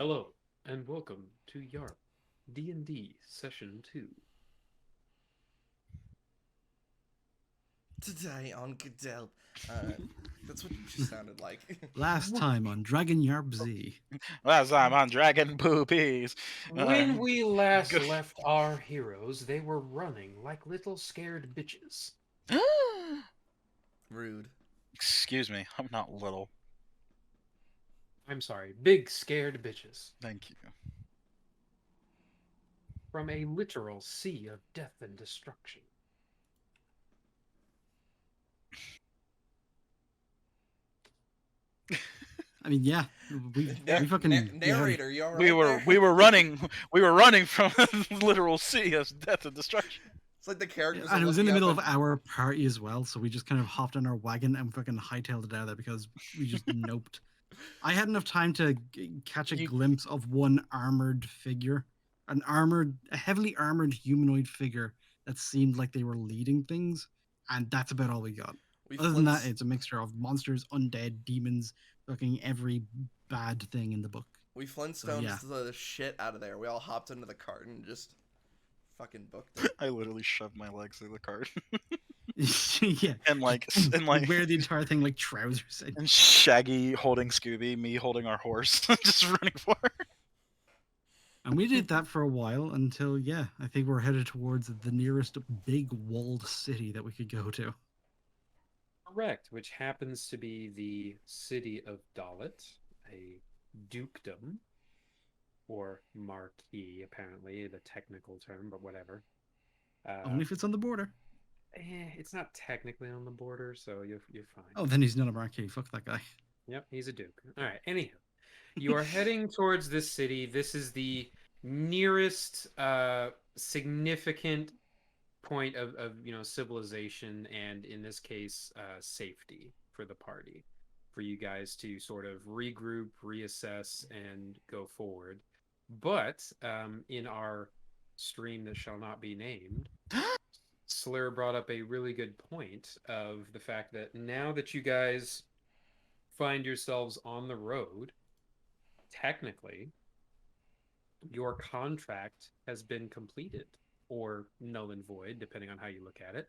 Hello, and welcome to Y.A.R.P D&D Session 2. Today on Cadell. Uh, that's what you just sounded like. Last time on Dragon Yarp Z. Last time on Dragon Boobies. When we last Go- left our heroes, they were running like little scared bitches. Rude. Excuse me, I'm not little. I'm sorry, big scared bitches. Thank you. From a literal sea of death and destruction. I mean, yeah, we fucking Narrator, you alright We were there? we were running from a literal sea of death and destruction. It's like the characters. and are it was in the looking middle up of our party as well, so we just kind of hopped on our wagon and fucking hightailed it out of there because we just noped. I had enough time to catch a You- glimpse of one armored figure, a heavily armored humanoid figure that seemed like they were leading things, and that's about all we got. we Other than that, Flint's- it's a mixture of monsters, undead, demons, fucking every bad thing in the book. we Flintstones yeah. the shit out of there. We all hopped into the cart and just fucking booked it. I literally shoved my legs through the cart Yeah, and wear the entire thing like trousers. and Shaggy holding Scooby, me holding our horse, just running for her. And we did that for a while until, yeah, I think we're headed towards the nearest big walled city that we could go to. Correct, which happens to be the city of Dalit, a dukedom, or marquis, apparently, the technical term, but whatever. Only if it's on the border. It's not technically on the border, so you're fine. Oh, then he's not a marquis. Fuck that guy. Yep, he's a duke. All right. Anywho, you are heading towards this city. This is the nearest significant point of civilization, and in this case, safety for the party, for you guys to sort of regroup, reassess, and go forward. But in our stream that shall not be named, Slur brought up a really good point of the fact that now that you guys find yourselves on the road, technically, your contract has been completed or null and void, depending on how you look at it.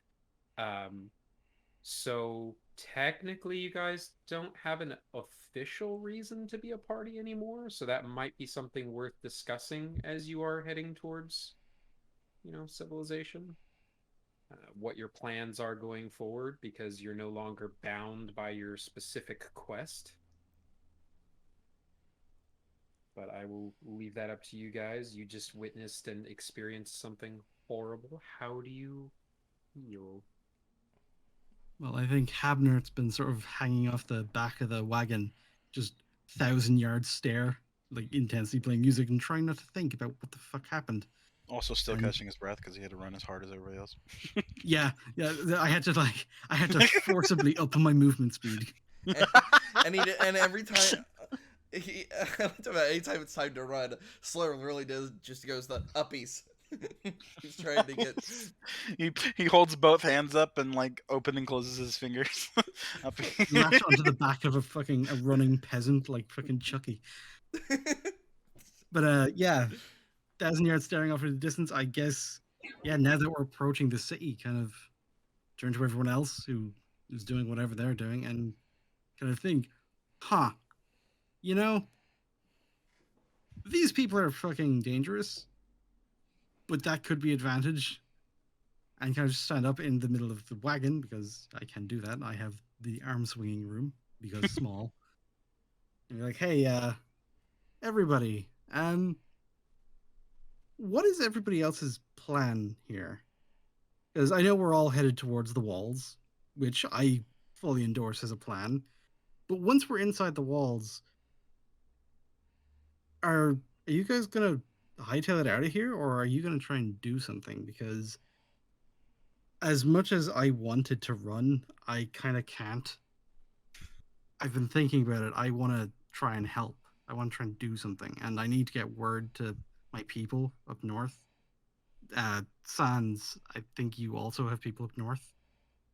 So technically, you guys don't have an official reason to be a party anymore. So that might be something worth discussing as you are heading towards, civilization. What your plans are going forward, because you're no longer bound by your specific quest. But I will leave that up to you guys. You just witnessed and experienced something horrible. How do you feel? Well, I think Habner's been sort of hanging off the back of the wagon, just 1,000 yard stare, like intensely playing music and trying not to think about what the fuck happened. Also, still And- catching his breath because he had to run as hard as everybody else. Yeah, I had to forcibly up my movement speed. and every time anytime it's time to run, Slur really does just goes the uppies. He's trying to get. He holds both hands up and like open and closes his fingers. Latch onto the back of a running peasant like fucking Chucky. But yeah, 1,000 yards staring off in the distance. I guess, yeah. Now that we're approaching the city, kind of turn to everyone else who is doing whatever they're doing, and kind of think, huh, you know, these people are fucking dangerous, but that could be advantage. And kind of just stand up in the middle of the wagon because I can do that. I have the arm swinging room because small. And be like, hey, everybody, what is everybody else's plan here? Because I know we're all headed towards the walls, which I fully endorse as a plan. But once we're inside the walls, are you guys gonna hightail it out of here, or are you gonna try and do something? Because as much as I wanted to run, I kind of can't. I've been thinking about it. I want to try and help. I want to try and do something, and I need to get word to my people up north. Sans, I think you also have people up north.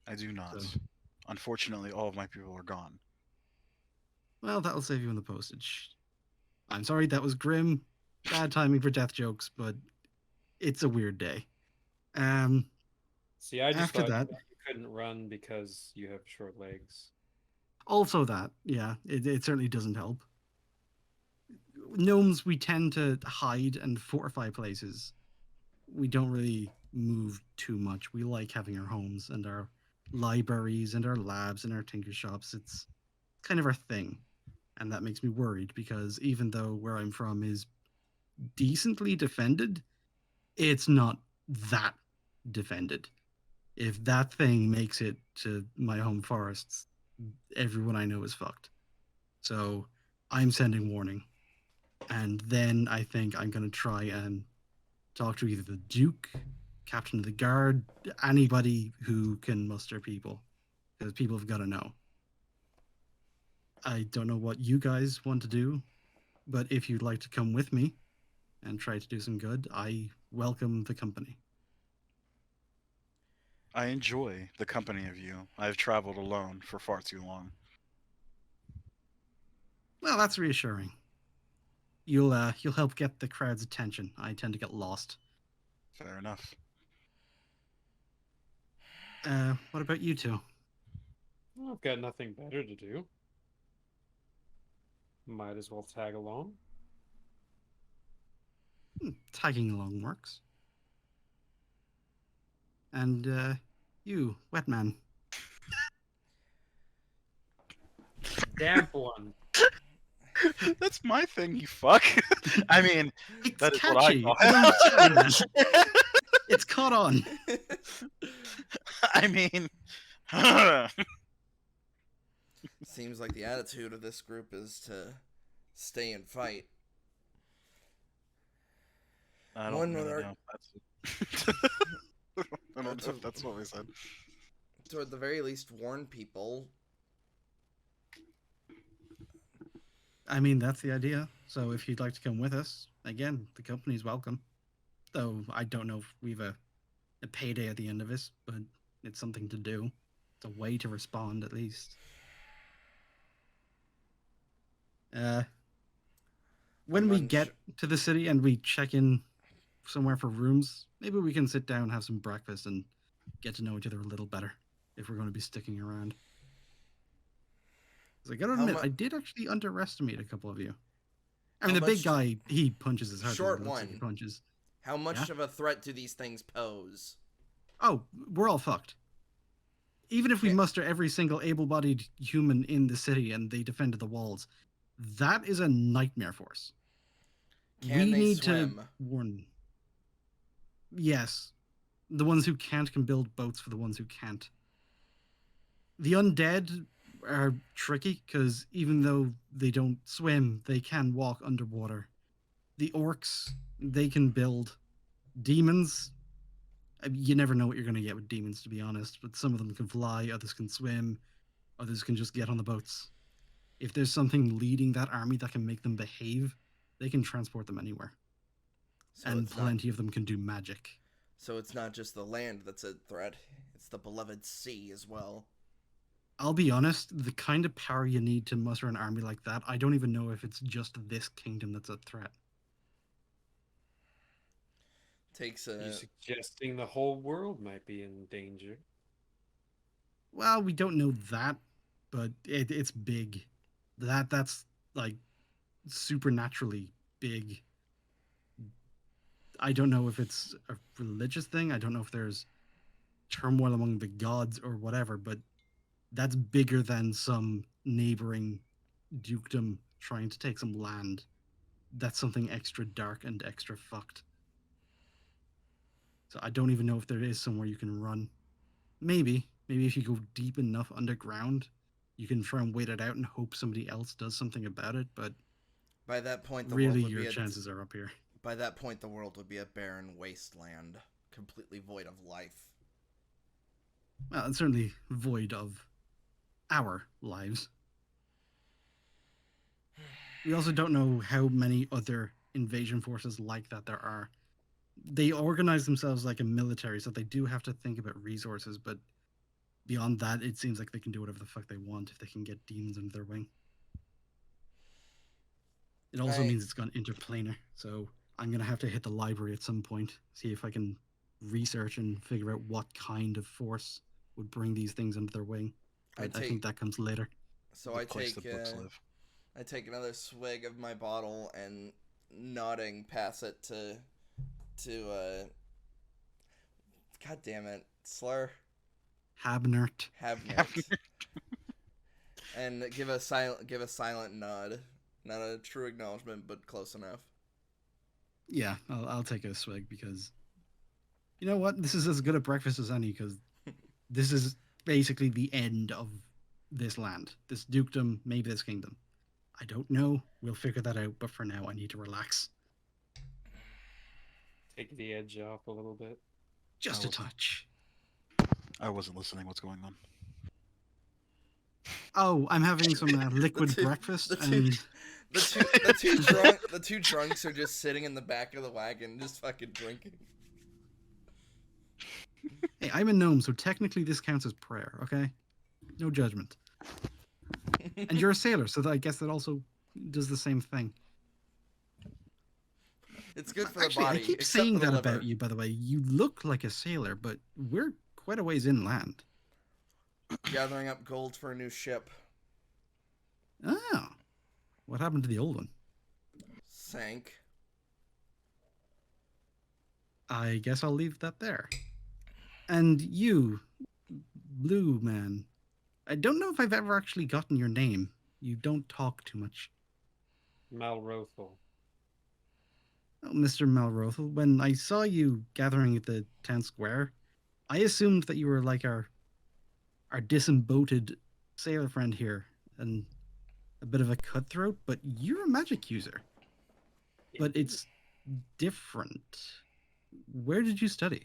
I do not. So- Unfortunately, all of my people are gone. Well, that'll save you in the postage. I'm sorry, that was grim. Bad timing for death jokes, but it's a weird day. Um, See, I just After thought that, you couldn't run because you have short legs. also that, yeah, it certainly doesn't help. Gnomes, we tend to hide and fortify places. We don't really move too much. We like having our homes and our libraries and our labs and our tinker shops. It's kind of our thing. And that makes me worried because even though where I'm from is decently defended, it's not that defended. If that thing makes it to my home forests, everyone I know is fucked. So I'm sending warning. And then I think I'm going to try and talk to either the Duke, Captain of the Guard, anybody who can muster people, because people have got to know. I don't know what you guys want to do, but if you'd like to come with me and try to do some good, I welcome the company. I enjoy the company of you. I've traveled alone for far too long. Well, that's reassuring. You'll help get the crowd's attention. I tend to get lost. Fair enough. What about you two? Well, I've got nothing better to do. Might as well tag along. Tagging along works. And you, Wetman. Damp one. That's my thing, you fuck. I mean, It's that is what catchy. I I don't call understand that. It's caught on. I mean, Seems like the attitude of this group is to stay and fight. I don't One really with our- know. I don't know if that's what we said. To at the very least warn people. I mean, that's the idea. So if you'd like to come with us, again, the company's welcome. Though I don't know if we've a payday at the end of this, but it's something to do. It's a way to respond, at least. When I'm we get to the city and we check in somewhere for rooms, maybe we can sit down, have some breakfast, and get to know each other a little better if we're going to be sticking around. Because I gotta How admit, mu- I did actually underestimate a couple of you. I How mean, the big much- guy, he punches as hard Short as he looks like he one. punches. How much Yeah? of a threat do these things pose? Oh, we're all fucked. Even if we Yeah. muster every single able-bodied human in the city and they defended the walls, that is a nightmare for us. Can we they need swim? to warn. Yes, the ones who can't can build boats for the ones who can't. The undead are tricky because even though they don't swim, they can walk underwater. The orcs, they can build. Demons, you never know what you're going to get with demons, to be honest, but some of them can fly, others can swim, others can just get on the boats. If there's something leading that army that can make them behave, they can transport them anywhere. So and it's not. plenty of them can do magic. So it's not just the land that's a threat; it's the beloved sea as well. I'll be honest, the kind of power you need to muster an army like that, I don't even know if it's just this kingdom that's a threat. Takes You a. suggesting the whole world might be in danger? Well, we don't know that, but it's big. That's like supernaturally big. I don't know if it's a religious thing. I don't know if there's turmoil among the gods or whatever, but that's bigger than some neighboring dukedom trying to take some land. That's something extra dark and extra fucked. So I don't even know if there is somewhere you can run. Maybe if you go deep enough underground, you can try and wait it out and hope somebody else does something about it. But By that point, the really, world would your be chances are up here. By that point, the world would be a barren wasteland, completely void of life. Well, and certainly void of our lives. We also don't know how many other invasion forces like that there are. They organize themselves like a military, so they do have to think about resources, but beyond that, it seems like they can do whatever the fuck they want if they can get demons under their wing. It also Right. means it's gone interplanar, so I'm gonna have to hit the library at some point, see if I can research and figure out what kind of force would bring these things under their wing. I But I think take that comes later. so The place the books live. I take another swig of my bottle and nodding pass it to God damn it, slur Habnert. Havnert, and give a silent nod, not a true acknowledgement, but close enough. Yeah, I'll take a swig because you know what? This is as good a breakfast as any because this is basically the end of this land, this dukedom, maybe this kingdom. I don't know. We'll figure that out, but for now, I need to relax. Take the edge off a little bit. Just a touch. I wasn't listening. What's going on? Oh, I'm having some liquid two- breakfast, the two- and The two drunks are just sitting in the back of the wagon, just fucking drinking. hey, I'm a gnome, so technically this counts as prayer. Okay, no judgment. And you're a sailor, so I guess that also does the same thing. It's good for the Actually, body. I keep except saying for the that liver. about you, by the way. You look like a sailor, but we're quite a ways inland. Gathering up gold for a new ship. Oh, what happened to the old one? Sank. I guess I'll leave that there. And you, Blue Man, I don't know if I've ever actually gotten your name. You don't talk too much. Malrothal. Oh, Mr. Malrothal, when I saw you gathering at the town square, I assumed that you were like our disembodied sailor friend here, and a bit of a cutthroat, but you're a magic user. But it's different. Where did you study?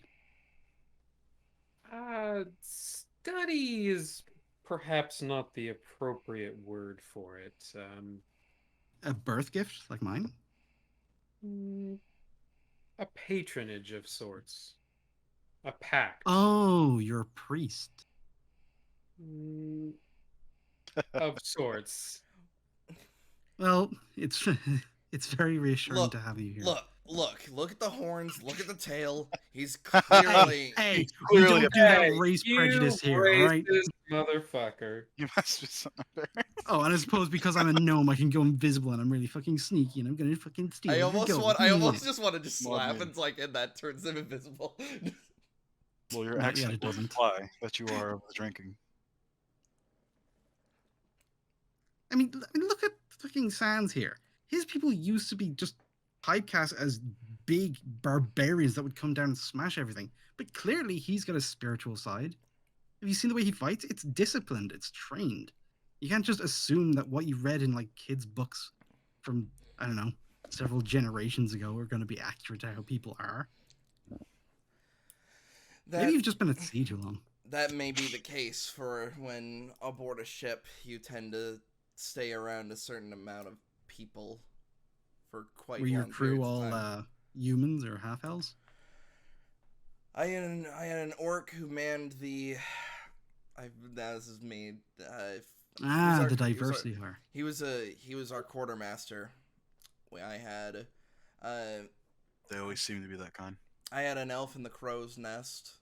Study is perhaps not the appropriate word for it. A birth gift like mine? Mm, a patronage of sorts. A pact. Oh, you're a priest. Mm, of sorts. Well, it's it's very reassuring Look, to have you here. look at the horns, look at the tail. He's clearly Hey, He's we clearly don't a- do that Hey, race you prejudice here, all right? racist motherfucker. You must be so embarrassed. Oh, and I suppose because I'm a gnome, I can go invisible and I'm really fucking sneaky and I'm gonna fucking steal. I your almost gold. want I almost just wanted to Well, I slap mean- and like and that turns him invisible. Well, your Not yet, accent it would doesn't. imply that you are of the drinking. I mean, look at fucking Sans here. His people used to be just typecast as big barbarians that would come down and smash everything. But clearly, he's got a spiritual side. Have you seen the way he fights? It's disciplined. It's trained. You can't just assume that what you read in like kids' books from I don't know several generations ago are going to be accurate to how people are. That Maybe you've just been at sea too long. that may be the case for when aboard a ship you tend to stay around a certain amount of people for quite Were your long crew periods of all time. humans or half elves? I had an orc who manned the. This is me. Ah, our- the he was our- diversity here. He was our quartermaster. I had They always seem to be that kind. I had an elf in the crow's nest.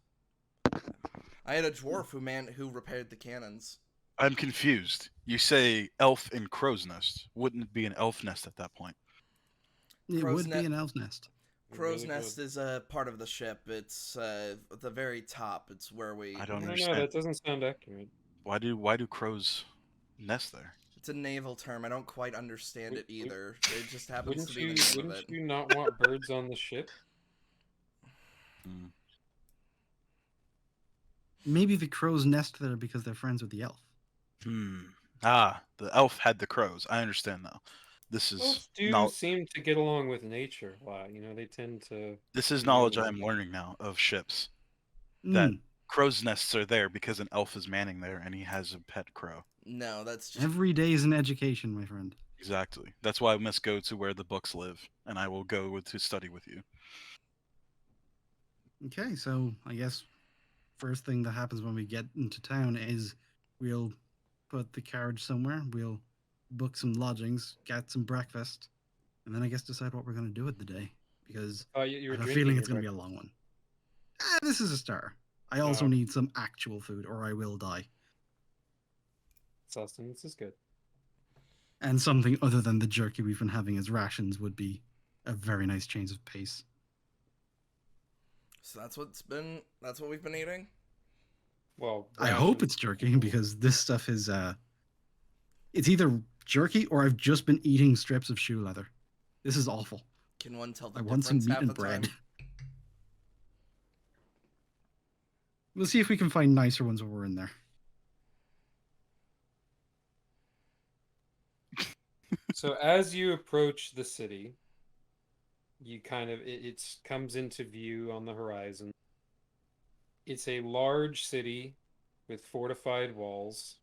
I had a dwarf who repaired the cannons. I'm confused. You say elf in crow's nest. Wouldn't it be an elf nest at that point? It Crow's would ne- be an elf's nest. Crow's Really nest is a part of the ship. It's at the very top. It's where we. I don't No, understand. that doesn't sound accurate. Why do crows nest there? It's a naval term. I don't quite understand it either. It just happens Wouldn't to be you? the name of Wouldn't it. you not want birds on the ship? Hmm. Maybe the crows nest there because they're friends with the elf. Ah, the elf had the crows. I understand now. This is Elves do no- seem to get along with nature a lot. They tend to. this is knowledge I am learning now of ships. That- Mm, Crow's nests are there because an elf is manning there and he has a pet crow. No, that's just every day is an education, my friend. Exactly. That's why I must go to where the books live, and I will go to study with you. Okay, so I guess first thing that happens when we get into town is we'll put the carriage somewhere. We'll book some lodgings, get some breakfast, and then I guess decide what we're going to do with the day, because Oh, you I were have a drinking feeling your it's going to be a breakfast. long one. This is a starter. I also Oh. need some actual food, or I will die. Sustenance is good. And something other than the jerky we've been having as rations would be a very nice change of pace. So that's what we've been eating? Well, I hope rations. it's jerky, because this stuff is it's either jerky or I've just been eating strips of shoe leather. This is awful. Can one tell the I want some difference meat half and the bread. time? We'll see if we can find nicer ones when we're in there. So as you approach the city, you kind of it comes into view on the horizon. It's a large city with fortified walls.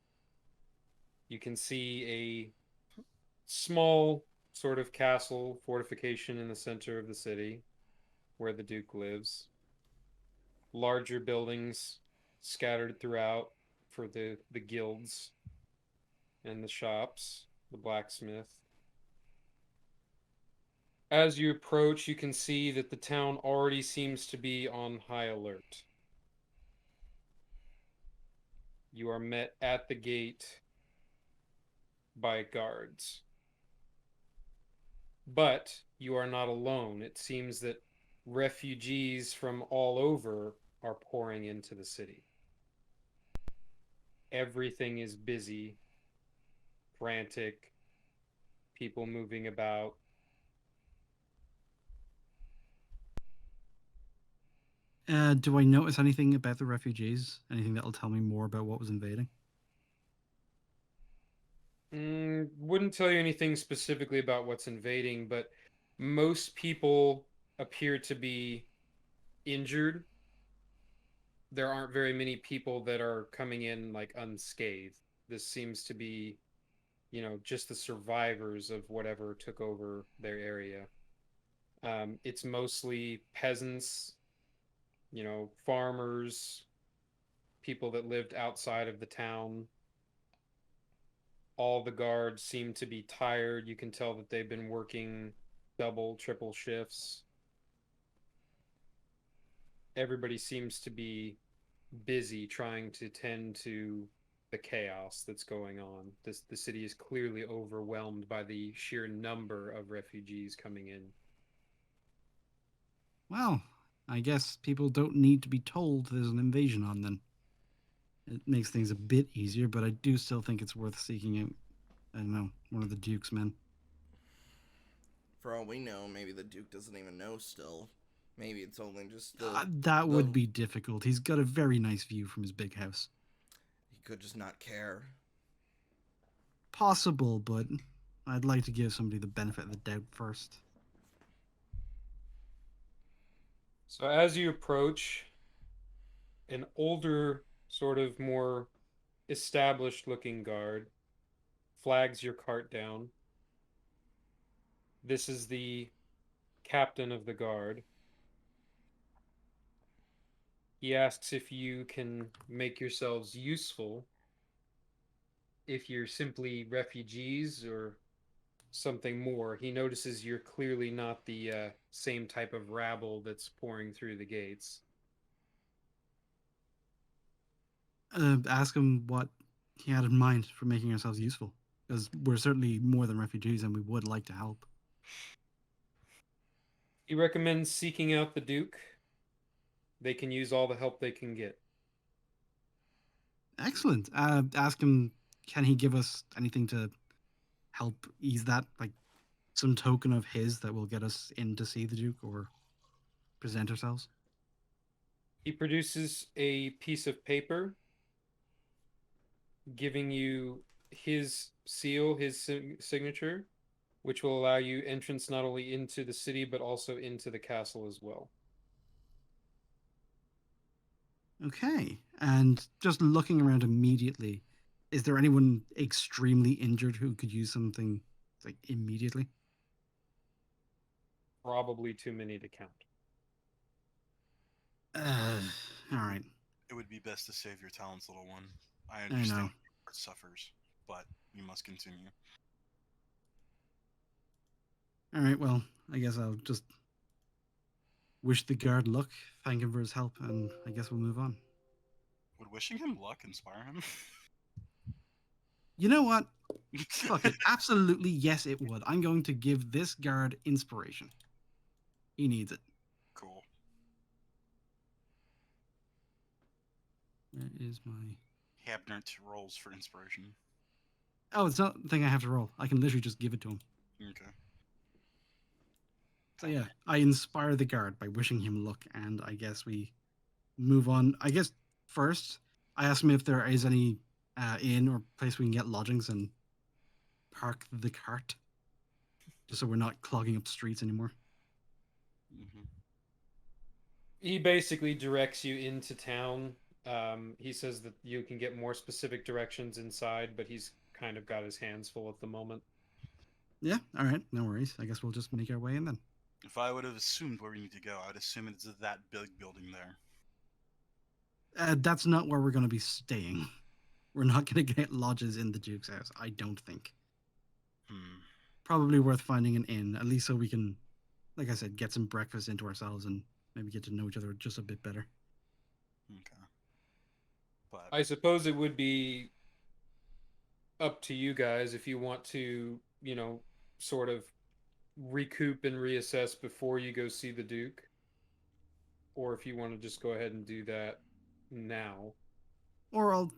You can see a small sort of castle fortification in the center of the city where the Duke lives. Larger buildings scattered throughout for the guilds and the shops, the blacksmith. As you approach, you can see that the town already seems to be on high alert. You are met at the gate by guards. But you are not alone. It seems that refugees from all over are pouring into the city. Everything is busy, frantic, people moving about. Do I notice anything about the refugees? Anything that'll tell me more about what was invading? Wouldn't tell you anything specifically about what's invading, but most people appear to be injured. There aren't very many people that are coming in like unscathed. This seems to be, just the survivors of whatever took over their area. It's mostly peasants, farmers, people that lived outside of the town. All the guards seem to be tired. You can tell that they've been working double, triple shifts. Everybody seems to be busy trying to tend to the chaos that's going on. The city is clearly overwhelmed by the sheer number of refugees coming in. Well, I guess people don't need to be told there's an invasion on then. It makes things a bit easier, but I do still think it's worth seeking out, I don't know, one of the Duke's men. For all we know, maybe the Duke doesn't even know still. Maybe it's only just That would be difficult. He's got a very nice view from his big house. He could just not care. Possible, but I'd like to give somebody the benefit of the doubt first. So as you approach, an older, sort of more established looking guard flags your cart down. This is the captain of the guard. He asks if you can make yourselves useful, if you're simply refugees or something more. He notices you're clearly not the same type of rabble that's pouring through the gates. Ask him what he had in mind for making ourselves useful, because we're certainly more than refugees and we would like to help. He recommends seeking out the Duke. They can use all the help they can get. Excellent. Ask him, can he give us anything to help ease that? Like some token of his that will get us in to see the Duke or present ourselves? He produces a piece of paper giving you his seal, his signature, which will allow you entrance not only into the city but also into the castle as well. Okay. And just looking around immediately, is there anyone extremely injured who could use something like immediately? Probably too many to count. All right. It would be best to save your talents, little one. I I understand know. your heart suffers, but you must continue. All right, well, I guess I'll just wish the guard luck, thank him for his help, and I guess we'll move on. Would wishing him luck inspire him? You know what? Fuck it. Absolutely, yes, it would. I'm going to give this guard inspiration. He needs it. Cool. Where is my... Habnert rolls for inspiration. Oh, it's not a thing I have to roll. I can literally just give it to him. Okay. So yeah, I inspire the guard by wishing him luck, and I guess we move on. I guess first, I ask him if there is any inn or place we can get lodgings and park the cart, just so we're not clogging up streets anymore. Mm-hmm. He basically directs you into town. He says that you can get more specific directions inside, but he's kind of got his hands full at the moment. Yeah, all right, no worries. I guess we'll just make our way in then. If I would have assumed where we need to go, I'd assume it's that big building there. That's not where we're going to be staying. We're not going to get lodges in the Duke's house, I don't think. Probably worth finding an inn, at least so we can, like I said, get some breakfast into ourselves and maybe get to know each other just a bit better. Okay. But I suppose it would be up to you guys if you want to, sort of recoup and reassess before you go see the Duke, or if you want to just go ahead and do that now. Or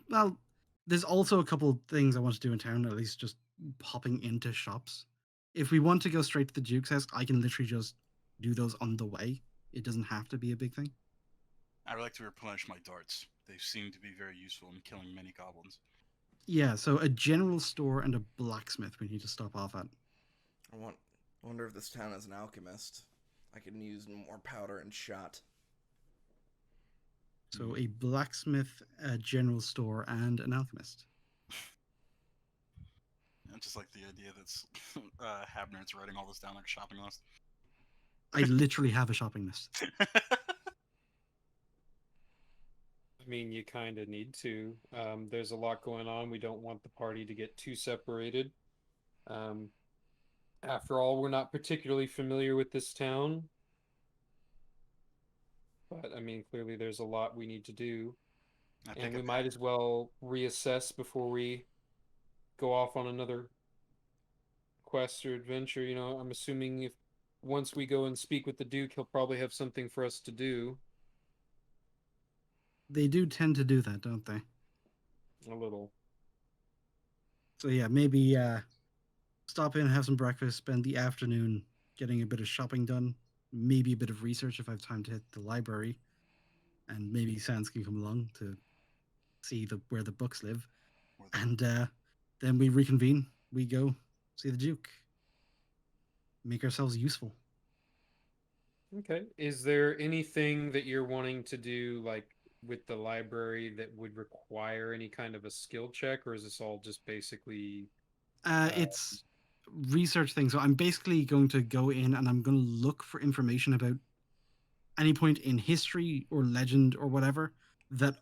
there's also a couple things I want to do in town, at least just popping into shops. If we want to go straight to the Duke's house, I can literally just do those on the way. It doesn't have to be a big thing. I would like to replenish my darts. They seem to be very useful in killing many goblins. Yeah, so a general store and a blacksmith we need to stop off at. I wonder if this town has an alchemist. I can use more powder and shot. So a blacksmith, a general store, and an alchemist. I just like the idea that's Habnert's writing all this down like a shopping list. I literally have a shopping list. I mean, you kind of need to. There's a lot going on. We don't want the party to get too separated. After all, we're not particularly familiar with this town. But, I mean, clearly there's a lot we need to do. And we might as well reassess before we go off on another quest or adventure. I'm assuming if once we go and speak with the Duke, he'll probably have something for us to do. They do tend to do that, don't they? A little. So yeah, maybe stop in, have some breakfast, spend the afternoon getting a bit of shopping done, maybe a bit of research if I have time to hit the library, and maybe Sans can come along to see where the books live, and then we reconvene. We go see the Duke, make ourselves useful. Okay. Is there anything that you're wanting to do, like with the library, that would require any kind of a skill check, or is this all just basically? It's research thing. So I'm basically going to go in and I'm going to look for information about any point in history or legend or whatever that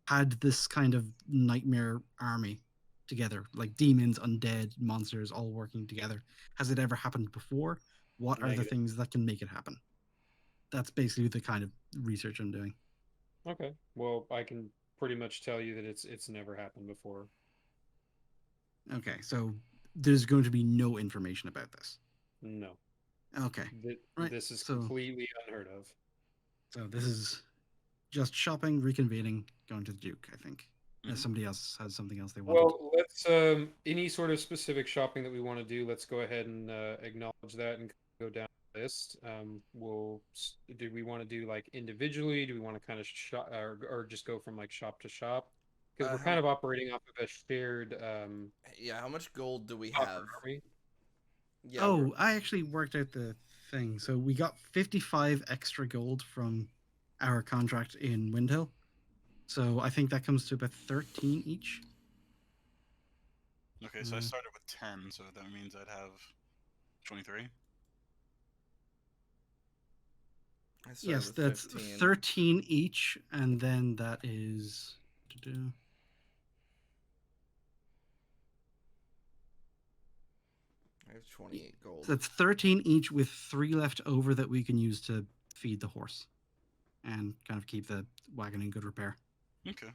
had this kind of nightmare army together, like demons, undead, monsters all working together. Has it ever happened before? What are the things that can make it happen? That's basically the kind of research I'm doing. Okay. Well, I can pretty much tell you that it's never happened before. Okay, so there's going to be no information about this. No. Okay. Right. This is completely unheard of. So this is just shopping, reconvening, going to the Duke, I think. Unless somebody else has something else they want. Well, let's any sort of specific shopping that we want to do, let's go ahead and acknowledge that and go down the list. Do we want to do like individually? Do we want to kind of shop or just go from like shop to shop? Because we're kind of operating off of a shared yeah, how much gold do we have? Yeah, I actually worked out the thing. So we got 55 extra gold from our contract in Windhill. So I think that comes to about 13 each. Okay, so I started with 10, so that means I'd have 23. Yes, that's 13 each, and then that is... have 28 gold. So that's 13 each, with 3 left over that we can use to feed the horse and kind of keep the wagon in good repair. Okay.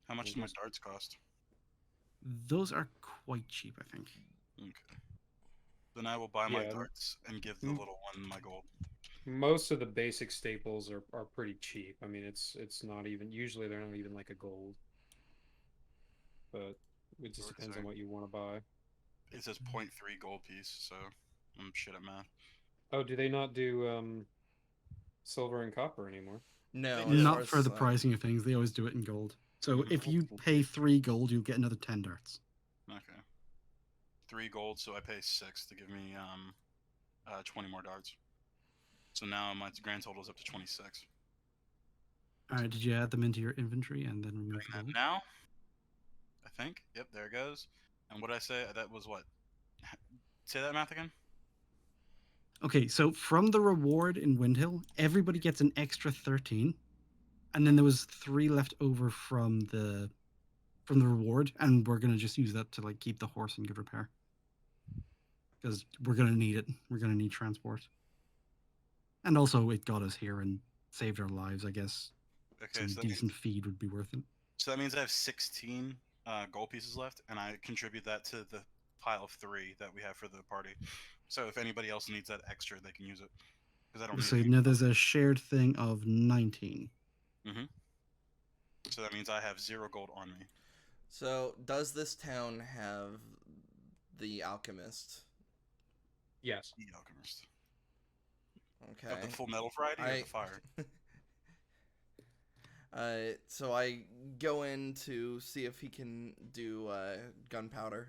How much do my darts cost? Those are quite cheap, I think. Okay. Then I will buy my Yeah. darts and give the little one my gold. Most of the basic staples are pretty cheap. I mean, it's not even, usually they're not even like a gold. But it just depends on what you want to buy. It says 0.3 gold piece, so I'm shit at math. Oh, do they not do silver and copper anymore? No, They as did. far Not as, for the pricing of things. They always do it in gold. So if you pay 3 gold, you'll get another 10 darts. Okay. 3 gold, so I pay 6 to give me 20 more darts. So now my grand total is up to 26. All right, did you add them into your inventory and then remove the gold? Now, I think. Yep, there it goes. And what did I say? That was what? Say that math again? Okay, so from the reward in Windhill, everybody gets an extra 13, and then there was 3 left over from the reward, and we're gonna just use that to like keep the horse in good repair because we're gonna need it. We're gonna need transport, and also it got us here and saved our lives. I guess Okay, some decent feed would be worth it. so that means I have 16 gold pieces left, and I contribute that to the pile of 3 that we have for the party. So if anybody else needs that extra, they can use it. Because I don't So need now there's a shared thing of 19. So that means I have 0 gold on me. So, does this town have the alchemist? Yes. The alchemist. Okay. Of the full metal variety or the fire? So I go in to see if he can do gunpowder.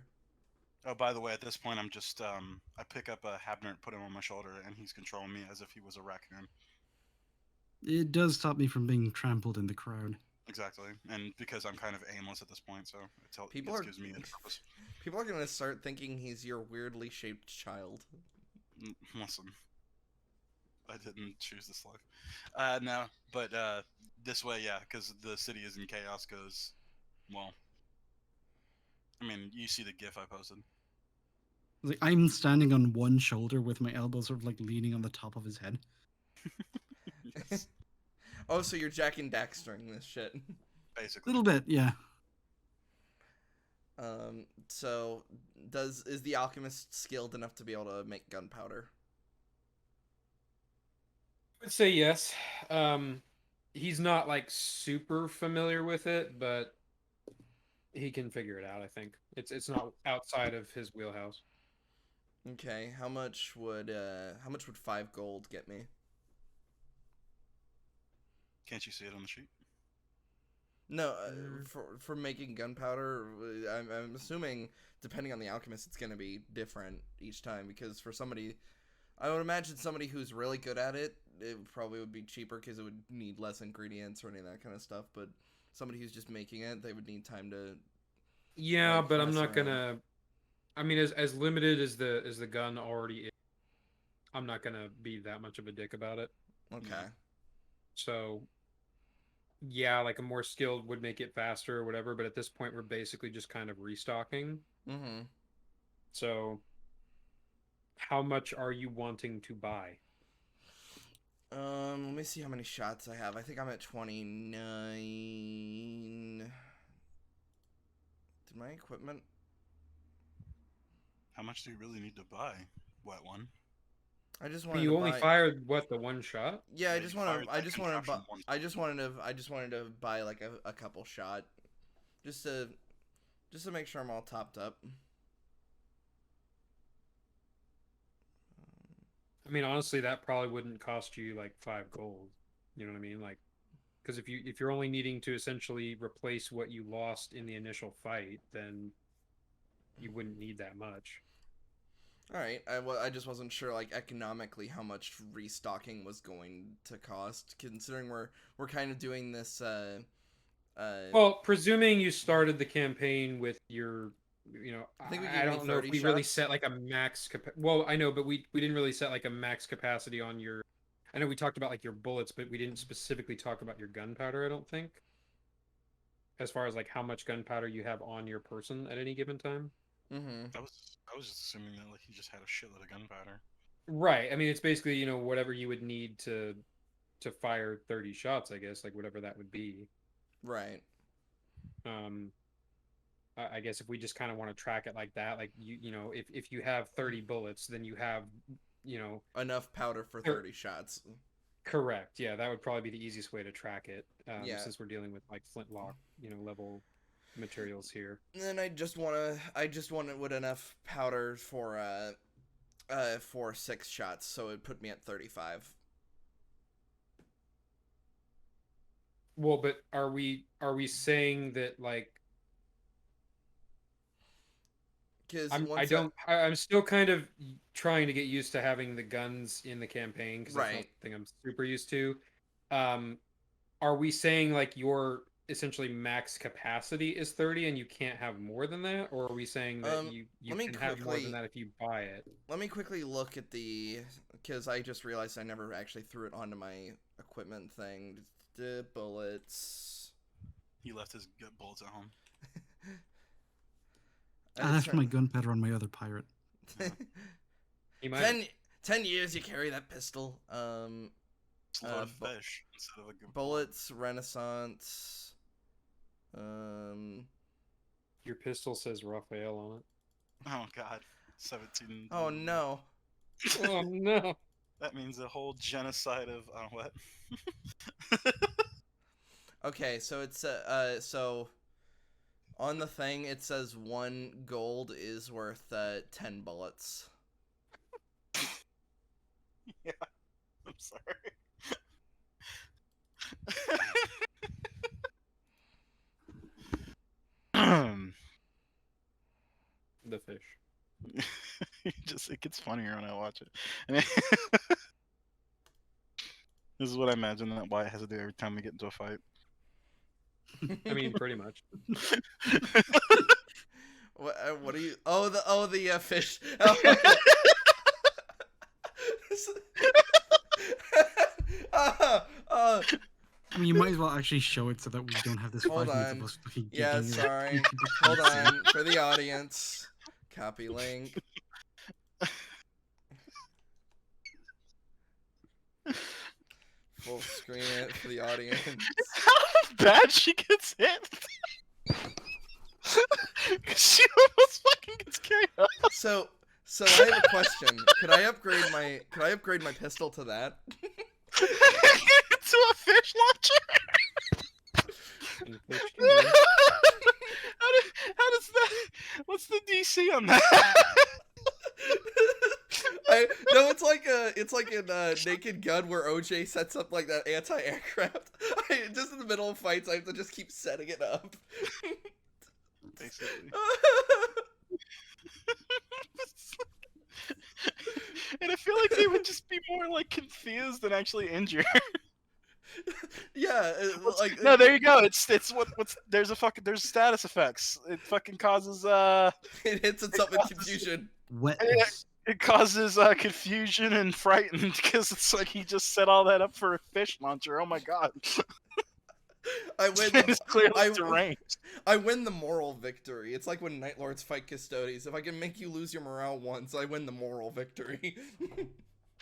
Oh, by the way, at this point, I'm just I pick up a Habner, put him on my shoulder, and he's controlling me as if he was a raccoon. It does stop me from being trampled in the crowd. Exactly, and because I'm kind of aimless at this point, so People gives me a purpose. People are gonna start thinking he's your weirdly shaped child. Listen, I didn't choose this life. No, but this way, yeah, because the city is in chaos. Goes, well, I mean, you see the GIF I posted. Like, I'm standing on one shoulder with my elbow sort of like leaning on the top of his head. Yes, Oh, so you're Jack and Daxtering this shit. A basically. little bit, yeah. So is the alchemist skilled enough to be able to make gunpowder? I would say yes. He's not like super familiar with it, but he can figure it out. I think it's not outside of his wheelhouse. Okay, how much would 5 gold get me? Can't you see it on the sheet? No, for making gunpowder, I'm assuming depending on the alchemist, it's gonna be different each time because for somebody, I would imagine somebody who's really good at it, it probably would be cheaper because it would need less ingredients or any of that kind of stuff. But somebody who's just making it, they would need time to. Yeah, like, but I'm mess not around. gonna. I mean, as limited as the gun already is, I'm not gonna be that much of a dick about it. Okay. So, yeah, like a more skilled would make it faster or whatever. But at this point, we're basically just kind of restocking. Mm-hmm. So, how much are you wanting to buy? Let me see how many shots I have. I think I'm at 29. Did my equipment? How much do you really need to buy, wet one? I just But wanted you to only buy. fired what, the one shot? Yeah, Yeah, you fired that contraption once. I just wanted to buy like a couple shot, just to make sure I'm all topped up. I mean, honestly, that probably wouldn't cost you like 5 gold. You know what I mean? Like, because if you're only needing to essentially replace what you lost in the initial fight, then you wouldn't need that much. All right, I just wasn't sure like economically how much restocking was going to cost, considering we're kind of doing this. Well, presuming you started the campaign with your, I think we I gave me don't know if 30 we really shots. set like a max. Well, I know, but we didn't really set like a max capacity on your. I know we talked about like your bullets, but we didn't specifically talk about your gunpowder. I don't think. As far as like how much gunpowder you have on your person at any given time. Mm-hmm. I was just assuming that like he just had a shitload of gunpowder. Right. I mean, it's basically, whatever you would need to fire 30 shots, I guess, like whatever that would be. Right. Um, I guess if we just kind of want to track it like that, like if you have 30 bullets, then you have, you know, Enough powder for thir- 30 shots. correct. Yeah, that would probably be the easiest way to track it, Yeah. since we're dealing with like flintlock, level materials here. And then I just want it with enough powder for 6 shots, so it put me at 35. Well, but are we saying that like Because I'm still kind of trying to get used to having the guns in the campaign because that's not Right. something I'm super used to. Um, are we saying like your essentially max capacity is 30 and you can't have more than that, or are we saying that you let me can have more than quickly that if you buy it? let me quickly look at because I just realized I never actually threw it onto my equipment thing. The bullets. He left his good bullets at home. I left my gunpowder on my other pirate. You might 10 years you carry that pistol. It's a lot of fish instead of a good Bullets, Renaissance. your pistol says Raphael on it. Oh god, 17. Oh no. Oh no. That means a whole genocide of what? Okay, so it's so on the thing it says 1 gold is worth 10 bullets. Yeah, I'm sorry. The fish. It gets funnier when I watch it. This is what I imagine that Wyatt has to do every time we get into a fight. I mean, pretty much. What are you? Oh, the fish. I mean, you might as well actually show it so that we don't have this Hold 5 minutes of on. us fucking Yeah, giggling. sorry. Hold on for the audience. Copy link. Full screen it for the audience. How bad she gets hit? She almost fucking gets KO. So I have a question. Could I upgrade my pistol to that? To a fish launcher? How does that? What's the DC on that? No, it's like in Naked Gun where OJ sets up like that anti-aircraft. Just in the middle of fights, I have to just keep setting it up. Basically. And I feel like they would just be more like confused than actually injured. Yeah, No, there you go. It's there's status effects. It fucking causes it hits itself in confusion. Wetness. it causes confusion and frightened because it's like he just set all that up for a fish launcher. Oh my god. I win. It's clearly deranged. I win the moral victory. It's like when Night Lords fight Custodes. If I can make you lose your morale once, I win the moral victory.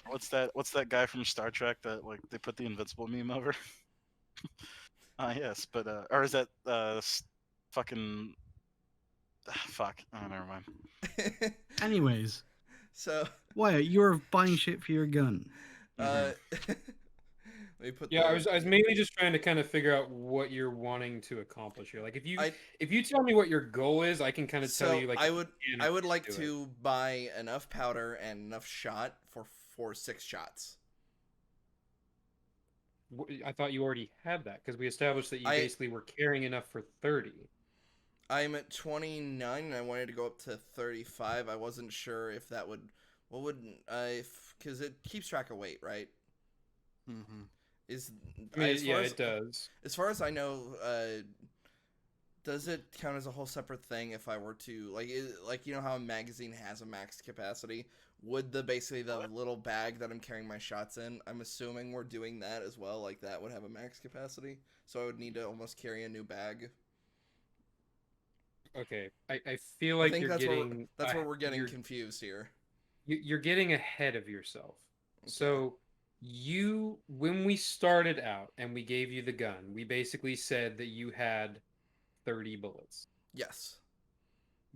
What's that guy from Star Trek that like they put the invincible meme over? Yes, but or is that fucking fuck? Oh, never mind. Anyways, so Wyatt, you're buying shit for your gun. let me put. Yeah, I was mainly just trying to kind of figure out what you're wanting to accomplish here. Like if you tell me what your goal is, I can kind of tell you like I would like to buy enough powder and enough shot for 6 shots. I thought you already had that because we established that you basically were carrying enough for 30. I'm at 29 and I wanted to go up to 35. I wasn't sure if that would because it keeps track of weight, right? Mm-hmm. It does. As far as I know, does it count as a whole separate thing if I were to like you know how a magazine has a max capacity? Would the little bag that I'm carrying my shots in? I'm assuming we're doing that as well. Like that would have a max capacity, so I would need to almost carry a new bag. Okay, I feel I like think you're getting that's where we're getting you're confused here. you're getting ahead of yourself. Okay. So when we started out and we gave you the gun, we basically said that you had 30 bullets. Yes.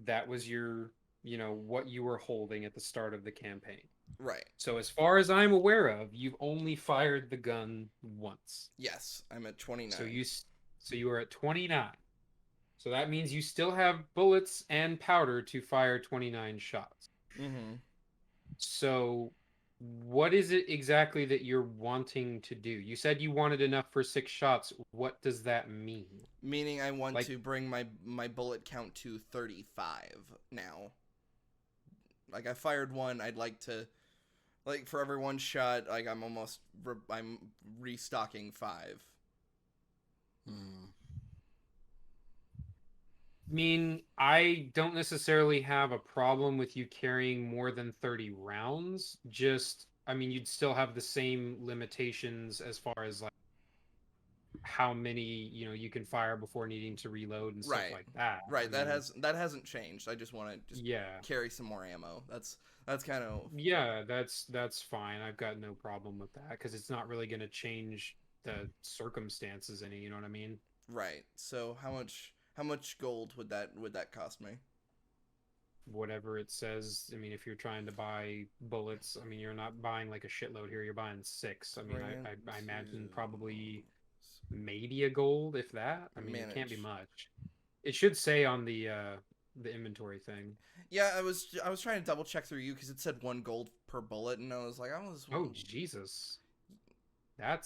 That was your, what you were holding at the start of the campaign. Right. So as far as I'm aware of, you've only fired the gun once. Yes, I'm at 29. So you are at 29. So that means you still have bullets and powder to fire 29 shots. Mm-hmm. So what is it exactly that you're wanting to do? You said you wanted enough for 6 shots. What does that mean? Meaning I want Like- to bring my bullet count to 35 now. Like, I fired one, I'd like to... Like, for every one shot, like, I'm restocking 5. I mean, I don't necessarily have a problem with you carrying more than 30 rounds. Just, I mean, you'd still have the same limitations as far as like how many, you can fire before needing to reload and stuff Right. like that. Right, I mean, that hasn't changed. I just want to yeah. carry some more ammo. That's kind of... Yeah, that's fine. I've got no problem with that because it's not really going to change the circumstances any, you know what I mean? Right. So how much gold would that cost me? Whatever it says. I mean, if you're trying to buy bullets, I mean, you're not buying like a shitload here. You're buying 6. I mean, I imagine probably maybe a gold, if that. I mean, it can't be much. It should say on the inventory thing. Yeah, I was trying to double check through you because it said 1 gold per bullet, and I was like, Oh Jesus, that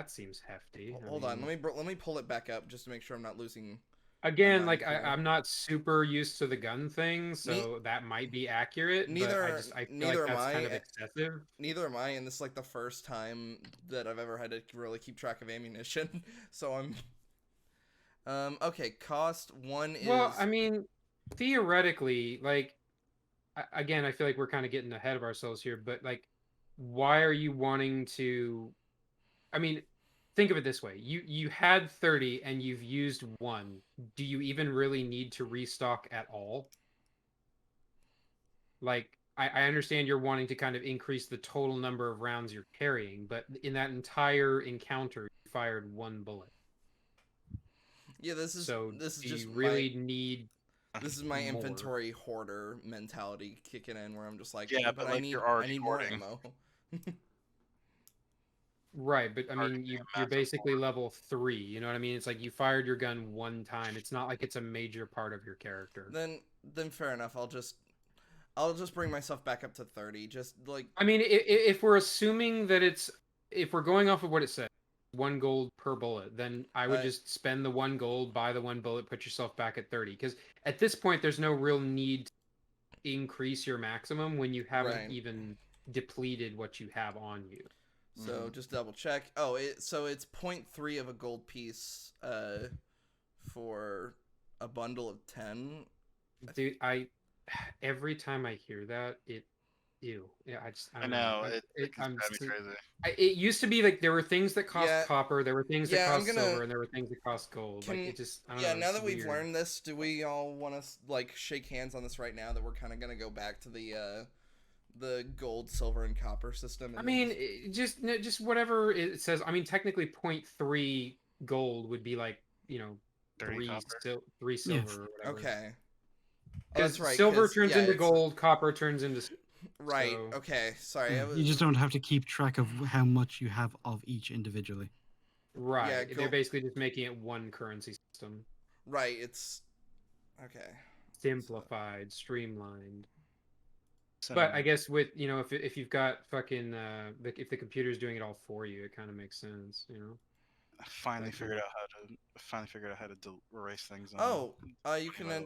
seems hefty. Hold on, let me pull it back up just to make sure I'm not losing. Again, like I'm not super used to the gun thing, so that might be accurate. Neither, but I feel like that's kind of excessive. Neither am I, and this is like the first time that I've ever had to really keep track of ammunition. So I'm okay. Cost 1 is... Well, I mean, theoretically, like again, I feel like we're kind of getting ahead of ourselves here, but like, why are you wanting to? I mean, think of it this way: you had 30 and you've used 1. Do you even really need to restock at all? Like, I understand you're wanting to kind of increase the total number of rounds you're carrying, but in that entire encounter, you fired 1 bullet. Yeah, this is just you really need. This is my more. inventory hoarder mentality kicking in, where I'm just like, yeah, but like you're already hoarding. more ammo. Right, but I mean, you're basically level 3. You know what I mean? It's like you fired your gun 1 time. It's not like it's a major part of your character. Then fair enough. I'll just bring myself back up to 30. Just like... I mean, if we're assuming that if we're going off of what it said, 1 gold per bullet, then I would just spend the 1 gold, buy the 1 bullet, put yourself back at 30. Because at this point, there's no real need to increase your maximum when you haven't even depleted what you have on you. So just double check. Oh, so it's 0.3 of a gold piece for a bundle of 10. Dude, every time I hear that, ew. Yeah, I don't know. I'm crazy. It used to be like there were things that cost copper, there were things that cost silver, and there were things that cost gold. I don't know, now that we've weird. learned this, do we all want to like shake hands on this right now that we're kind of gonna go back to the gold, silver, and copper system? I mean, just whatever it says. I mean, technically, 0.3 gold would be like 3 silver or whatever. Okay. Because silver turns into gold, copper turns into... Right, okay, sorry. You just don't have to keep track of how much you have of each individually. Right, they're basically just making it 1 currency system. Right, it's... Okay. Simplified, streamlined. But I guess with, if you've got fucking... if the computer's doing it all for you, it kind of makes sense, I finally figured out how to erase things. You can...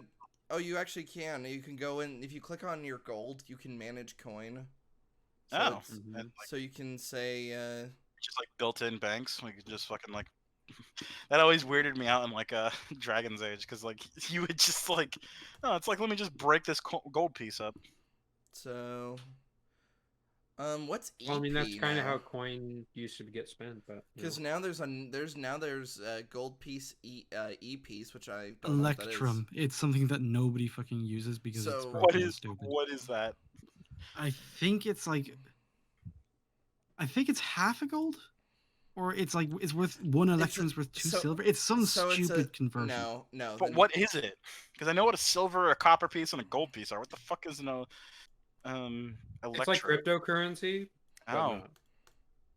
Oh, you actually can. You can go in, if you click on your gold, you can manage coin. So so you can say... just like built-in banks. We could just fucking like... that always weirded me out in like Dragon's Age, because like you would just like... Oh, it's like, let me just break this gold piece up. So... What's EP Well, I mean, that's kind of now? how coin used to get spent, but Because now there's a gold piece E piece, which I don't know what that is. Electrum. It's something that nobody fucking uses because it's So- broken and stupid. What is that? I think it's like, I think it's half a gold, or it's like it's worth one electrum's worth 2 so- silver. It's some so it's stupid a conversion. no. But then- what is it? Because I know what a silver, a copper piece, and a gold piece are. What the fuck is it's like electrum? cryptocurrency. But Oh, not.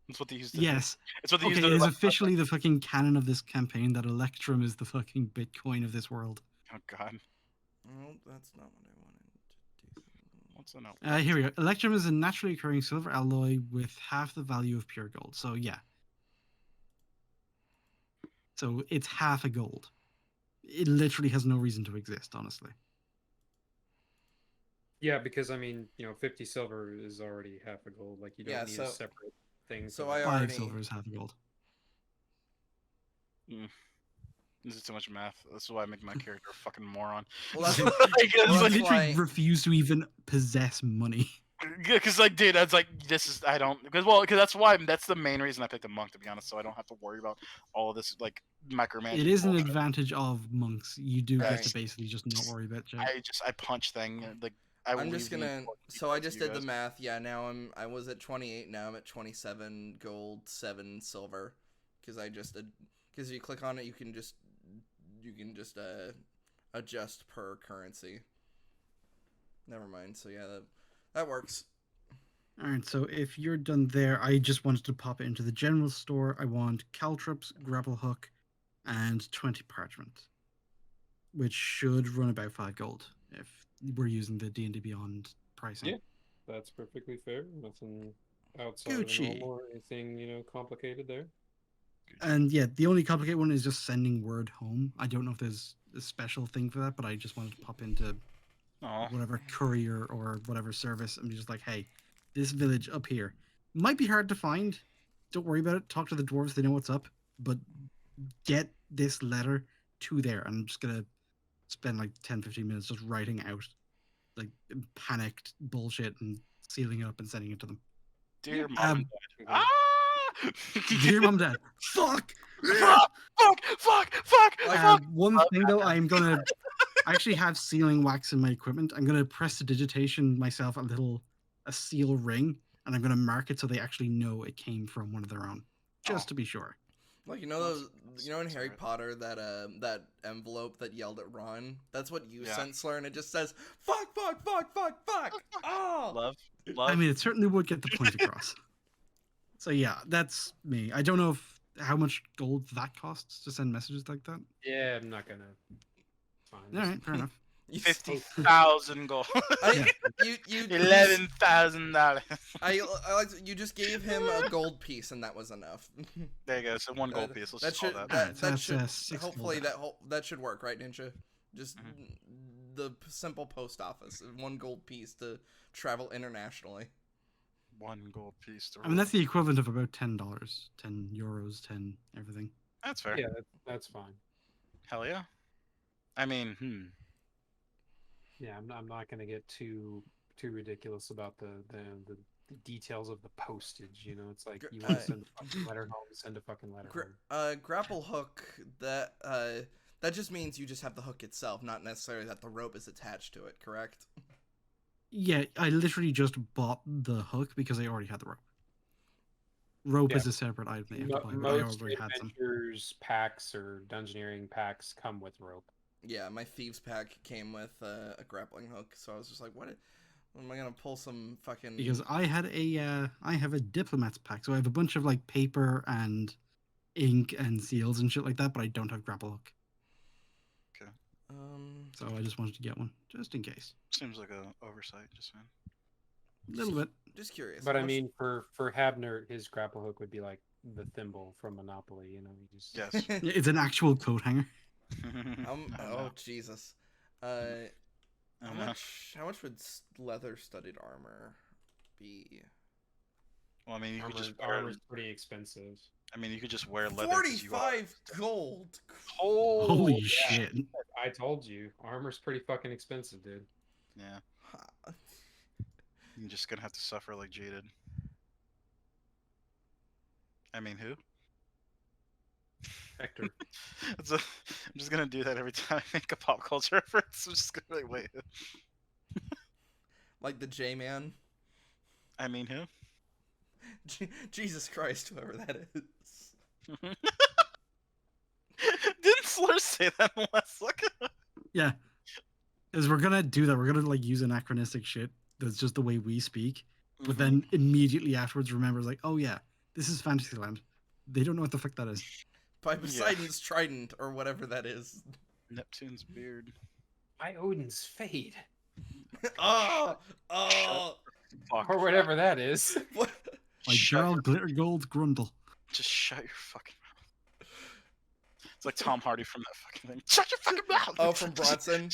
that's what they used to. Yes. It's what they Okay, used it to. is officially the fucking canon of this campaign that Electrum is the fucking Bitcoin of this world. Oh god, Oh, that's not what I wanted to do. what's an Here we go. Electrum is a naturally occurring silver alloy with half the value of pure gold. So yeah. So it's half a gold. It literally has no reason to exist, honestly. Yeah, because I mean, 50 silver is already half a gold. Like you don't Yeah, need so- a separate thing. so for I that. 5 already- silver is half a gold. This is too much math. That's why I make my character a fucking moron. Well, that's Like, Well, it's You that's like, literally why- refuse to even possess money. because like, dude, I was like, this is I don't because that's the main reason I picked a monk, to be honest, so I don't have to worry about all of this like micromanaging. It is an bullshit. advantage of monks. You do get Right. to basically just not worry about shit. I punch thing like I will I'm just leave the gonna. important So I details just to you did the guys. math. Yeah, now I was at 28. Now I'm at 27 gold, 7 silver. Because because if you click on it, you can just adjust per currency. Never mind. So yeah, that works. All right, so if you're done there, I just wanted to pop it into the general store. I want caltrops, grapple hook, and 20 parchment, which should run about 5 gold if we're using the D&D Beyond pricing. Yeah. That's perfectly fair. Nothing outside Gucci. of normal or anything, complicated there. And yeah, the only complicated one is just sending word home. I don't know if there's a special thing for that, but I just wanted to pop into Aw. whatever courier or whatever service and be just like, hey, this village up here might be hard to find. Don't worry about it. Talk to the dwarves. They know what's up. But get this letter to there. And I'm just going to spend like 10, 15 minutes just writing out like panicked bullshit and sealing it up and sending it to them. Dear mom Um, and dad. Ah! Dear mom, dad, fuck! Fuck! One thing though, I actually have sealing wax in my equipment. I'm gonna prestidigitation myself a seal ring, and I'm gonna mark it so they actually know it came from one of their own, just to be sure. Like in Harry Potter that envelope that yelled at Ron. That's what you sent, Slur, and it just says fuck. Oh, Love. I mean, it certainly would get the point across. So yeah, that's me. I don't know how much gold that costs to send messages like that. Yeah, I'm not gonna. Fine. All right, fair enough. 50,000 gold. You $11,000. I like you just gave him a gold piece and that was enough. There you go. So one gold piece. Let's that just call should that. Alright, so that that's, should 6 hopefully gold. that should work, right, Ninja? Just the simple post office, one gold piece to travel internationally. One gold piece. To I mean, that's the equivalent of about $10, €10, 10 everything. That's fair. Yeah, that's fine. Hell yeah. I mean, Yeah, I'm not gonna get too ridiculous about the details of the postage. It's like you want to send a fucking letter home, send a fucking letter home. Grapple hook that just means you just have the hook itself, not necessarily that the rope is attached to it. Correct? Yeah, I literally just bought the hook because I already had the rope. Rope is a separate item that you have to buy, but I Most already had some. adventures packs or dungeoneering packs come with rope. Yeah, my thieves pack came with a grappling hook, so I was just like, what am I gonna pull some fucking? Because I have a diplomat's pack, so I have a bunch of like paper and ink and seals and shit like that, but I don't have grapple hook. okay. So I just wanted to get one, just in case. Seems like a oversight, just saying. A little bit. Just curious. But how I much- mean, for Habner, his grapple hook would be like the thimble from Monopoly. You just Yes. Yeah, it's an actual coat hanger. oh Jesus. I How know. much would leather studded armor be? Well, I mean, you could just wear. armor's pretty expensive. I mean, you could just wear leather. 'cause you are- 45 gold. Holy yeah. shit! I told you, armor's pretty fucking expensive, dude. Yeah. You're just gonna have to suffer like Jaded. I mean, who? Hector. I'm just gonna do that every time I make a pop culture reference. I'm just gonna be like, wait, who? Like the J-Man. I mean, who? Jesus Christ, whoever that is. Didn't Slur say that in the last second? Yeah, because we're gonna do that. We're gonna like use anachronistic shit. That's just the way we speak. But then immediately afterwards, remembers like, oh yeah, this is Fantasyland. They don't know what the fuck that is. By Poseidon's trident, or whatever that is. Neptune's beard. By Odin's fade. Oh! Fuck. Or whatever that is. What? Like Shut Gerald your- Glitter Gold Grundle. Just shut your fucking mouth. It's like Tom Hardy from that fucking thing. Shut your fucking mouth! Oh, from Bronson?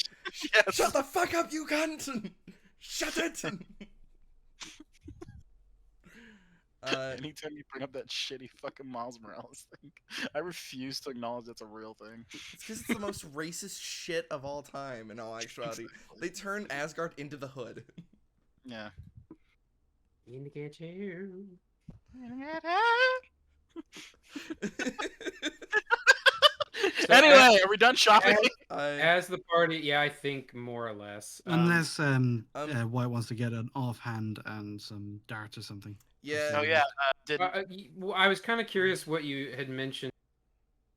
Yes. Shut the fuck up, you cunt! Shut it! Anytime you bring up that shitty fucking Miles Morales thing, I refuse to acknowledge that's a real thing. It's because it's the most racist shit of all time, in all actuality. They turn Asgard into the Hood. Yeah. Need to get you. Anyway, are we done shopping? As the party, yeah, I think more or less. Unless Wyatt wants to get an offhand and some darts or something. Yeah. Oh yeah. Well, I was kind of curious what you had mentioned.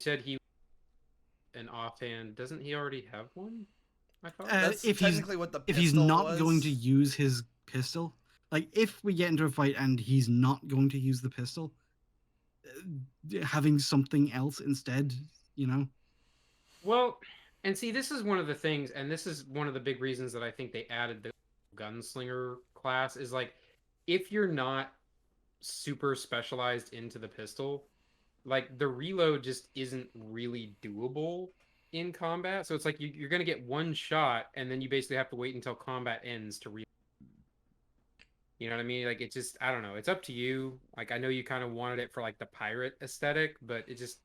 You said he an offhand. Doesn't he already have one? I thought. That's if technically what the if he's pistol not was. going to use his pistol, like if we get into a fight and he's not going to use the pistol, having something else instead, you know. Well, and see, this is one of the things, and this is one of the big reasons that I think they added the gunslinger class is like, if you're not super specialized into the pistol, like the reload just isn't really doable in combat. So it's like you're going to get one shot, and then you basically have to wait until combat ends to reload. You know what I mean? Like, it just, I don't know. It's up to you. Like, I know you kind of wanted it for like the pirate aesthetic, but it just,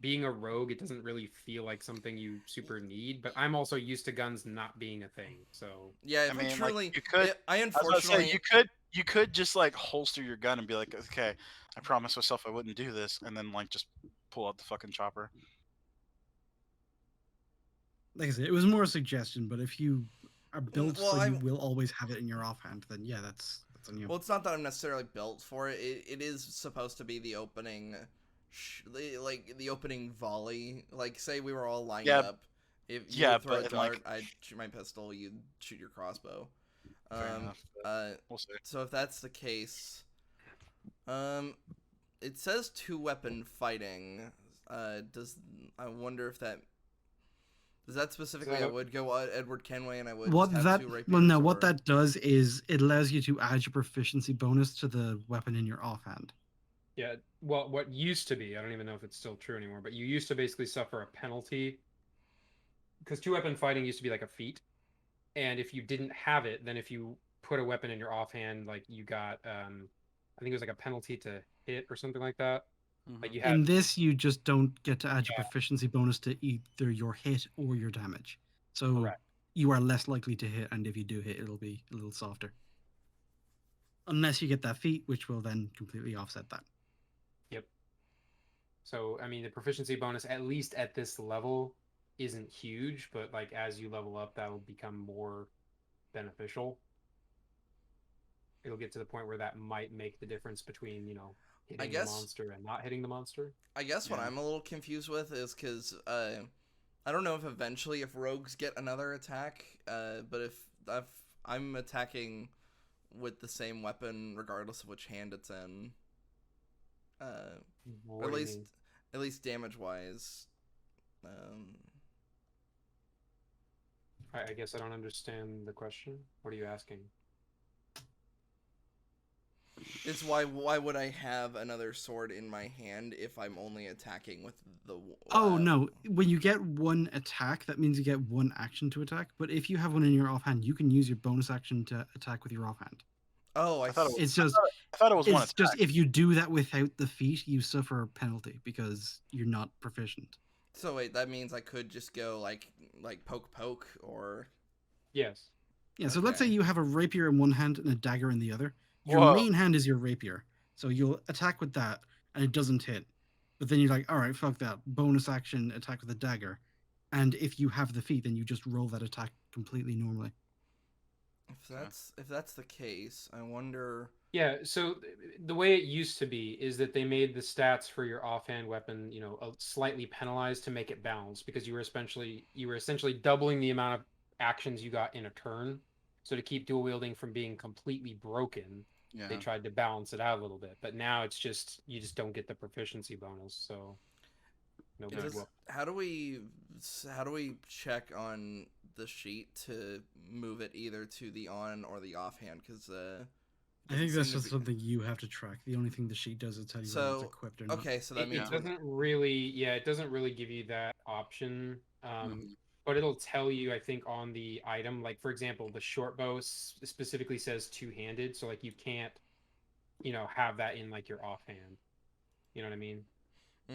being a rogue, it doesn't really feel like something you super need. But I'm also used to guns not being a thing. So Yeah, if I mean, like, truly, you could- I I was about to unfortunately, say, you could just like holster your gun and be like, okay, I promised myself I wouldn't do this, and then like just pull out the fucking chopper. Like I said, it was more a suggestion, but if you are built Well, so you will always have it in your offhand, then yeah, that's on you. well, it's not that I'm necessarily built for it. It is supposed to be the opening, like the opening volley. Like, say we were all lined Yeah. up. If you Yeah, would throw a but, dart, like- I'd shoot my pistol. You'd shoot your crossbow. Fair enough, but we'll see. So if that's the case, it says 2-weapon fighting. I wonder if that does that specifically? I would go Edward Kenway, and I would What just have that 2 rapiers, well, no, or... what that does is it allows you to add your proficiency bonus to the weapon in your offhand. yeah, well, what used to be, I don't even know if it's still true anymore, but you used to basically suffer a penalty because 2-weapon fighting used to be like a feat, and if you didn't have it, then if you put a weapon in your offhand, like you got, I think it was like a penalty to hit or something like that. Like you had In this, you just don't get to add your proficiency bonus to either your hit or your damage. So Correct. you are less likely to hit, and if you do hit, it'll be a little softer. Unless you get that feat, which will then completely offset that. Yep. So, I mean, the proficiency bonus, at least at this level, isn't huge, but like as you level up, that'll become more beneficial. It'll get to the point where that might make the difference between, you know, hitting the monster and not hitting the monster. I guess what I'm a little confused with is because I don't know if eventually if rogues get another attack, but if I'm attacking with the same weapon regardless of which hand it's in, or at least damage wise. I guess I don't understand the question. What are you asking? It's why would I have another sword in my hand if I'm only attacking with the Oh no, when you get one attack, that means you get one action to attack, but if you have one in your offhand, you can use your bonus action to attack with your offhand. Oh, I thought it see. was- It's just I thought it was one it's just attack. if you do that without the feat, you suffer a penalty because you're not proficient. So wait, that means I could just go like poke or Yes. Yeah, so let's say Okay. you have a rapier in one hand and a dagger in the other. Your Whoa. main hand is your rapier. So you'll attack with that, and it doesn't hit. But then you're like, all right, fuck that. Bonus action attack with a dagger. And if you have the feat, then you just roll that attack completely normally. If that's the case, I wonder. Yeah, so the way it used to be is that they made the stats for your offhand weapon, slightly penalized to make it balanced because you were essentially doubling the amount of actions you got in a turn. So to keep dual wielding from being completely broken, they Yeah. tried to balance it out a little bit. But now it's just you just don't get the proficiency bonus, so no It big does. whoop. How do we check on the sheet to move it either to the on or the offhand? Because I think that's just something you have to track. The only thing the sheet does is tell you whether it's So equipped or not. okay, so that It, means it doesn't really give you that option. But it'll tell you, I think, on the item, like for example, the short bow specifically says two-handed, so like you can't, have that in like your offhand. You know what I mean?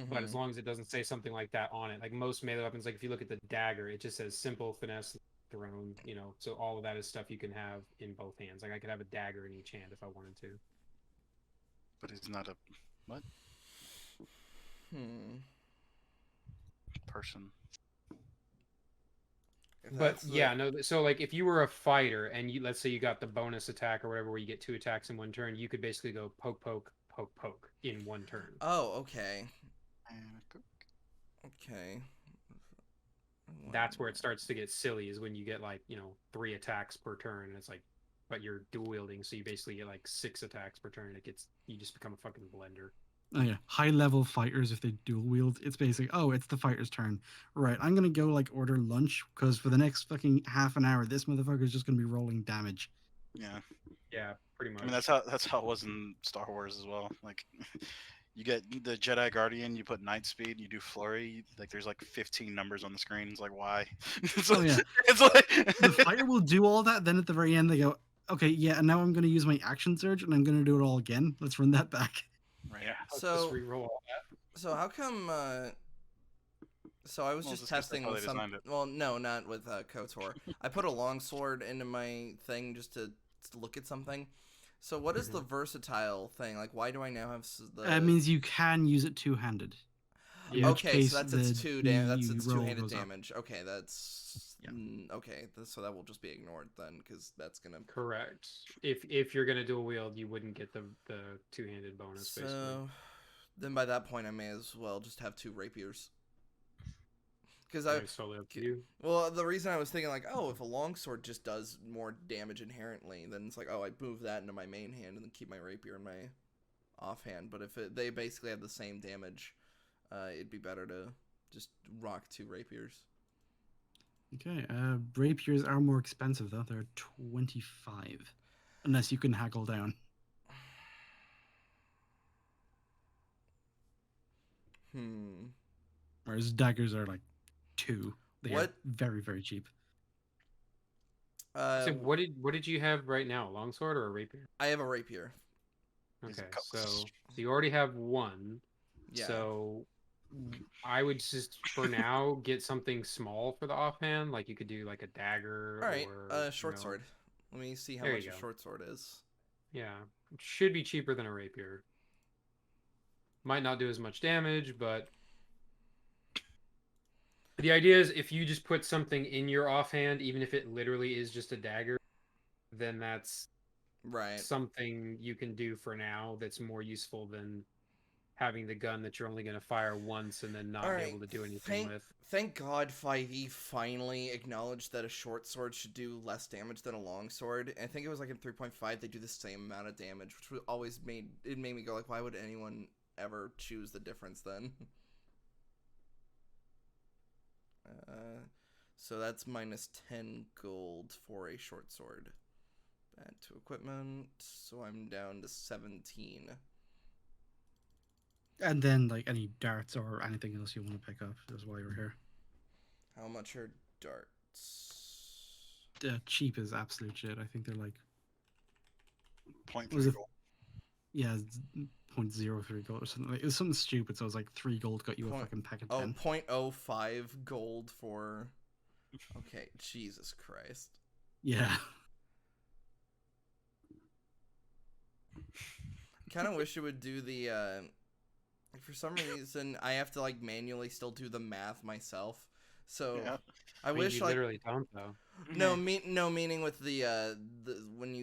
But as long as it doesn't say something like that on it, like most melee weapons, like if you look at the dagger, it just says simple, finesse, thrown. So all of that is stuff you can have in both hands. Like I could have a dagger in each hand if I wanted to. But he's not a what person. But yeah, no. So like, if you were a fighter and let's say you got the bonus attack or whatever, where you get 2 attacks in one turn, you could basically go poke, poke, poke, poke in one turn. Oh, okay. Okay. That's where it starts to get silly, is when you get like 3 attacks per turn, and it's like, but you're dual wielding, so you basically get like 6 attacks per turn. You just become a fucking blender. Oh yeah, high level fighters, if they dual wield, it's basically, oh, it's the fighter's turn. Right, I'm gonna go like order lunch because for the next fucking half an hour, this motherfucker is just gonna be rolling damage. Yeah. Yeah, pretty much. I mean, that's how it was in Star Wars as well. Like, you get the Jedi Guardian, you put Night Speed, you do Flurry. Like, there's like 15 numbers on the screen. It's like, why? Oh yeah, it's like the fighter will do all that. Then at the very end, they go, okay, yeah, and now I'm gonna use my action surge, and I'm gonna do it all again. Let's run that back. Yeah. So just re-roll all that. So how come? So I was just testing with some. Well, no, not with KOTOR. I put a longsword into my thing just to look at something. So what is the versatile thing? Like, why do I now have the? That means you can use it two-handed. Yeah. Okay, so that's its two-handed damage. Up. Okay, that's okay. So that will just be ignored then, because that's gonna. Correct. If you're gonna dual wield, you wouldn't get the two-handed bonus. So, basically. Then by that point, I may as well just have 2 rapiers. Because it's totally up to you. Well, the reason I was thinking like, oh, if a longsword just does more damage inherently, then it's like, oh, I'd move that into my main hand and then keep my rapier in my offhand. But if they basically have the same damage, it'd be better to just rock 2 rapiers. Okay, rapiers are more expensive though. They're 25, unless you can haggle down. Whereas daggers are like 2. They are very, very cheap. So what did you have right now? A longsword or a rapier? I have a rapier. Okay, so you already have 1. Yeah. So I would just for now get something small for the offhand. Like you could do like a dagger. All right, short sword. Let me see how much a short sword is. Yeah, it should be cheaper than a rapier. Might not do as much damage, but the idea is if you just put something in your offhand, even if it literally is just a dagger, then that's something you can do for now that's more useful than having the gun that you're only going to fire once and then not be able to do anything with. Thank God 5e finally acknowledged that a short sword should do less damage than a long sword. I think it was like in 3.5 they do the same amount of damage, which always made me go like, why would anyone ever choose the difference then? So that's minus 10 gold for a short sword. Add to equipment, so I'm down to 17. And then, like, any darts or anything else you want to pick up is why you're here. How much are darts? Cheap is absolute shit. I think they're like 0.3 gold. Yeah, 0.03 gold or something. It was something stupid, so it was like 3 gold got you a fucking pack of 10. 0.05 gold for... Okay, Jesus Christ. Yeah. Kind of wish it would do the For some reason, I have to like manually still do the math myself. So Yeah. I mean, wish you like literally don't though. no meaning with the when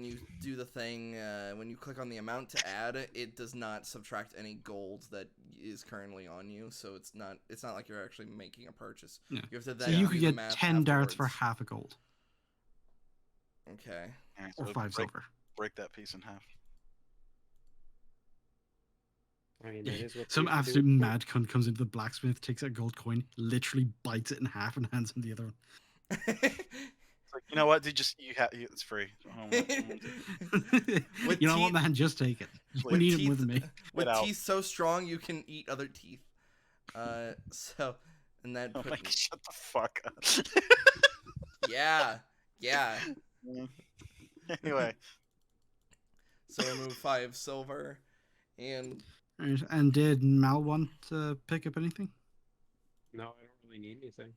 you do the thing when you click on the amount to add, it does not subtract any gold that is currently on you. So it's not like you're actually making a purchase. Yeah. You have to So then you do could the get math 10 darts for afterwards. half a gold Okay. Alright, or so 5 silver. break that piece in half. I mean, that is what Some they do absolute with- mad cunt comes into the blacksmith, takes a gold coin, literally bites it in half, and hands him the other one. It's like, you know what? It's free. I don't want to. With You know what, teeth- man? Just take it. You with need it more than me. with Get out. teeth so strong you can eat other teeth. So and that I'm put like, shut the fuck up. yeah. Anyway, So remove 5 silver, and Right, and did Mal want to pick up anything? No, I don't really need anything.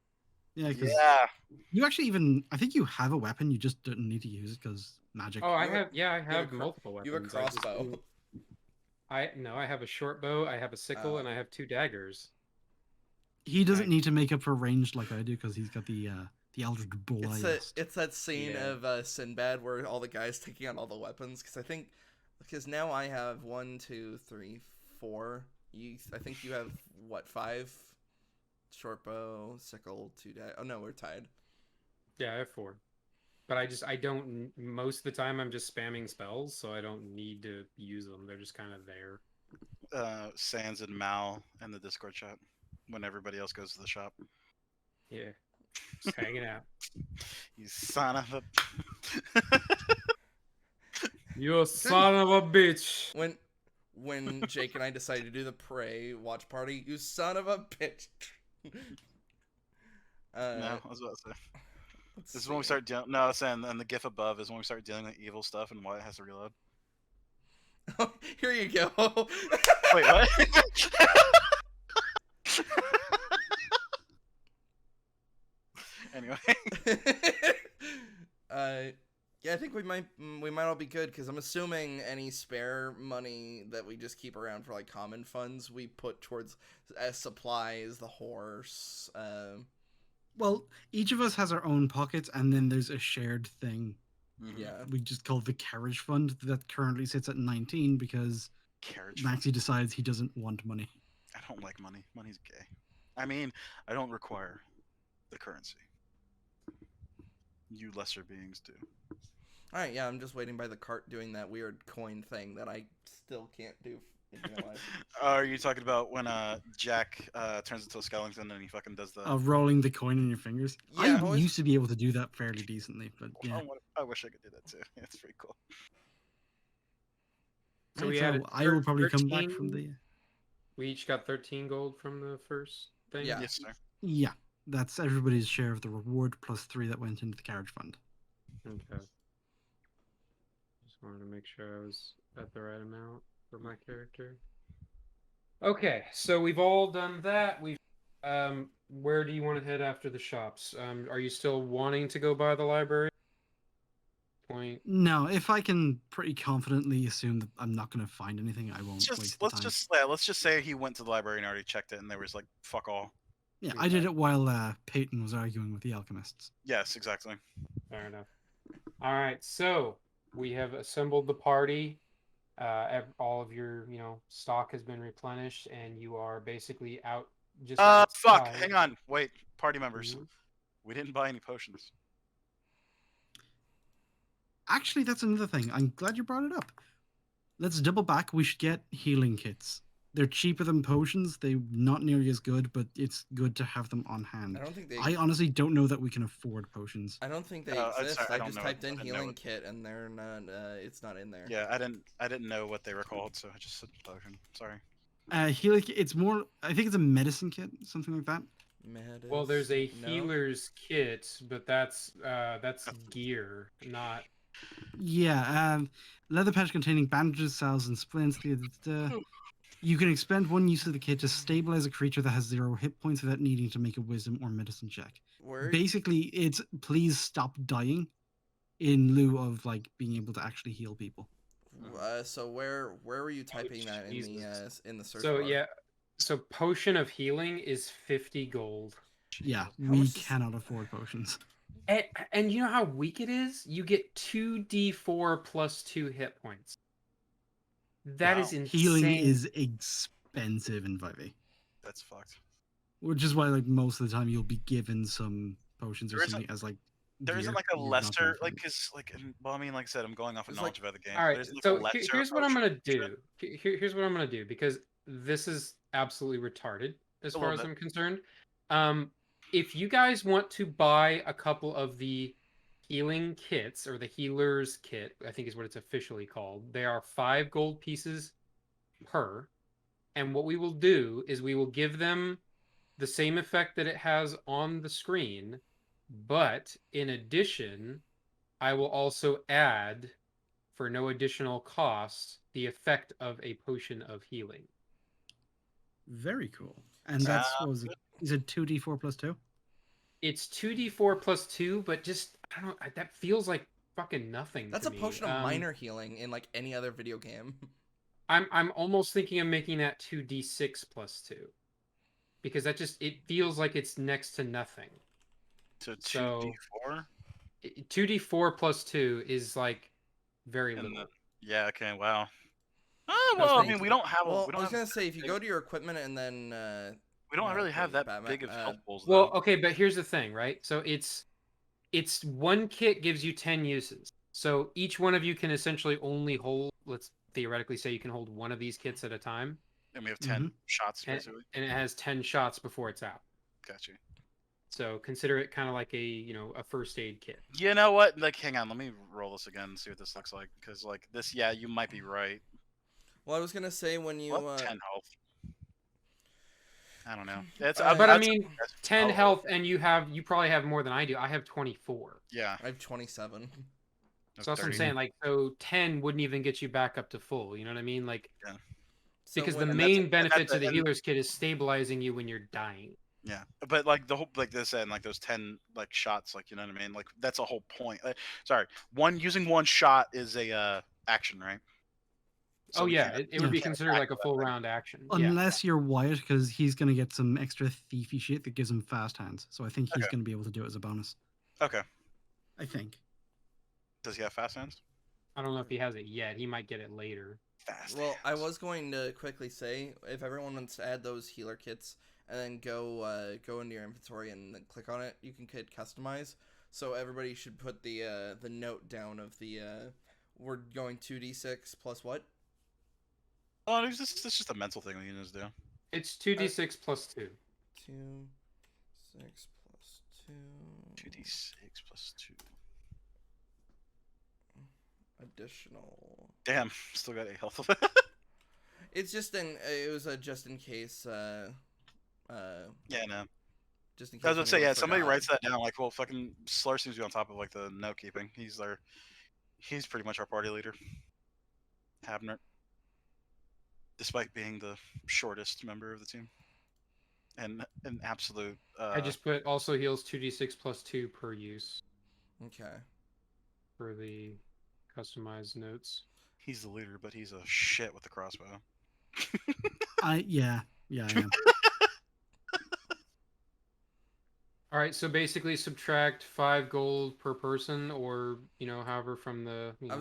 Yeah, because yeah. you actually I think you have a weapon, you just don't need to use it because magic. Oh, I You have have a multiple weapons. you have a crossbow. I have a short bow, I have a sickle, Oh. and I have 2 daggers. He doesn't I- need to make up for range like I do because he's got the Eldritch Blast. It's that scene Yeah. of Sinbad where all the guys taking out all the weapons. Because now I have 1, 2, 3, 4. I think you have what 5? Short bow, sickle, 2 Oh no, we're tied. Yeah, I have 4. But I don't most of the time I'm just spamming spells, so I don't need to use them. They're just kind of there. Sans and Mal in the Discord chat when everybody else goes to the shop. Yeah. Just hanging out. You son of a. You son of a bitch. When Jake and I decided to do the Prey watch party, you son of a bitch. No, I was about to say. Let's This is when we see. start dealing. No, I was saying, and the GIF above is when we start dealing with evil stuff and why it has to reload. Here you go. Wait, what? Anyway, yeah, I think we might all be good because I'm assuming any spare money that we just keep around for like common funds we put towards as supplies, the horse. Well, each of us has our own pockets, and then there's a shared thing Yeah. we just call the carriage fund that currently sits at 19 because carriage. Maxie decides he doesn't want money. I don't like money. Money's gay. I mean, I don't require the currency. You lesser beings do. All right, yeah, I'm just waiting by the cart doing that weird coin thing that I still can't do in real life. Are you talking about when Jack turns into a skeleton and he fucking does the? Of rolling the coin in your fingers. Yeah, I used to be able to do that fairly decently, but yeah. I wish I could do that too. It's pretty cool. So Right, we had I will probably come back from the. We each got 13 gold from the first thing. Yeah. Yes, sir. Yeah, that's everybody's share of the reward plus 3 that went into the carriage fund. Okay. Just wanted to make sure I was at the right amount for my character. Okay, so we've all done that. Where do you want to head after the shops? Are you still wanting to go by the library? Point. No, if I can pretty confidently assume that I'm not going to find anything, I won't waste the time. Let's just say he went to the library and already checked it, and there was like fuck all. Yeah, I did it while Peyton was arguing with the alchemists. Yes, exactly. Fair enough. All right, so we have assembled the party. All of your, stock has been replenished, and you are basically out. Just Fuck. outside. Hang on. Wait. Party members. Mhm. We didn't buy any potions. Actually, that's another thing. I'm glad you brought it up. Let's double back. We should get healing kits. They're cheaper than potions. They're not nearly as good, but it's good to have them on hand. I don't think they. I honestly don't know that we can afford potions. I don't think they I'm exist. sorry, I I don't just know typed it. in I didn't know healing it. kit and they're not. It's not in there. Yeah, I didn't know what they were called, so I just said potion. Sorry. Healing kit, it's more. I think it's a medicine kit, something like that. Well, there's a No? healer's kit, but that's gear, not. Yeah, leather patch containing bandages, salves, and splints. You can expend one use of the kit to stabilize a creature that has 0 hit points without needing to make a wisdom or medicine check. Where? Basically, it's please stop dying in lieu of like being able to actually heal people. So where were you typing that Jesus. in the search So bar? yeah, so potion of healing is 50 gold. Yeah, How we much is- cannot afford potions. And you know how weak it is? You get 2d4 plus 2 hit points. That is Wow. insane. Healing is expensive in 5e, That's fucked. which is why like most of the time you'll be given some potions or There isn't- something as like There isn't gear. like a You're not gonna lesser, find like, cause like, well, I mean, like I said, I'm going off of There's knowledge like- of other games. All right, There's like so a lesser here's what I'm gonna potion do. Here's what I'm gonna do because this is absolutely retarded as A far little as bit. I'm concerned. If you guys want to buy a couple of the healing kits or the healer's kit, I think is what it's officially called. They are 5 gold pieces per, and what we will do is we will give them the same effect that it has on the screen, but in addition, I will also add, for no additional cost, the effect of a potion of healing. very cool. And So- that's what was it? Is it 2d4 plus 2? It's 2d4 plus 2, but just I don't. That feels like fucking nothing. That's to a me. potion of minor healing in like any other video game. I'm almost thinking of making that 2d6 plus 2, because that just it feels like it's next to nothing. to So- 2d4. 2d4 plus 2 is like very And little. Yeah. Okay. Wow. Oh I was well, I thinking- mean, we don't have. Well, we I don't was have. gonna say if you go to your equipment and then We don't no, really have okay, that Batman, big of health pools. Well, though. okay, but here's the thing, right? So it's one kit gives you 10 uses. So each one of you can essentially only hold, let's theoretically say you can hold one of these kits at a time, And we have 10 shots and, basically. and it has 10 shots before it's out. Got you. So consider it kind of like a first aid kit. You know what? Like, hang on. Let me roll this again and see what this looks like. Because like this, yeah, you might be right. well, I was gonna say when you What? 10 health. I don't know. It's But But I that's- mean, that's 10 power. health, and you probably have more than I do. I have 24. Yeah. I have 27. So that's what I'm 30. saying. Like, so 10 wouldn't even get you back up to full. You know what I mean? Like, So because the when- and that's- main and benefit that's- to the and- healer's kit is stabilizing you when you're dying. Yeah, but like the whole like this and like those 10 like shots, like you know what I mean. Like that's a whole point. Sorry, using one shot is a action, right? So Oh we yeah, can't- it would be can't considered attack like a with full that. round action. Yeah. Unless you're Wyatt, because he's going to get some extra thiefy shit that gives him fast hands. So I think he's Okay. going to be able to do it as a bonus. Okay. I think. Does he have fast hands? I don't know if he has it yet. He might get it later. Fast. Well, I hands. was going to quickly say if everyone wants to add those healer kits and then go into your inventory and then click on it, you can hit customize. So everybody should put the note down of the we're going 2d6 plus what? Oh, it's just a mental thing we can just do. It's 2d6 plus 2. 2 6 plus 2 2d6 plus 2. additional. Damn, still got 8 health. It's just it was a just in case Yeah, no. just in case. I was gonna say, anyone yeah. Somebody forgot. writes that down. Like, well, fucking Slur seems to be on top of like the note keeping. He's pretty much our party leader. Habner, despite being the shortest member of the team, and an absolute. I just put also heals 2d6 plus 2 per use Okay. for the customized notes. He's the leader, but he's a shit with the crossbow. Yeah, I am. All right, so basically subtract 5 gold per person, or however from the. I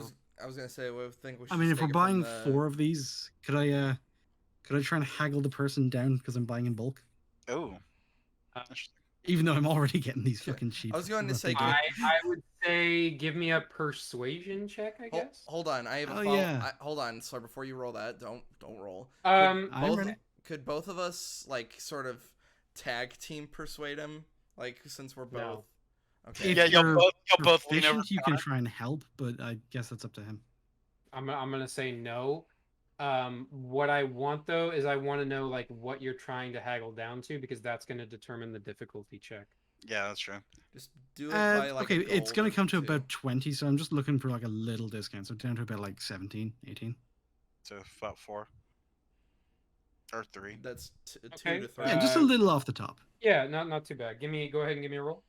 was gonna say I think we should. I mean, if we're take it from buying the- 4 of these, could I try and haggle the person down because I'm buying in bulk? Oh, Uh, interesting. Even though I'm already getting these Yeah, fucking cheap. I was going to what say, they do. I would say give me a persuasion check, I guess. Hold on, I have a Oh, follow. yeah. Hold on, so before you roll that, don't roll. Um, I'm both, ready. Could both of us like sort of tag team persuade him? Like since we're both. No. Okay. If Yeah, you'll you're both lean over. proficient, you can try and help, but I guess that's up to him. I'm gonna say no. What I want though is I want to know like what you're trying to haggle down to, because that's gonna determine the difficulty check. Yeah, that's true. Just do it by like. Okay, it's gold going or to come to 2. about 20, so I'm just looking for like a little discount. So down to about like 17, 18. So about 4 or 3. That's 2 Okay, to 3. Yeah, just a little off the top. Yeah, not too bad. Go ahead and give me a roll.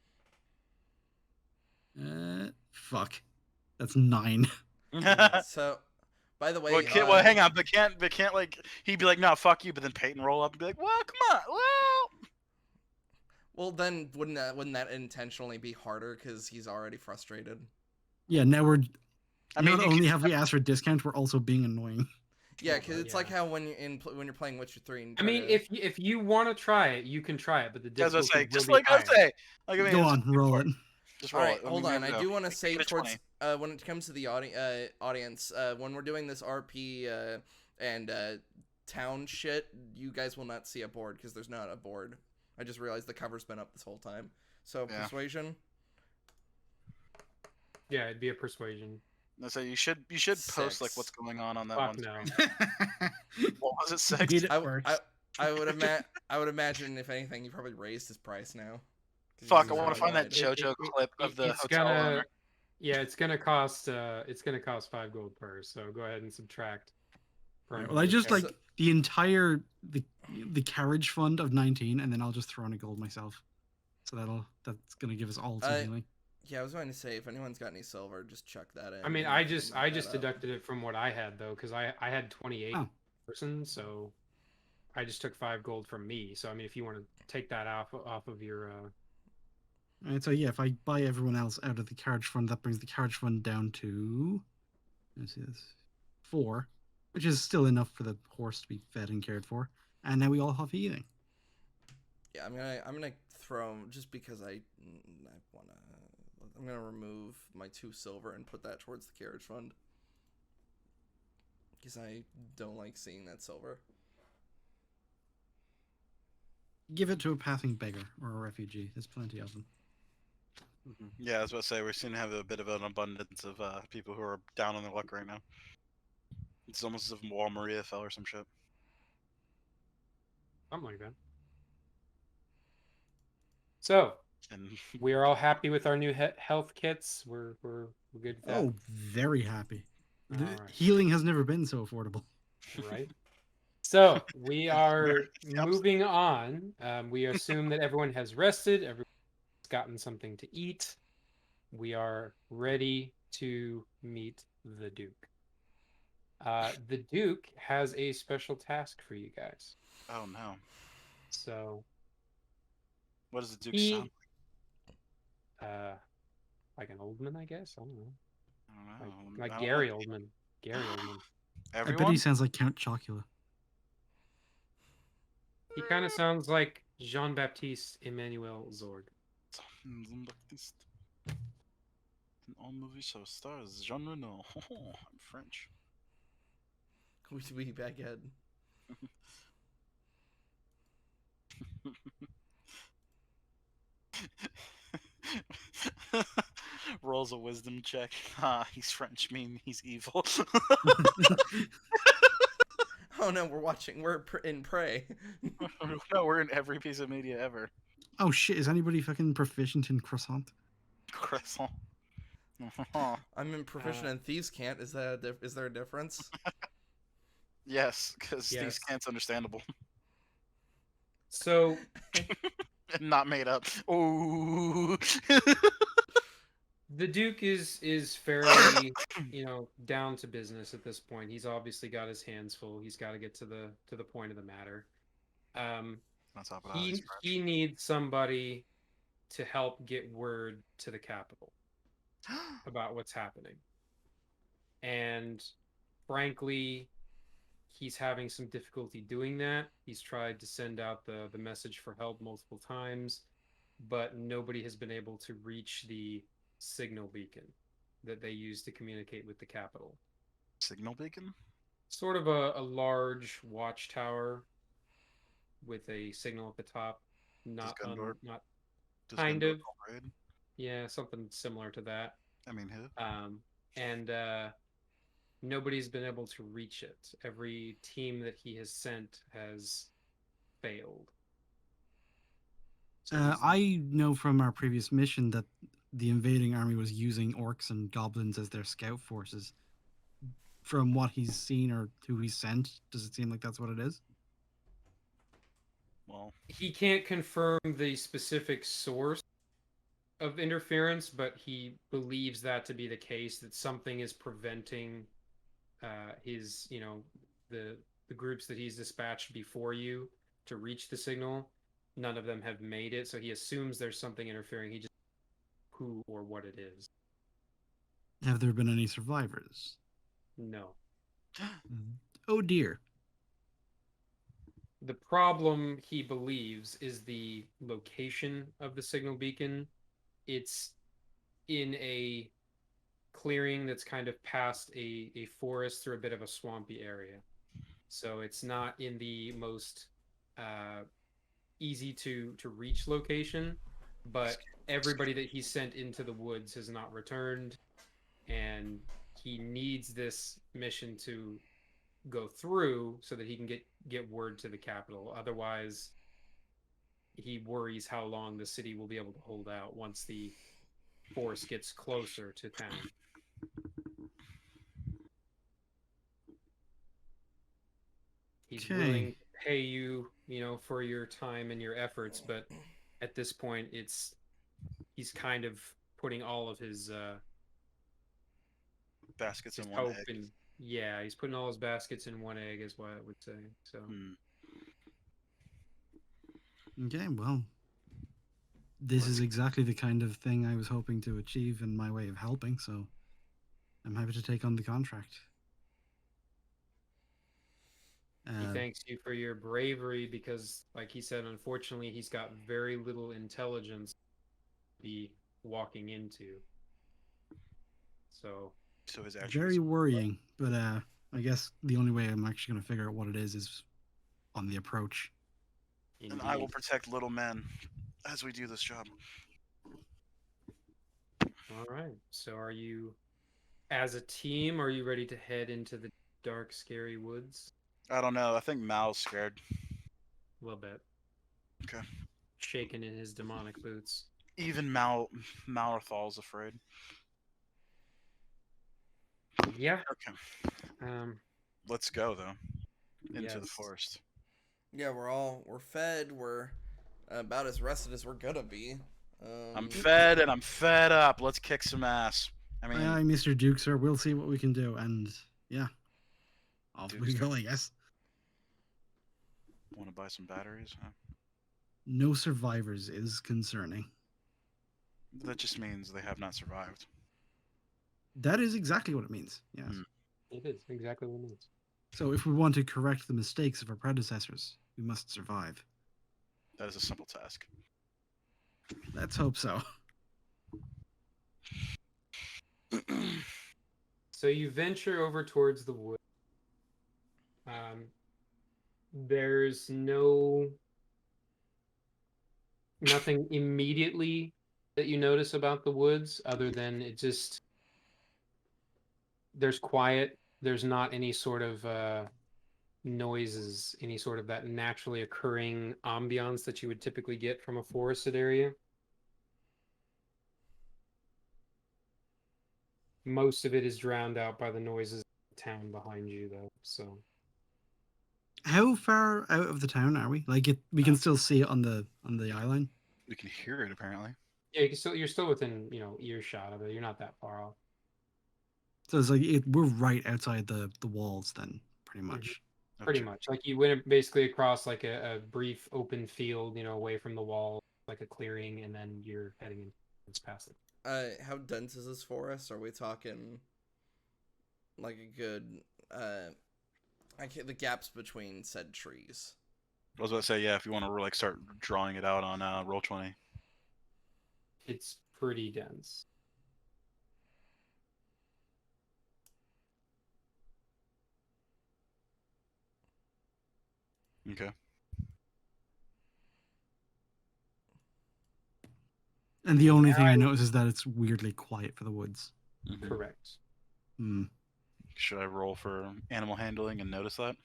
Fuck. That's 9. So, By the way, Well, hang on, but can't like he'd be like, no, fuck you, but then Peyton roll up and be like, well, come on, well, then wouldn't that intentionally be harder because he's already frustrated? Yeah, now we're I mean, not only have we asked for discounts, we're also being annoying. Yeah, because it's like how when you're playing Witcher 3. And I mean, if you want to try it, you can try it, but the as I difficulty say, will just be like I higher. say, like I mean, Go it's on, roll it. just All roll right, it. hold on. I do want to say Give it a towards when it comes to the audience, when we're doing this RP and town shit, you guys will not see a board because there's not a board. I just realized the cover's been up this whole time. So Yeah. persuasion. Yeah, it'd be a persuasion. I say you should post like 6. what's going on that Fuck one. no. What was it? 6? Beat it I first. would imagine if anything, he probably raised his price now. 'Cause Fuck, he's I want to really find that wide. JoJo clip of the it's hotel gonna, owner. yeah, it's gonna cost 5 gold per. So go ahead and subtract. from Well, I your just like character. the entire the carriage fund of 19, and then I'll just throw in a gold myself. So that's gonna give us all some healing. Yeah, I was going to say if anyone's got any silver, just chuck that in. I mean, and I we can just knock that out. deducted it from what I had though, because I had 28 Oh. person, so I just took 5 gold from me. So I mean, if you want to take that off of your And so yeah, if I buy everyone else out of the carriage fund, that brings the carriage fund down to, let's see this, 4, which is still enough for the horse to be fed and cared for. And now we all have healing. Yeah, I'm gonna throw just because I'm gonna remove my 2 silver and put that towards the carriage fund because I don't like seeing that silver. Give it to a passing beggar or a refugee. There's plenty of them. Yeah, I was about to say we seem to have a bit of an abundance of people who are down on their luck right now. It's almost as if Wall Maria fell or some shit. something like that. So And we are all happy with our new health kits. We're good with that, Oh, very happy. The All right. healing has never been so affordable. right? So we are Very upset. moving on. We assume that everyone has rested. Everyone's gotten something to eat. We are ready to meet the Duke. The Duke has a special task for you guys. oh no, So what does the Duke he, sound? like an Oldman, I guess. I don't know. I don't know. Like I don't Gary know. Oldman. Gary Oldman. I bet Everyone? he sounds like Count Chocula. He kind of sounds like Jean-Baptiste Emmanuel Zorg. Jean-Baptiste. In all movies show stars Jean Reno. I'm French. We baguette. Rolls a wisdom check. Ah, he's French. Mean he's evil. Oh no, we're in Prey. No, we're in every piece of media ever. Oh shit, is anybody fucking proficient in croissant? Croissant. I'm in proficient in Thieves' Cant. Is there a difference? Yes, because Yes. these can't's understandable. So Not made up. Ooh. the Duke is fairly, down to business at this point. He's obviously got his hands full. He's got to get to the point of the matter. Not top of the house, He needs somebody to help get word to the capital about what's happening. And frankly, he's having some difficulty doing that. He's tried to send out the message for help multiple times, but nobody has been able to reach the signal beacon that they use to communicate with the capital. Signal beacon? Sort of a large watchtower with a signal at the top. Not Gundor- not Does kind Gundor of. operate? Yeah, something similar to that. I mean, who? And nobody's been able to reach it. Every team that he has sent has failed. So I know from our previous mission that the invading army was using orcs and goblins as their scout forces. From what he's seen or who he's sent, does it seem like that's what it is? Well, he can't confirm the specific source of interference, but he believes that to be the case, that something is preventing his, the groups that he's dispatched before you to reach the signal, none of them have made it. So he assumes there's something interfering. He just who or what it is. Have there been any survivors? No. Oh dear. The problem, he believes, is the location of the signal beacon. It's in a clearing that's kind of past a forest through a bit of a swampy area. So it's not in the most easy to reach location, but everybody that he sent into the woods has not returned, and he needs this mission to go through so that he can get word to the capital. Otherwise, he worries how long the city will be able to hold out once the force gets closer to town. He's willing to pay you, for your time and your efforts, but at this point, he's kind of putting all of his baskets his in one hope egg. in. Yeah, he's putting all his baskets in one egg, is what I would say. So. Okay, well, this is exactly the kind of thing I was hoping to achieve in my way of helping, so I'm happy to take on the contract. He thanks you for your bravery because, like he said, unfortunately, he's got very little intelligence to be walking into. So his very worrying, but I guess the only way I'm actually going to figure out what it is on the approach. And I will protect little men as we do this job. All right. So are you, as a team, are you ready to head into the dark, scary woods? I don't know. I think Mal's scared. A little bit. Okay. Shaking in his demonic boots. Even Malrathal's afraid. Yeah. Okay. Let's go though. Into the forest. Yeah, we're fed. We're about as rested as we're gonna be. I'm fed and I'm fed up. Let's kick some ass. I mean, aye, Mr. Duke, sir. We'll see what we can do, and yeah, off we go, I guess. Want to buy some batteries? Huh? No survivors is concerning. That just means they have not survived. That is exactly what it means. Yes. It is exactly what it means. So if we want to correct the mistakes of our predecessors, we must survive. That is a simple task. Let's hope so. So you venture over towards the wood. There's nothing immediately that you notice about the woods other than there's quiet. There's not any sort of noises, any sort of that naturally occurring ambiance that you would typically get from a forested area. Most of it is drowned out by the noises of the town behind you, though. So, how far out of the town are we? Like, we can still see it on the eye line. We can hear it apparently. Yeah, you're still within earshot of it. You're not that far off. So it's like we're right outside the walls, then, pretty much. Mm-hmm. Pretty much. Like you went basically across like a brief open field, away from the wall, like a clearing, and then you're heading in past it. How dense is this forest? Are we talking like a good the gaps between said trees? I was about to say, yeah, if you want to start drawing it out on Roll20. It's pretty dense. Okay. And the only thing I notice is that it's weirdly quiet for the woods. Mm-hmm. Correct. Should I roll for animal handling and notice that?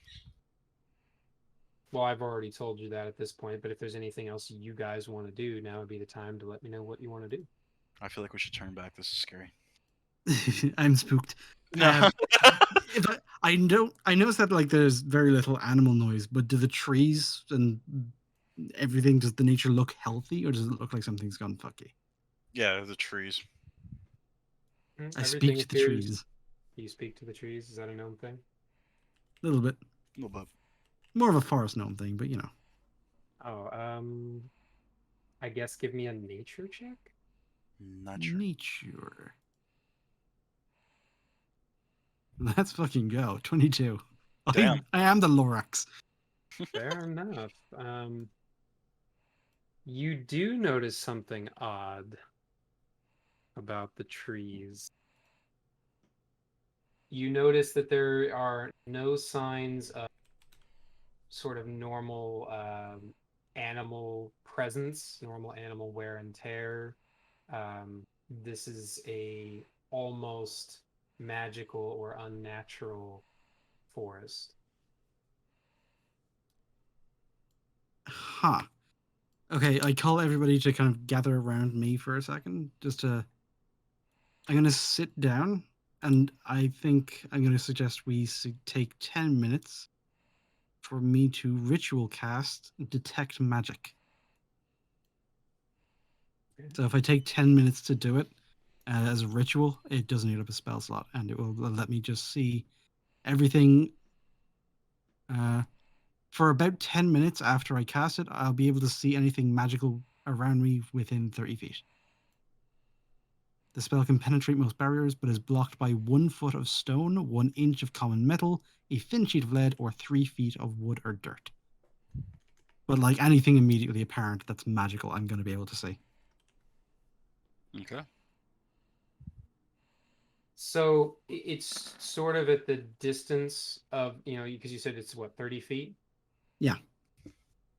Well, I've already told you that at this point, but if there's anything else you guys want to do, now would be the time to let me know what you want to do. I feel like we should turn back. This is scary. I'm spooked. No. I noticed that like there's very little animal noise, but do the trees and everything, does the nature look healthy, or does it look like something's gone fucky? Yeah, the trees. I speak to the trees. Do you speak to the trees? Is that a gnome thing? A little bit. A little bit. More of a forest gnome thing, but you know. Oh, I guess give me a nature check. Not sure. Nature. Let's fucking go. 22. Damn. I am the Lorax. Fair enough. You do notice something odd about the trees. You notice that there are no signs of sort of normal animal presence, normal animal wear and tear. This is a almost magical or unnatural forest. Huh. Okay, I call everybody to kind of gather around me for a second. I'm going to sit down, and I think I'm going to suggest we take 10 minutes for me to ritual cast Detect Magic. So if I take 10 minutes to do it as a ritual, it doesn't eat up a spell slot, and it will let me just see everything. For about 10 minutes after I cast it, I'll be able to see anything magical around me within 30 feet. The spell can penetrate most barriers, but is blocked by 1 foot of stone, 1 inch of common metal, a thin sheet of lead, or 3 feet of wood or dirt. But like anything immediately apparent that's magical, I'm going to be able to see. Okay. So it's sort of at the distance of, because you said it's what, 30 feet? Yeah.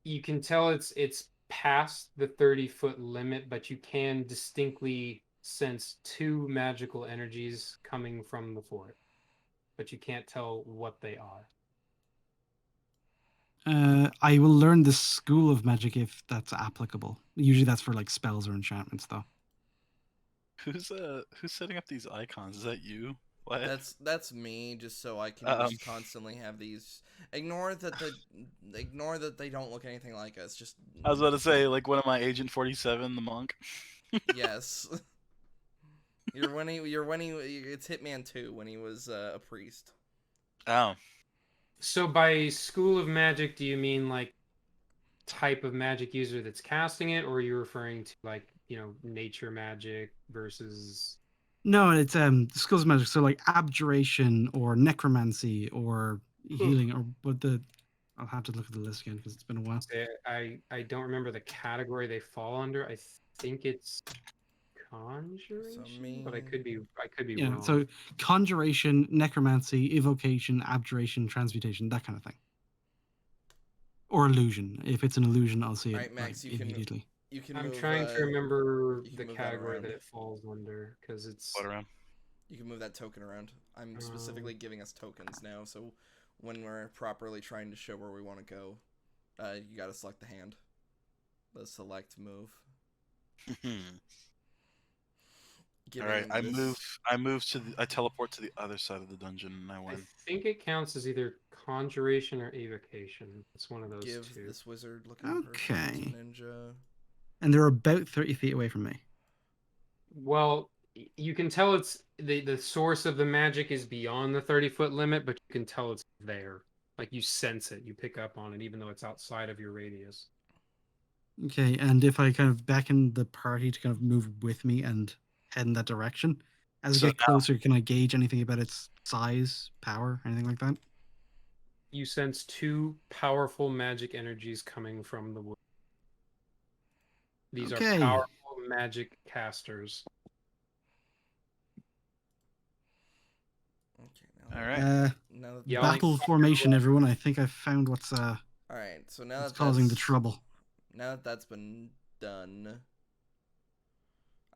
You can tell it's past the 30-foot limit, but you can distinctly sense 2 magical energies coming from the fort, but you can't tell what they are. I will learn the school of magic if that's applicable. Usually that's for like spells or enchantments, though. Who's setting up these icons? Is that you? What? That's me, just so I can just constantly have these. Ignore that they don't look anything like us. Just I was about to say, like, one of my Agent 47, the monk. yes. It's Hitman 2 when he was a priest. Oh. So by school of magic, do you mean like type of magic user that's casting it, or are you referring to like, nature magic versus... No, it's skills of magic. So like abjuration or necromancy or healing or I'll have to look at the list again because it's been a while. I don't remember the category they fall under. I think it's conjuration, but I could be Yeah, wrong. so conjuration, necromancy, evocation, abjuration, transmutation, that kind of thing. Or illusion. If it's an illusion, I'll see it Alright, Max, immediately. You can I'm move, trying to remember the move category that that it falls under because it's... What around? You can move that token around. I'm specifically giving us tokens now, so when we're properly trying to show where we want to go, you gotta select the hand. The select move. All right, I teleport to the other side of the dungeon, and I I win. think it counts as either conjuration or evocation. It's one of those Give two. this wizard looking person to ninja. And they're about 30 feet away from me. Well, you can tell it's the source of the magic is beyond the 30-foot limit, but you can tell it's there. Like you sense it, you pick up on it, even though it's outside of your radius. Okay, and if I kind of beckon the party to kind of move with me and head in that direction, as I get closer, can I gauge anything about its size, power, anything like that? You sense 2 powerful magic energies coming from the wood. These are powerful magic casters. Okay, all right. Battle formation, everyone. I think I found what's all right. So now what's causing the trouble. Now that that's been done,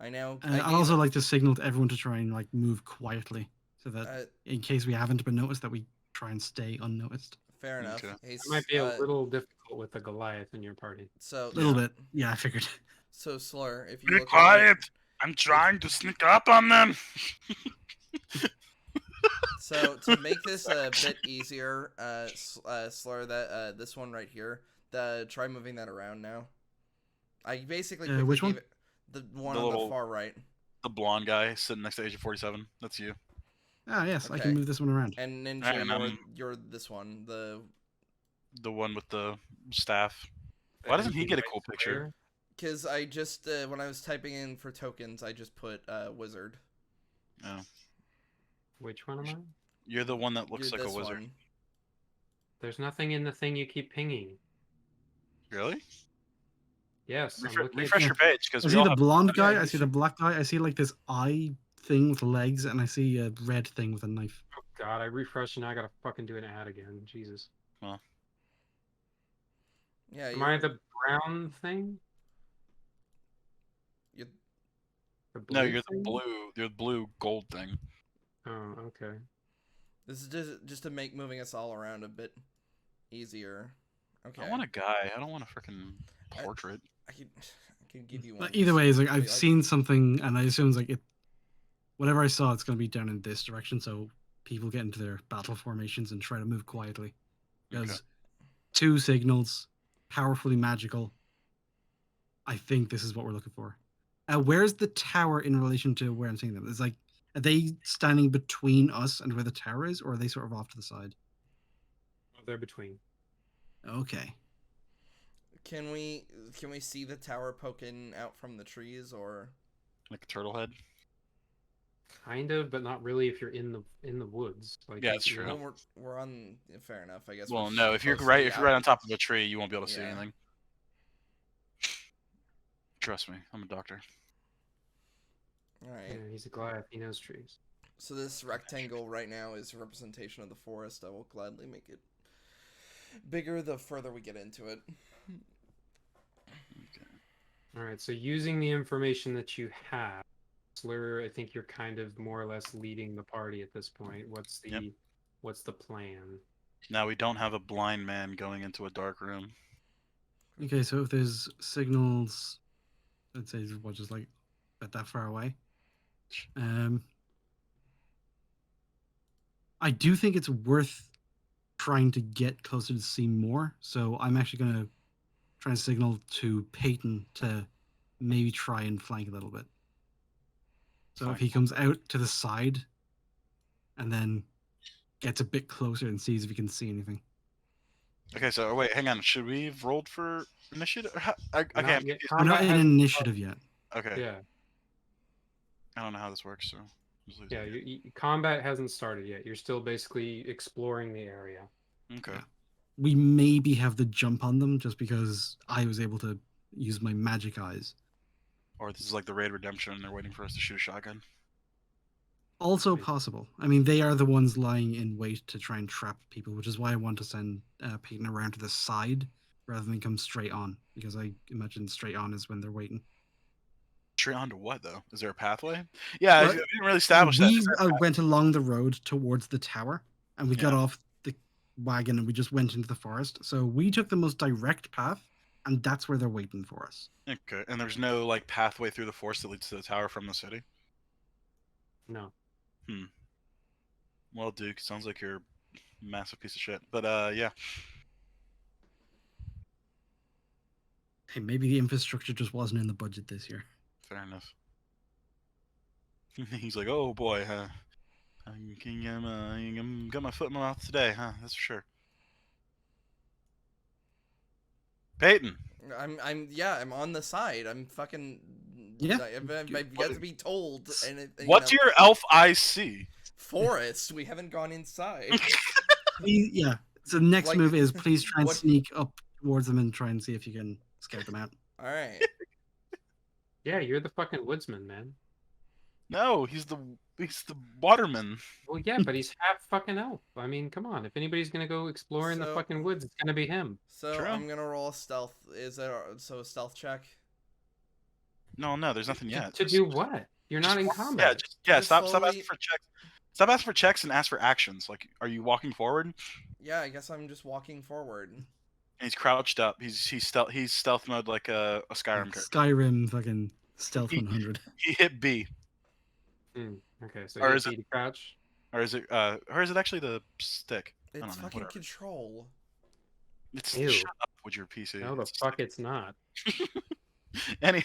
I'd also like to signal to everyone to try and like move quietly, so that in case we haven't been noticed, that we try and stay unnoticed. Fair enough. Okay. It might be a little difficult with a Goliath in your party. So a little bit. Yeah, I figured. So Slur, if you be look quiet, I'm trying to sneak up on them. So to make this a bit easier, Slur, that this one right here, try moving that around now. I basically which one? The one on the far right. The blonde guy sitting next to Agent 47. That's you. Ah, yes, I Okay. can move this one around. And Ninja, Alright, you're this one. the one with the staff. I Why doesn't think he the get a white cool picture? square. Because I just when I was typing in for tokens, I just put wizard. Oh, Which one am I? you're the one that looks You're like a this wizard. one. There's nothing in the thing you keep pinging. Really? Yes, I'm looking Refresh at your page because I we see all the have. blonde Yeah, guy, you I see the should- black guy, I see like this eye thing with legs, and I see a red thing with a knife. Oh God, I refreshed and now I gotta fucking do an ad again. Jesus. Yeah, Am I the brown thing? you The blue No, you're the thing? blue. You're the blue gold thing. Oh, okay. This is just to make moving us all around a bit easier. Okay. I want a guy. I don't want a freaking portrait. I can give you one. But either way, it's like Wait, I've seen something, and I assume it's like it. Whatever I saw, it's going to be down in this direction, so people get into their battle formations and try to move quietly. Because Okay. 2 signals, powerfully magical. I think this is what we're looking for. Where's the tower in relation to where I'm seeing them? It's like, are they standing between us and where the tower is, or are they sort of off to the side? Oh, they're between. Okay. Can we see the tower poking out from the trees or? Like a turtle head. Kind of, but not really if you're in the woods. Like Yeah, that's you true. know, Well, we're on. Fair enough, I guess. Well, we're no. If you're supposed to right, be if you're right out. on top of a tree, you won't be able to see Yeah. anything. Trust me, I'm a doctor. All right. Yeah, he's a Goliath. He knows trees. So this rectangle right now is a representation of the forest. I will gladly make it bigger the further we get into it. Okay. All right. So using the information that you have, Slur, I think you're kind of more or less leading the party at this point. What's the plan? Now we don't have a blind man going into a dark room. Okay, so if there's signals, let's say what, just like at that far away. I do think it's worth trying to get closer to see more. So I'm actually going to try and signal to Peyton to maybe try and flank a little bit. So if he comes out to the side and then gets a bit closer and sees if he can see anything. Okay, so wait, hang on. Should we have rolled for initiative? Okay, Not I'm yet. confused. We're not in hasn't initiative yet. Okay, Yeah, I don't know how this works, so. just leave yeah. it. Combat hasn't started yet. You're still basically exploring the area. Okay. Yeah. We maybe have the jump on them just because I was able to use my magic eyes. Or this is like the Raid Redemption and they're waiting for us to shoot a shotgun. Also Right. possible. I mean, they are the ones lying in wait to try and trap people, which is why I want to send Peyton around to the side rather than come straight on, because I imagine straight on is when they're waiting. Straight on to what, though? Is there a pathway? Yeah, Well, I didn't really establish that. We Is there a went along the road towards the tower, and we got Yeah. off the wagon and we just went into the forest. So we took the most direct path, and that's where they're waiting for us. Okay, and there's no like pathway through the forest that leads to the tower from the city? No. Well, Duke, sounds like you're a massive piece of shit. But yeah. Hey, maybe the infrastructure just wasn't in the budget this year. Fair enough. He's like, oh boy, I'm got my foot in my mouth today, huh? That's for sure. Peyton. I'm on the side. I'm fucking. Yeah. I've got to be told anything. What's your elf eye see? forest? We haven't gone inside. Yeah. So the next Like, move is please try and what- sneak up towards them and try and see if you can scout them out. All right. Yeah, you're the fucking woodsman, man. No, he's the waterman. Well, yeah, but he's half fucking elf. I mean, come on. If anybody's gonna go explore in the So- fucking woods, it's gonna be him. So True. I'm gonna roll a stealth. Is it a stealth check? No, there's nothing yet. To do what? You're not in Yeah, combat. Just stop slowly- asking for checks. Stop asking for checks and ask for actions. Like, are you walking forward? And Yeah, I guess I'm just walking forward. he's crouched up. He's stealth mode like a Skyrim character. Skyrim fucking stealth 100. He hit B, Okay, so Or you is it- need to crouch. or is it actually the stick? I It's don't know, fucking whatever. control. It's Ew. shut up with your PC. No, the It's- fuck it's not. Any,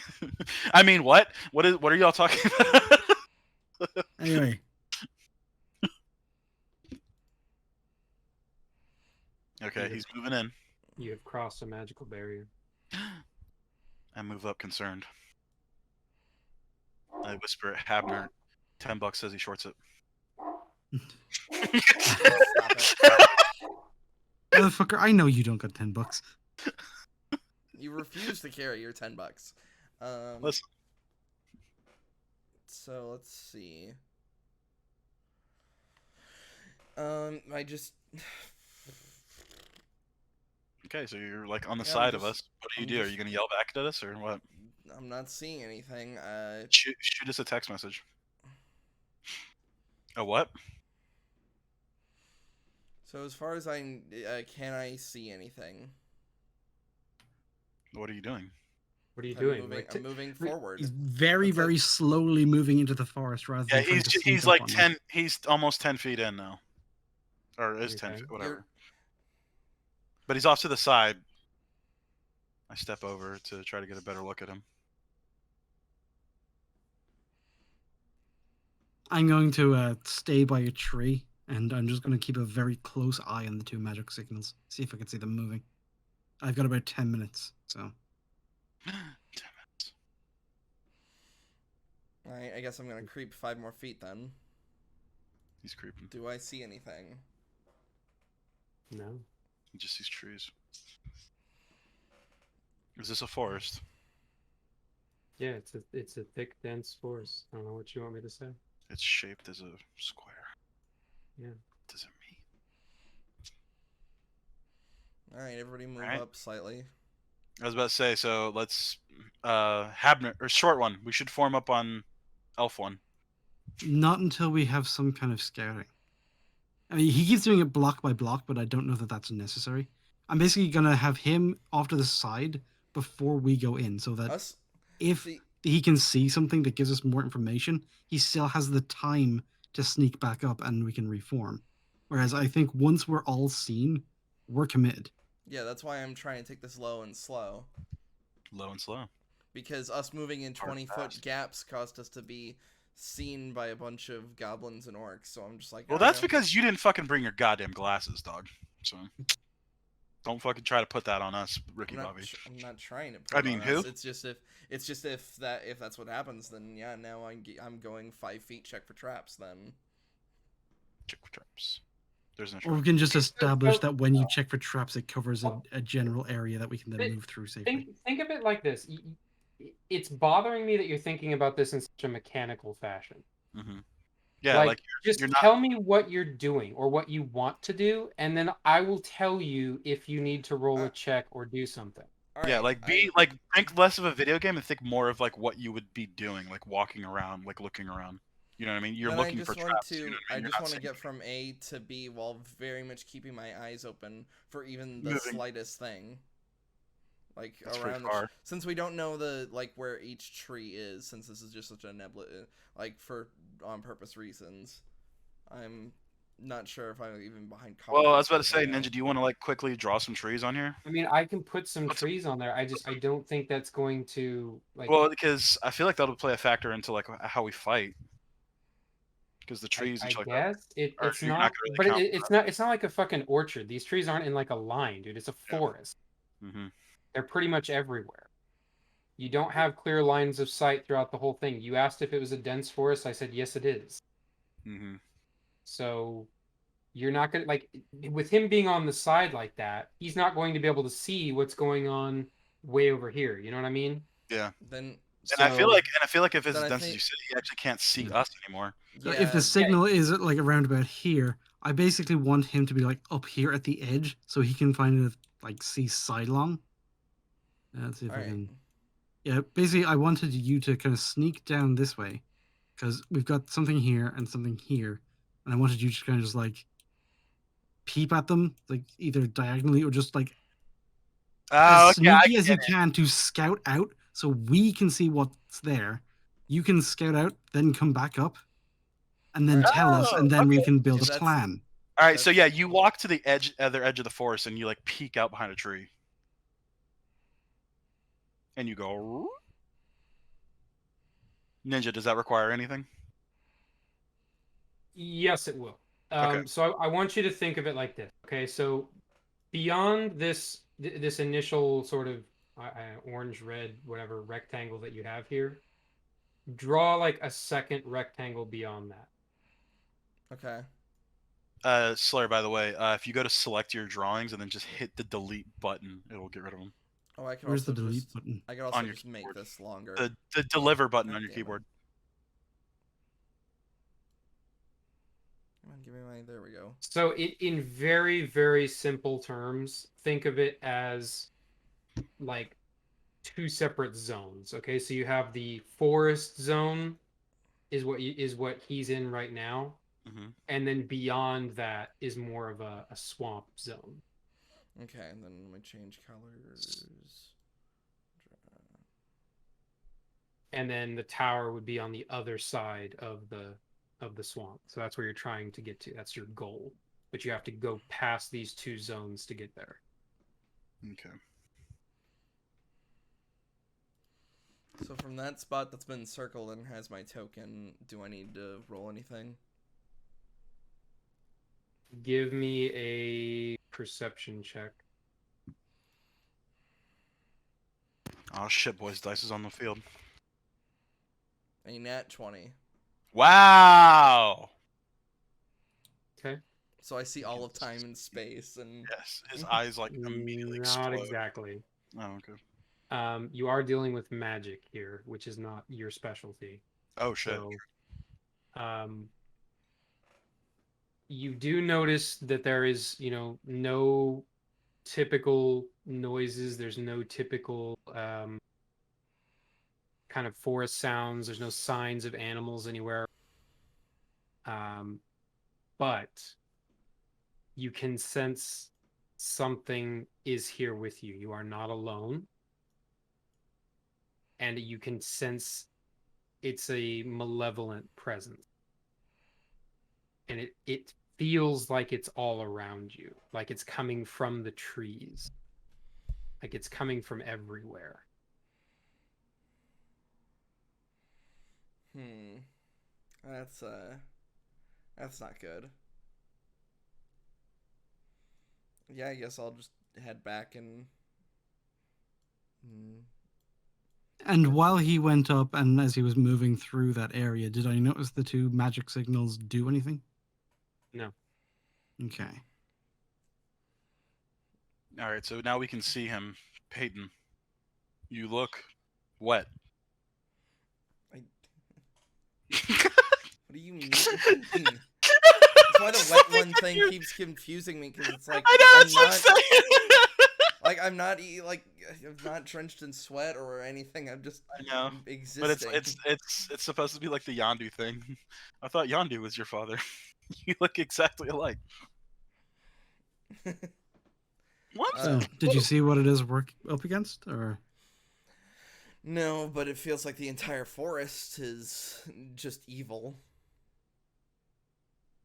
I mean, what are y'all talking about? Anyway, Okay, he's moving in. You have crossed a magical barrier. I move up concerned. I whisper at Habner. $10 says he shorts it. Stop it. Motherfucker, I know you don't got $10. You refuse to carry your $10. Listen. So let's see. I just. Okay, so you're like on the Yeah, side of us. What do you I'm do? Are just- you gonna yell back at us or what? I'm not seeing anything. Shoot us a text message. A what? So as far as can I see anything? What are you doing? What are you I'm doing? moving, Like, I'm moving forward. He's very, That's a- very slowly moving into the forest rather Yeah, than trying to sneak he's up like on them. 10. He's almost 10 feet in now, or is 10 Okay. feet, whatever. But he's off to the side. I step over to try to get a better look at him. I'm going to stay by a tree, and I'm just going to keep a very close eye on the two magic signals. See if I can see them moving. I've got about 10 minutes, so. 10 minutes. Alright, I guess I'm gonna creep 5 more feet then. He's creeping. Do I see anything? No. He just sees trees. Is this a forest? Yeah, it's a thick, dense forest. I don't know what you want me to say. It's shaped as a square. Yeah. What does it mean? Alright, everybody move Alright. up slightly. I was about to say, so let's Habner or short one. We should form up on Elf one. Not until we have some kind of scouting. I mean, he keeps doing it block by block, but I don't know that that's necessary. I'm basically going to have him off to the side before we go in, so that Us? if See, he can see something that gives us more information, he still has the time to sneak back up and we can reform. Whereas I think once we're all seen, we're committed. yeah, that's why I'm trying to take this low and slow. Low and slow. Because us moving in Hard 20-foot fast. gaps caused us to be seen by a bunch of goblins and orcs, so I'm just like, Well, "Oh, that's yeah." because you didn't fucking bring your goddamn glasses, dog. So don't fucking try to put that on us, Ricky Bobby. I'm not trying to put I it mean, on who? us. It's just if that's what happens, then yeah, now I'm going 5 feet check for traps then. Check for traps. There's no Or we trap. can just establish that when you check for traps, it covers a general area that we can then move through safely. Think of it like this. It's bothering me that you're thinking about this in such a mechanical fashion. Mm-hmm. Yeah, like just you're not. tell me what you're doing or what you want to do, and then I will tell you if you need to roll a check or do something. All Yeah, right, like think less of a video game and think more of like what you would be doing, like walking around, like looking around. You know what I mean? You're then looking I for just want traps. to You know what I I mean? You're just not want to seeing get from A to B while very much keeping my eyes open for even the Moving. slightest thing. Like That's around pretty far. since we don't know the where each tree is, since this is just such a nebula, like for on purpose reasons. I'm not sure if I'm even behind cover. Well, I was about to say, right now. Ninja, do you want to like quickly draw some trees on here? I mean, I can put some trees on there. I don't think that's going to like. Well, because I feel like that'll play a factor into like how we fight. Because the trees I and shit like guess Or it's you're not not, gonna really but count it's not like a fucking orchard. These trees aren't in like a line, dude. It's a Yeah. forest. that. Mm-hmm. They're pretty much everywhere. You don't have clear lines of sight throughout the whole thing. You asked if it was a dense forest. I said yes, it is. Mm-hmm. So you're not gonna like with him being on the side like that. He's not going to be able to see what's going on way over here. You know what I mean? Yeah. Then And I feel like if it's then as I dense as think- you said, he actually can't see us anymore. So yeah, if the signal is like around about here, I basically want him to be like up here at the edge so he can kind of like see sidelong. Let's see if all I right. can. Yeah, basically, I wanted you to kind of sneak down this way because we've got something here and something here, and I wanted you to kind of just like peep at them, like either diagonally or just like Oh, as okay. I sneaky as you get it. can to scout out so we can see what's there. You can scout out, then come back up, and then tell us, and then we okay. can build Yeah, a that's- plan. All right, so yeah, you walk to the other edge of the forest, and you like peek out behind a tree, and you go. Ninja, does that require anything? Yes, it will. Okay. So I want you to think of it like this. Okay, so beyond this initial sort of orange, red, whatever rectangle that you have here, draw like a second rectangle beyond that. Okay. Slayer, by the way, if you go to select your drawings and then just hit the delete button, it'll get rid of them Oh, I could Where's the also delete just button? I could also on your just make keyboard. this longer. The deliver button God on your damn it. keyboard. Come on, give me my. There we go. So in very, very simple terms, think of it as like two separate zones. Okay, so you have the forest zone is what he's in right now, Mm-hmm. and then beyond that is more of a swamp zone. Okay, and then let me change colors. And then the tower would be on the other side of the swamp. So that's where you're trying to get to. That's your goal. But you have to go past these two zones to get there. Okay. So from that spot that's been circled and has my token, do I need to roll anything? Give me a perception check. Oh shit, boys! Dice is on the field. A nat 20. Wow. Okay. So I see all of time and space and Yes, his eyes like immediately Not explode. exactly. Oh, okay. You are dealing with magic here, which is not your specialty. Oh shit. So, you do notice that there is, no typical noises. There's no typical kind of forest sounds. There's no signs of animals anywhere. But you can sense something is here with you. You are not alone. And you can sense it's a malevolent presence. And it feels like it's all around you, like it's coming from the trees, like it's coming from everywhere. That's not good. Yeah, I guess I'll just head back and And while he went up and as he was moving through that area, did I notice the two magic signals do anything? No. Okay. All right, so now we can see him, Peyton. You look wet. What do you mean? That's why the wet one thing keeps confusing me because it's like I know, I'm that's what I'm saying. like I'm not I'm not drenched in sweat or anything. I'm just I know, existing. but it's supposed to be like the Yondu thing. I thought Yondu was your father. You look exactly alike. What? So, did you see what it is we're up against, or? No, but it feels like the entire forest is just evil.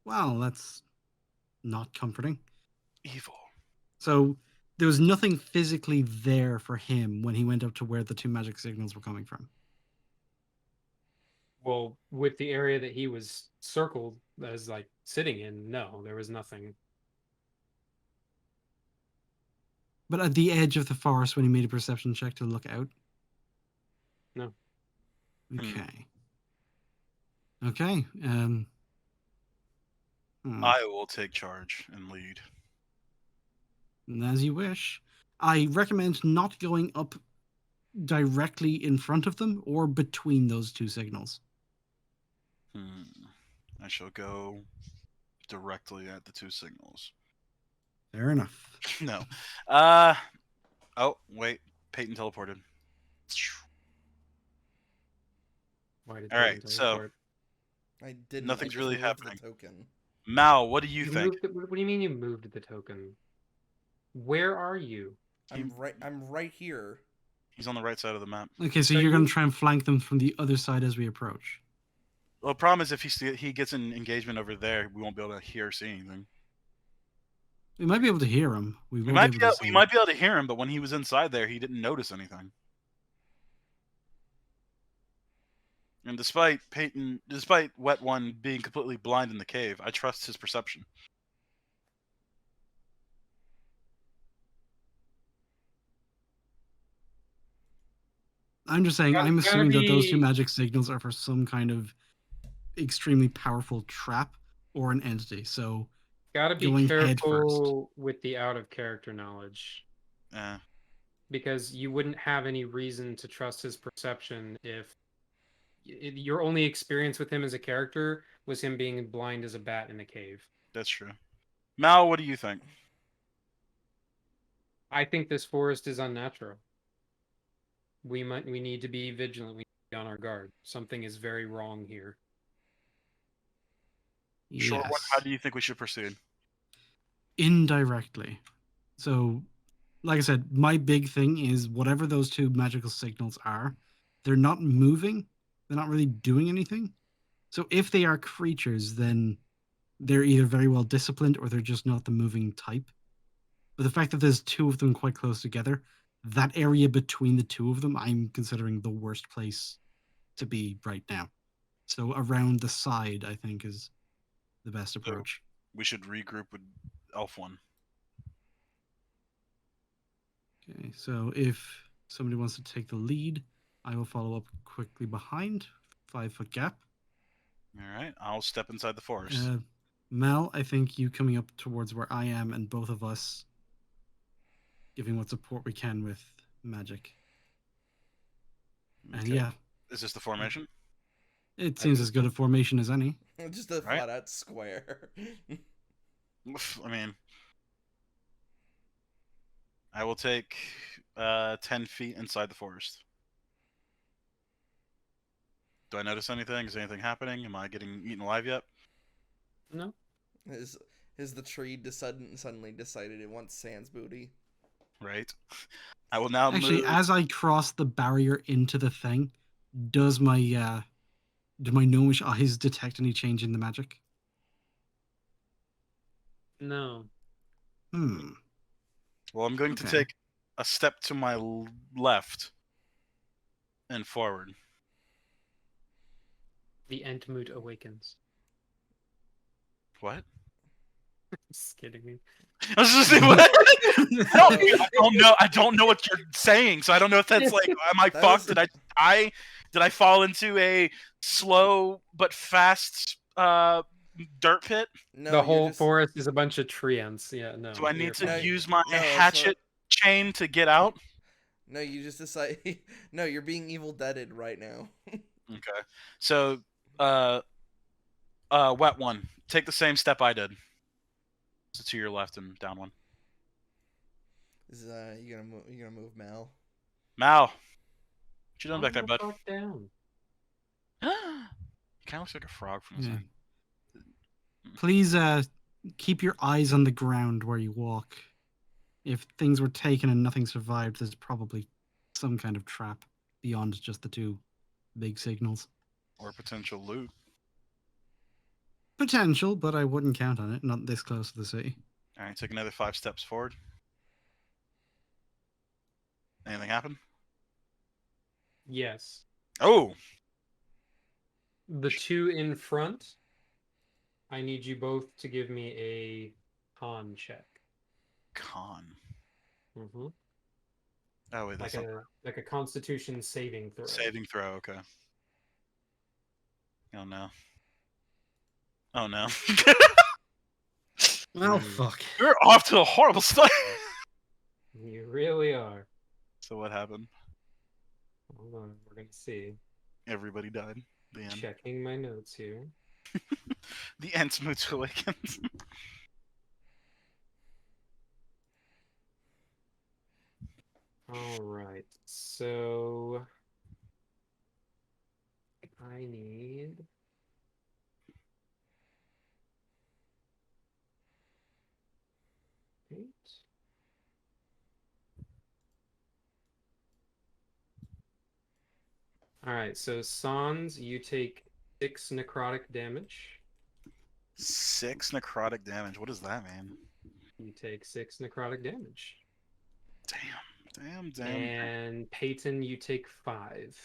Well, that's not comforting. Evil. So, there was nothing physically there for him when he went up to where the two magic signals were coming from. Well, with the area that he was circled as like sitting in, no, there was nothing. But at the edge of the forest when he made a perception check to look out? No. Okay. Okay. I will take charge and lead. As you wish. I recommend not going up directly in front of them or between those two signals. I shall go directly at the two signals. Fair enough. No. Oh, wait. Peyton teleported. Why did All right, Peyton so teleport? I didn't. Nothing's I just really moved happening. The token. Mal, what do you You think? what do you mean you moved the token? Where are you? I'm right here. He's on the right side of the map. Okay, so So you're going you- to try and flank them from the other side as we approach. Well, the problem is if he gets an engagement over there, we won't be able to hear or see anything. We might be able to hear him. We might be able to hear him, but when he was inside there, he didn't notice anything. And despite Wet One being completely blind in the cave, I trust his perception. I'm just saying, I'm Gotta assuming that those two be- magic signals are for some kind of extremely powerful trap or an entity. So Gotta be going head first. careful with the out of character knowledge, Eh, because you wouldn't have any reason to trust his perception if your only experience with him as a character was him being blind as a bat in a cave. that's true. Mal, what do you think? I think this forest is unnatural. We need to be vigilant. We need to be on our guard. Something is very wrong here. Short one, Yes. how do you think we should proceed? Indirectly. So, like I said, my big thing is whatever those two magical signals are, they're not moving. They're not really doing anything. So if they are creatures, then they're either very well disciplined or they're just not the moving type. But the fact that there's two of them quite close together, that area between the two of them, I'm considering the worst place to be right now. So around the side, I think, is the best approach. We should regroup with Elf One. Okay, so if somebody wants to take the lead, I will follow up quickly behind. 5-foot gap. All right, I'll step inside the forest. Mel, I think you coming up towards where I am and both of us giving what support we can with magic. And Okay. yeah, Is this the formation? it seems as good a formation as any. Just a Right. flat out square. I mean, I will take 10 feet inside the forest. Do I notice anything? Is anything happening? Am I getting eaten alive yet? No. Has the tree suddenly decided it wants Sans booty? Right. I will now Actually, move. as I cross the barrier into the thing, does my do my gnomish eyes detect any change in the magic? No. Well, I'm going to Okay. take a step to my left and forward. The Entmoot awakens. What? Just kidding me. I was just saying, what? I don't know what you're saying, so I don't know if that's like, am I That fucked? was- Did I fall into a slow but fast dirt pit? No, The you're whole just- forest is a bunch of tree ants. Yeah, no. Do I you're need to fine. use my No, it's hatchet chain to get out? No, you just decide. No, you're being Evil Deaded right now. Okay. So, wet one, take the same step I did. So to your left and down one. Is you gonna move Mal? Mal, what you doing Calm back there, the bud? fuck down. You kind of looks like a frog from the Yeah. side. Please keep your eyes on the ground where you walk. If things were taken and nothing survived, there's probably some kind of trap beyond just the two big signals. Or potential loot. Potential, but I wouldn't count on it. Not this close to the city. All right, take another 5 steps forward. Anything happen? Yes. Oh, The two in front, I need you both to give me a con check. con. Mm-hmm. Oh wait, that's Like a Constitution saving throw. saving throw. Okay. Oh no. Oh no. Oh, Hmm. fuck. You're off to a horrible start. You really are. So what happened? Hold on, we're gonna see. Everybody died. The end. Checking my notes here. The ants moved to awakens. All right, so I need eight. All right, so Sans, you take 6 necrotic damage. 6 necrotic damage. What does that mean? You take 6 necrotic damage. Damn. And Peyton, you take 5.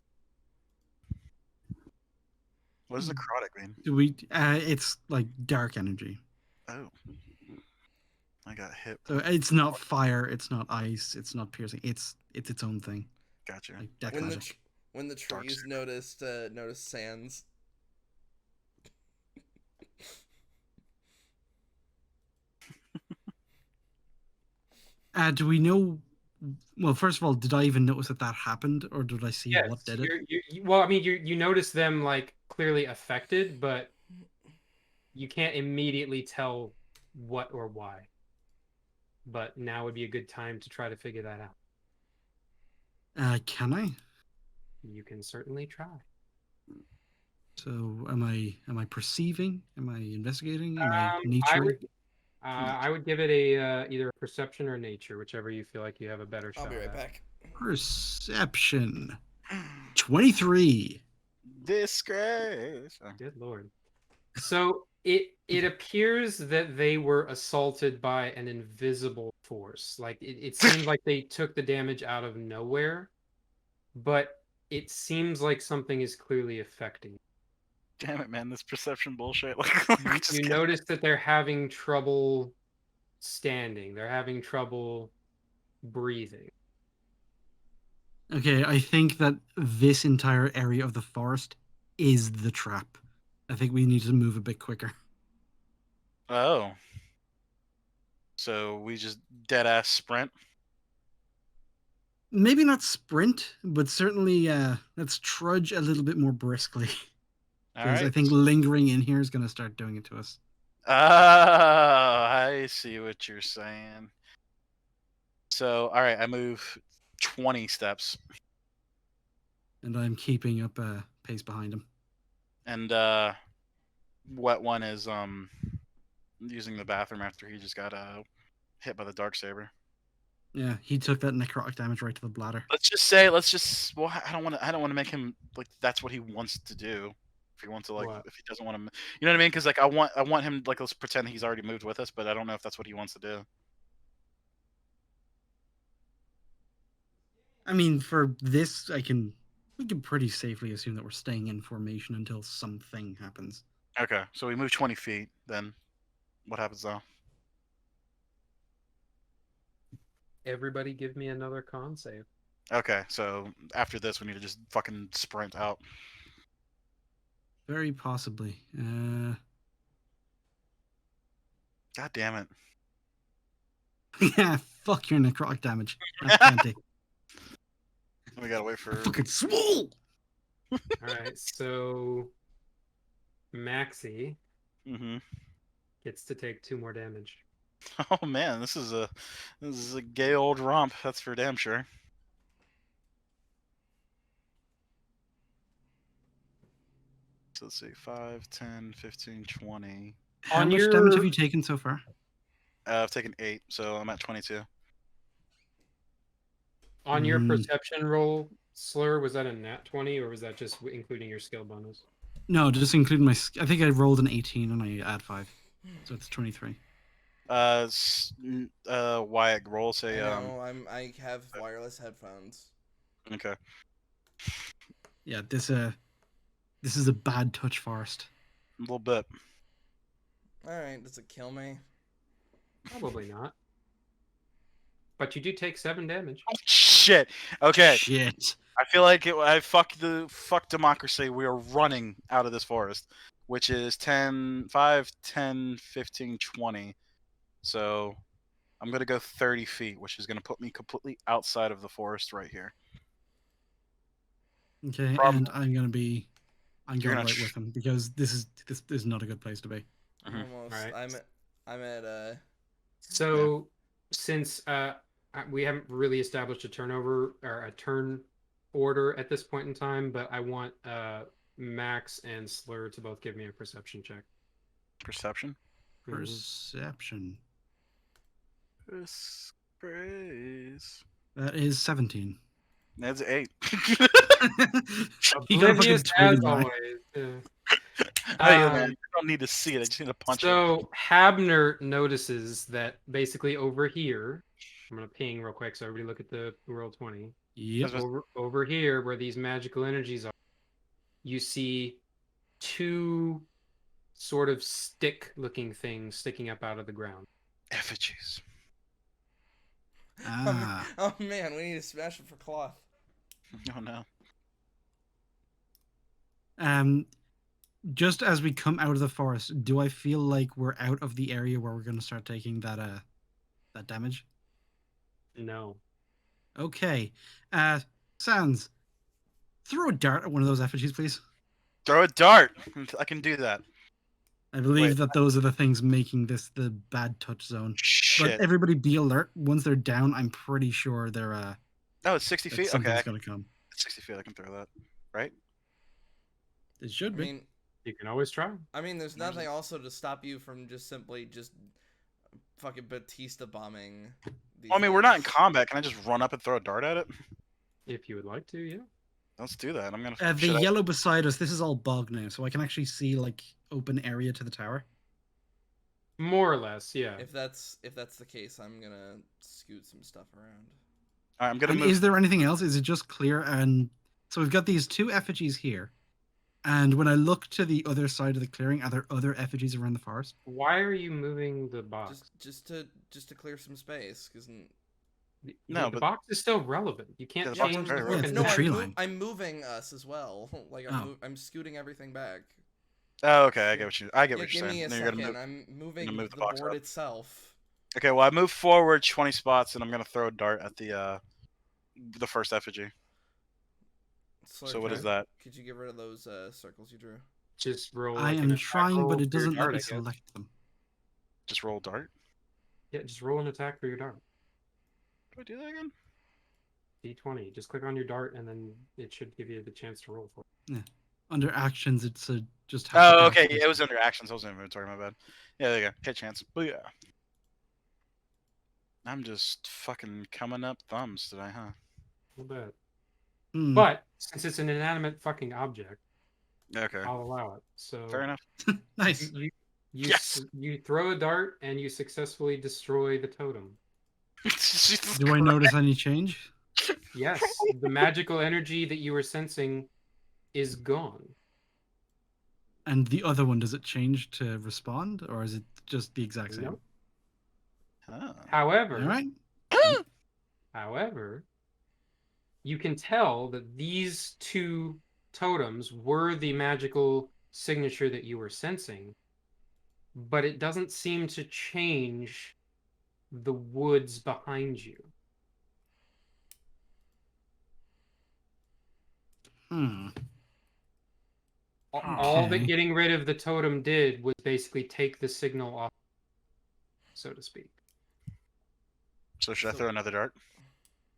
What does necrotic mean? Do we? It's like dark energy. Oh. I got hit. So it's not fire. It's not ice. It's not piercing. It's its own thing. Gotcha. Like deck When the magic. When the Dark trees noticed Sans. Do we know? Well, first of all, did I even notice that happened, or did I see Yes, what did it? well, I mean, you notice them like clearly affected, but you can't immediately tell what or why. But now would be a good time to try to figure that out. Can I? You can certainly try. So, am I perceiving? Am I investigating? Am I I naturing? would I would give it a either a perception or nature, whichever you feel like you have a better I'll shot be right at. back. Perception. 23. Disgrace. Oh. Good lord. So it appears that they were assaulted by an invisible force. Like it seemed like they took the damage out of nowhere, but it seems like something is clearly affecting. Damn it, man! This perception bullshit. Like we just You can't- notice that they're having trouble standing. They're having trouble breathing. Okay, I think that this entire area of the forest is the trap. I think we need to move a bit quicker. Oh. So we just dead ass sprint. Maybe not sprint, but certainly let's trudge a little bit more briskly. All Because right. I think lingering in here is going to start doing it to us. Oh, I see what you're saying. So, all right, I move 20 steps, And I'm keeping up pace behind him. and wet one is using the bathroom after he just got hit by the dark saber. Yeah, he took that necrotic damage right to the bladder. Let's just well, I don't want to make him like that's what he wants to do. If he wants to like What? if he doesn't want to, you know what I mean? Because like I want him like let's pretend he's already moved with us, but I don't know if that's what he wants to do. I mean, for this, we can pretty safely assume that we're staying in formation until something happens. Okay, so we move 20 feet. Then what happens though? Everybody give me another con save. Okay, so after this, we need to just fucking sprint out. Very possibly. God damn it! Yeah, fuck your necrotic damage. That's plenty. We gotta wait for. Fucking swole! All right, so Maxie Mm-hmm. gets to take 2 more damage. Oh man, this is a gay old romp. That's for damn sure. So let's see, 5, 10, 15, 20. How On much your- damage have you taken so far? I've taken 8, so I'm at 22. On your Mm. perception roll, Slur, was that a nat 20 or was that just including your skill bonus? No, just including I think I rolled an 18 and I add 5. So it's 23. Wyatt, roll say I have wireless headphones. Okay. Yeah, this is a bad touch forest. A little bit. All right, does it kill me? Probably not. But you do take 7 damage. Oh, shit. Okay. Shit. I feel like fuck democracy. We are running out of this forest, which is 10, 5, 10, 15, 20. So I'm going to go 30 feet, which is going to put me completely outside of the forest right here. Okay, Problem- and I'm going You're right gonna with him because this is not a good place to be. Mhm. Almost. Alright. I'm at So since we haven't really established a turnover or a turn order at this point in time, but I want Max and Slur to both give me a perception check. Perception? Mhm. Perception. Disgrace. That is 17. That's 8. You got a Oblivious fucking as twig eye. always. Yeah. Hey, Um, man, I don't need to see it. I just need to punch it. So Habner notices that basically over here, I'm gonna ping real quick so everybody look at the roll 20. Yep. Over here where these magical energies are, you see 2 sort of stick-looking things sticking up out of the ground. Effigies. Ah. oh man, we need to smash it for cloth. Oh no. Just as we come out of the forest, do I feel like we're out of the area where we're going to start taking that damage? No. Okay. Sans, throw a dart at one of those effigies, please. Throw a dart. I can do that. I believe Wait. that those are the things making this the bad touch zone. Shit. But everybody be alert. Once they're down, I'm pretty sure they're Oh, it's 60 that feet. Okay, something's going to come. it's 60 feet. I can throw that. Right? It should I be. mean, You can always try. there's nothing also to stop you from just simply just fucking Batista bombing. Well, I mean, we're not in combat. Can I just run up and throw a dart at it? If you would like to, yeah. Let's do that. I'm gonna. The should I- yellow beside us, this is all bog now, so I can actually see like open area to the tower. More or less, yeah. If that's the case, I'm gonna scoot some stuff around. All right, I'm gonna And move. is there anything else? Is it just clear? And so we've got these two effigies here. And when I look to the other side of the clearing, are there other effigies around the forest? Why are you moving the box? Just to clear some space, because No, the but- box is still relevant. You can't Yeah, the box is change very the relevant. fucking Yeah, no, the tree line. I'm moving us as well. Like Oh. I'm scooting everything back. Oh, okay. I get what Yeah, you're give me saying. a Then you're gonna second. move. I'm moving move the the box board up. itself. Okay, well, I move forward 20 spots, and I'm gonna throw a dart at the first effigy. So what is that? Could you get rid of those circles you drew? Just roll. I like an am attack trying, roll but it for your doesn't let dart, me I guess. select them. Just roll a dart. Yeah, just roll an attack for your dart. Do I do that again? D20. Just click on your dart, and then it should give you the chance to roll for it. Under actions, it's just. have to Oh, dart okay. first. Yeah, it was under actions. I was in inventory. My bad. Yeah, there you go. Okay, chance. Booyah. I'm just fucking coming up thumbs today, huh? A little bit. Hmm. But since it's an inanimate fucking object, Okay. I'll allow it. So Fair enough. Nice. You you throw a dart and you successfully destroy the totem. Jesus Do I Christ. notice any change? Yes, the magical energy that you were sensing is gone. And the other one, does it change to respond, or is it just the exact same? Nope. Oh. However, All right. however, you can tell that these two totems were the magical signature that you were sensing, but it doesn't seem to change the woods behind you. Hmm. All that Okay. getting rid of the totem did was basically take the signal off, so to speak. So should I So- throw another dart?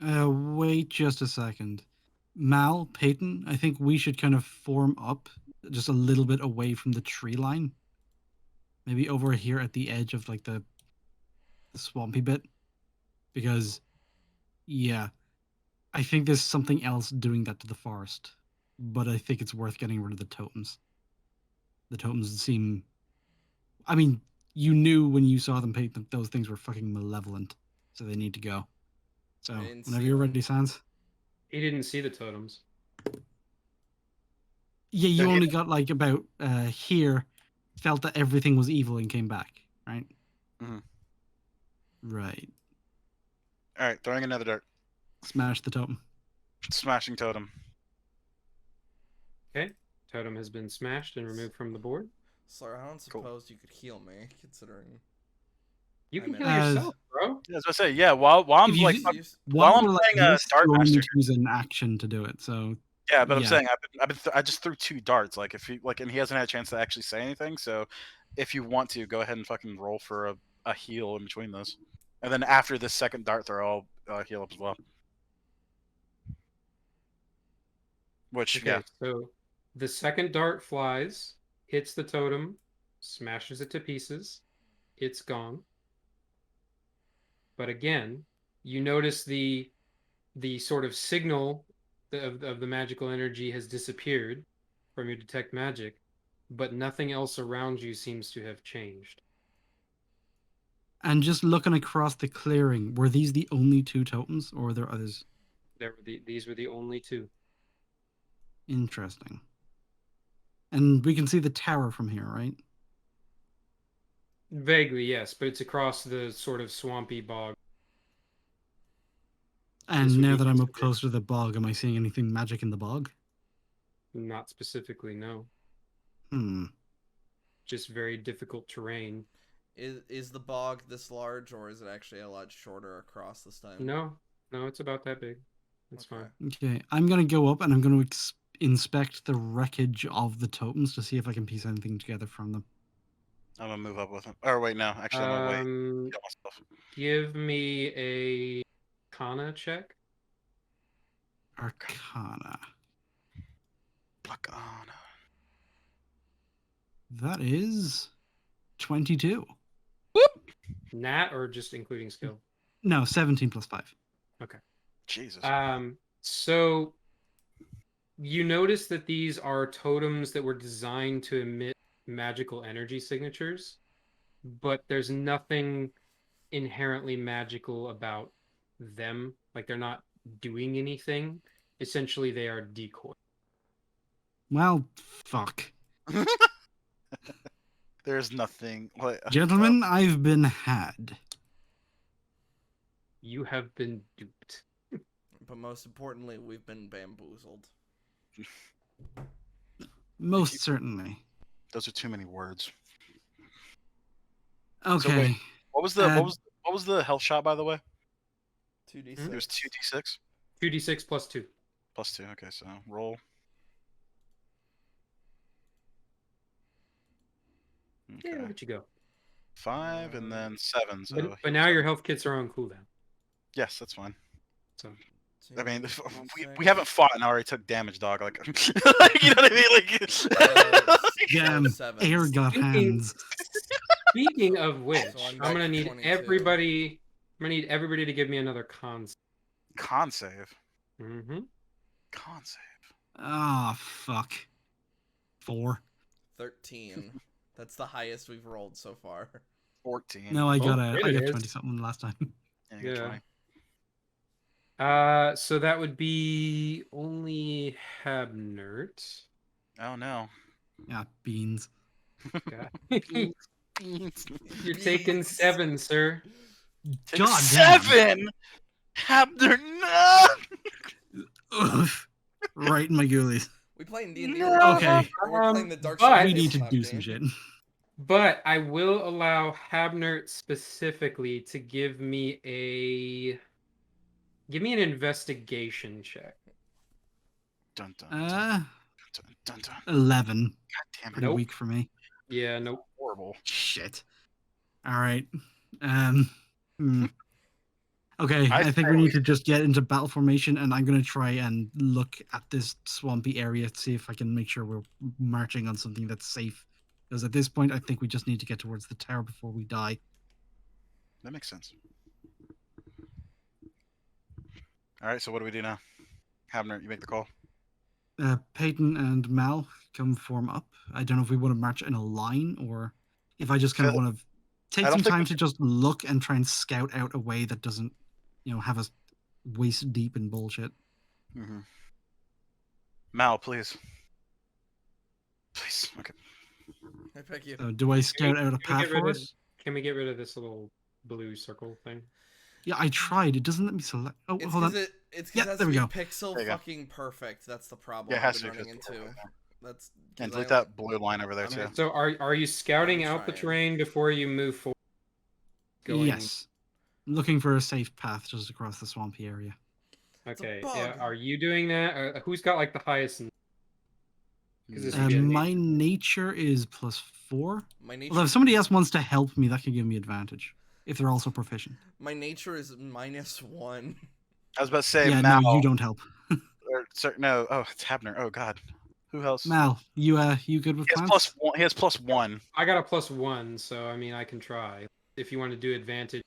Wait just a second. Mal, Peyton, I think we should kind of form up just a little bit away from the tree line. Maybe over here at the edge of like the swampy bit. Because, yeah, I think there's something else doing that to the forest. But I think it's worth getting rid of the totems. The totems seem. I mean, you knew when you saw them, Peyton, that those things were fucking malevolent. So they need to go. So, I didn't whenever see you're them. ready, Sans. He didn't see the totems. Yeah, you No, he- only got like about here, felt that everything was evil and came back, right? Mhm. Right. All right, throwing another dart. Smash the totem. Smashing totem. Okay, totem has been smashed and removed from the board. Sir, I don't Cool. suppose you could heal me, considering. You can I'm kill in. yourself, bro. Yeah, as I say, yeah. While I'm If you like, use- fuck- Use- While I'm we're playing this, Dart you only Master- need to use an action to do it. So yeah, but I'm yeah. saying I just threw two darts. Like if he like, and he hasn't had a chance to actually say anything. So if you want to, go ahead and fucking roll for a heal in between those, and then after this second dart throw, I'll heal up as well. Which Okay, yeah, so the second dart flies, hits the totem, smashes it to pieces. It's gone. But again, you notice the sort of signal of the magical energy has disappeared from your detect magic, but nothing else around you seems to have changed. and just looking across the clearing, were these the only two totems, or were there others? These were the only two. Interesting. And we can see the tower from here, right? Vaguely, yes, but it's across the sort of swampy bog. And This would now be that I'm up considered- closer to the bog, am I seeing anything magic in the bog? Not specifically, no. Hmm. Just very difficult terrain. Is the bog this large, or is it actually a lot shorter across this time? No, it's about that big. It's Okay. fine. Okay, I'm gonna go up and I'm gonna inspect the wreckage of the totems to see if I can piece anything together from them. I'm gonna move up with him. Or wait, no. Actually, I'm gonna wait. Kill myself. Give me a Arcana check. Arcana. Arcana. That is 22. Nat or just including skill? No, 17 plus 5. Jesus. So you notice that these are totems that were designed to emit magical energy signatures, but there's nothing inherently magical about them. Like they're not doing anything. Essentially, they are decoy. Well, fuck. There's nothing. Wait, Gentlemen, I've been had. You have been duped. But most importantly, we've been bamboozled. Most certainly. those are too many words. Okay. wait, What was the health shot, by the way? 2d6. It was 2d6 2d6 plus 2. plus 2. Okay, so roll. Okay. Yeah, look at you go. 5 and then 7. So But now your health kits are on cooldown. yes, that's fine. So I mean, we 2d6. haven't fought and I already took damage, dog. Like, like, you know what I mean? Like, Damn, Seven. air got Speaking- hands. speaking of which, So I'm I'm back gonna to need 22. everybody. I'm gonna need everybody to give me another con. con save. Mm-hmm. Con save. Ah, fuck. 4. 13. That's the highest we've rolled so far. 14. No, I got there it is. 20 something last time. Yeah, you got Yeah. 20. So that would be only Habnert. Oh no. Yeah, beans. God. Beans. You're taking 7, sir. God damn. 7. Habner, no. Ugh. Right in my ghoulies. We playing D&D. No. Okay. We're playing the Dark but- Side. We need to tabletop do game. some shit. But I will allow Habnert specifically to give me an investigation check. Dun, dun, dun, Uh, dun, dun, dun. 11. God damn it. Pretty Nope. weak for me. Yeah, nope. Horrible. Shit. All right. Okay, I I think we say need we- to just get into battle formation, and I'm going to try and look at this swampy area to see if I can make sure we're marching on something that's safe. Because at this point, I think we just need to get towards the tower before we die. That makes sense. All right, so what do we do now? Habner, you make the call. Peyton and Mal come form up. I don't know if we want to march in a line or if I just kind of Phil, want to take I don't some think time we to just look and try and scout out a way that doesn't, have us waist deep in bullshit. Mm-hmm. Mal, please. Please. Okay. I pick you. So do I scout out a Can we path get rid for of- us? Can we get rid of this little blue circle thing? Yeah, I tried. It doesn't let me select. Oh, It's hold on. because it Yep, has there to we be go. pixel There you go. fucking perfect. That's the problem Yeah, it I've has been to running just into. perfect, That's And 'cause I delete that blue line over there, I'm too. gonna- So are you scouting I'm out the trying. terrain before you move forward? Going- Yes. Looking for a safe path just across the swampy area. It's a Okay. bug. Yeah. Are you doing that? Who's got like the highest? 'Cause this would Mm, be a My nature. nature is +4. my nature. Although if somebody else wants to help me, that can give me advantage. If they're also proficient. My nature is -1. I was about to say Yeah, Mal. no, you don't help. Or, sorry, no. Oh, it's Habner. Oh, God. Who else? Mal, you good with He has plants? +1. He has +1. I got a +1, so I mean I can try. If you want to do advantage.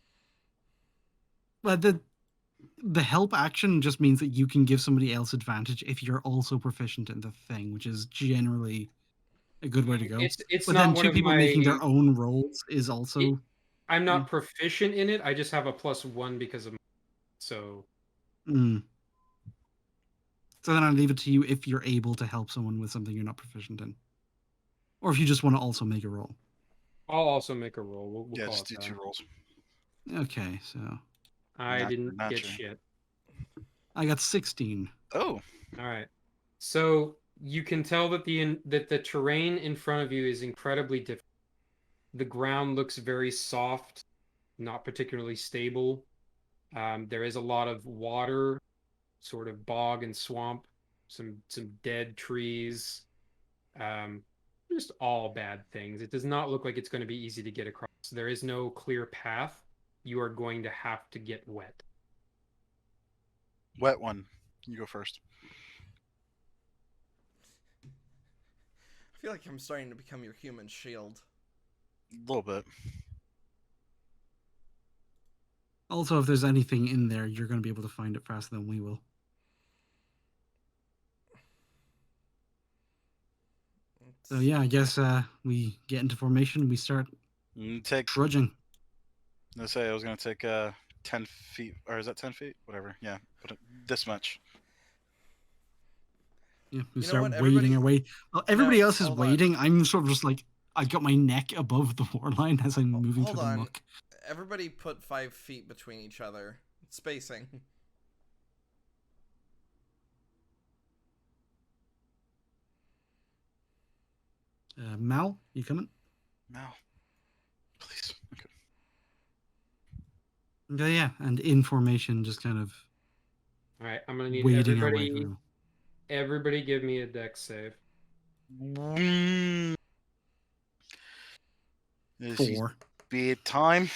But the help action just means that you can give somebody else advantage if you're also proficient in the thing, which is generally a good way to go. It's But not then one two of people my. making their own rolls is also. I'm not proficient in it. I just have a +1 because of. So Mm. So then I leave it to you if you're able to help someone with something you're not proficient in, or if you just want to also make a roll. I'll also make a roll. We'll Yeah, call just it do 2 that. rolls. Okay, so I Not- didn't not get sure. shit. I got 16. Oh. All right. So You can tell that the terrain in front of you is incredibly difficult. The ground looks very soft, not particularly stable. There is a lot of water, sort of bog and swamp, some dead trees, just all bad things. It does not look like it's going to be easy to get across. There is no clear path. You are going to have to get wet. Wet one. You go first. I feel like I'm starting to become your human shield. A little bit. Also, if there's anything in there, you're going to be able to find it faster than we will. So yeah, I guess we get into formation and we start trudging. Let's say I was gonna take 10 feet, or is that 10 feet? Whatever. Yeah, but this much. Yeah, we You know start what, wading our way. Well, everybody else is hold on. wading. I'm sort of just like, I've got my neck above the waterline as I'm moving Hold through the on. muck. Everybody put 5 feet between each other. Spacing. Mal, you coming? Mal, please. Okay. Yeah, and in formation, just kind of All right, I'm gonna need wading our way through. everybody give me a dex save. 4. Bedtime.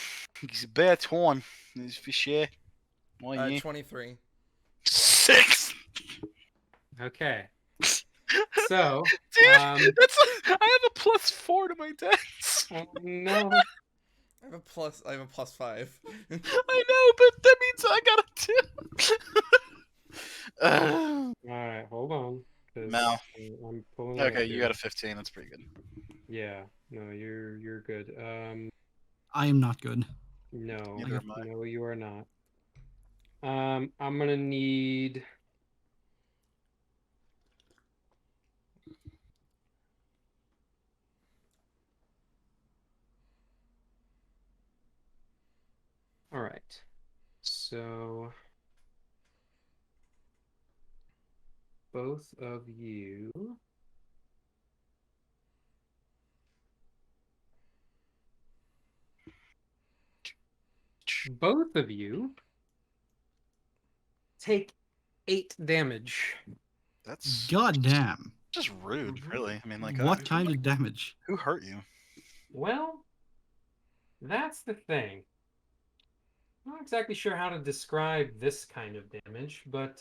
It's bedtime. It's for sure. Why you? 23. 6. Okay. So, Dude, I have a +4 to my dex. oh no. I have a plus 5. I know, but that means I got a 2. All right, hold on. Mal. I'm pulling it Okay, up you here. got a 15. That's pretty good. Yeah. No, you're good. I am not good. No, Neither am I. no, you are not. I'm gonna need. All right. So both of you. Both of you take 8 damage. That's Goddamn. just rude, really. I mean, like, What kind of damage? who hurt you? Well, that's the thing. I'm not exactly sure how to describe this kind of damage, but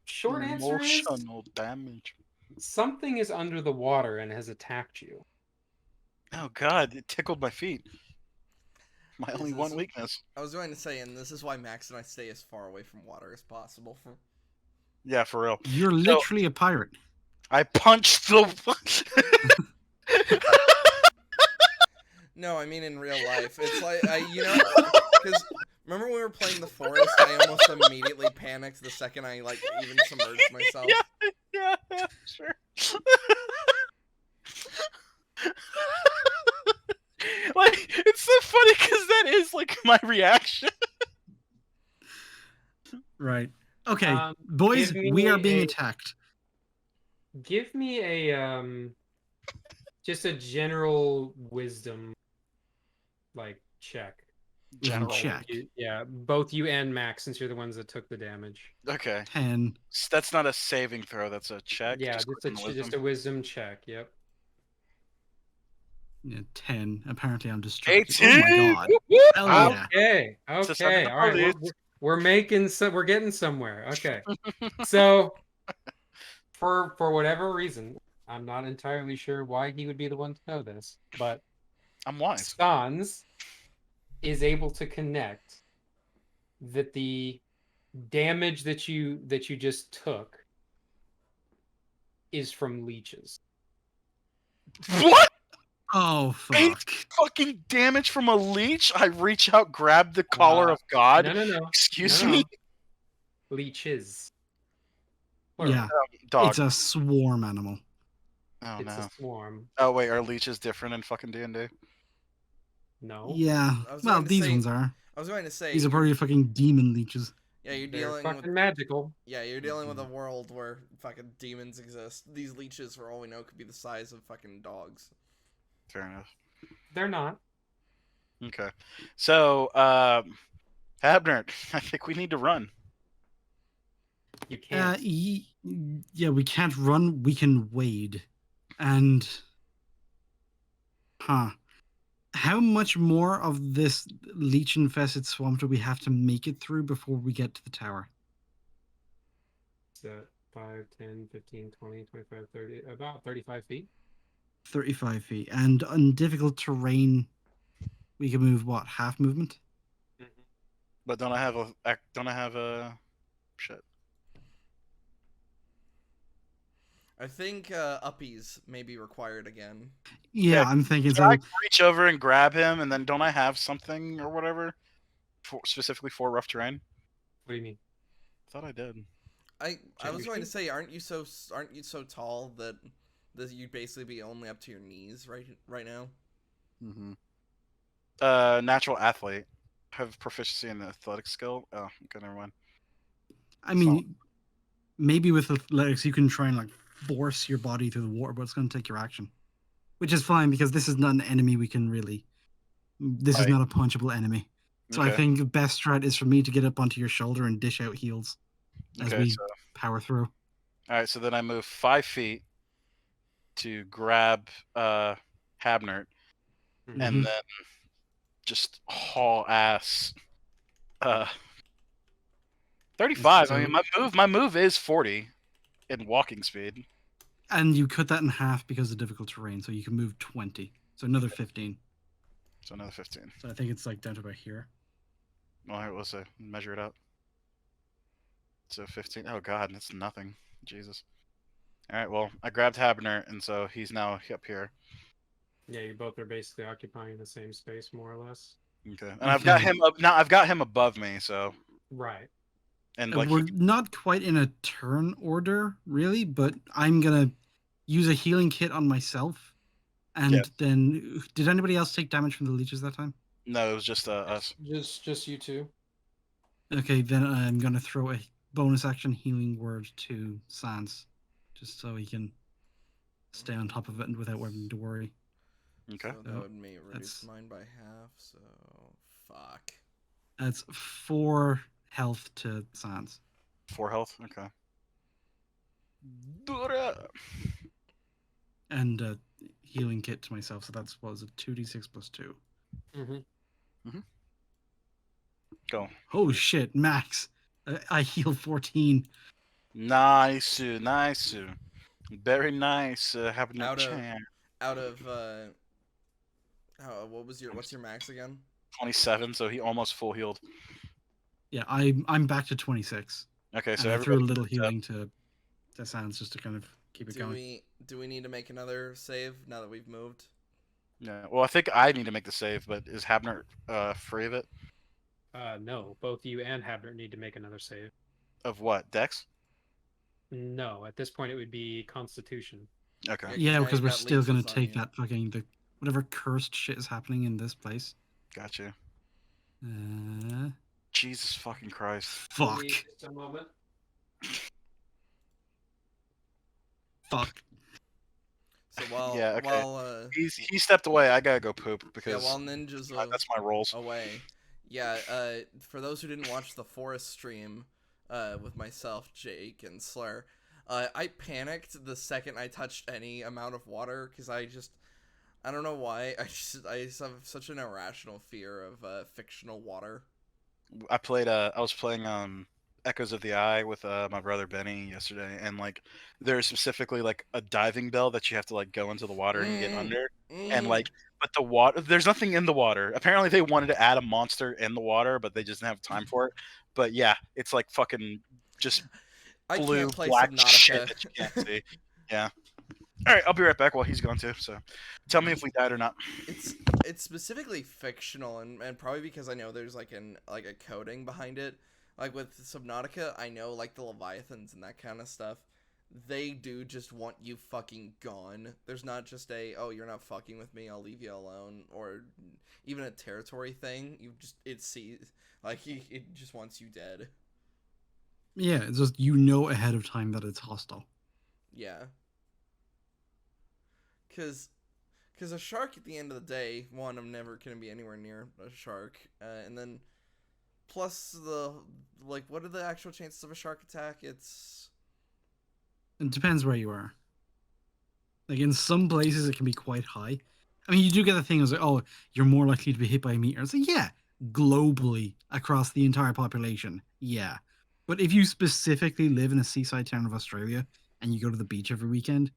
short answer is Emotional damage. something is under the water and has attacked you. Oh God, it tickled my feet. My only one is- weakness. I was going to say, and this is why Max and I stay as far away from water as possible. Yeah, for real. You're literally a pirate. I punched the. No, I mean in real life. It's like, because remember when we were playing the forest, I almost immediately panicked the second I, even submerged myself. Yeah, sure. Like, it's so funny because that is, like, my reaction. Right. Okay, boys, give me we are being a- attacked. Give me a just a general wisdom check. General check. Yeah, both you and Max, since you're the ones that took the damage. Okay. 10. That's not a saving throw, that's a check. Yeah, just just a wisdom check. Yep. Yeah, 10. Apparently, I'm distracted. 18! Oh my god. Hell yeah. Okay. It's a seven Okay. All right. parties. We're getting somewhere. Okay. So, for whatever reason, I'm not entirely sure why he would be the one to know this, but I'm wise. Sans is able to connect that the damage that you just took is from leeches. What? Oh, Eight fuck. fucking damage from a leech? I reach out, grab the collar of God. No. Excuse No. me? Leeches. Yeah, Dog. it's a swarm animal. Oh, It's no. a swarm. Oh, wait, are leeches different in fucking D&D? No. Yeah. I was Well, going to these say- ones are. I was going to say, These are probably fucking demon leeches. Yeah, you're They're dealing fucking with magical. you're dealing with a world where fucking demons exist. These leeches, for all we know, could be the size of fucking dogs. Fair enough. They're not. Okay. So, Abner, I think we need to run. You can't. Yeah, we can't run. We can wade, and how much more of this leech-infested swamp do we have to make it through before we get to the tower? That 5, 10, 15, 20, 25, 30, about 35 feet. 35 feet, and on difficult terrain, we can move what, half movement? But don't I have a shit? I think uppies may be required again. Yeah, Yeah, I'm thinking Can I so. reach over and grab him, and then don't I have something or whatever, specifically for rough terrain? What do you mean? I thought I did. I Check was your going to sheet? say, aren't you so tall that you'd basically be only up to your knees right now? Mm-hmm. Natural athlete. Have proficiency in the athletic skill. Oh, okay, never mind. I mean, maybe with athletics, you can try and like force your body through the water, but it's going to take your action, which is fine because this is not an enemy we can really. This is Right. not a punchable enemy. So I Okay. think the best strat is for me to get up onto your shoulder and dish out heals as Okay. we So, power through. all right. So then I move 5 feet to grab Habnert, Mhm. and then just haul ass. 35. I mean, So- my move is 40 in walking speed. And you cut that in half because of difficult terrain, so you can move 20. So another 15. So another 15. So I think it's like down to about here. Well, here, let's measure it out. So 15. Oh god, that's nothing. Jesus. All right. Well, I grabbed Habner, and so he's now up here. Yeah, you both are basically occupying the same space, more or less. Okay. And I've got Okay. him up now. I've got him above me. So Right. and like We're he, not quite in a turn order, really, but I'm going to use a healing kit on myself. Yeah. And then, did anybody else take damage from the leeches that time? no, it was just us. Just you two. Okay, then I'm going to throw a bonus action healing word to Sans, just so he can stay on top of it and without having to worry. Okay. So that So would reduce that's- mine by half. So fuck. That's 4 health to Sans. 4 health. Okay. And healing kit to myself, so that's what was it, 2d6 plus 2. Mm-hmm. Go. Oh shit, max! I heal 14. Nice, nice. Very nice. Having a Out of- chance. Out of what's your max again? 27, so he almost full healed. Yeah, I'm back to 26. Okay, so And I everybody threw a little moved up. healing to Sans just to kind of keep it Do going. we need to make another save now that we've moved? Yeah. Well, I think I need to make the save, but is Habner free of it? No, both you and Habner need to make another save. Of what? Dex? No, at this point it would be Constitution. Okay. Yeah, now because you've we're got still going leeches to on take you. that fucking whatever cursed shit is happening in this place. Gotcha. Uh, Jesus fucking Christ. fuck. Give me just a moment. Fuck. So while Yeah, okay. while He stepped away. I gotta go poop because while ninjas that's my rolls. away. Yeah, for those who didn't watch the forest stream with myself, Jake, and Slur, I panicked the second I touched any amount of water because I don't know why, I just have such an irrational fear of fictional water. I was playing Echoes of the Eye with my brother Benny yesterday, and like there's specifically like a diving bell that you have to like go into the water and get under, and like but the water, there's nothing in the water. Apparently they wanted to add a monster in the water, but they just didn't have time for it. But yeah, it's like fucking just I blue can't play black shit Subnautica. that you can't see. Yeah. All right, I'll be right back while he's gone too. So, tell me if we died or not. It's specifically fictional, and probably because I know there's like a coding behind it. Like with Subnautica, I know like the Leviathans and that kind of stuff. They do just want you fucking gone. There's not just oh, you're not fucking with me, I'll leave you alone, or even a territory thing. It just wants you dead. Yeah, it's just you know ahead of time that it's hostile. Yeah. Because a shark at the end of the day, one, I'm never going to be anywhere near a shark. And then, plus like, what are the actual chances of a shark attack? It's... It depends where you are. Like in some places, it can be quite high. I mean, you do get the thing is like, oh, you're more likely to be hit by a meteor. It's like, yeah, globally across the entire population, yeah. But if you specifically live in a seaside town of Australia and you go to the beach every weekend,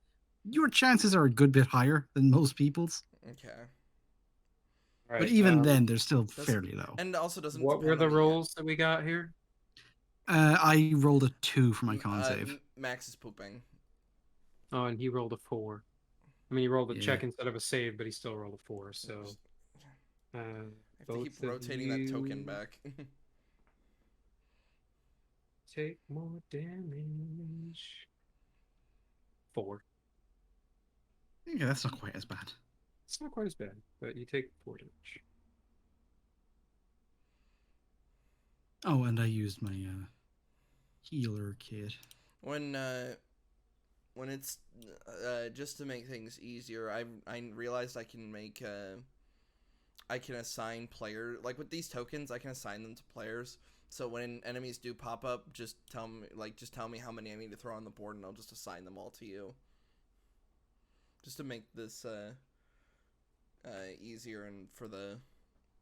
your chances are a good bit higher than most people's. Okay. All But right. even then, they're still Does fairly low. And also doesn't What were depend the on the... rolls that we got here? I rolled a 2 for my con save. Max is pooping. Oh, and he rolled a 4. I mean, he rolled a Yeah. check instead of a save, but he still rolled a 4. So, I have to keep both of rotating that token you back. take more damage. 4. Yeah, that's not quite as bad. It's not quite as bad, but you take 4 damage. Oh, and I used my healer kit. When it's just to make things easier, I realized I can make I can assign player, like with these tokens, I can assign them to players. So when enemies do pop up, just tell me how many I need to throw on the board, and I'll just assign them all to you. Just to make this easier and for the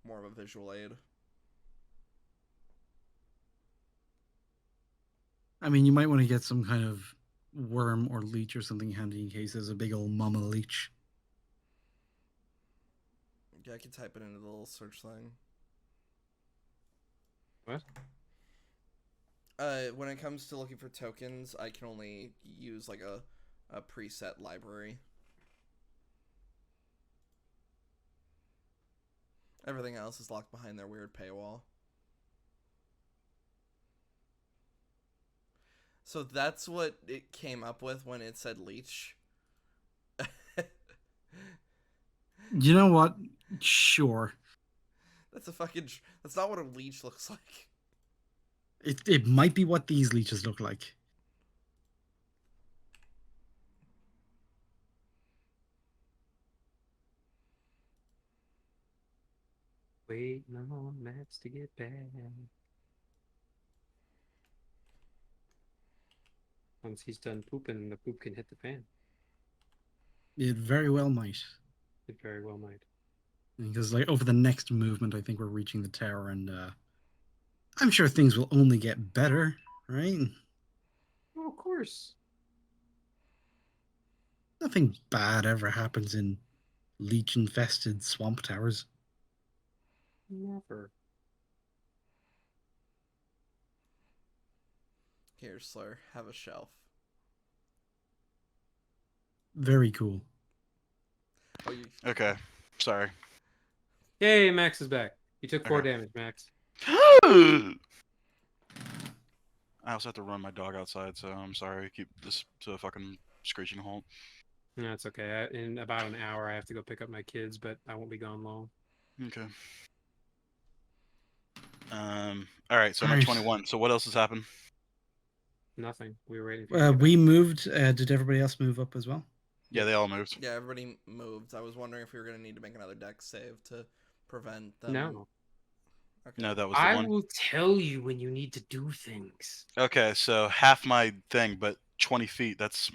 more of a visual aid. I mean, you might want to get some kind of worm or leech or something handy in case there's a big old mama leech. Yeah, I can type it into the little search thing. What? When it comes to looking for tokens, I can only use like a preset library. Everything else is locked behind their weird paywall. So that's what it came up with when it said leech. You know what? Sure. That's not what a leech looks like. It might be what these leeches look like. Waiting on Max to get back. Once he's done pooping, the poop can hit the fan. It very well might. It very well might. Because like over the next movement, I think we're reaching the tower, and I'm sure things will only get better, right? Oh, of course. Nothing bad ever happens in leech-infested swamp towers. Never. Here, Slur, have a shelf. Very cool. Oh, you... Okay, sorry. Yay, Max is back. You took 4 Okay. damage, Max. I also have to run my dog outside, so I'm sorry. Keep this to a fucking screeching halt. No, it's okay. In about an hour, I have to go pick up my kids, but I won't be gone long. Okay. All right, so I'm at Alright. 21. So what else has happened? Nothing. We were waiting for you to get We back. moved. Did everybody else move up as well? Yeah, they all moved. Yeah, everybody moved. I was wondering if we were going to need to make another deck save to prevent them. No. Okay. No, that was the I one. will tell you when you need to do things. Okay, so half my thing, but 20 feet. That's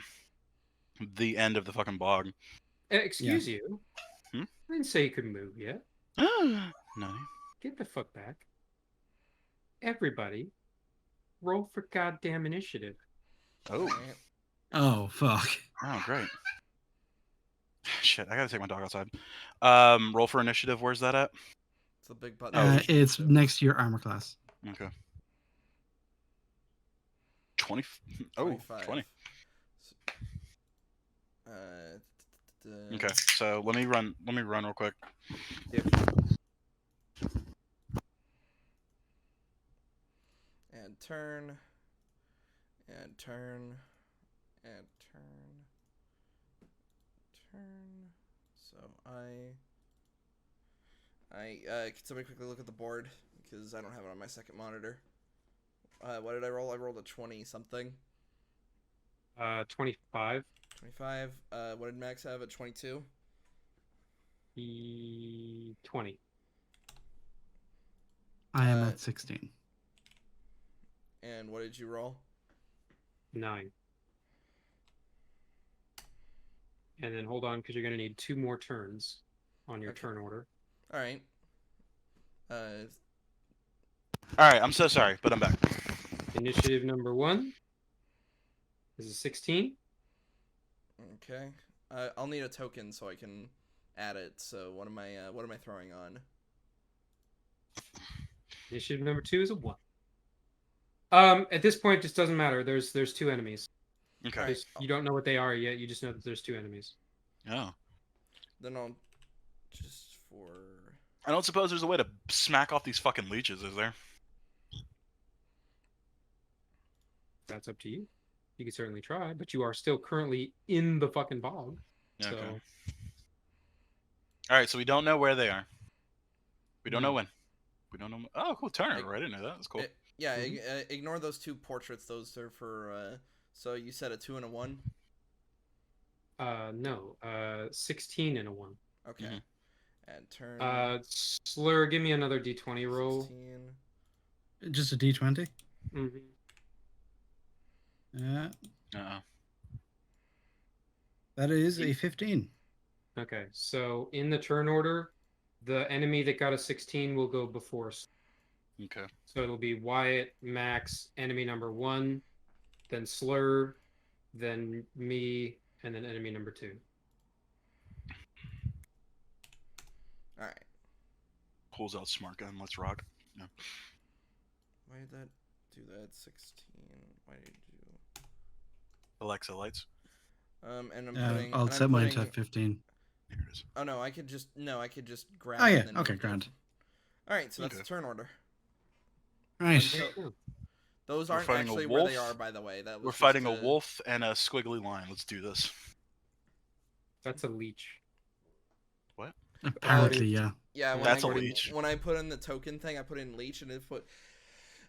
the end of the fucking bog. Excuse you. Hmm? I didn't say you couldn't move yet. No. Get the fuck back. Everybody, roll for goddamn initiative. Oh. Alright. Oh fuck! Oh, great. Shit, I gotta take my dog outside. Roll for initiative. Where's that at? It's the big button. Oh. It's next to your armor class. Okay. 20. Oh, 25. 20. Uh, Okay, so let me run real quick. Yep. And turn. And turn. And turn. Turn. So can somebody quickly look at the board because I don't have it on my second monitor. What did I roll? I rolled a 20 something. 25. 25. What did Max have at 22? 20. I am Uh, at 16. And what did you roll? 9. And then hold on, because you're going to need 2 more turns on your Okay. turn order. All right. All right, I'm so sorry, but I'm back. Initiative number 1 is a 16. Okay. I'll need a token so I can add it. So what am I throwing on? Initiative number 2 is a 1. At this point, it just doesn't matter. There's 2 enemies. Okay. All right. You don't know what they are yet. You just know that there's 2 enemies. Oh. Then I'll just for. I don't suppose there's a way to smack off these fucking leeches, is there? That's up to you. You can certainly try, but you are still currently in the fucking bog. Okay. So All right, so we don't know where they are. We don't No. know when. We don't know. Oh, cool. Turnover. I didn't know that. That's cool. Yeah. Mhm. Ignore those 2 portraits. Those are for. So you said a 2 and a 1. no. 16 and a 1. Okay. Mhm. And turn. Slur, give me another D20 roll. 16. Just a D20? Mm-hmm. Yeah. Uh-oh. That is a 15. Okay, so in the turn order, the enemy that got a 16 will go before us. Okay. So it'll be Wyatt, Max, enemy number 1, then Slur, then me, and then enemy number 2. All right. Pulls out smart gun. Let's rock. No. Why did that do that? 16. Why did you? Alexa lights. And I'm putting. I'll and set I'm mine putting, to 15. Here it is. Oh no, I could just grab. Oh, it yeah. and then Okay, move grand. All right, so that's Okay. the turn order. Right. Until- Those We're aren't fighting a actually where they wolf. are, by the way. That was We're just fighting a wolf and a squiggly line. Let's do this. That's a leech. Apparently, yeah. Yeah, when That's I a leech. When I put in the token thing, I put in leech, and it put.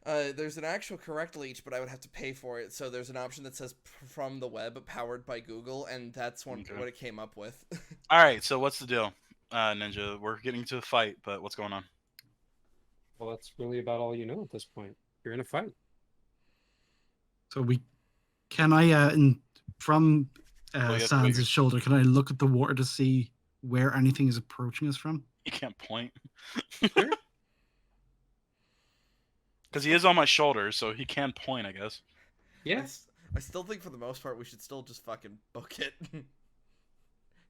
There's an actual correct leech, but I would have to pay for it. So there's an option that says from the web, powered by Google, and that's what it came up with. All right, so what's the deal, Ninja? We're getting to a fight, but what's going on? Well, that's really about all you know at this point. You're in a fight. So can I, from you have to put Sans' your- shoulder, can I look at the water to see where anything is approaching us from? You can't point. Sure. Because he is on my shoulder, so he can point, I guess. Yeah. I still think for the most part we should still just fucking book it.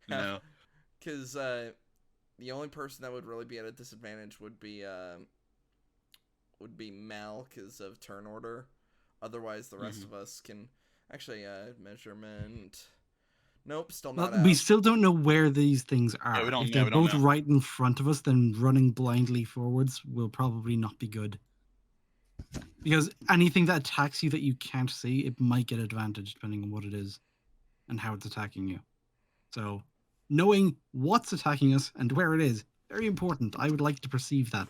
No. Because the only person that would really be at a disadvantage would be Mal because of turn order. Otherwise, the rest of us can actually measurement. Nope, still not Well, out. we still don't know where these things are. we don't- If yeah, they're we don't both know. right in front of us, then running blindly forwards will probably not be good. Because anything that attacks you that you can't see, it might get advantage depending on what it is and how it's attacking you. So, knowing what's attacking us and where it is, very important. I would like to perceive that.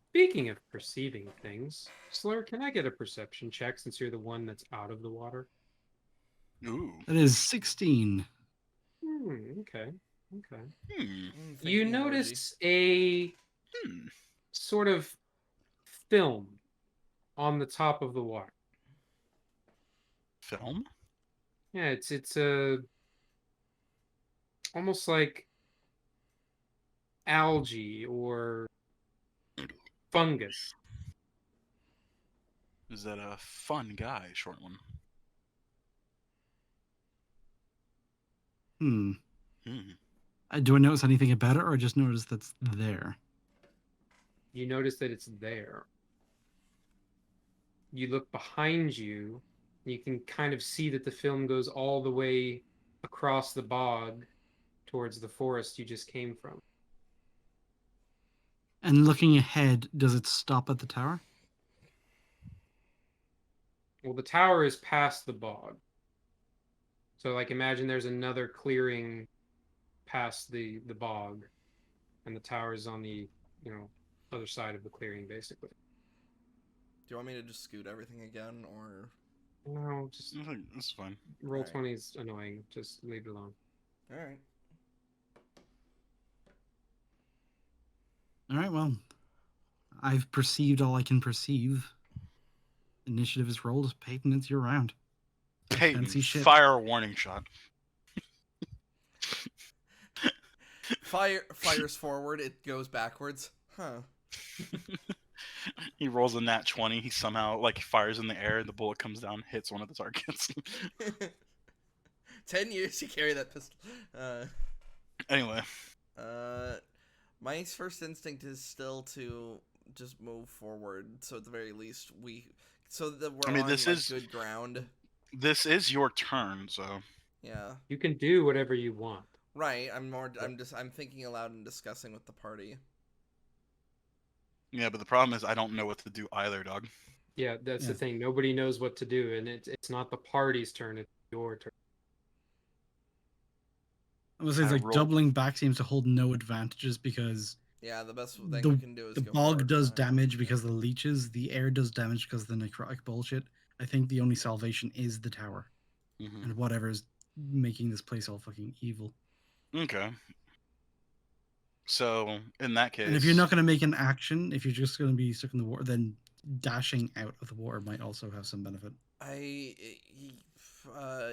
Speaking of perceiving things, Slur, can I get a perception check since you're the one that's out of the water? Ooh. That is 16. Okay. Hmm. You Thinking emoji. notice a sort of film on the top of the water. Film? Yeah, it's a almost like algae or fungus. Is that a fun guy, short one? Hmm. Hmm. Do I notice anything about it, or just notice that's there? You notice that it's there. You look behind you, and you can kind of see that the film goes all the way across the bog towards the forest you just came from. And looking ahead, does it stop at the tower? Well, the tower is past the bog. So, like, imagine there's another clearing past the bog, and the tower is on the, other side of the clearing, basically. you want me to just scoot everything again, or? No, just I think that's fine. roll Alright. 20 is annoying. Just leave it alone. All right. All right, well, I've perceived all I can perceive. Initiative is rolled. Peyton, it's your round. I can't Peyton, see shit. fire a warning shot. Fires forward. It goes backwards. Huh. He rolls a nat 20. He somehow fires in the air, and the bullet comes down, hits one of the targets. 10 years you carry that pistol. Anyway, My first instinct is still to just move forward. So at the very least, so that we're on good ground. This is your turn, so Yeah. You can do whatever you want. Right. I'm thinking aloud and discussing with the party. yeah. But the problem is, I don't know what to do either, dog. Yeah, that's the Yeah. thing. Nobody knows what to do, and it's not the party's turn; it's your turn. I was saying, I like, rolled- doubling back seems to hold no advantages because Yeah, the best thing The- we can do is the go bog forward does behind. damage because of the leeches, the air does damage because of the necrotic bullshit. I think the only salvation is the tower Mhm. and whatever's making this place all fucking evil. Okay. So in that case, And if you're not going to make an action, if you're just going to be stuck in the water, then dashing out of the water might also have some benefit.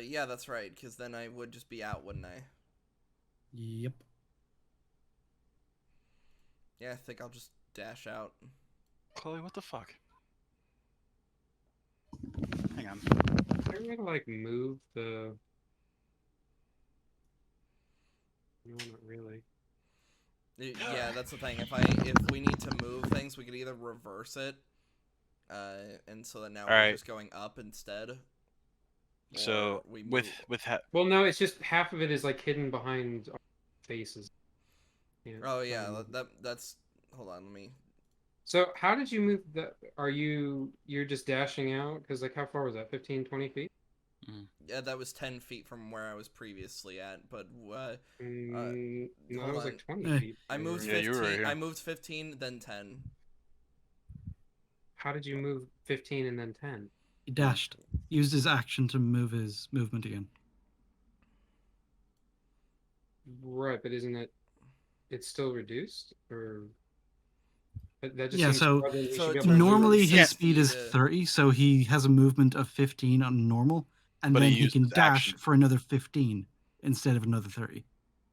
Yeah, that's right. Because then I would just be out, wouldn't I? Yep. Yeah, I think I'll just dash out. Chloe, what the fuck? Hang on. I'm gonna move the. No, not really. Yeah, that's the thing. If we need to move things, we could either reverse it, and so that now we're Alright. just going up instead. So or we with move- Well, no, it's just half of it is hidden behind our faces. Yeah. Oh yeah, that's. Hold on, let me. So how did you move that? You're just dashing out? Because how far was that? 15, 20 feet? Yeah, that was 10 feet from where I was previously at, but No, that hold was on. 20 feet. I moved Yeah, you were 15. right here. I moved 15, then 10. How did you move 15 and then 10? He dashed. Used his action to move his movement again. Right, but isn't it? It's still reduced, or that just Yeah, seems so- odd that we so should be it able to turns move Normally from his 6 speed is feet to- 30, so he has a movement of 15 on normal, and But he then he used can his dash action. for another 15 instead of another 30.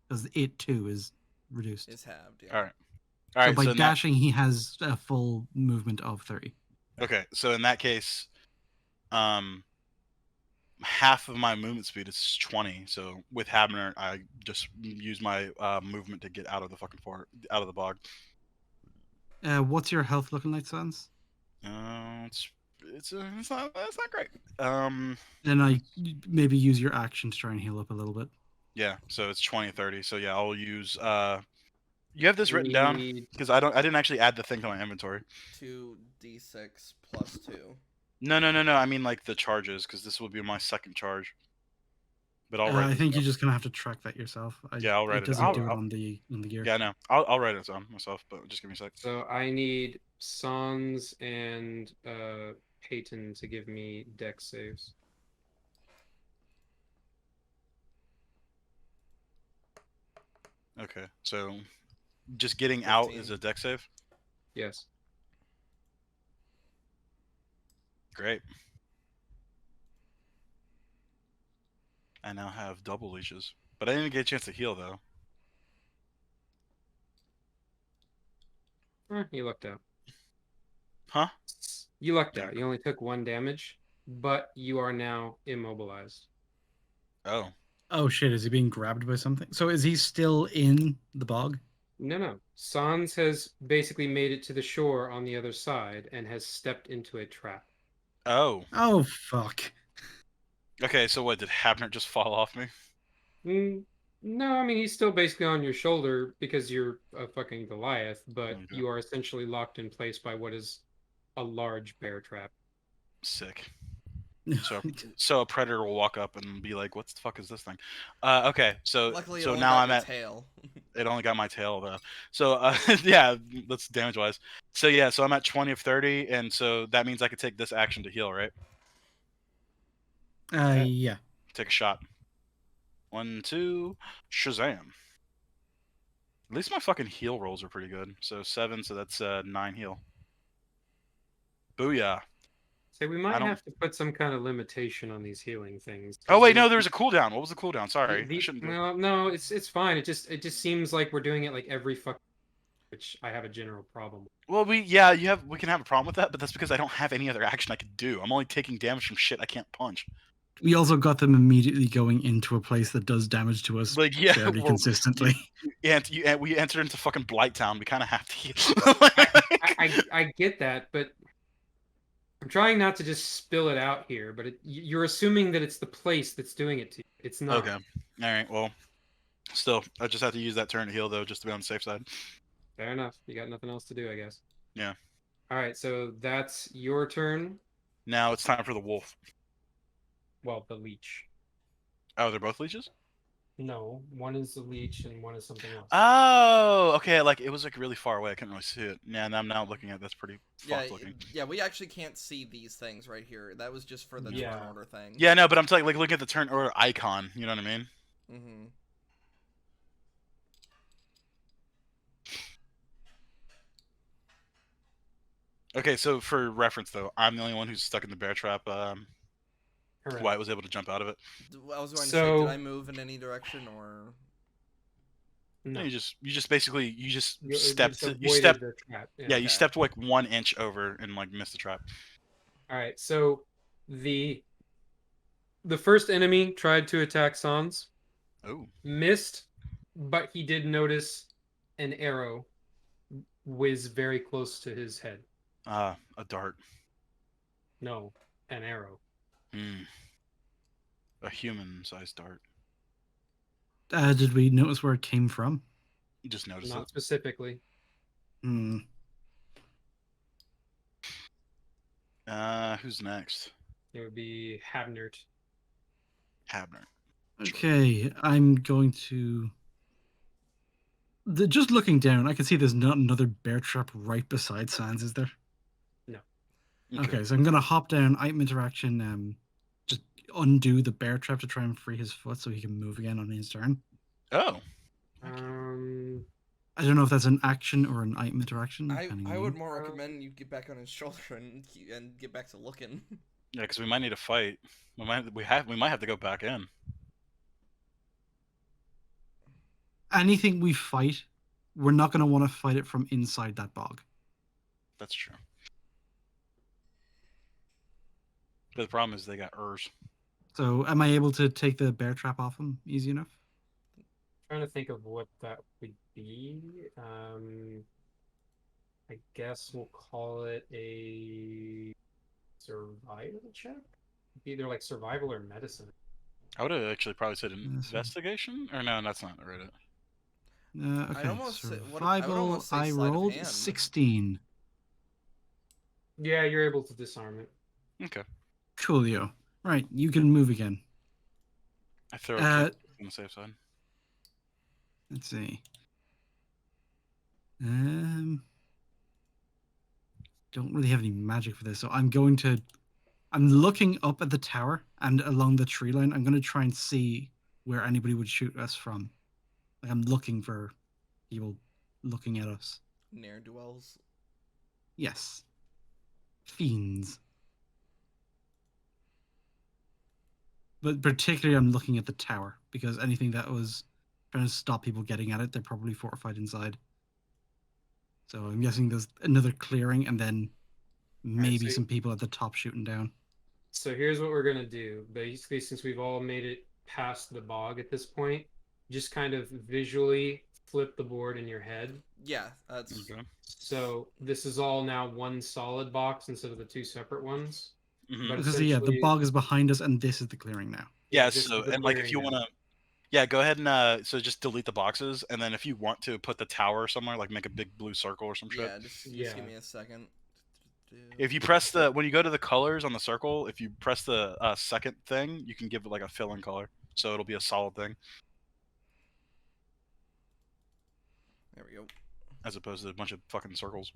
Because it too is reduced. Is halved. Yeah. All right. So All right. by So, dashing, he has a full movement of 30. okay. So in that case, half of my movement speed is 20. So with Habner, I just use my movement to get out of the fucking out of the bog. What's your health looking like, Sans? It's not great. Then I maybe use your action to try and heal up a little bit. Yeah. So it's 20, 30. So yeah, I'll use You have this written We down need- because I didn't actually add the thing to my inventory. 2d6 plus 2. No. I mean the charges because this will be my second charge. But I'll write. I this think down. you're just gonna have to track that yourself. Yeah, I'll write it. It doesn't I'll- do it I'll- on the gear. Yeah, no, I'll write it down myself. But just give me a sec. So I need Sans and Peyton to give me dex saves. Okay, so just getting out 15. is a dex save. Yes. Great. I now have double leashes, but I didn't get a chance to heal though. You lucked out. Huh? You lucked out. You only took 1 damage, but you are now immobilized. Oh, Oh shit! Is he being grabbed by something? So is he still in the bog? No. Sans has basically made it to the shore on the other side and has stepped into a trap. oh. Oh fuck! Okay, so what did Habner just fall off me? No, I mean he's still basically on your shoulder because you're a fucking Goliath, but Okay. you are essentially locked in place by what is a large bear trap. Sick. So a predator will walk up and be like, "What the fuck is this thing?" Okay, so Luckily, so it now won't I'm got at the tail. It only got my tail though. So yeah, that's damage wise. So yeah, so I'm at 20 of 30, and so that means I could take this action to heal, right? Yeah. Take a shot. 1, 2, Shazam. At least my fucking heal rolls are pretty good. So 7, so that's 9 heal. Booyah. So we I might don't. have to put some kind of limitation on these healing things. Oh wait, no, there was a cooldown. What was the cooldown? Sorry, I shouldn't do. Well, no, it's fine. It just seems like we're doing it like every fuck, which I have a general problem with. Well, we can have a problem with that, but that's because I don't have any other action I could do. I'm only taking damage from shit I can't punch. We also got them immediately going into a place that does damage to us Like yeah, fairly well, consistently. we entered into fucking Blight Town. We kind of have to heal. I get that, but I'm trying not to just spill it out here. But you're assuming that it's the place that's doing it to you. It's not. Okay. All right. Well, still, I just have to use that turn to heal though, just to be on the safe side. Fair enough. You got nothing else to do, I guess. Yeah. All right. So that's your turn. Now it's time for the wolf. Well, the leech. Oh, they're both leeches? No, one is the leech and one is something else. Oh, okay. Like it was like really far away. I couldn't really see it. Yeah, and I'm now looking at that's pretty fucked looking. Yeah, we actually can't see these things right here. That was just for the turn order thing. Yeah, no, but I'm like looking at the turn order icon. You know what I mean? Mm-hmm. Okay, so for reference though, I'm the only one who's stuck in the bear trap. Correct. Wyatt was able to jump out of it. I was going to say, did I move in any direction or? No, you just basically stepped. The trap. Yeah, you stepped like 1 inch over and like missed the trap. All right, so the first enemy tried to attack Sans. Oh. Missed, but he did notice an arrow whiz very close to his head. A dart. No, an arrow. A human-sized dart. Did we notice where it came from? You just noticed Not it. specifically. Hmm. Who's next? It would be Habnert. Habner. Okay, I'm going to. Just looking down, I can see there's not another bear trap right beside Sans, is there? No. Okay, so I'm gonna hop down, item interaction, just undo the bear trap to try and free his foot so he can move again on his turn. Oh. I don't know if that's an action or an item interaction. I would more recommend you get back on his shoulder and get back to looking. Yeah, because we might need to fight. We might have to go back in. Anything we fight, we're not going to want to fight it from inside that bog. That's true. But the problem is they got Urs. So am I able to take the bear trap off him easy enough? Trying to think of what that would be. I guess we'll call it a survival check. Either like survival or medicine. I would have actually probably said investigation, or no, that's not right. Okay, survival. I rolled 16. Yeah, you're able to disarm it. Okay. Coolio. Right, you can move again. I throw it on the safe side. Let's see. Don't really have any magic for this, so I'm looking up at the tower and along the tree line. I'm going to try and see where anybody would shoot us from. Like I'm looking for people looking at us. Ne'er-do-wells? Yes. Fiends. But particularly I'm looking at the tower, because anything that was trying to stop people getting at it, they're probably fortified inside. So I'm guessing there's another clearing and then maybe some people at the top shooting down. So here's what we're going to do. Basically, since we've all made it past the bog at this point, just kind of visually flip the board in your head. Yeah, that's okay. So this is all now one solid box instead of the two separate ones. Mm-hmm. But because the bog is behind us and this is the clearing now. Yeah, so and like if you want to, go ahead and so just delete the boxes, and then if you want to put the tower somewhere, like make a big blue circle or some shit. Yeah, just give me a second. If you press when you go to the colors on the circle, if you press the second thing, you can give it like a fill-in color, so it'll be a solid thing. There we go. as opposed to a bunch of fucking circles.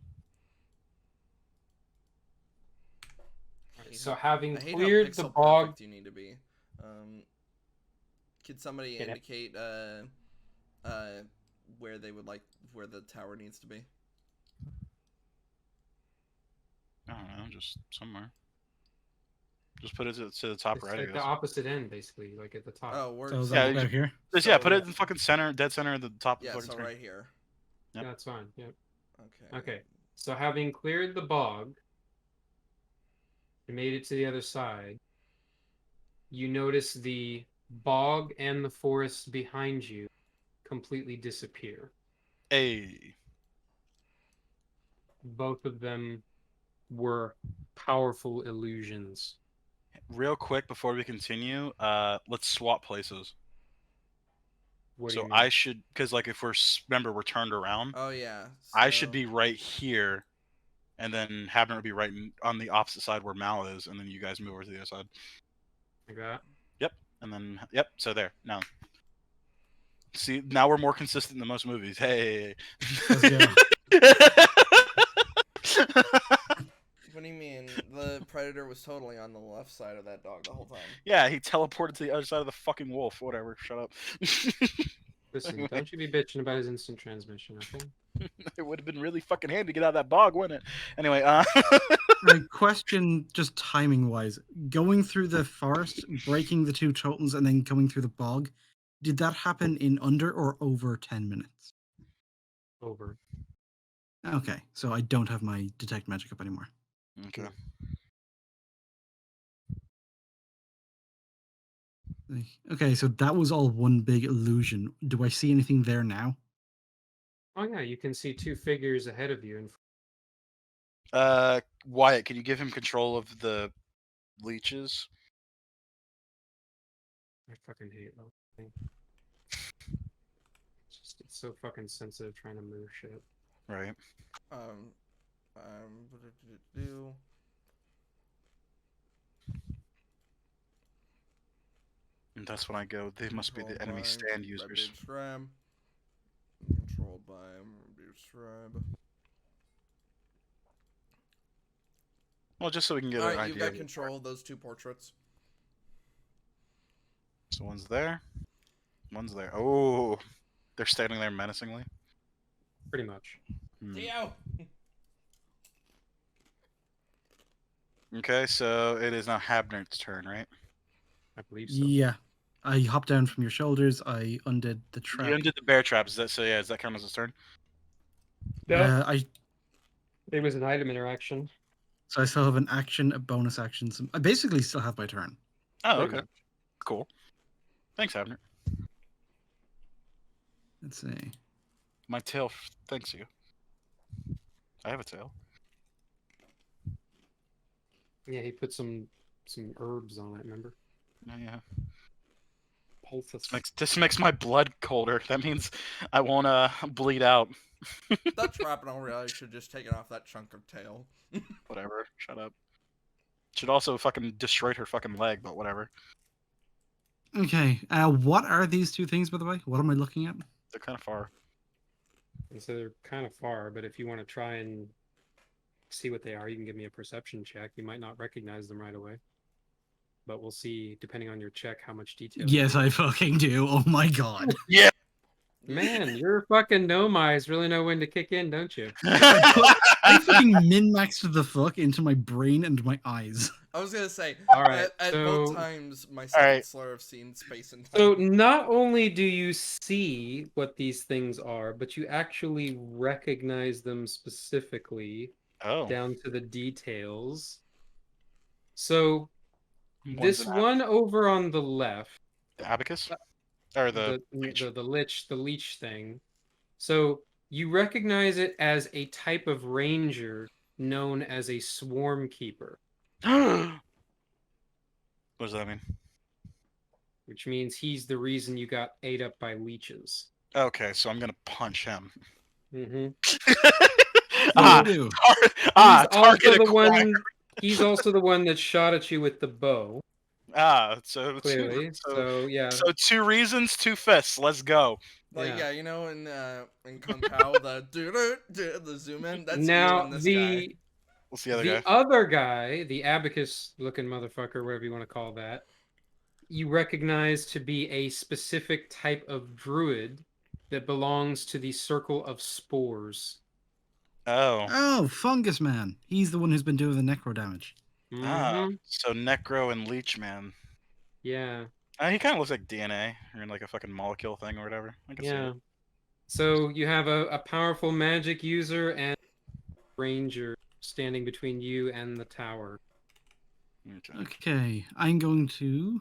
So having I hate cleared how the pixel bog, perfect you need to be. Could somebody Get it. indicate where they would like where the tower needs to be? I don't know, just somewhere. Just put it to the top it's right, I at the guess. opposite end, basically, like at the top. Oh, we're So is Yeah, that you about just- here? Just, yeah, So- put it in the fucking center, dead center of the top of yeah, the fucking so screen. right here. Yep. Yeah, that's fine. Yep. Okay. Okay. So having cleared the bog and made it to the other side, you notice the bog and the forest behind you completely disappear. Hey. Both of them were powerful illusions. Real quick before we continue, let's swap places. What do So you mean? I should, because like if remember we're turned around, Oh yeah. I should so- be right here, and then Habner would be right on the opposite side where Mal is, and then you guys move over to the other side. Like that? Yep, and then yep. So there now. See, now we're more consistent than most movies. Hey. Let's go. What do you mean? The predator was totally on the left side of that dog the whole time. Yeah, he teleported to the other side of the fucking wolf. Whatever. Shut up. Listen, don't you be bitching about his instant transmission, okay? It would have been really fucking handy to get out of that bog, wouldn't it? Anyway, A question, just timing wise, going through the forest, breaking the two totems, and then going through the bog. Did that happen in under or over 10 minutes? Over. Okay, so I don't have my detect magic up anymore. okay. Okay, so that was all one big illusion. Do I see anything there now? Oh yeah, you can see two figures ahead of you. Wyatt, can you give him control of the leeches? I fucking hate that thing. It's so fucking sensitive trying to move shit. Right. What did it do? And that's when I go, they must be the Controlled enemy by stand users. Red Scribe. Controlled by Red Scribe. Well, just so we can get All an right, you've idea. got control of those two portraits. So one's there. One's there. Oh, they're standing there menacingly. Pretty much. Theo. Okay, so it is now Habner's turn, right? I believe so. Yeah. I hopped down from your shoulders. I undid the trap. You undid the bear trap. Is that so? Yeah, does that count as his turn? It was an item interaction. So I still have an action, a bonus action. I basically still have my turn. Oh, Pretty okay, much. cool. Thanks, Habner. Let's see. My tail thanks you. I have a tail. Yeah, he put some herbs on it, remember? Oh, yeah. Poultice. This makes my blood colder. That means I won't bleed out. That trap in all reality should just take it off that chunk of tail. Whatever. Shut up. Should also fucking destroy her fucking leg, but whatever. Okay. What are these two things, by the way? What am I looking at? They're kind of far. And so they're kind of far, but if you want to try and see what they are, you can give me a perception check. You might not recognize them right away. But we'll see, depending on your check, how much detail. Yes, I fucking do. Oh my god. Yeah. Man, your fucking gnome eyes really know when to kick in, don't you? I fucking min-maxed the fuck into my brain and my eyes. I was gonna say, All right, at so- both times, my second right. slur have seen space and time. So not only do you see what these things are, but you actually recognize them specifically Oh. down to the details. So One's this an one over on the left, the abacus? Or the the leech thing. So you recognize it as a type of ranger known as a swarm keeper, What does that mean? which means he's the reason you got ate up by leeches. Okay, so I'm gonna punch him. Mm-hmm. What do you do? Target acquired. He's also the one that shot at you with the bow. So Clearly. So yeah. So 2 reasons, 2 fists. Let's go. Like Yeah. you know, in Kung Pao, the zoom in. That's you Now and this guy. What's the other the guy? other guy, the abacus looking motherfucker, whatever you want to call that, you recognize to be a specific type of druid that belongs to the circle of spores. Oh. Oh, Fungus Man. He's the one who's been doing the necro damage. Mm-hmm. So Necro and Leech Man. Yeah. He kind of looks like DNA or like a fucking molecule thing or whatever. I can see Yeah. it. So you have a powerful magic user and ranger standing between you and the tower. Okay. Okay, I'm going to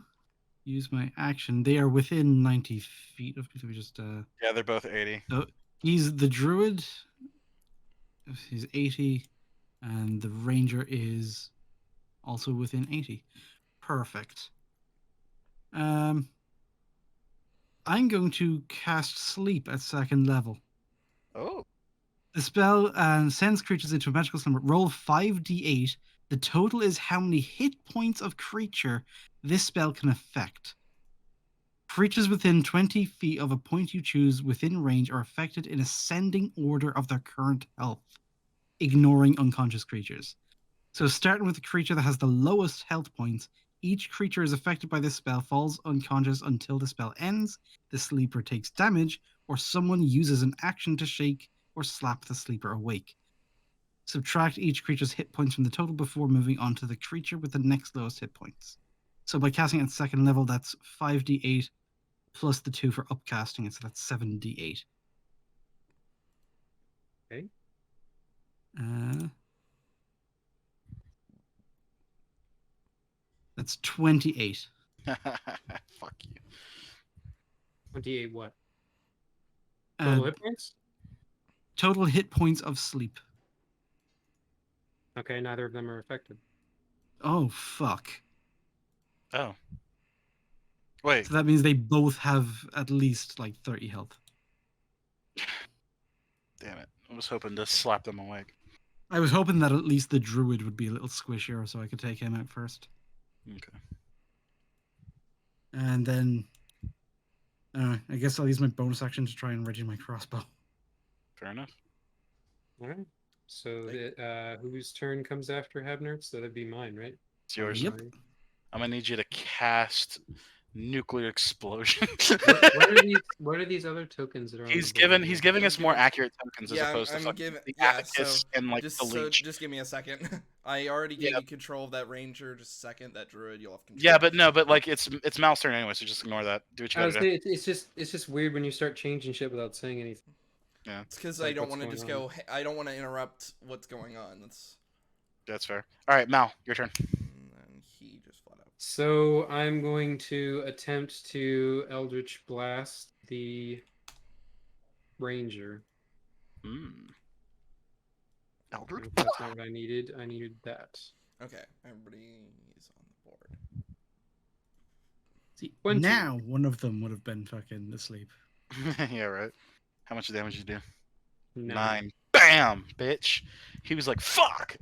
use my action. They are within 90 feet of me. So we just Yeah, they're both 80. so he's the druid. He's 80, and the ranger is also within 80. Perfect. I'm going to cast Sleep at second level. Oh. The spell sends creatures into a magical slumber. Roll 5d8. The total is how many hit points of creature this spell can affect. Creatures within 20 feet of a point you choose within range are affected in ascending order of their current health, ignoring unconscious creatures. So starting with the creature that has the lowest health points, each creature is affected by this spell falls unconscious until the spell ends, the sleeper takes damage, or someone uses an action to shake or slap the sleeper awake. Subtract each creature's hit points from the total before moving on to the creature with the next lowest hit points. So by casting at second level, that's 5d8 plus the 2 for upcasting it, so that's 7d8. Okay. That's 28. Fuck you. 28 what? Total hit points? Total hit points of sleep. Okay, neither of them are affected. Oh, fuck. Oh. Wait. So that means they both have at least like 30 health. Damn it. I was hoping to slap them awake. I was hoping that at least the druid would be a little squishier so I could take him out first. Okay. And then I guess I'll use my bonus action to try and ready my crossbow. Fair enough. All right. So whose turn comes after Habner? So that'd be mine, right? It's yours. Yep. I'm gonna need you to cast nuclear explosion. What are these other tokens that are? He's on the board? giving us more accurate tokens as Yeah, opposed to I'm fucking giving. the Yeah, abacus so and like just the leech. just give me a second. I already gave Yeah. you control of that ranger. Just a second. That druid, you'll have control. Yeah, but like it's Mal's turn anyway, so just ignore that. Do what you gotta do. Honestly, it's just weird when you start changing shit without saying anything. Yeah, It's because Like, I don't what's want to going just on? go. I don't want to interrupt what's going on. that's fair. All right, Mal, your turn. And then he just flat out. So I'm going to attempt to Eldritch Blast the Ranger. Eldritch. That's not what I needed. I needed that. Okay, everybody's on the board. See, 20. now one of them would have been fucking asleep. Yeah, right. How much damage did you do? 9. Bam, bitch. He was like, "Fuck."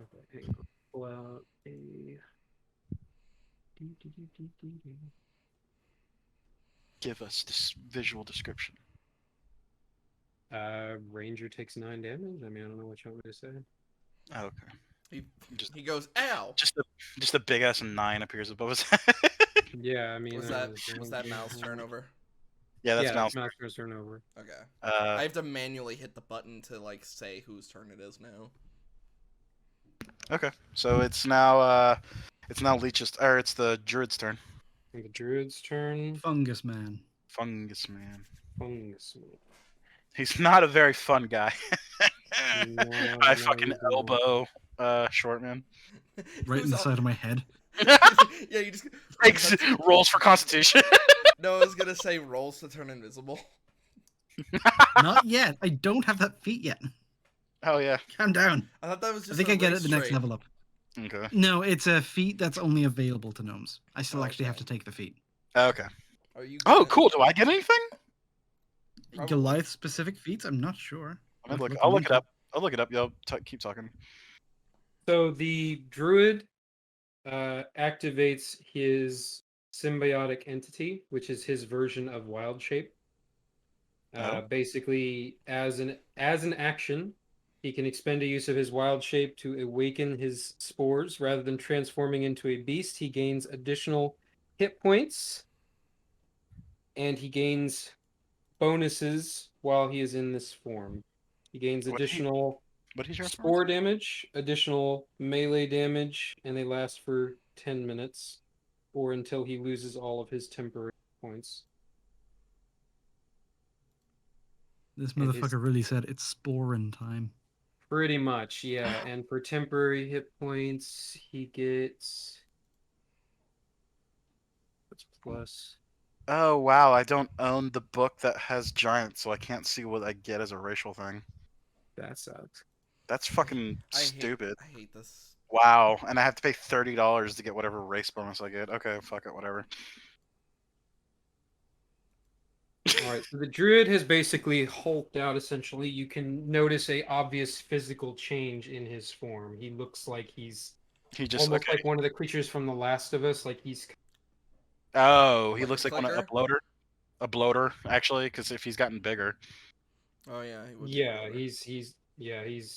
Okay, hang on. Pull out a. Give us this visual description. Ranger takes 9 damage. I mean, I don't know what you want me to say. Oh, okay. He goes, ow. Just a big ass 9 appears above his head. Yeah, I mean. Was that Mal's turnover? Yeah, that's yeah, Mal's. Mal's turn over. Okay. Uh, I have to manually hit the button to like say whose turn it is now. okay, so it's now Leech's, or it's the druid's turn. The druid's turn. Fungus Man. Fungus Man. Fungus Man. He's not a very fun guy. No, I no, fucking he's not. elbow short man. Right in the side of my head. Yeah, you just Takes rolls for Constitution. No, I was gonna say rolls to turn invisible. Not yet. I don't have that feat yet. Oh yeah. Calm down. I thought that was I just. think I get it the next level up. Okay. No, it's a feat that's only available to gnomes. I still Oh, actually have okay. to take the feat. Okay. Are you? Oh, gonna- cool. Do I get anything? Probably. Goliath specific feats? I'm not sure. I'll look them it into. up. I'll look it up. Yo, keep talking. So the druid activates his symbiotic entity, which is his version of wild shape. Basically, as an action, he can expend a use of his wild shape to awaken his spores. Rather than transforming into a beast, he gains additional hit points, and he gains bonuses while he is in this form. He gains What he additional what he transform spore into? damage, additional melee damage, and they last for 10 minutes or until he loses all of his temporary points. This And his motherfucker really said it's sporin time. pretty much, yeah. And for temporary hit points, he gets what's plus. Oh wow, I don't own the book that has giants, so I can't see what I get as a racial thing. That sucks. That's fucking I stupid. hate this. Wow, and I have to pay $30 to get whatever race bonus I get. Okay, fuck it, whatever. All right, so the druid has basically hulked out essentially. You can notice a obvious physical change in his form. He looks like he's He just almost okay. like one of the creatures from The Last of Us. Like he's Oh, he Like looks a like a clicker? bloater. A bloater, actually, because if he's gotten bigger, Oh yeah, he would be yeah, better.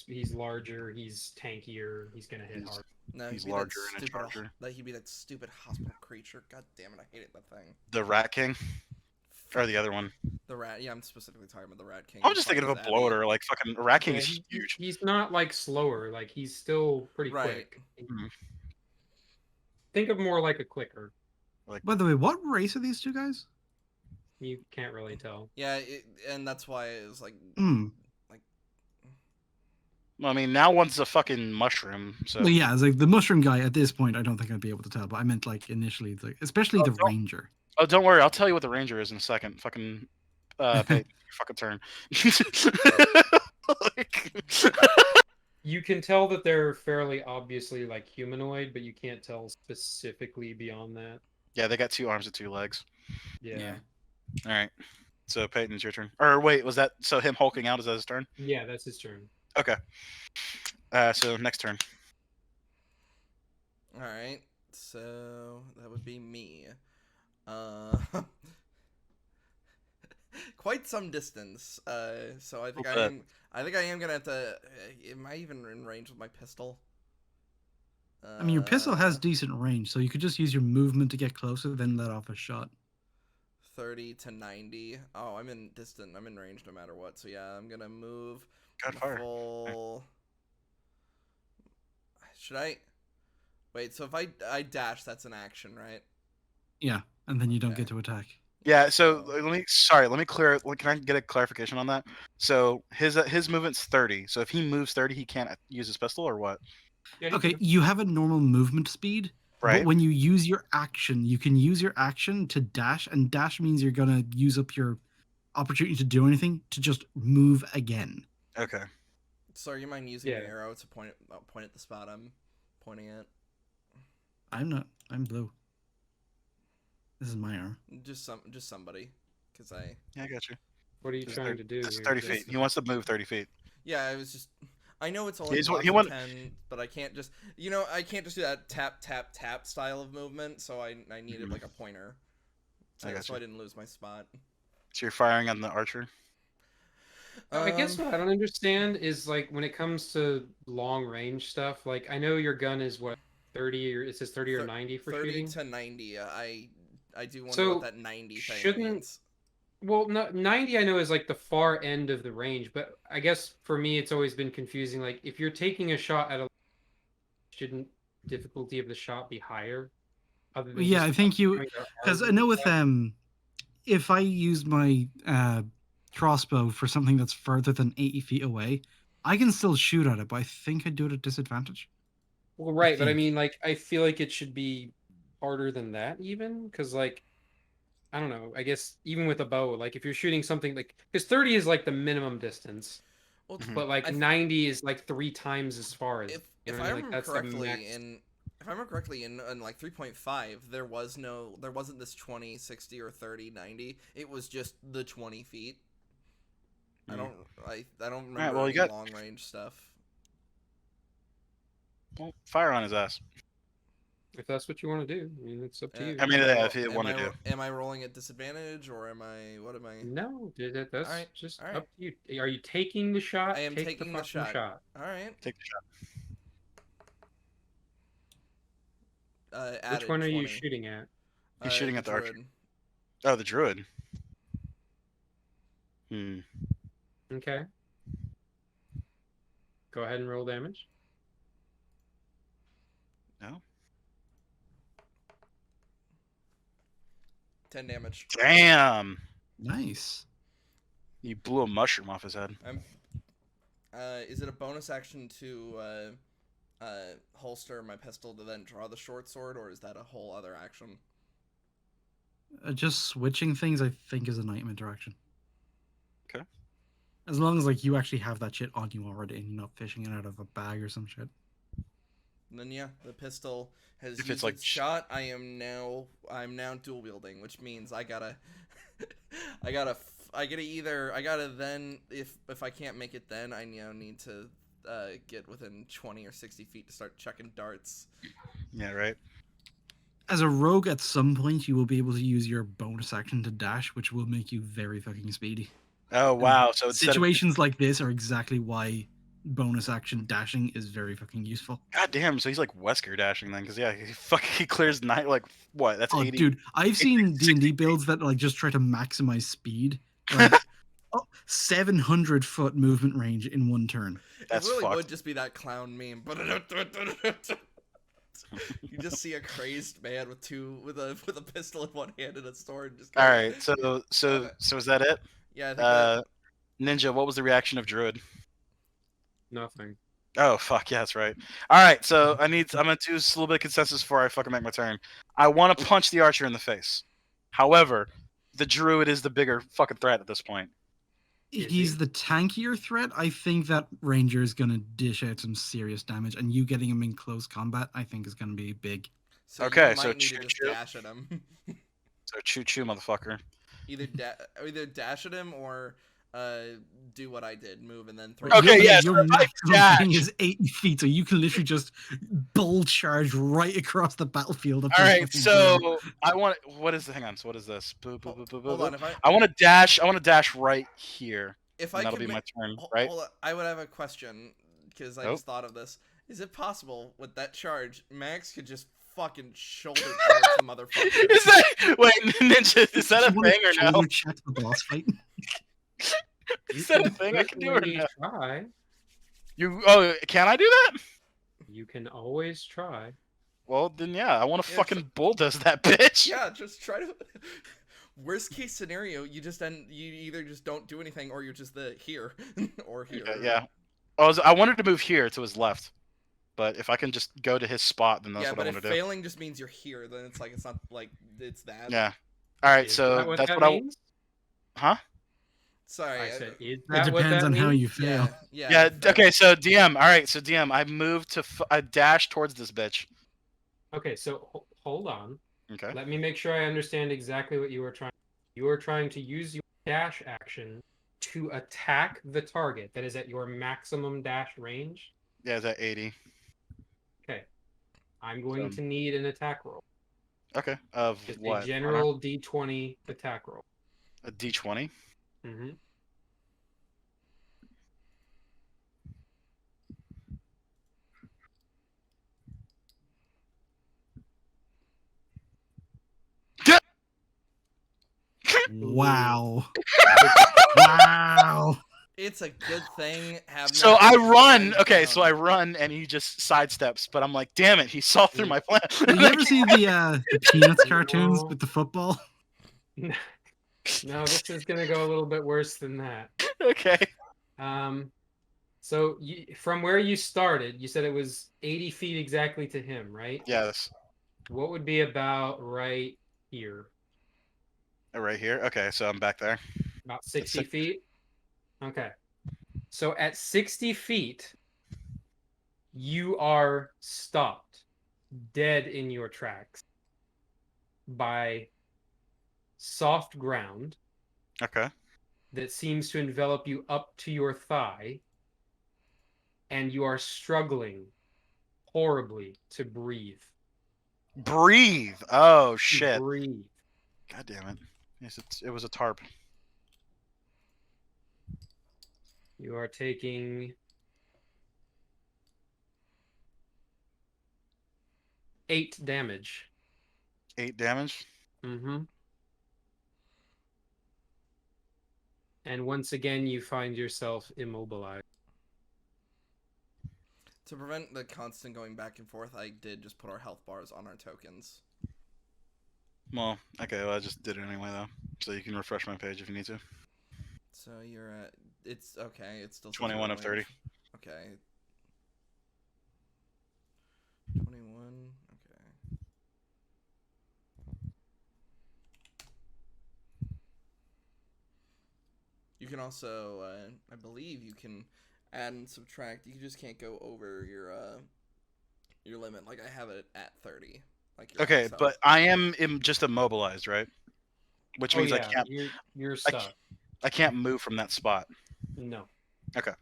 he's larger, he's tankier, he's gonna hit he's hard. No, he's he'd be that larger and a stupid. charger. He'd be that stupid hospital creature. God damn it, I hated that thing. The Rat King, or Fuck the other one. the rat. Yeah, I'm specifically talking about the Rat King. I'm just thinking of a Fuck his bloater. Like fucking Rat King Yeah, is huge. he's not like slower, like he's still pretty Right. quick. Mhm. Think of more like a clicker. Like By the way, what race are these two guys? You can't really tell. Yeah, and that's why it was like. Hmm. well, I mean, now one's a fucking mushroom. So Well, yeah, it's like the mushroom guy. At this point, I don't think I'd be able to tell, but I meant like initially, it's like especially the ranger. oh, don't worry, I'll tell you what the ranger is in a second. Fucking pay your fucking turn. Like, You can tell that they're fairly obviously like humanoid, but you can't tell specifically beyond that. yeah, they got 2 arms and 2 legs. Yeah. All right. So Peyton, it's your turn. Or wait, was that so? Him hulking out, is that his turn? Yeah, that's his turn. Okay. So next turn. All right, so that would be me. Quite some distance. So I think Okay. I think I am gonna have to. Am I even in range with my pistol? I mean, your pistol has decent range, so you could just use your movement to get closer, then let off a shot. 30 to 90. Oh, I'm in distant. I'm in range no matter what. So yeah, I'm gonna move. God, fire. Full. Should I? Wait. So if I dash, that's an action, right? Yeah, and then you don't Okay. get to attack. Yeah. So let me clear. Can I get a clarification on that? So his movement's 30. So if he moves 30, he can't use his pistol or what? Yeah, Okay, you have a normal movement speed, Right. but when you use your action, you can use your action to dash, and dash means you're gonna use up your opportunity to do anything to just move again. Okay. Sorry, you mind using Yeah. your arrow to point at the spot I'm pointing at? I'm not. I'm blue. This is my arm. Just somebody, because I. Yeah, I got you. What are you This is trying 30 to do? This is here? 30 feet. He wants to move 30 feet. Yeah, I was just. I know it's only He's- block he for want- 10, but I can't just. I can't just do that tap tap tap style of movement. So I needed Mhm. like a pointer. I got So you. I didn't lose my spot. So you're firing on the archer. I guess what I don't understand is like when it comes to long range stuff. Like I know your gun is what 30 or it says 30 or 90 for 30 shooting. to 90. I do wonder So, what that 90 thing shouldn't- means. Well, no, 90 I know is like the far end of the range, but I guess for me it's always been confusing. Like if you're taking a shot at a, shouldn't difficulty of the shot be higher? Other than Yeah, just I think you having a because I hard know with shot? if I use my crossbow for something that's further than 80 feet away, I can still shoot at it, but I think I do it at disadvantage. Well, right, but I think. mean, like, I feel like it should be harder than that, even because, like, I don't know. I guess even with a bow, like, if you're shooting something like, because 30 is like the minimum distance, Well, Mhm. but like I th- 90 is like 3 times as far as. if what I mean? Like, remember that's the correctly, max. if I remember correctly, in like 3.5, there wasn't this 20, 60, or 30, 90. It was just the 20 feet. I Mm. don't remember Alright, well, you any got- long range stuff. Well, fire on his ass. If that's what you want to do, I mean, it's up to you. I mean, yeah, if you want to do. Am I rolling at disadvantage or am I? What am I? No, that's Alright, just alright. up to you. Are you taking the shot? I am Take taking the the fucking shot. All right. Take the shot. Which one are 20. you shooting at? He's shooting at the archer. druid. Oh, the druid. Okay. Go ahead and roll damage. No. 10 damage. Damn. Nice. You blew a mushroom off his head. Is it a bonus action to holster my pistol to then draw the short sword, or is that a whole other action? Just switching things, I think, is a item interaction. Okay. As long as like you actually have that shit on you already, and you're not fishing it out of a bag or some shit. And then yeah, the pistol has If used it's like its shot. I'm now dual wielding, which means I gotta then if I can't make it, then I need to get within 20 or 60 feet to start chucking darts. Yeah, right. As a rogue, at some point, you will be able to use your bonus action to dash, which will make you very fucking speedy. Oh wow! So instead situations like this are exactly why bonus action dashing is very fucking useful. God damn! So he's like Wesker dashing then, because yeah, he clears night like what? That's 80. Dude, I've seen D&D builds that like just try to maximize speed. Like 700-foot movement range in one turn. That's it really fucked. would just be that clown meme. You just see a crazed man with a pistol in one hand and a sword. And just all right. So is that it? Yeah. I think Ninja, what was the reaction of Druid? Nothing. Oh fuck yeah, that's right. All right, so I'm gonna do a little bit of consensus before I fucking make my turn. I want to punch the archer in the face. However, the druid is the bigger fucking threat at this point. He's the tankier threat. I think that ranger is gonna dish out some serious damage, and you getting him in close combat, I think, is gonna be big. So okay, you so might need to just dash at him. So choo choo, motherfucker. Either dash at him or do what I did, move and then throw. Okay, yeah. Your maximum thing is 80 feet, so you can literally just bull charge right across the battlefield. All right, so I want. What is? Hang on. So what is this? Hold on. I want to dash. I want to dash right here. If and I that'll could be my turn, right? Hold on, I would have a question because I just thought of this. Is it possible with that charge, Max could just fucking shoulder charge the motherfucker? Is that wait, Ninja? Is that a thing or no? Check the boss fight. Is that a thing I can do or no? Try. Can I do that? You can always try. Well, then yeah, I want to fucking bulldoze that bitch. Yeah, just try to. Worst case scenario, you either just don't do anything or you're just here or here. Yeah. I wanted to move here to his left, but if I can just go to his spot, then that's what I want to do. Yeah, but if failing just means you're here, then it's like it's not like it's that. Yeah. All right, so that's what means? Huh? Sorry. I said, it depends on how you fail. Yeah. Okay, so DM. All right, so DM. I moved to. I dash towards this bitch. Okay, so hold on. Okay. Let me make sure I understand exactly what you were trying. You were trying to use your dash action to attack the target that is at your maximum dash range. Yeah, it's at 80. Okay. I'm going to need an attack roll. Okay. Of Just what? a general D20 attack roll. A D20? Mm-hmm. Wow. Wow. It's a good thing. So I run. Okay, so I run and he just sidesteps, but I'm like, damn it, he saw through my plan. Have you ever seen the Peanuts cartoons with the football? No, this is gonna go a little bit worse than that. Okay. So from where you started, you said it was 80 feet exactly to him, right? Yes. What would be about right here? Right here? Okay, so I'm back there. About 60 feet? Okay. So at 60 feet, you are stopped, dead in your tracks, by soft ground. Okay. That seems to envelop you up to your thigh, and you are struggling horribly to breathe. Breathe. Oh shit. Breathe. God damn it. Yes, it was a tarp. You are taking 8 damage. 8 damage. Mm-hmm. And once again, you find yourself immobilized. To prevent the constant going back and forth, I did just put our health bars on our tokens. Well, okay, well, I just did it anyway though. So you can refresh my page if you need to. So you're at... It's okay, it still says 21 you're of at range. 30. Okay. 21, okay. You can also, I believe you can add and subtract. You just can't go over your limit. Like, I have it at 30. Like your Okay, max health. but I am just immobilized, right? Which Oh means yeah, you're I stuck. I can't move from that spot. No. Okay.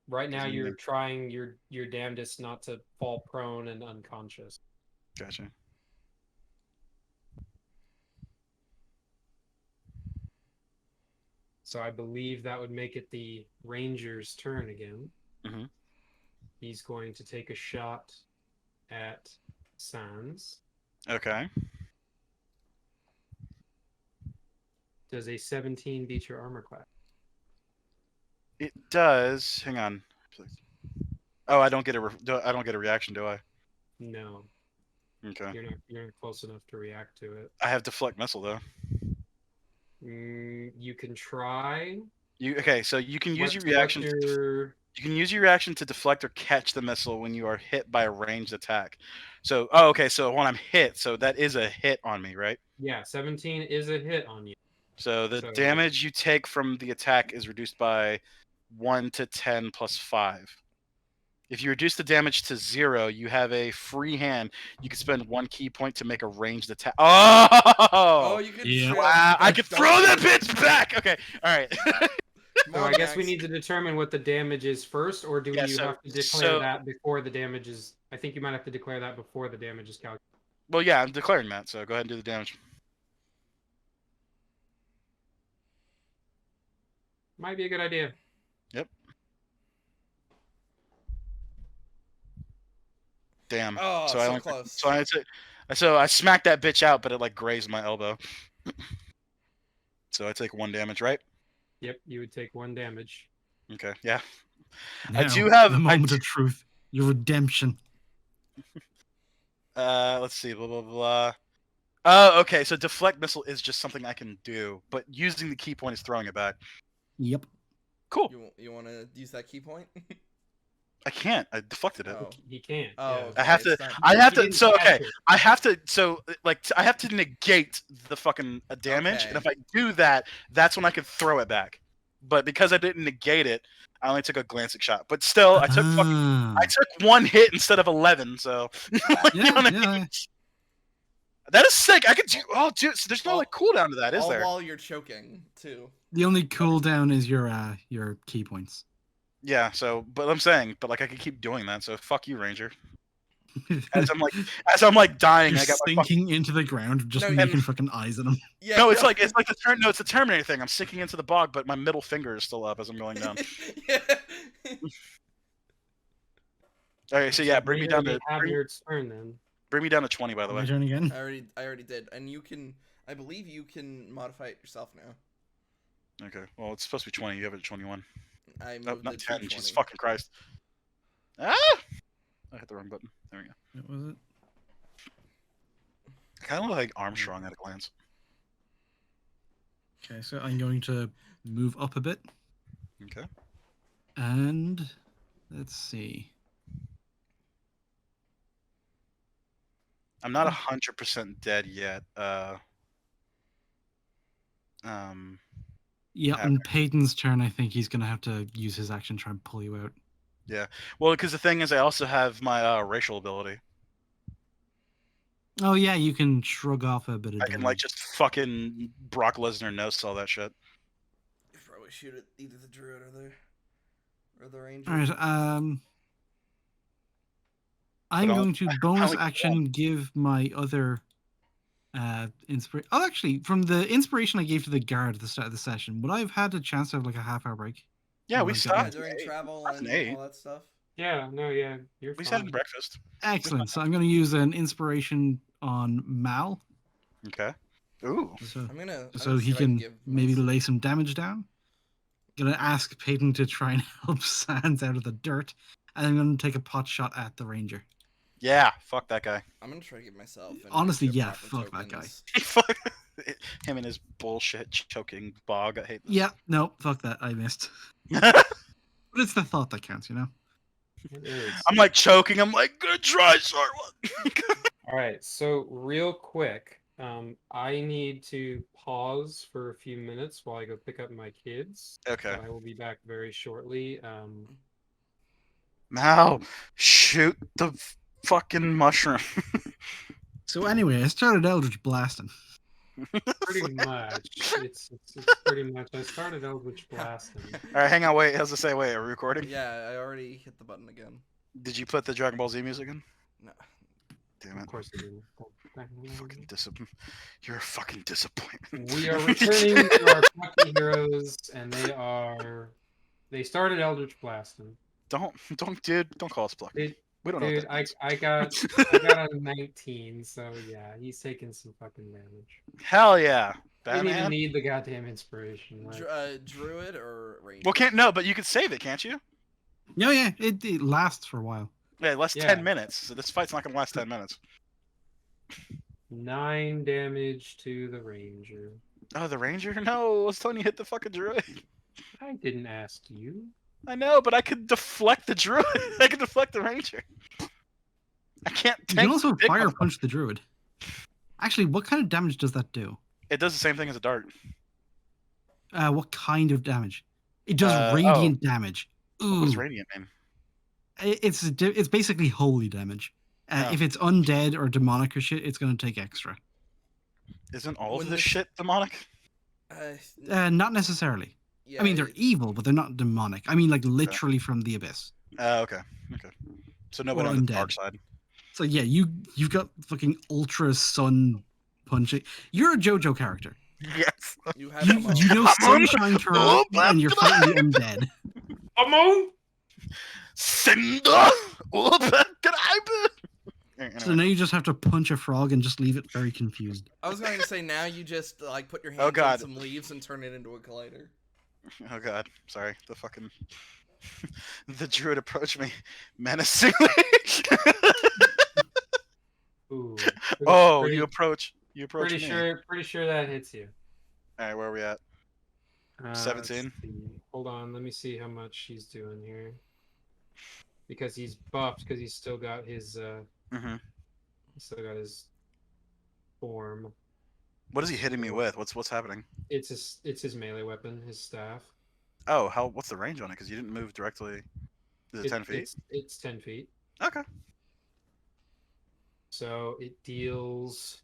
Right now Doesn't you're make- trying your damnedest not to fall prone and unconscious. Gotcha. So I believe that would make it the ranger's turn again. Mm-hmm. He's going to take a shot at Sans. Okay. Does a 17 beat your armor class? It does. Hang on. Oh, I don't get I don't get a reaction, do I? No, Okay. you're not close enough to react to it. I have deflect missile though. You can try. Okay? So you can use What's your reaction. your... You can use your reaction to deflect or catch the missile when you are hit by a ranged attack. So, oh, okay. So when I'm hit, so that is a hit on me, right? Yeah, 17 is a hit on you. So the So- damage you take from the attack is reduced by 1 to 10 plus 5. If you reduce the damage to 0, you have a free hand. You can spend 1 key point to make a ranged attack. Oh! You can Yeah. straight Wow, up I could throw that bitch back! Okay, alright. Come So on, I guess we Max. need to determine what the damage is first, or do Yeah, you have to declare that before the damage is... I think you might have to declare that before the damage is calculated. Well, yeah, I'm declaring that, so go ahead and do the damage. Might be a good idea. Yep. Damn. Oh, so I so only, close. so I smacked that bitch out, but it like grazed my elbow. So I take 1 damage, right? Yep, you would take 1 damage. Okay, yeah. Now, I do have the moment of truth, your redemption. Let's see, blah blah blah. Oh, okay. So deflect missile is just something I can do, but using the key point is throwing it back. Yep. Cool. You want to use that key point? I can't. I deflected it. Oh. He can't. Oh, yeah. okay. I have to. it's not- I have He to. didn't So catch okay. it. I have to. So like I have to negate the fucking damage, Okay. and if I do that, that's when I can throw it back. But because I didn't negate it, I only took a glancing shot. But still, I took Ah. I took 1 hit instead of 11. So like, you know what I mean? Yeah. That is sick. I could do. Oh, dude. So there's no All- like cooldown to that, is all there? while you're choking too. The only cooldown is your key points. Yeah, so but I'm saying, but like I could keep doing that, so fuck you, Ranger. As I'm like dying, You're I got my fucking, sinking into the ground, just No, making fucking eyes at them. Yeah. no, it's like the Terminator thing. I'm sinking into the bog, but my middle finger is still up as I'm going down. Yeah. Okay, so yeah, bring me down to Have turn then. bring me down to 20, by the My way. turn again. I already did, and you can. I believe you can modify it yourself now. Okay, well it's supposed to be 20. You have it at 21. I Oh, moved not it to 10. 20. Jesus fucking Christ! Ah! I hit the wrong button. There we go. What was it? Kind of like Armstrong at a glance. Okay, so I'm going to move up a bit, Okay. and let's see. I'm not 100% dead yet. Yeah, Yeah. on Peyton's turn, I think he's gonna have to use his action to try and pull you out. Well, because the thing is, I also have my racial ability. Oh yeah, you can shrug off a bit of I damage. can like just fucking Brock Lesnar nose all that shit. You should probably shoot at either the druid or the ranger. All right. I'm But going to bonus only action give my other inspiration. Oh, actually, from the inspiration I gave to the guard at the start of the session, would I have had a chance to have like a half-hour break? Yeah, Or we like Yeah, stopped. during travel Stopped and at 8. all that stuff. Yeah, no, yeah, you're We sat fine. in breakfast. Excellent. So I'm going to use an inspiration on Mal, Okay. Ooh. so I'm gonna so see he if I can can give maybe myself- lay some damage down. Gonna ask Peyton to try and help Sans out of the dirt, and I'm gonna take a pot shot at the ranger. Yeah, fuck that guy. I'm gonna try to give myself. An Honestly, extra yeah, proper fuck that guy. tokens. Fuck him and his bullshit choking bog. I hate this. Yeah, no, fuck that. I missed. But it's the thought that counts, you know. It is. I'm like choking. I'm like, good try, Sarwa. All right, so real quick, I need to pause for a few minutes while I go pick up my kids. Okay. But I will be back very shortly. Mal, shoot the fucking mushroom. So anyway, I started Eldritch blasting. Pretty much, it's pretty much. I started Eldritch blasting. All right, hang on. Wait, how's it say? Wait, are we recording? Yeah, I already hit the button again. Did you put the Dragon Ball Z music in? No. Damn Of it. course I do. Fucking disappointment. You're a fucking disappointment. We are returning to our plucky heroes, and they started Eldritch blasting. Don't, dude. Don't call us plucky. We don't know. Dude, What that I means. got a 19, so yeah, he's taking some fucking damage. Hell yeah, I didn't even Batman. need the goddamn inspiration. Like, Druid or ranger? Well, can't no, but you could save it, can't you? No, yeah, it lasts for a while. Yeah, it lasts Yeah. 10 minutes. So this fight's not gonna last 10 minutes. 9 damage to the ranger. Oh, the ranger? No, I was telling you hit the fucking druid. I didn't ask you. I know, but I could deflect the druid. I could deflect the ranger. I can't. You can also dick fire myself. punch the druid. Actually, what kind of damage does that do? It does the same thing as a dart. What kind of damage? It does Oh. radiant damage. Ooh, What does radiant mean? it's basically holy damage. Oh. If it's undead or demonic or shit, it's gonna take extra. Isn't all When of this this- shit demonic? Not necessarily. Yeah, I mean, they're evil, but they're not demonic. I mean, like literally from the abyss. Okay. Okay. So nobody Or on the undead. dark side. So yeah, you've got fucking ultra sun punching. You're a JoJo character. Yes. you have You, them all. you know sunshine throughout, and you're fighting the undead. Come on! Cinder. So now you just have to punch a frog and just leave it very confused. I was going to say now you just like put your hands Oh, on God. some leaves and turn it into a collider. Oh god, sorry. The fucking the druid approached me menacingly. Ooh. Oh, pretty, you approach me. pretty sure that hits you. All right, where are we at? Let's 17? see. Hold on, let me see how much he's doing here. Because he's buffed, because he's still got his form. What is he hitting me with? What's happening? It's his melee weapon, his staff. Oh, what's the range on it? Because you didn't move directly. Is it 10 feet? It's 10 feet. Okay. So it deals.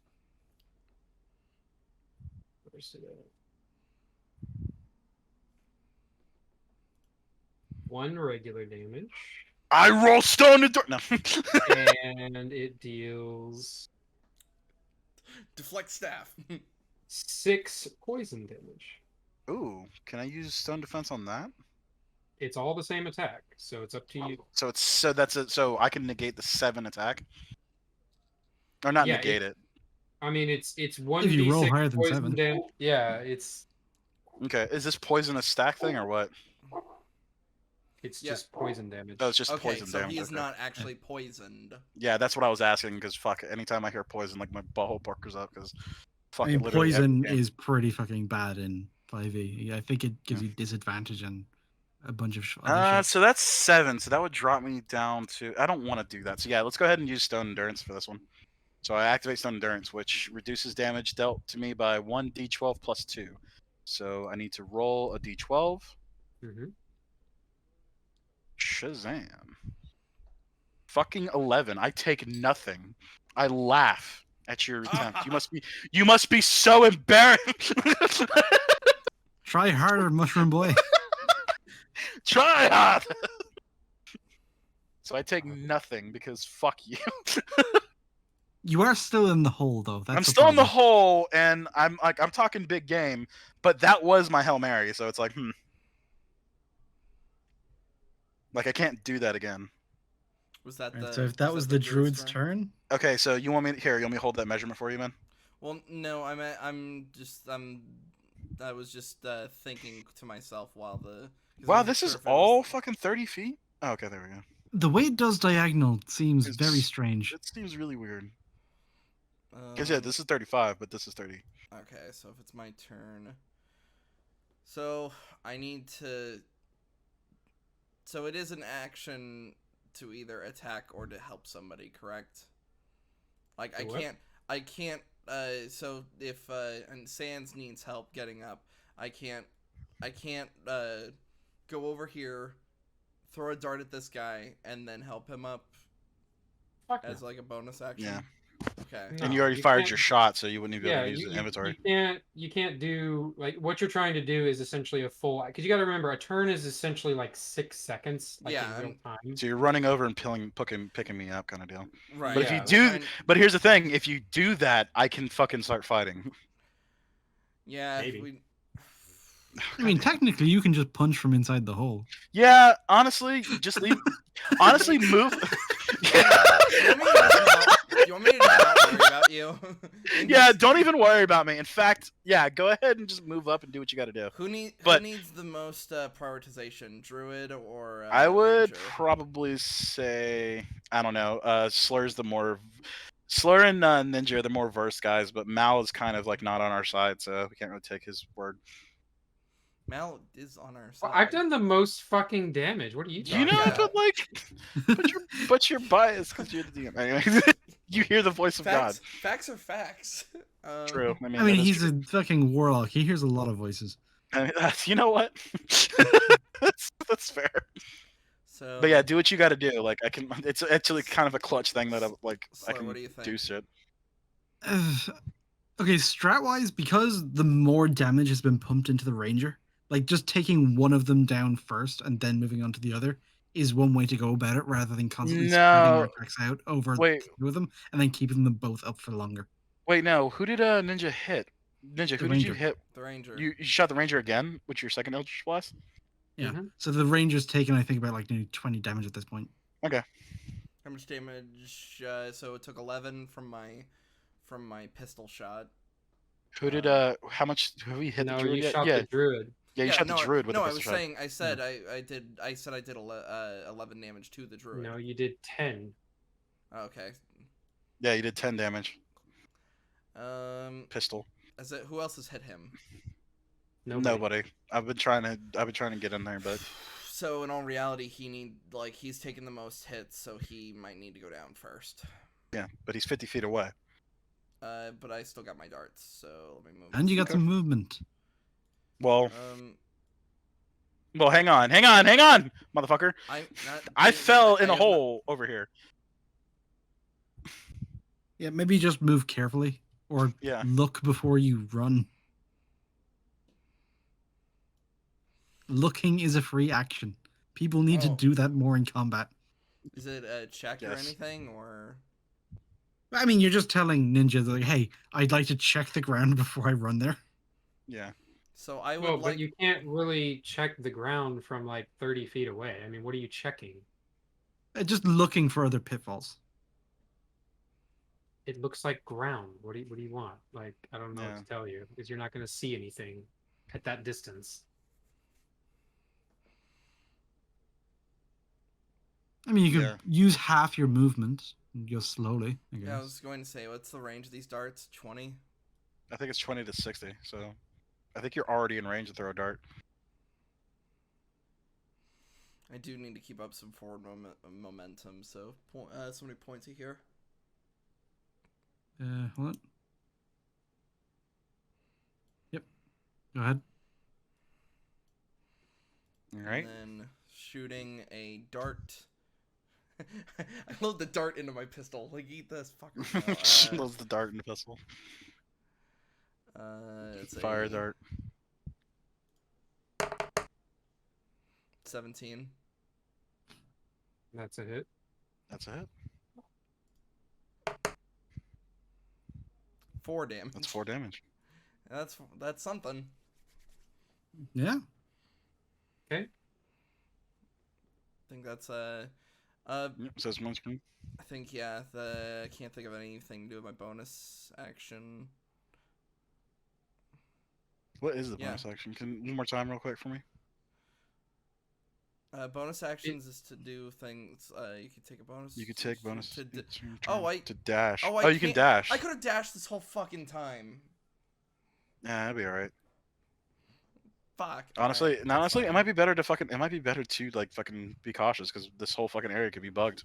Where's it at? 1 regular damage, I roll stone to door. No. and it deals Deflect staff. 6 poison damage. Ooh, can I use stone defense on that? It's all the same attack, so it's up to you. So I can negate the 7 attack, or not Yeah, negate it. I mean, it's 1d6 If you roll higher than poison 7. damage. Yeah, it's Okay, is this poison a stack thing or what? Yeah. just poison damage. Oh, it's just Okay, poison so damage. he's okay. not actually poisoned. Yeah, that's what I was asking. Because fuck, anytime I hear poison, like my butthole puckers up. Because I fuck, mean, it literally every poison game. is pretty fucking bad in 5e. I think it gives you disadvantage and a bunch of other shit. So that's 7. So that would drop me down to. I don't want to do that. So yeah, let's go ahead and use Stone Endurance for this one. So I activate Stone Endurance, which reduces damage dealt to me by 1d12 plus 2. So I need to roll a d12. Mm-hmm. Shazam. Fucking 11. I take nothing. I laugh at your attempt. You must be so embarrassed. Try harder, Mushroom Boy. Try hard. So I take nothing because fuck you. You are still in the hole, though. That's I'm the still in the problem. hole, and I'm talking big game, but that was my Hail Mary, so it's like, like I can't do that again. Was that Alright, the? so if that was the druid's turn, Okay, so you want me here? You want me to hold that measurement for you, man? Well, no, I was just thinking to myself while the. 'Cause I Wow, wasn't this sure is if it all was- fucking 30 feet. Oh, okay, there we go. the way it does diagonal seems very It's- strange. It seems really weird. Because yeah, this is 35, but this is 30. Okay, so if it's my turn, so I need to. So it is an action to either attack or to help somebody, correct? Like To what? I can't. So if and Sans needs help getting up, I can't go over here, throw a dart at this guy, and then help him up Fuck as no. like a bonus action. Yeah. Okay. No, And you already you fired can't- your shot, so you wouldn't even be Yeah, able to use the inventory. you can't do like what you're trying to do is essentially a full because you got to remember a turn is essentially like 6 seconds, like Yeah, in real time. So you're running over and picking me up, kind of deal. Right. But if Yeah, you I'm do, trying- but here's the thing: if you do that, I can fucking start fighting. Yeah. Maybe. I mean, technically, you can just punch from inside the hole. Yeah, honestly, just leave. Honestly, move. You want me to just not worry about you? And Yeah, just- don't even worry about me. In fact, yeah, go ahead and just move up and do what you got to do. Who But- needs the most prioritization, druid or? I would ranger? probably say I don't know. Slur's the more Slur and Ninja are the more versed guys, but Mal is kind of like not on our side, so we can't really take his word. Mal is on our side. Well, I've done the most fucking damage. What are you Yeah, talking You know, yeah. about? but like, but you're biased because you're the DM. Anyway, you hear the voice of God. Facts are facts. True. I that mean, is he's true. a fucking warlock. He hears a lot of voices. You know what? that's fair. So. But yeah, do what you got to do. Like I can. It's actually kind of a clutch thing that I like. I Slur, can what do you think? do shit. Okay, strat-wise, because the more damage has been pumped into the ranger, like just taking one of them down first and then moving on to the other is one way to go about it, rather than constantly spreading your No. attacks out over Wait. two of them and then keeping them both up for longer. Wait, no. Who did Ninja hit? Ninja, who did you Ranger. hit? The ranger. You shot the Ranger again with your second Eldritch Blast? Yeah. Mhm. So the ranger's taken, I think, about like nearly 20 damage at this point. Okay. How much damage? So it took 11 from my pistol shot. Who did how much have we hit No, the druid you yet? shot Yeah. the druid. Yeah, you shot the druid with no, the I pistol was shot. saying. I said I did 11 damage to the druid. No, you did 10. Okay. Yeah, you did 10 damage. Who Pistol. else has hit him? Nobody. I've been trying to get in there, but So in all reality, he's taken the most hits, so he might need to go down first. yeah, but he's 50 feet away. But I still got my darts, so let me move. And you got Okay. some movement. Well, well, hang on, motherfucker. I fell in a hole over here. Yeah, maybe just move carefully or Yeah. look before you run. Looking is a free action. People need to Oh. do that more in combat. Is it a check or Yes. anything, or? I mean, you're just telling Ninja, like, hey, I'd like to check the ground before I run there. Yeah. So I would Well, like. but you can't really check the ground from like 30 feet away. I mean, what are you checking? Just looking for other pitfalls. It looks like ground. What do you want? Like, I don't know Yeah. what to tell you because you're not going to see anything at that distance. I mean, you could Yeah. use half your movement and go slowly, I guess. Yeah, I was going to say, what's the range of these darts? 20. I think it's 20 to 60, so I think you're already in range to throw a dart. I do need to keep up some forward momentum. So, so many points here. Hold on. Yep. Go ahead. All right. And then shooting a dart. I load the dart into my pistol. Like, eat this fucker. Loads the dart in the pistol. It's Fire a dart. 17. That's a hit. That's a hit. 4 damage. That's 4 damage. That's something. Yeah. Okay. I think that's Yep, so it's one screen. I think yeah. I can't think of anything to do with my bonus action. What is the Yeah. bonus action? Can one more time real quick for me? Bonus actions is to do things. You can take a bonus. You could take bonus to to dash. Oh, You can dash. I could have dashed this whole fucking time. Yeah, that'd be alright. Fuck. Honestly, Alright, no, honestly, fine. it might be better to fucking. It might be better to like fucking be cautious because this whole fucking area could be bugged.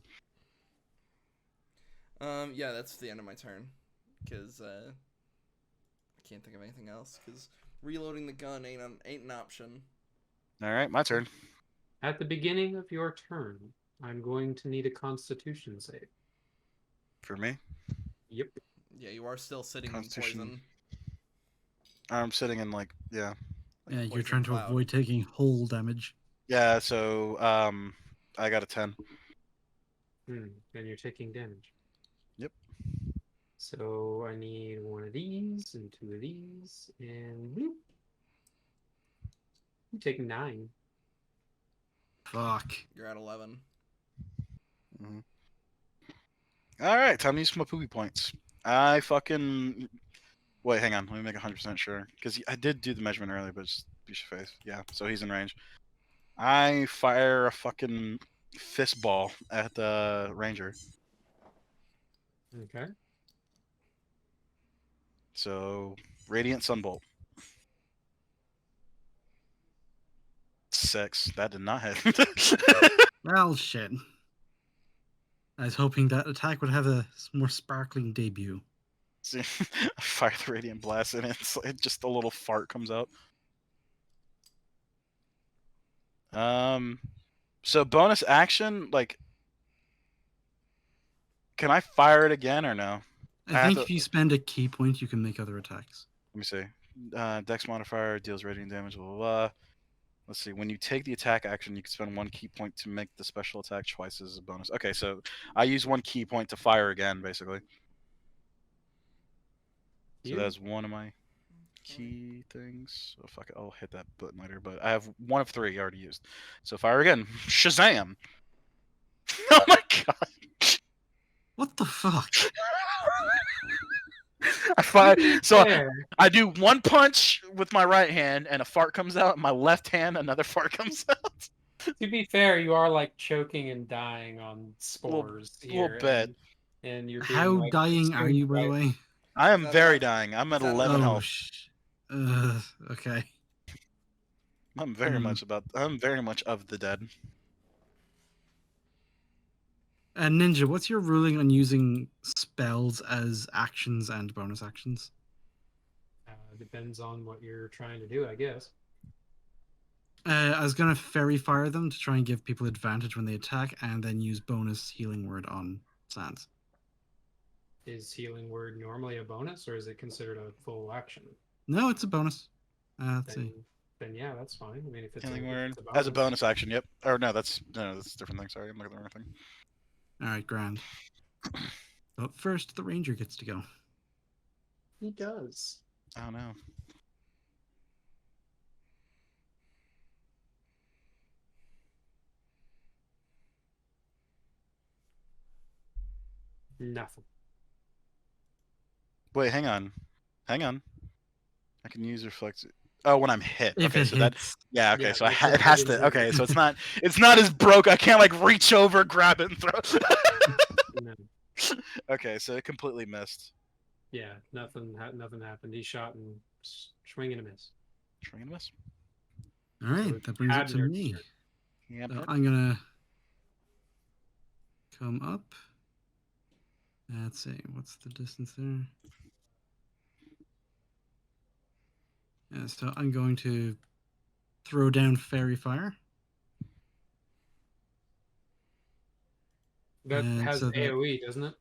Yeah, that's the end of my turn, because I can't think of anything else. Because reloading the gun ain't an option. All right, my turn. At the beginning of your turn, I'm going to need a Constitution save. For me, Yep. Yeah, you are still sitting in Constitution. poison. I'm sitting in like Yeah, you're poison trying to cloud. avoid taking whole damage. yeah. So I got a 10. And you're taking damage. Yep. So I need 1 of these and 2 of these, and bloop. I'm taking 9. Fuck. You're at 11. All right, time to use my poopy points. I fucking wait. Hang on, let me make 100% sure because I did do the measurement earlier, but just be your face. Yeah, so he's in range. I fire a fucking fist ball at the ranger. Okay. So radiant sunbolt. 6. That did not hit. Well, shit. I was hoping that attack would have a more sparkling debut. I fire the radiant blast and it just a little fart comes out. So bonus action, like, can I fire it again or no? I think if you spend a key point, you can make other attacks. Let me see. Dex modifier deals radiant damage. Blah, blah, blah. Let's see. When you take the attack action, you can spend 1 key point to make the special attack twice as a bonus. Okay, so I use 1 key point to fire again, basically. So that's one of my key things. Oh, fuck it. I'll hit that button later, but I have 1 of 3 already used. So fire again. Shazam! Oh my god! What the fuck? I fire. So Fair. I do 1 punch with my right hand, and a fart comes out. In my left hand, another fart comes out. To be fair, you are like choking and dying on spores here. Little bit. And you're being, How like, dying are you, by the way? I am Is that very enough? dying. I'm at Is that 11 enough? health. Okay. I'm very much of the dead. Ninja, what's your ruling on using spells as actions and bonus actions? Depends on what you're trying to do, I guess. I was gonna fairy fire them to try and give people advantage when they attack, and then use bonus healing word on Sans. Is healing word normally a bonus, or is it considered a full action? No, it's a bonus. Let's see. Then yeah, that's fine. I mean, if it's Healing if word it's as a bonus action. Yep. Or no, that's a different thing. Sorry, I'm looking at the wrong thing. All right, grand. But first, the ranger gets to go. He does. Oh no. Nothing. Wait, hang on. I can use reflect. Oh, when I'm hit. If Okay, it so hits. that. Yeah. Okay, Yeah, so if it has to. hit, Okay, so it's not as broke. I can't like reach over, grab it, and throw. No. Okay, so it completely missed. Yeah, nothing happened. He shot and swing and a miss. Swing and a miss. All right, So that brings it to Abner- me. Yeah. So I'm gonna come up. Let's see, what's the distance there? Yeah, so I'm going to throw down fairy fire. That And has so that- AoE, doesn't it?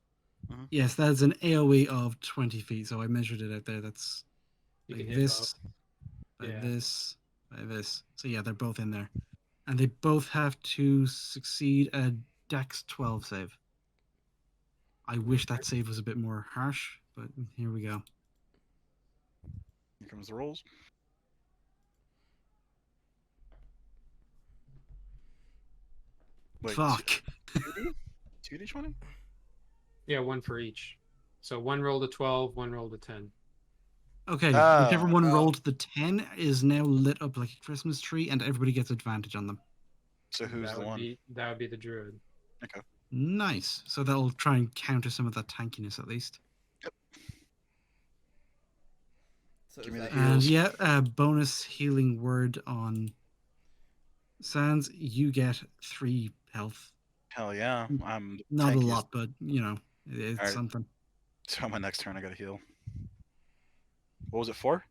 Yes, that's an AoE of 20 feet. So I measured it out there. That's You like can hit this, both. by Yeah. this, by this. So yeah, they're both in there, and they both have to succeed a Dex 12 save. I wish that save was a bit more harsh, but here we go. Here comes the rolls. Wait, Fuck. 2d20? Yeah, one for each. So one rolled a 12, one rolled a 10. Okay, Oh. whichever one Oh. rolled the 10 is now lit up like a Christmas tree, and everybody gets advantage on them. So who's the one? That would be the druid. Okay. Nice. So that'll try and counter some of that tankiness at least. So Give is me the that heal. And Heals. yeah, bonus healing word on Sans. You get 3 health. Hell yeah. I'm Not a tankiest. lot, but you know, it's Alright. something. So on my next turn, I gotta heal. What was it for?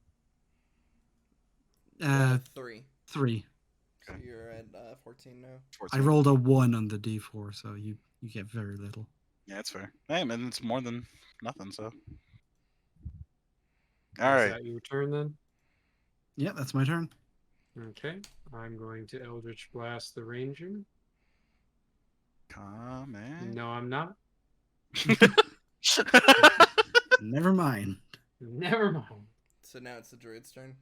3? 3. So Okay. you're at 14 now. 14. I rolled a 1 on the d4, so you get very little. Yeah, that's fair. Hey, man, it's more than nothing, so. Is Alright. that your turn then? Yeah, that's my turn. Okay. I'm going to Eldritch Blast the Ranger. Come on. No, I'm not. Never mind. Never mind. So now it's the druid's turn.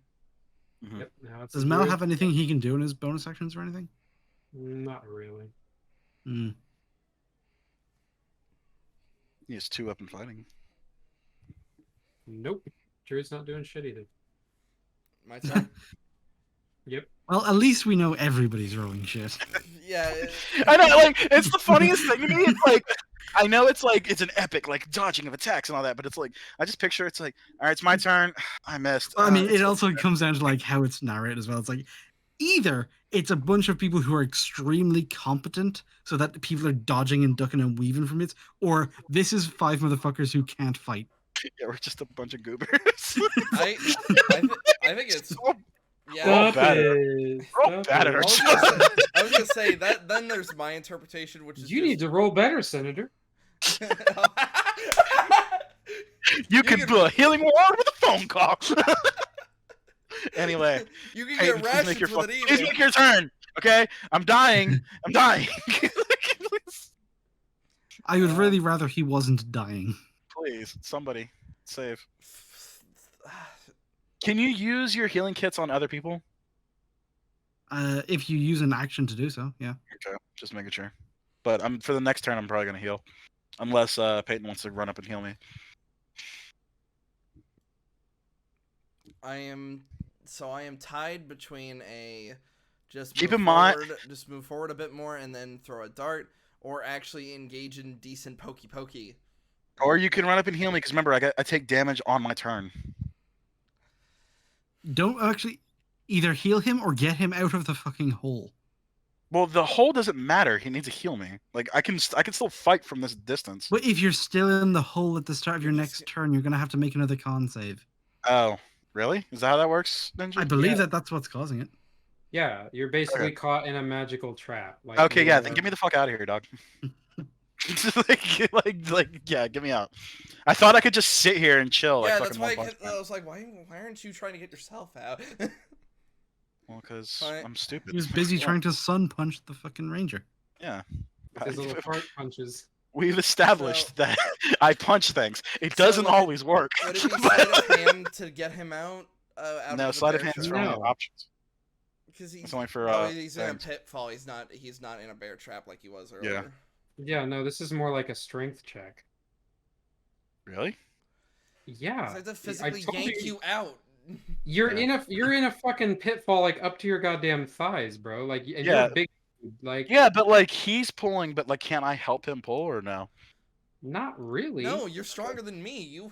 Mhm. Yep. Now it's Does the Mel druid. have anything he can do in his bonus actions or anything? Not really. Hmm. He has 2 up and fighting. Nope. Druid's not doing shit either. My turn. Yep. Well, at least we know everybody's rolling shit. Yeah. I know, like, it's the funniest thing to me. It's like, I know it's like, it's an epic, like, dodging of attacks and all that, but it's like, I just picture it's like, all right, it's my turn. I missed. Well, I mean, It's it also comes down to like how it's narrated as well. It's like either it's a bunch of people who are extremely competent, so that people are dodging and ducking and weaving from it, or this is 5 motherfuckers who can't fight. Yeah, we're just a bunch of goobers. I think it's So yeah. We're all bad at it. We're all bad at our I was jobs. gonna say that. Then there's my interpretation, which is You need to roll better, Senator. You can can do a healing ward with a phone call. Anyway, You can Peyton, get please make rations your with an fuck- please email. make your turn. Okay, I'm dying. I'm dying. I would really rather he wasn't dying. Please, somebody save. Can you use your healing kits on other people? If you use an action to do so, yeah. Okay, just making sure. But for the next turn, I'm probably gonna heal, unless Peyton wants to run up and heal me. I am tied between a just Keep move in mind- forward, just move forward a bit more and then throw a dart, or actually engage in decent pokey. Or you can run up and heal me, because remember, I take damage on my turn. Don't actually either heal him or get him out of the fucking hole. Well, the hole doesn't matter. He needs to heal me. Like I can still fight from this distance. But if you're still in the hole at the start of your You're next just- turn, you're gonna have to make another con save. Oh, really? Is that how that works, Ninja? I believe Yeah. that that's what's causing it. Yeah, you're basically Okay. caught in a magical trap. Like Okay, you yeah, are- then get me the fuck out of here, dog. Yeah, get me out. I thought I could just sit here and chill. Yeah, like that's fucking why One Punch Man. I was like, why aren't you trying to get yourself out? Well, because Fine. I'm stupid. He was busy Yeah. trying to sun punch the fucking ranger. Yeah. with his little fart punches. We've established So- that I punch things. It So doesn't would it- always work. Would it be sleight of hand to get him out? No, of the sleight of bear hand is trap? for only No. options. Because he's It's only for he's in a things. pitfall. He's not in a bear trap like he was earlier. Yeah, no, this is more like a strength check. Really? Yeah, I have to I physically told yank you out. You're Yeah. you're in a fucking pitfall, like up to your goddamn thighs, bro. Like, and Yeah. you're a big, dude, like, Yeah, but like he's pulling, but like, can't I help him pull or no? not really. No, you're stronger than me. You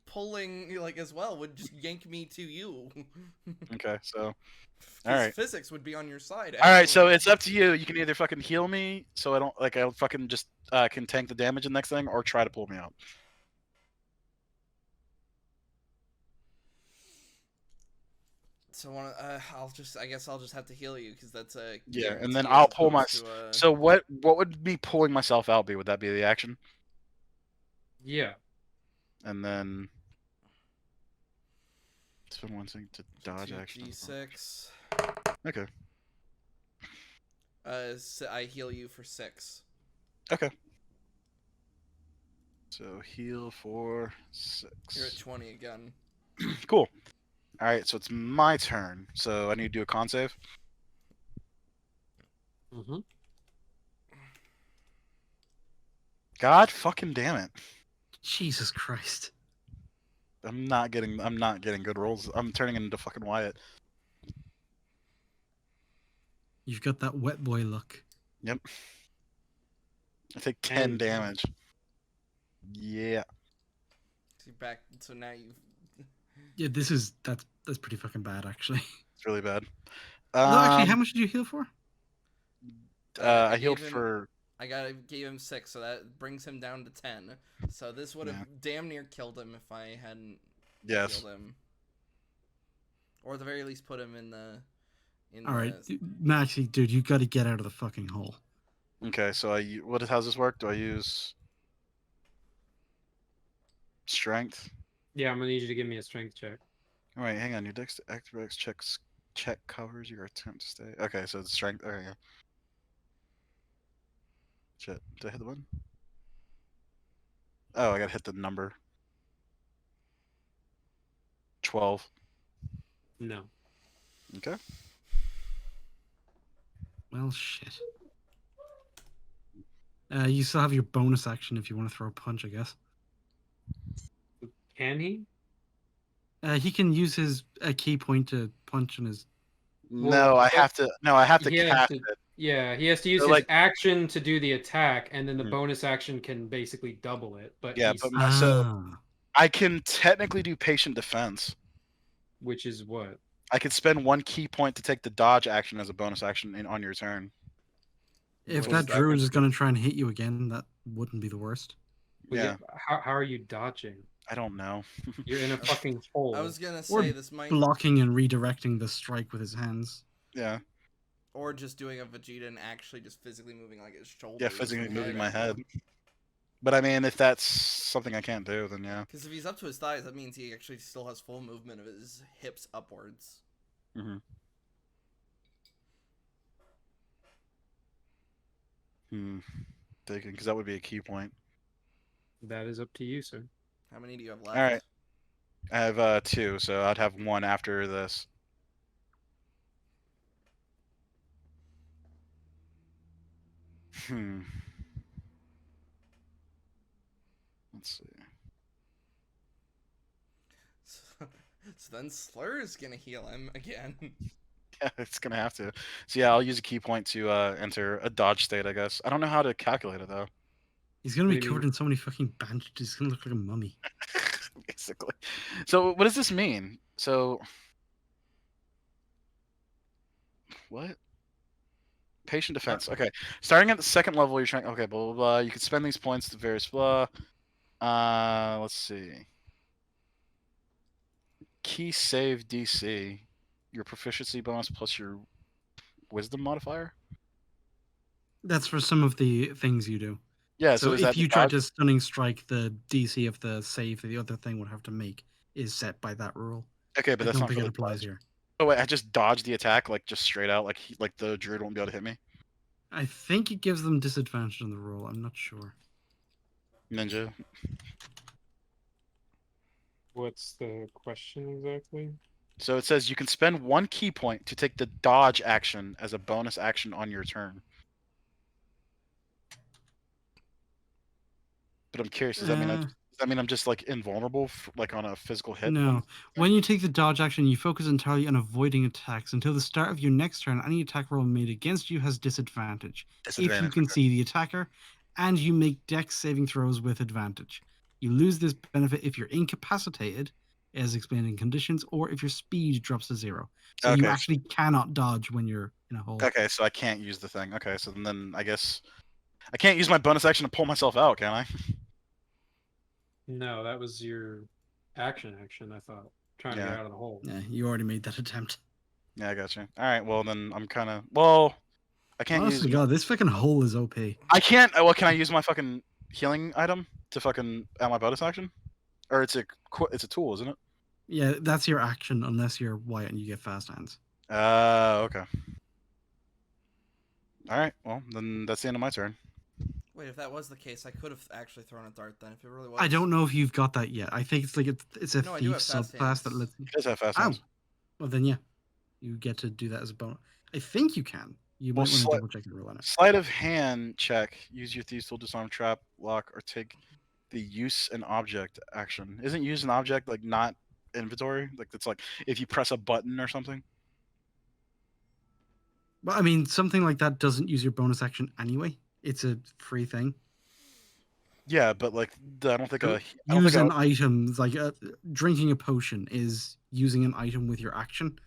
pulling like as well would just yank me to you. Okay, so 'Cause Alright. physics would be on your side. all right, so actually. it's up to you. You can either fucking heal me, so I fucking just can tank the damage in the next thing, or try to pull me out. So I guess I'll just have to heal you because that's a Yeah, and guarantee then as I'll pull my. opposed to, So what would me pulling myself out be? Would that be the action? Yeah. And then spend one thing to dodge action. G6. Okay. I heal you for 6. Okay. So heal for 6. You're at 20 again. Cool. All right, so it's my turn. So I need to do a con save. Mm-hmm. God fucking damn it! Jesus Christ. I'm not getting good rolls. I'm turning into fucking Wyatt. You've got that wet boy look. Yep. I take 10 And- damage. Yeah. So you're back. So now you. Yeah, that's pretty fucking bad, actually. It's really bad. No, actually, how much did you heal for? I gave healed him- for. I gave him 6, so that brings him down to 10. So this would have Yeah. damn near killed him if I hadn't Yes. healed him, or at the very least put him in the. All right, Maxie, dude, you got to get out of the fucking hole. Okay, so how's this work? Do I use strength? Yeah, I'm gonna need you to give me a strength check. All right, hang on. Your dex activates check covers your attempt to stay. Okay, so it's strength. Okay, yeah. Shit, did I hit the button? Oh, I gotta hit the number. 12. No. Okay. Well, shit. You still have your bonus action if you want to throw a punch, I guess. Can he? He can use his key point to punch in his. No, I have to. No, I have to He has cast to- it. Yeah, he has to use So, his like- action to do the attack, and then the Mhm. bonus action can basically double it. But Yeah, he's, but so I can technically do patient defense. which is what? I could spend 1 key point to take the dodge action as a bonus action on your turn. If What that is that druid gonna is going to try and hit you again, that wouldn't be the worst. Well, Yeah, How are you dodging? I don't know. You're in a fucking hole. I was gonna Or say this might, Blocking and redirecting the strike with his hands. Yeah, or just doing a Vegeta and actually just physically moving like his shoulders. yeah, physically and moving head. my head. But I mean, if that's something I can't do, then yeah. Because if he's up to his thighs, that means he actually still has full movement of his hips upwards. Hmm. Thinking, because that would be a key point. That is up to you, sir. How many do you have left? All right. I have 2, so I'd have 1 after this. Let's see. So then Slur's gonna heal him again. Yeah, it's gonna have to. So yeah, I'll use a key point to enter a dodge state, I guess. I don't know how to calculate it though. He's going to What be do you covered mean? in so many fucking bandages. He's going to look like a mummy. Basically. So what does this mean? So what? Patient defense. Okay. Starting at the 2nd level, you're trying. Okay, blah blah blah. You can spend these points to various blah. Let's see. Key save DC. Your proficiency bonus plus your wisdom modifier. That's for some of the things you do. Yeah. So So is if that you the try dodge? to stunning strike, the DC of the save that the other thing would have to make is set by that rule. Okay, but I that's don't not think for it the applies dodge. here. Oh wait, I just dodged the attack like just straight out, like the druid won't be able to hit me. I think it gives them disadvantage on the roll. I'm not sure. Ninja. What's the question exactly? So it says you can spend 1 key point to take the dodge action as a bonus action on your turn. But I'm curious, does that mean I'm just like invulnerable like on a physical hit? No. When you take the dodge action, you focus entirely on avoiding attacks. Until the start of your next turn, any attack roll made against you has disadvantage. If you Disadvantage, can okay. see the attacker, and you make dex saving throws with advantage. You lose this benefit if you're incapacitated, as explained in conditions, or if your speed drops to 0. So you Okay. actually cannot dodge when you're in a hole. Okay, so I can't use the thing. Okay, so then I guess I can't use my bonus action to pull myself out, can I? No, that was your action, I thought. Trying to get Yeah. out of the hole. Yeah, you already made that attempt. Yeah, I got you. All right, well then I'm kind of I can't Honest to use. God, this fucking hole is OP. I can't. Well, can I use my fucking healing item to fucking add my bonus action? Or it's a tool, isn't it? Yeah, that's your action unless you're Wyatt and you get fast hands. Okay. All right. Well, then that's the end of my turn. Wait, if that was the case, I could have actually thrown a dart then. If it really was. I don't know if you've got that yet. I think it's like it's a No, I do thief have fast subclass that hands. lets. He does have fast Oh, hands. well then yeah, you get to do that as a bonus. I think you can. You Well, might want to double check and roll on it. Sleight of hand check. Use your thieves tool, disarm, trap, lock, or take the use an object action. Isn't use an object like not inventory? Like it's like if you press a button or something. But I mean, something like that doesn't use your bonus action anyway. It's a free thing. Yeah, but like I don't think Use an item like drinking a potion is using an item with your action.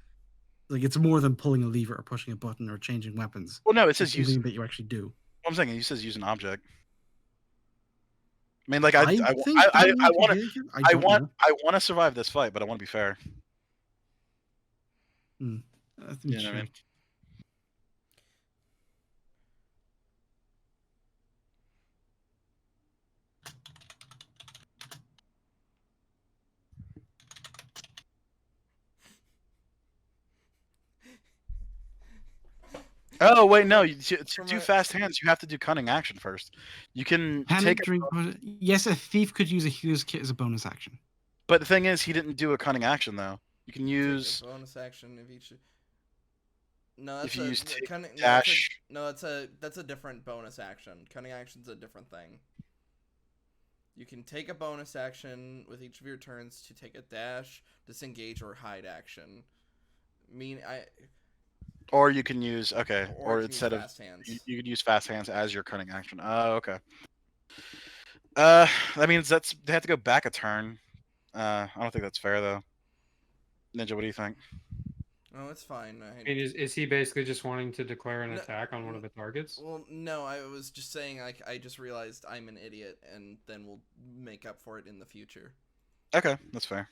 Like it's more than pulling a lever or pushing a button or changing weapons. Well, no, it It's says use. something that you actually do. What I'm saying, it says use an object. I mean, like I want to survive this fight, but I want to be fair. Let me You know what I mean? check. Oh wait, no. To From do a- fast hands, you have to do cunning action first. You can Panic take. drink. Yes, a thief could use a healer's kit as a bonus action. But the thing is, he didn't do a cunning action though. You can Take a use. bonus action if each. No, that's If you use take cunning. dash. No, that's a different bonus action. Cunning action's a different thing. You can take a bonus action with each of your turns to take a dash, disengage, or hide action. Or you can use or you can use instead of fast hands. you could use fast hands as your cunning action. Oh, okay. That means they have to go back a turn. I don't think that's fair though. Ninja, what do you think? Oh, it's fine. I mean, is he basically just wanting to declare an attack on one of the targets? Well, no, I was just saying, like, I just realized I'm an idiot, and then we'll make up for it in the future. Okay, that's fair.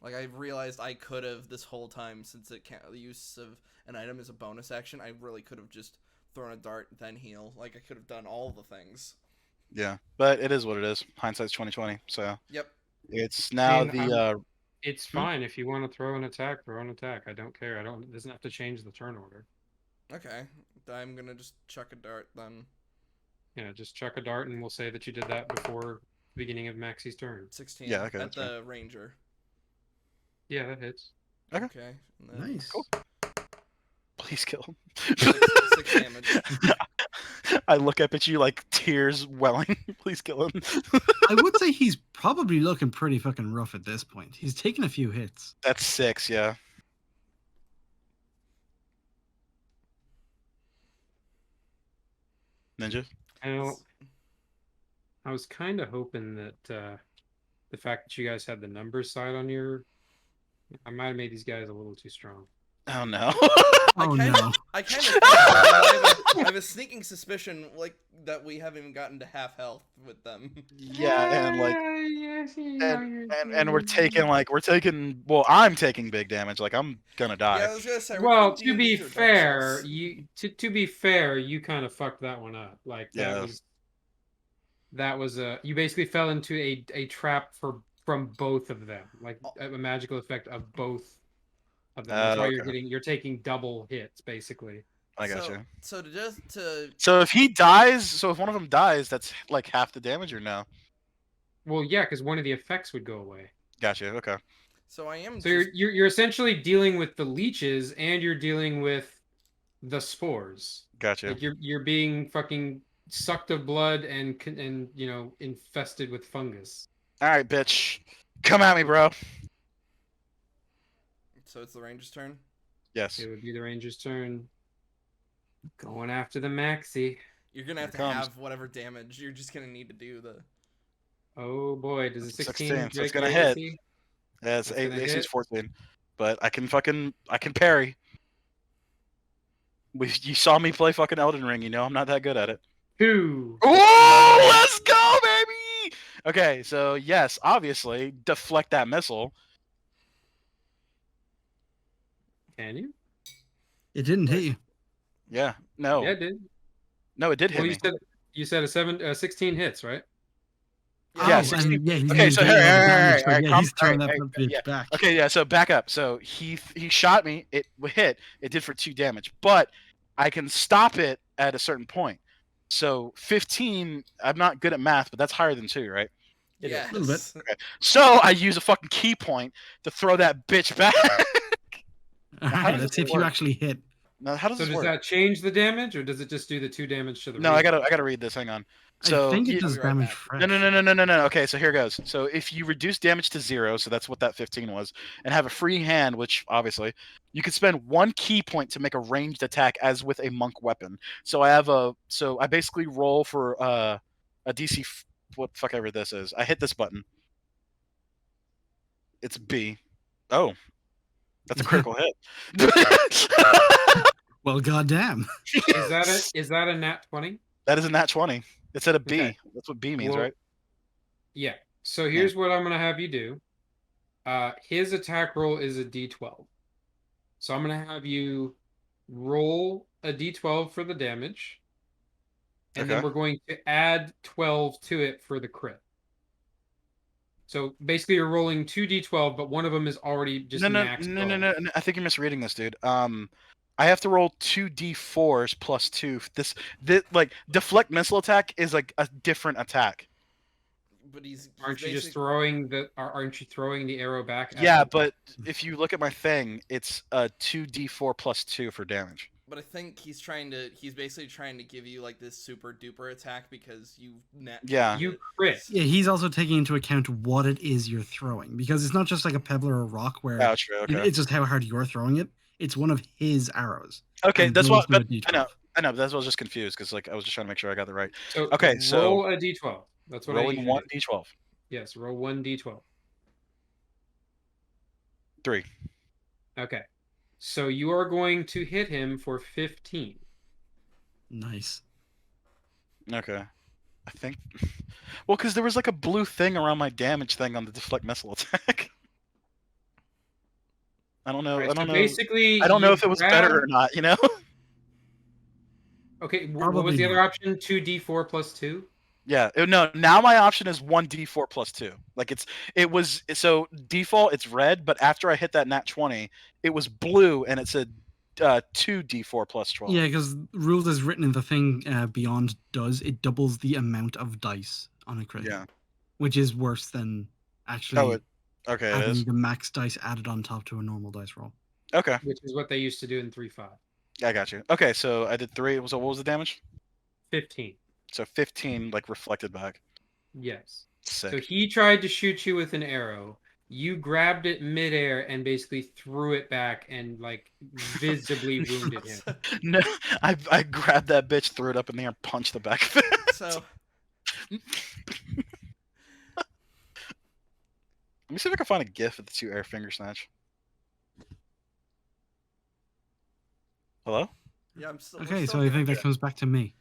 Like, I realized I could have this whole time, since the use of an item is a bonus action, I really could have just thrown a dart, then heal. Like, I could have done all the things. Yeah, but it is what it is. Hindsight's 2020. So Yep. it's now It's fine if you want to throw an attack. Throw an attack. I don't care. It doesn't have to change the turn order. Okay. I'm gonna just chuck a dart then. Yeah, just chuck a dart, and we'll say that you did that before the beginning of Maxi's turn. 16. Yeah, okay, At that's the ranger. Yeah, that hits. Okay. And then Nice. Cool. Please kill him. 6 damage. I look up at you like tears welling. Please kill him. I would say he's probably looking pretty fucking rough at this point. He's taken a few hits. That's 6, yeah. Ninja? I was kind of hoping that the fact that you guys had the numbers side on your... I might have made these guys a little too strong. Oh no. Oh I no. I have a sneaking suspicion like that we haven't even gotten to half health with them. Yeah, and like and we're taking well, I'm taking big damage, like I'm gonna die. Yeah, I was gonna say. Well, to be fair, you kind of fucked that one up. Like that was you basically fell into a trap from both of them, like a magical effect of both of them. That's why you're taking double hits basically. I got you. So if one of them dies, that's like half the damage, or no? Well, yeah, because one of the effects would go away. Gotcha. Okay. So I am. So you're essentially dealing with the leeches, and you're dealing with the spores. Gotcha. Like you're being fucking sucked of blood and infested with fungus. All right, bitch, come at me, bro. So it's the ranger's turn. Yes. It would be the ranger's turn. Going after the maxi. You're gonna have to have whatever damage. You're just gonna need to do the. Oh boy, does a 16 so it's break gonna the hit. AC? Yeah, it's AC's 14, but I can parry. You saw me play fucking Elden Ring. You know I'm not that good at it. 2. Oh, let's go, baby! Okay, so yes, obviously deflect that missile. Can you? It didn't hit you. Yeah. No. Yeah, it did. No, it did hit Well, me. you said 16 hits, right? Yeah, Oh, 16. and he's Okay, so he's throwing that bitch back. Okay, yeah. So back up. So he shot me. It hit. It did for 2 damage, but I can stop it at a certain point. So 15, I'm not good at math, but that's higher than 2, right? It is. Yes. Little bit. Okay. So I use a fucking key point to throw that bitch back. All how right, does let's this see if you work? actually hit. Now, how does So this does work? that change the damage, or does it just do the 2 damage to the? No, I reroll? gotta read this. Hang on. I So think it I'll does be right damage back. fresh. no. Okay, so here goes. So if you reduce damage to 0, so that's what that 15 was, and have a free hand, which obviously you can spend 1 key point to make a ranged attack as with a monk weapon. So I basically roll for a DC what fuck ever this is. I hit this button. It's B. Oh, that's a critical hit. Well, goddamn. Is that a nat 20? That is a nat 20. It said a B. Okay. That's what B means, Well, right? Yeah. So here's what I'm gonna have you do. His attack roll is a D12. So I'm gonna have you roll a D12 for the damage, and then Okay. we're going to add 12 to it for the crit. So basically, you're rolling 2d12, but one of them is already just maxed. No. I think you're misreading this, dude. I have to roll 2d4s plus 2. This like deflect missile attack is like a different attack. But he's Aren't you just basic- throwing the? Aren't you throwing the arrow back? at Yeah, the- but if you look at my thing, it's 2d4 plus 2 for damage. But I think he's basically trying to give you like this super duper attack because you Yeah. You crit. Yeah, he's also taking into account what it is you're throwing, because it's not just like a pebble or a rock where Oh, true. Okay. it's just how hard you're throwing it. It's one of his arrows. Okay, and that's rolls what. through a But D12. I know. That's what I was just confused because like I was just trying to make sure I got it right. So Okay, so roll a d12. That's what I rolling usually one do. d12. Yes, roll 1d12. 3. Okay. So you are going to hit him for 15. Nice. Okay. I think. Well, because there was like a blue thing around my damage thing on the deflect missile attack. I don't know. Right, I don't so know. basically, I don't know you if it was grab- better or not. You know. Okay, what Probably was the other not. option? 2d4 plus 2? Yeah. No. Now my option is 1d4 plus 2. Like it was so default. It's red, but after I hit that nat 20, it was blue and it said 2d4 plus 12. Yeah, because rules as written in the thing Beyond does, it doubles the amount of dice on a crit. Yeah. Which is worse than actually Oh, okay. It having is. the max dice added on top to a normal dice roll. Okay. Which is what they used to do in 3.5. I got you. Okay, so I did 3. So what was the damage? 15. So 15, like reflected back. Yes. Sick. So he tried to shoot you with an arrow. You grabbed it midair and basically threw it back and like visibly wounded him. No, I grabbed that bitch, threw it up in the air, and punched the back of it. So Let me see if I can find a gif of the 2 air finger snatch. Hello? yeah, I'm still. we're Okay, still so I here. think that comes back to me.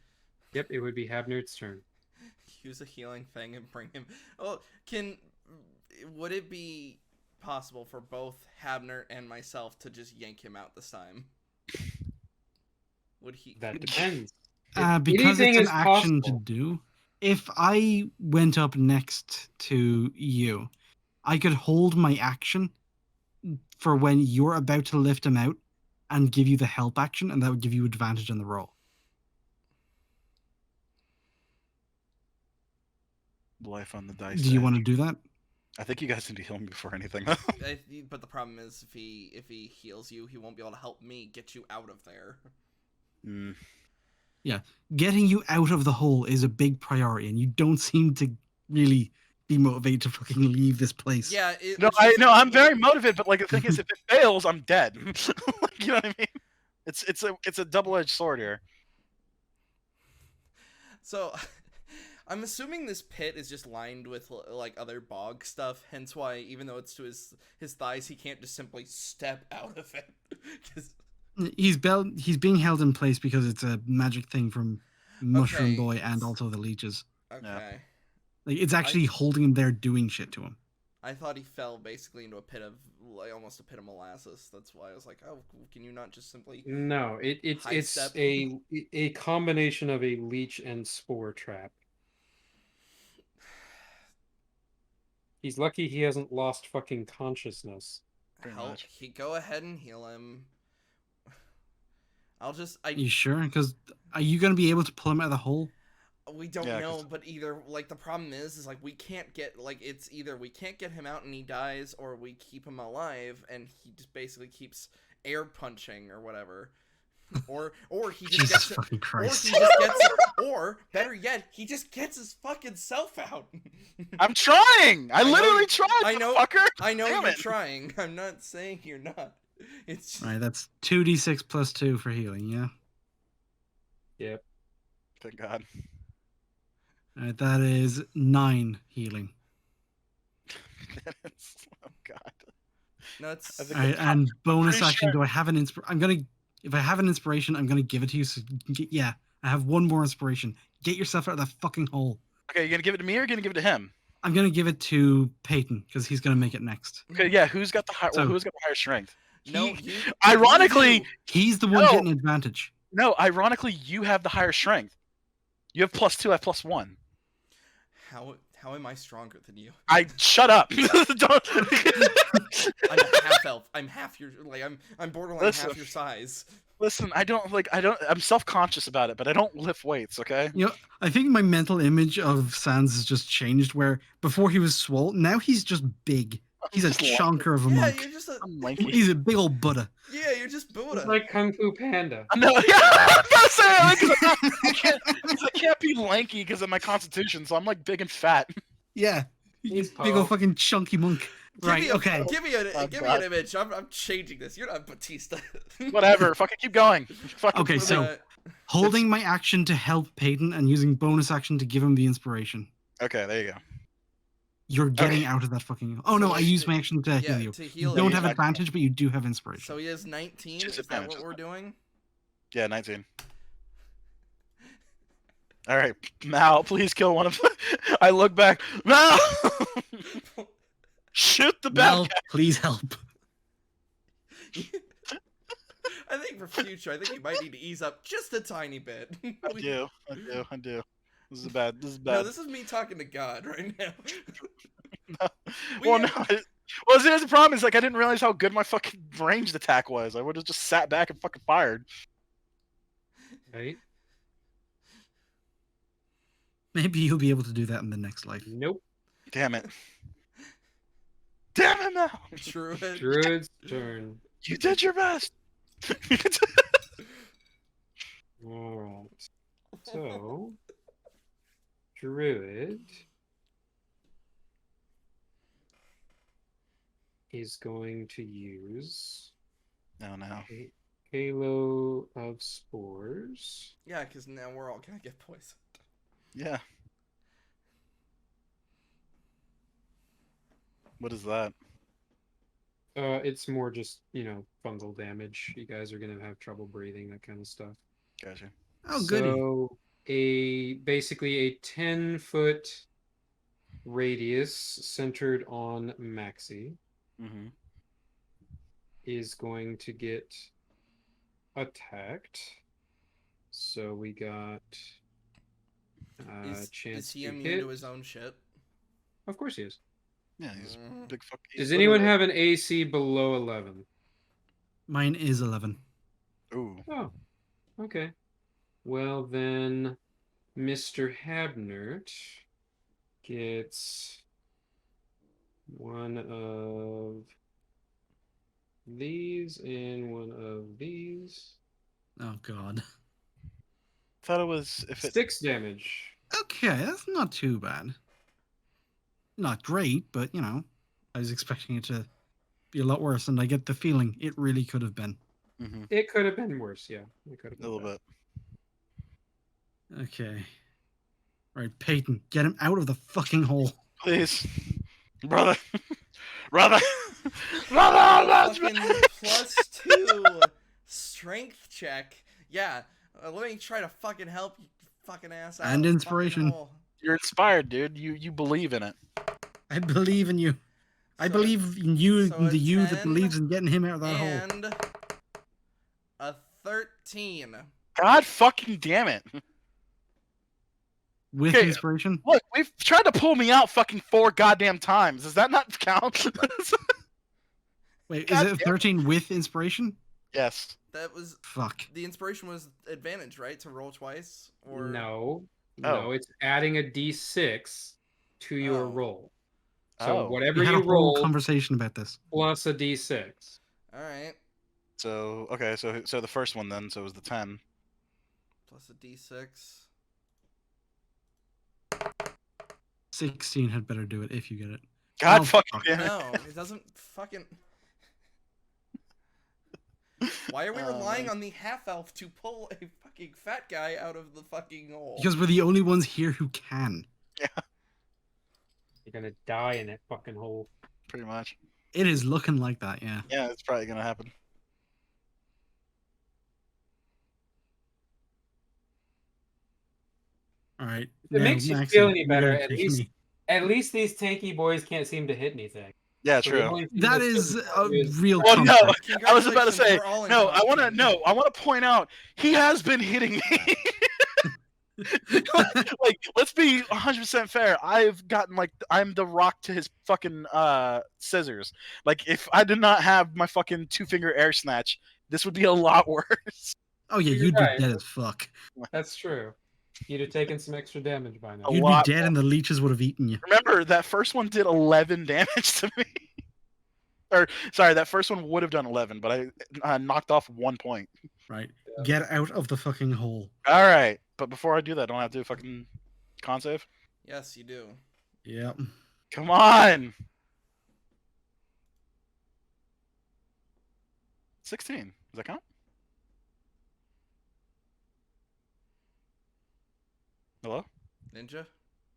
Yep, it would be Havner's turn. Use a healing thing and bring him. Oh, would it be possible for both Habner and myself to just yank him out this time? Would he? That depends. Because anything it's an is action possible. to do. If I went up next to you, I could hold my action for when you're about to lift him out and give you the help action, and that would give you advantage on the roll. Life on the dice. Do you want to do that? I think you guys need to heal me before anything. But the problem is, if he heals you, he won't be able to help me get you out of there. Mm. Getting you out of the hole is a big priority, and you don't seem to really be motivated to fucking leave this place. Yeah. No, I'm very motivated, but like the thing is, if it fails, I'm dead. Like, you know what I mean? It's a double-edged sword here. So, I'm assuming this pit is just lined with like other bog stuff. Hence why, even though it's to his thighs, he can't just simply step out of it. 'Cause- He's being held in place because it's a magic thing from Mushroom Okay. Boy and also the leeches. okay. Like it's actually holding him there, doing shit to him. I thought he fell basically into a pit of like almost a pit of molasses. That's why I was like, oh, can you not just simply? No, High it's step. a combination of a leech and spore trap. He's lucky he hasn't lost fucking consciousness. Pretty Help! much. Go ahead and heal him. You sure? Because are you going to be able to pull him out of the hole? We don't Yeah, know, 'cause- but either like the problem is like we can't get like it's either we can't get him out and he dies, or we keep him alive and he just basically keeps air punching or whatever, or he just Jesus gets fucking Christ. or better yet, he just gets his fucking self out. I'm trying. I know literally you- tried. I know- fucker. I know Damn you're it. trying. I'm not saying you're not. It's just, Right, that's 2d6 plus 2 for healing, yeah? Yep. Thank God. Alright, that is 9 healing. Oh God. no, it's I think- Alright, and bonus pretty action, sure- do I have an if I have an inspiration, I'm gonna give it to you, so yeah, I have one more inspiration. Get yourself out of that fucking hole. Okay, you gonna give it to me or you gonna give it to him? I'm gonna give it to Peyton, because he's gonna make it next. Okay, yeah. Who's got the higher? So- who's got the higher strength? no. He- You, ironically, you do. He's the one No. getting advantage. no. Ironically, you have the higher strength. You have +2. I have +1. How am I stronger than you? I shut up. Don't- I'm a half elf. I'm half your like I'm borderline Listen. half your size. Listen, I'm self-conscious about it, but I don't lift weights. Okay. You know, I think my mental image of Sans has just changed, where before he was swole, now he's just big. He's a Just lanky. chonker of a Yeah, monk. you're just a I'm lanky. He's a big old Buddha. yeah, you're just Buddha. It's like Kung Fu Panda. No, yeah, I'm about to say like, 'cause I can't be lanky because of my constitution, so I'm like big and fat. Yeah. He's Big tall. old fucking chunky monk. Right, okay. Give me Oh, give me God. an image. I'm changing this. You're not Batista. Whatever. Fucking keep going. Fucking Okay, so- Uh, Holding my action to help Peyton and using bonus action to give him the inspiration. Okay, there you go. You're getting Okay. out of that fucking... Oh no, So I wait, used my action to yeah, heal you. to You heal don't you. have advantage, but you do have inspiration. So he has 19. Just Is that advantage. what we're doing? Yeah, 19. All right, Mal, please kill one of them. I look back. Mal, shoot the bad Mel, guy. please help. I think for future, I think you might need to ease up just a tiny bit. I do. This is bad. This is No, bad. this is me talking to God right now. Well, no. Well, here's the problem. Is like I didn't realize how good my fucking ranged attack was. I would have just sat back and fucking fired. Right? Maybe you'll be able to do that in the next life. Nope. Damn it. Damn it, Mal. True. Druid's turn. You did your best. Alright. So, Druid is going to use No, no. a halo of spores. Yeah, because now we're all gonna get poisoned. Yeah. What is that? It's more just, fungal damage. You guys are gonna have trouble breathing, that kind of stuff. Gotcha. Oh, goody. So basically a 10-foot radius centered on Maxi Mm-hmm. is going to get attacked. So we got chance Is he to immune hit. to his own shit? Of course he is. Yeah, he's Mm. big fuck. Does anyone have an AC below 11? Mine is 11. Ooh. Oh, okay. Well, then Mr. Habnert gets one of these and one of these. Oh, God. Thought it was if it. 6 damage. Okay, that's not too bad. Not great, but, I was expecting it to be a lot worse, and I get the feeling it really could have been. Mm-hmm. It could have been worse, yeah. It could have A been little bad. bit. Okay. Right, Peyton, get him out of the fucking hole. Please, brother, brother, brother. That's Fucking me. +2 strength check. Yeah, let me try to fucking help you, fucking ass. Out And of the inspiration. fucking hole. You're inspired, dude. You believe in it. I believe in you. I So- believe in you, so a the you that 10 believes in getting him out of that hole. And a 13. God fucking damn it! With Okay. inspiration? Look, we've tried to pull me out fucking 4 goddamn times. Does that not count? Wait, God is it damn 13 with inspiration? Yes. that was Fuck. the inspiration was advantage, right? To roll twice, or No, Oh. no, it's adding a d6 to your Oh. roll. So Oh. whatever We had a you whole roll conversation about this. plus a d6. All right, So okay, so the first one then, so it was the 10. plus a d6. 16 had better do it if you get it. God Oh, fucking fuck. damn it. No, it doesn't fucking. Why are we Oh, relying man. on the half elf to pull a fucking fat guy out of the fucking hole? Because we're the only ones here who can. You're gonna die in that fucking hole. Pretty much. It is looking like that, yeah. Yeah, it's probably gonna happen. All right. If it now, makes you Maxie, feel any you better, gotta at take least me. at least these tanky boys can't seem to hit anything. Yeah, So the true. only thing That that's is good a for you is- real Well, no, comfort. I was about to say, We're all in no, I want to content. point out he has been hitting me. Like, let's be 100% fair. I've gotten like I'm the rock to his fucking scissors. Like, if I did not have my fucking 2-finger air snatch, this would be a lot worse. Oh yeah, You're you'd be right. dead as fuck. That's true. You'd have taken some extra damage by now. A You'd lot be dead and the leeches would have eaten you. Remember, that first one did 11 damage to me. Or, sorry, that first one would have done 11, but I knocked off 1 point. Right. Yeah. Get out of the fucking hole. All right, but before I do that, don't I have to do a fucking con save? Yes, you do. Yep. Come on! 16. Does that count? Hello? Ninja? How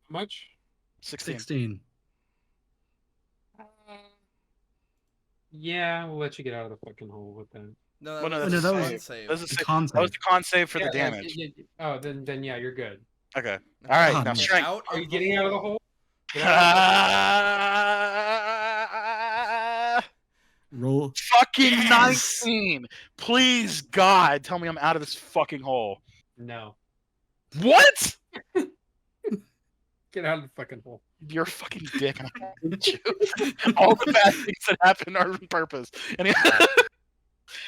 much? 16. 16. Yeah, we'll let you get out of the fucking hole with that. No, Well, no, was that's a a con save. save. That was, The that con was save. the con save for the Yeah, damage. Oh, then yeah, you're good. Okay. All right, God, now no. Get strength. out Are of you getting out of the hole? Get out of Roll. Fucking Yes! 19. Please, God, tell me I'm out of this fucking hole. the No. What? Get out of the fucking hole. You're a fucking dick. And I hate you. All the bad things that happen are on purpose. And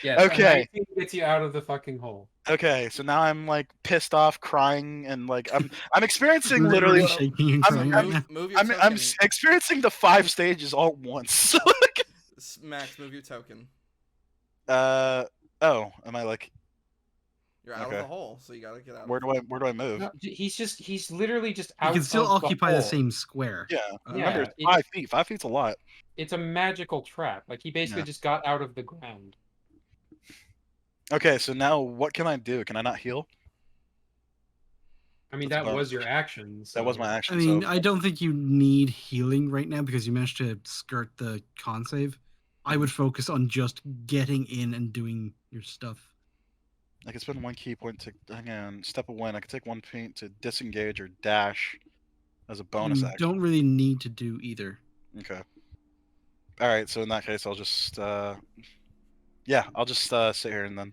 Yeah. Okay. 19 gets you out of the fucking hole. okay, so now I'm like pissed off, crying, and like I'm experiencing literally. shaking and I'm- crying I'm- right now. Move your I'm token. experiencing the 5 stages all at once. Max, move your token. Oh, am I like? You're out Okay. of the hole, so you gotta get out. Where of do I move? No, he's literally just You out. can still of occupy the hole. same square. Yeah, Uh, remember Yeah, it's 5 feet. 5 feet's a lot. It's a magical trap. Like he basically Yeah. just got out of the ground. Okay, so now what can I do? Can I not heal? I mean, That's that about- was your action. That was so- my action. I mean, so I don't think you need healing right now because you managed to skirt the con save. I would focus on just getting in and doing your stuff. I can spend 1 key point to hang on. Step away. And I can take 1 point to disengage or dash as a bonus You action. don't really need to do either. Okay. All right. So in that case, I'll just yeah, I'll just sit here and then.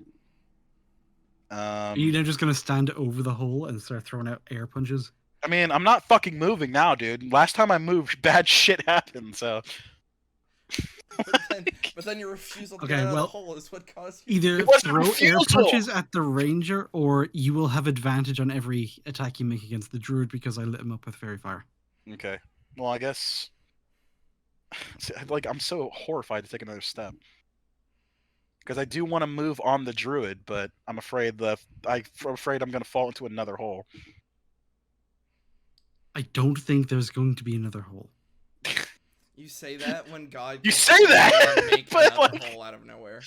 Are you now just gonna stand over the hole and start throwing out air punches? I mean, I'm not fucking moving now, dude. Last time I moved, bad shit happened. So but then your refusal to Okay, get out well, of the hole is what caused you. Either It wasn't throw air refusal! punches at the ranger, or you will have advantage on every attack you make against the druid because I lit him up with fairy fire. okay. Well, I guess. See, like I'm so horrified to take another step. Because I do want to move on the druid, but I'm afraid I'm gonna fall into another hole. I don't think there's going to be another hole. You say that when God. You comes say along that, and make but, another like- hole out of nowhere.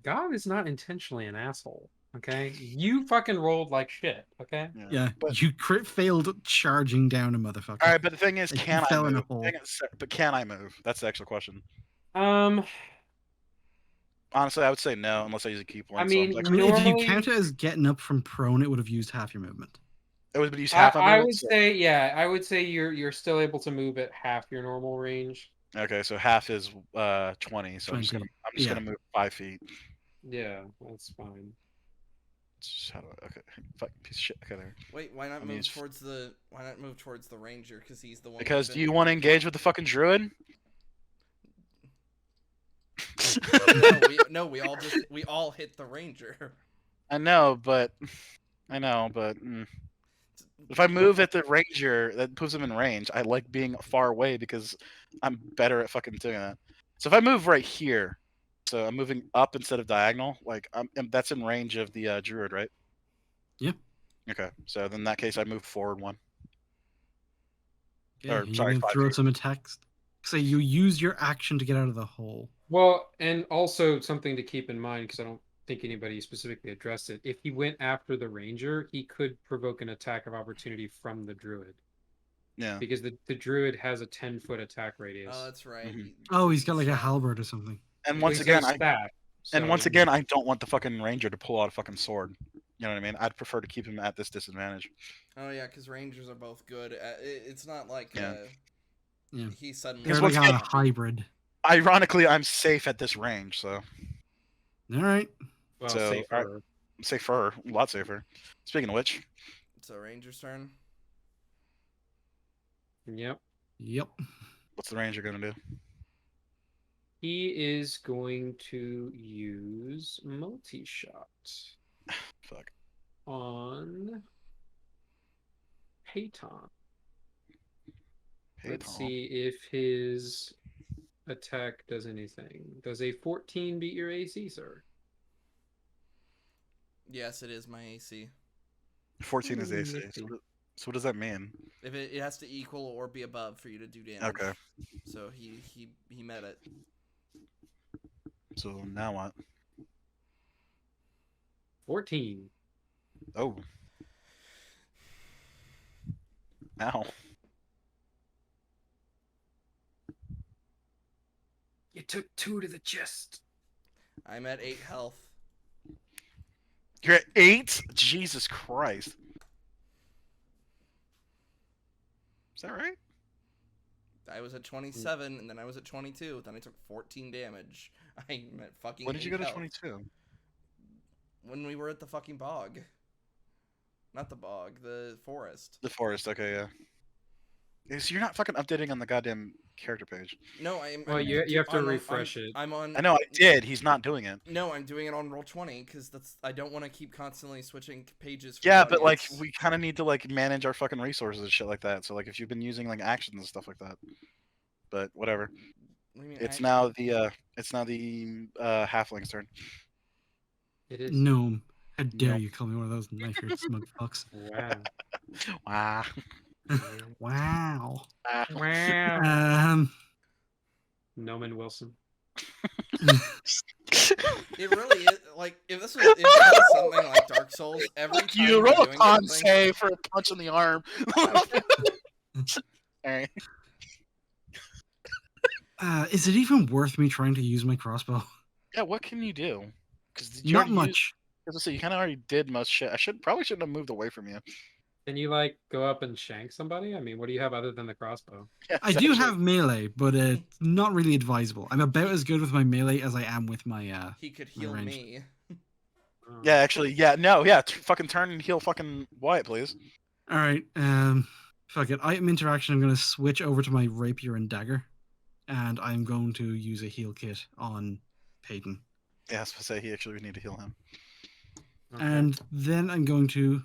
God is not intentionally an asshole. Okay, you fucking rolled like shit. Okay. Yeah, But, you crit failed charging down a motherfucker. all right, but the thing is, Like, you can I fell in a move? hole. But can I move? That's the actual question. Um, Honestly, I would say no, unless I use a key point. I mean, so I'm I mean, if you normally- count it as getting up from prone, it would have used half your movement. it would use half. I would say, yeah, I would say you're still able to move at half your normal range. Okay, so half is 20. So I'm just 20, gonna move 5 feet. Yeah, that's fine. How do I, okay, fuck, piece of shit. Okay, there. Wait, why not mean, move it's- towards the? Why not move towards the ranger? Because he's the one. Because who's do been- you want to engage with the fucking druid? we all hit the ranger. I know, but if I move at the ranger, that puts him in range. I like being far away because I'm better at fucking doing that. So if I move right here, so I'm moving up instead of diagonal, like that's in range of the druid, right? Yeah. Okay, so then in that case, I move forward 1. Yeah, Or, you're sorry, gonna 5 throw feet. some attacks. So you use your action to get out of the hole. Well, and also something to keep in mind, because I don't think anybody specifically addressed it. If he went after the ranger, he could provoke an attack of opportunity from the druid. Yeah. Because the druid has a 10-foot attack radius. Oh, that's right. Mhm. Oh, he's got like a halberd or something. And Well, once he's got again, a staff, so- I don't want the fucking ranger to pull out a fucking sword. You know what I mean? I'd prefer to keep him at this disadvantage. Oh yeah, because rangers are both good. It's not like Yeah. Yeah. he suddenly. They're once like a again- hybrid. Ironically, I'm safe at this range, so All right. well, So, safer. safer, a lot safer. Speaking of which, So ranger's turn. Yep. Yep. what's the ranger gonna do? He is going to use multi-shot Fuck. on Peyton. Let's Peyton. see if his attack does anything. Does a 14 beat your AC, sir? Yes, it is my AC. 14 is AC. nifty. So what does that mean? If it has to equal or be above for you to do damage. Okay. So he met it. So now what? 14. Oh. Ow. You took 2 to the chest. I'm at 8 health. You're at 8? Jesus Christ. Is that right? I was at 27, and then I was at 22. Then I took 14 damage. I'm at fucking. When did you go 8 to health. 22? When we were at the fucking bog. Not the bog, the forest. The forest, okay, yeah. So you're not fucking updating on the goddamn character page. No, I'm. Well, you have to refresh it. I'm on. I know I did. He's not doing it. No, I'm doing it on Roll20 because I don't want to keep constantly switching pages. For Yeah, the but like audience. we kind of need to like manage our fucking resources and shit like that. So like if you've been using like actions and stuff like that, but whatever. What do you mean, It's now the halfling's turn. It is. Gnome. How dare Nope. you call me one of those knife-eared smug fucks? Wow. Wow. Wow. Wow. Um. Noman Wilson. It really is like if this was something like Dark Souls. Every time You you're roll a doing con something- save for a punch in the arm. Alright. Is it even worth me trying to use my crossbow? Yeah, what can you do? Because Not much. So you kind of already did most shit. I probably shouldn't have moved away from you. Can you like go up and shank somebody? I mean, what do you have other than the crossbow? Yeah, I do actually- have melee, but it's not really advisable. I'm about as good with my melee as I am with my He could heal range. me. Oh. Yeah, actually, yeah, no, yeah. Fucking turn and heal fucking Wyatt, please. All right. Fuck it. Item interaction. I'm gonna switch over to my rapier and dagger, and I'm going to use a heal kit on Peyton. Yeah, I was gonna say he actually would need to heal him. Okay. And then I'm going to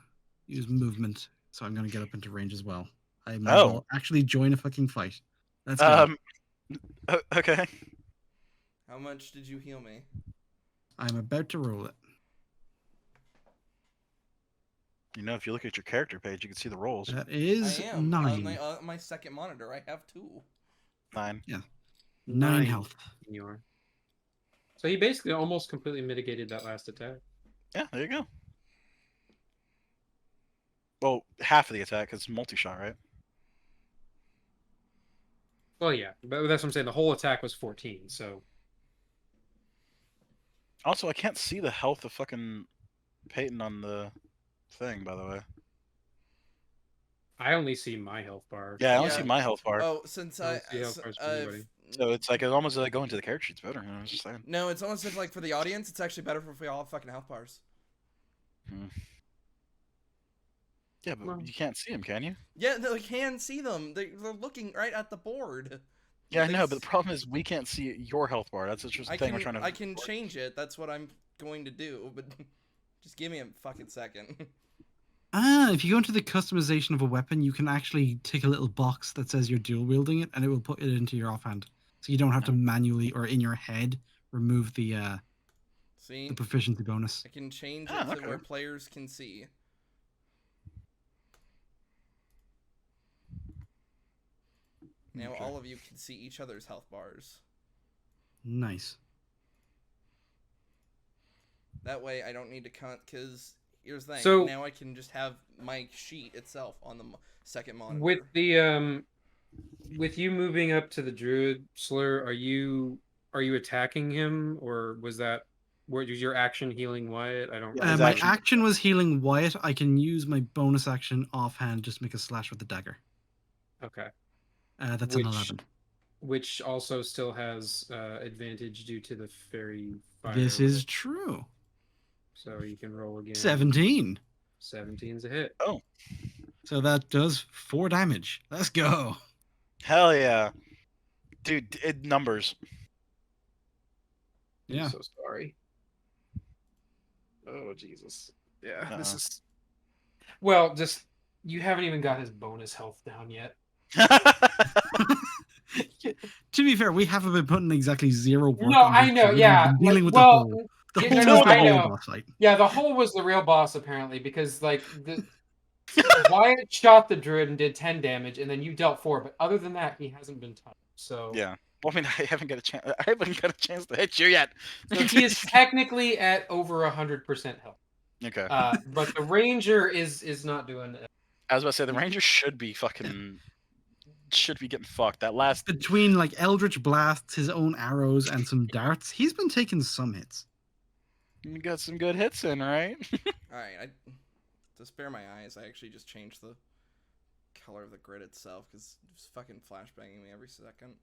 use movement. So I'm going to get up into range as well. I might Oh. as well actually join a fucking fight. Let's go. Okay. How much did you heal me? I'm about to roll it. You know, if you look at your character page, you can see the rolls. That is I am 9. on my second monitor. I have 2. 9. 9 health. Senior. So he basically almost completely mitigated that last attack. Yeah, there you go. Well, half of the attack is multi-shot, right? Well, yeah, but that's what I'm saying. The whole attack was 14, so Also, I can't see the health of fucking Peyton on the thing, by the way. I only see my health bar. Yeah, I only Yeah. see my health bar. Oh, since I I. don't see health bars for anybody. So it's like it's almost like going to the character sheet's better. I was just saying. No, it's almost like for the audience, it's actually better if we all have fucking health bars. Yeah, but Well. you can't see him, can you? Yeah, they can see them. They're looking right at the board. Yeah, I know, but Things- the problem is we can't see your health bar. That's just the thing we're trying to. I can change it. That's what I'm going to do. But just give me a fucking second. If you go into the customization of a weapon, you can actually tick a little box that says you're dual wielding it, and it will put it into your offhand. So you don't have to manually or in your head remove the See, proficiency bonus. I can change Oh, it to okay. where players can see. Now Okay. all of you can see each other's health bars. Nice. That way I don't need to count, because here's the thing. So- now I can just have my sheet itself on the second monitor. With the with you moving up to the druid slur, are you attacking him, or was your action healing Wyatt? I don't. Yeah, his My action- action was healing Wyatt. I can use my bonus action offhand, just make a slash with the dagger. Okay. That's Which- an 11. Which also still has advantage due to the fairy fire. This is true. So you can roll again. 17. 17's a hit. So that does 4 damage. Let's go. Hell yeah, dude! Numbers. Yeah. I'm so sorry. Oh Jesus. Yeah. This Uh-oh. is. Well, just you haven't even got his bonus health down yet. To be fair, we haven't been putting exactly 0 work No, on I this know. fight. We've Yeah. been dealing with well, the hole. The yeah, hole no, was the I whole know. boss fight. Yeah, the hole was the real boss apparently, because like the Wyatt shot the druid and did 10 damage, and then you dealt 4. But other than that, he hasn't been touched. So Yeah. Well, I mean, I haven't got a chance. I haven't got a chance to hit you yet. So he is technically at over 100% health. Okay. But the ranger is not doing it. I was about to say the ranger should be getting fucked. That last. Between like Eldritch Blasts, his own arrows, and some darts, he's been taking some hits. You got some good hits in, right? Alright, to spare my eyes, I actually just changed the color of the grid itself, because it's fucking flashbanging me every second.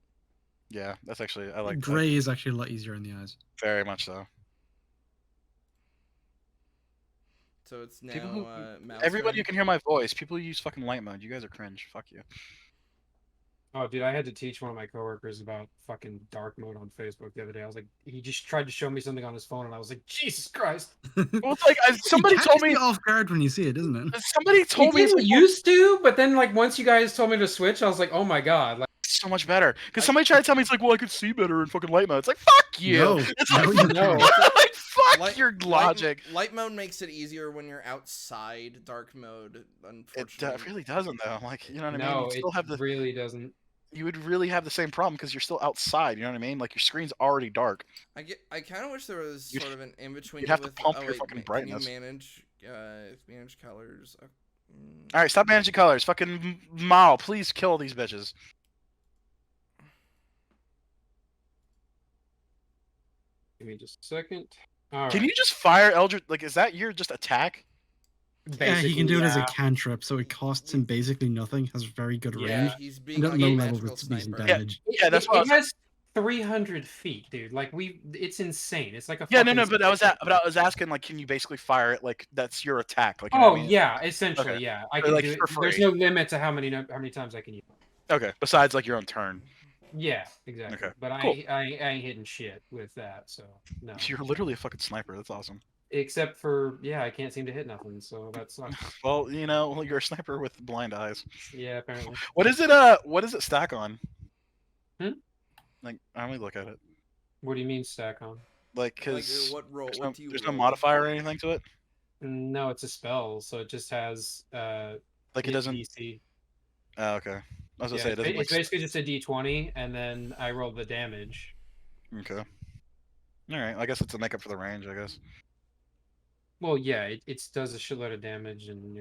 Yeah, that's actually I like that. Gray is actually a lot easier in the eyes. Very much so. So it's now People who- mouse Everybody turn. who can hear my voice, people who use fucking light mode, you guys are cringe. Fuck you. Oh, dude, I had to teach one of my coworkers about fucking dark mode on Facebook the other day. I was like, he just tried to show me something on his phone, and I was like, Jesus Christ! Well, it's like somebody It told catches me. you off guard when you see it, isn't it? Somebody told me It it's didn't like, used to, but then like once you guys told me to switch, I was like, oh my god! Like, so much better. Because somebody tried to tell me it's like, well, I could see better in fucking light mode. It's like, fuck you. No, It's no, like, you no. can't. like, fuck Light- your logic. Light mode makes it easier when you're outside dark mode, It unfortunately. really doesn't though. Like, you know what I mean? no, You'd still have it really doesn't. you would really have the same problem because you're still outside. You know what I mean? Like your screen's already dark. I kind of wish there was You'd- sort of an in between. you'd have to with, pump oh, your wait, fucking Can brightness. you manage colors? All right, stop managing colors. Fucking Mao, please kill these bitches. Give me just a second. All Can right. you just fire Eldritch? Like, is that your just attack? Yeah, he can do it as a yeah. cantrip, so it costs him basically nothing. Has very good Yeah. range. He's And being at like low a levels, magical it's decent sniper. damage. Yeah, that's what I It was- has 300 feet, dude. Like it's insane. It's like a Yeah, fucking no, but I was asking like, can you basically fire it like that's your attack? Like, you know Oh what I mean? yeah, essentially Okay. yeah. I But, can like, do it. for There's free. no limit to how many times I can use it. Okay. Besides like your own turn, Yeah, exactly. Okay, But cool. I ain't hitting shit with that. So no. you're literally a fucking sniper. That's awesome. Except for I can't seem to hit nothing. So that sucks. Well, you know, you're a sniper with blind eyes. Yeah, apparently. What is it? What does it stack on? Hmm? Like, let me look at it. What do you mean stack on? Like, Like, cause what roll? there's, What no, do you there's no roll? modifier or anything to it. No, it's a spell, so it just has Like it hit doesn't. DC. Oh, okay. I was gonna Yeah, say it doesn't. it's Like, basically just a D20, and then I roll the damage. okay. All right. I guess it's a makeup for the range. I guess. Well, yeah, it does a shitload of damage, and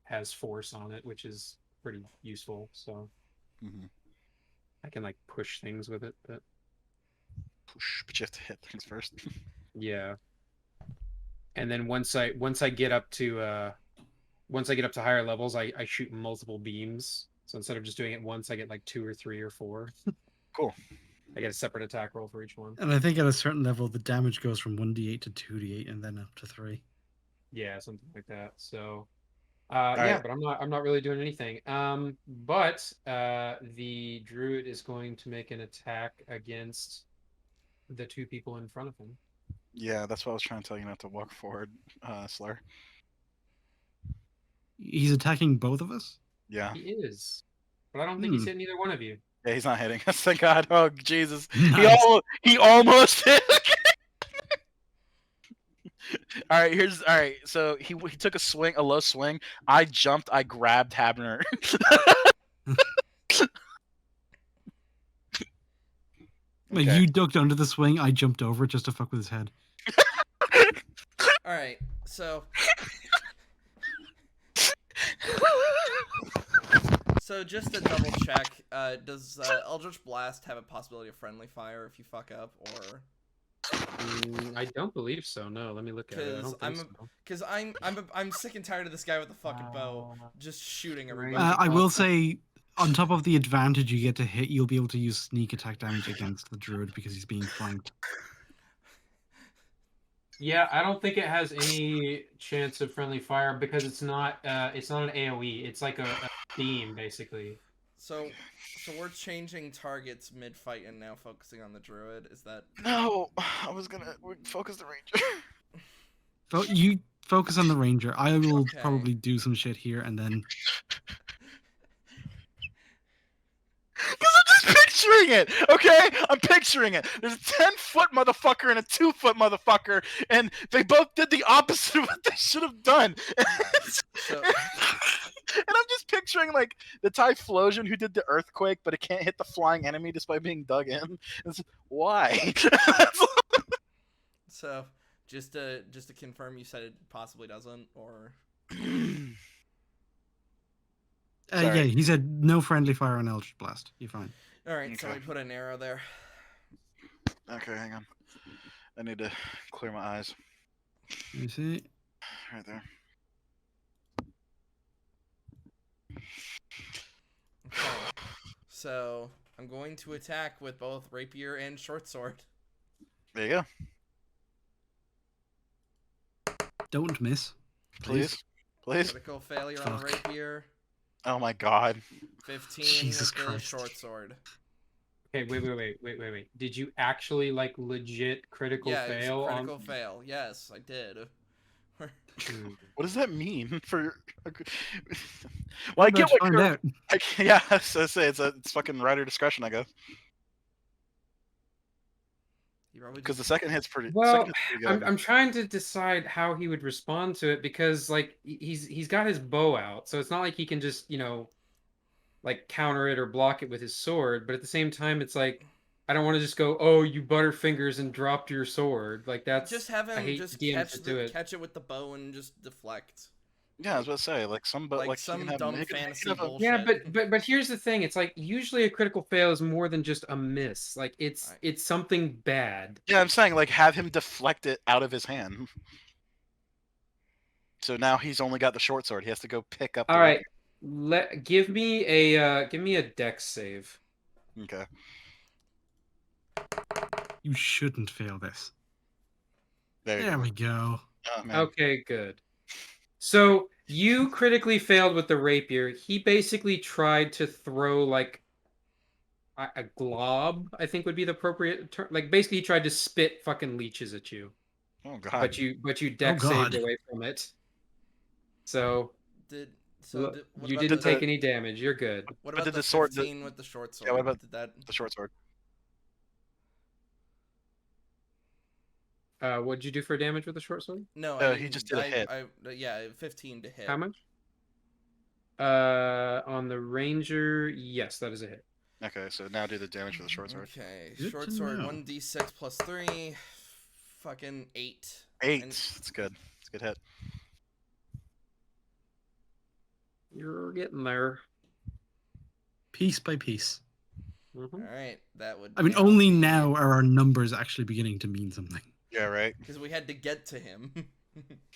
has force on it, which is pretty useful. So Mm-hmm. I can like push things with it, but Push, but you have to hit things first. yeah. And then once I get up to higher levels, I shoot multiple beams. So instead of just doing it once, I get like 2 or 3 or 4. Cool. I get a separate attack roll for each one. And I think at a certain level, the damage goes from 1d8 to 2d8 and then up to 3. Yeah, something like that. So Yeah, right. but I'm not really doing anything. But the druid is going to make an attack against the two people in front of him. Yeah, that's what I was trying to tell you not to walk forward, Slur. He's attacking both of us? Yeah. He is, but I don't think he's Hmm. hitting either one of you. Yeah, he's not hitting us. Thank God. Oh Jesus. Nice. He almost hit. All right. So he took a low swing. I jumped. I grabbed Habner. Like, Okay. you ducked under the swing, I jumped over it just to fuck with his head. All right, so just a double check. Does Eldritch Blast have a possibility of friendly fire if you fuck up, or? I don't believe so. No, let me look at it. I don't think so. Because I'm sick and tired of this guy with the fucking bow just shooting everybody. I will say, on top of the advantage you get to hit, you'll be able to use sneak attack damage against the druid because he's being flanked. Yeah, I don't think it has any chance of friendly fire because it's not an AoE. It's like a theme basically. So we're changing targets mid-fight and now focusing on the druid. Is that? No, I was gonna focus the ranger. You focus on the ranger. I will Okay. probably do some shit here and then. Because I'm just picturing it, okay? I'm picturing it. There's a 10-foot motherfucker and a 2-foot motherfucker, and they both did the opposite of what they should have done. So- And I'm just picturing like the Typhlosion who did the earthquake, but it can't hit the flying enemy despite being dug in. Why? So just to confirm, you said it possibly doesn't, or? Yeah, he said no friendly fire on Eldritch Blast. You're fine. All right, so Okay. we put an arrow there. Okay, hang on. I need to clear my eyes. Let me see. Right there. Okay. So I'm going to attack with both rapier and short sword. There you go. Don't miss. Please. Please. Critical failure on the Fuck. rapier. Oh my god. 15 Jesus with the Christ. short sword. Okay, wait. Did you actually like legit critical Yeah, it was fail a critical on? fail. Yes, I did. What does that mean for? Well, I get Let's what find you're. out. Yeah, so I say it's fucking writer discretion, I guess. You probably Because the just- second hit's pretty. Well, second hit's pretty good. I'm trying to decide how he would respond to it because like he's got his bow out, so it's not like he can just like counter it or block it with his sword. But at the same time, it's like I don't want to just go, oh, you butterfingers and dropped your sword. Like that's just have I him hate just DMs that do it. catch it with the bow and just deflect. Yeah, I was about to say like some, but Like like some he can have, dumb he can fantasy have a- bullshit. Yeah, but here's the thing. It's like usually a critical fail is more than just a miss. Like it's something bad. Yeah, I'm saying like have him deflect it out of his hand. So now he's only got the short sword. He has to go pick up. All right, give me a dex save. Okay. You shouldn't fail this. There you There go. we go. Oh, man. Okay, good. So you critically failed with the rapier. He basically tried to throw like a glob, I think would be the appropriate term. Like basically he tried to spit fucking leeches at you. Oh god. But you dex saved away from it. So What you about didn't the- take any damage. You're good. What But about did the the sword- 15 with the short sword? Yeah, what about Did that? the short sword? What'd you do for damage with the short sword? No, he just did a hit. Yeah, 15 to hit. How much? On the ranger, yes, that is a hit. Okay, so now do the damage for the short sword. Okay, Good short to sword, know. 1d6 plus 3, fucking 8. 8. And- That's good. It's a good hit. You're getting there. Piece by piece. Mhm. All right, that would. I mean, only now are our numbers actually beginning to mean something. Yeah, right. because we had to get to him.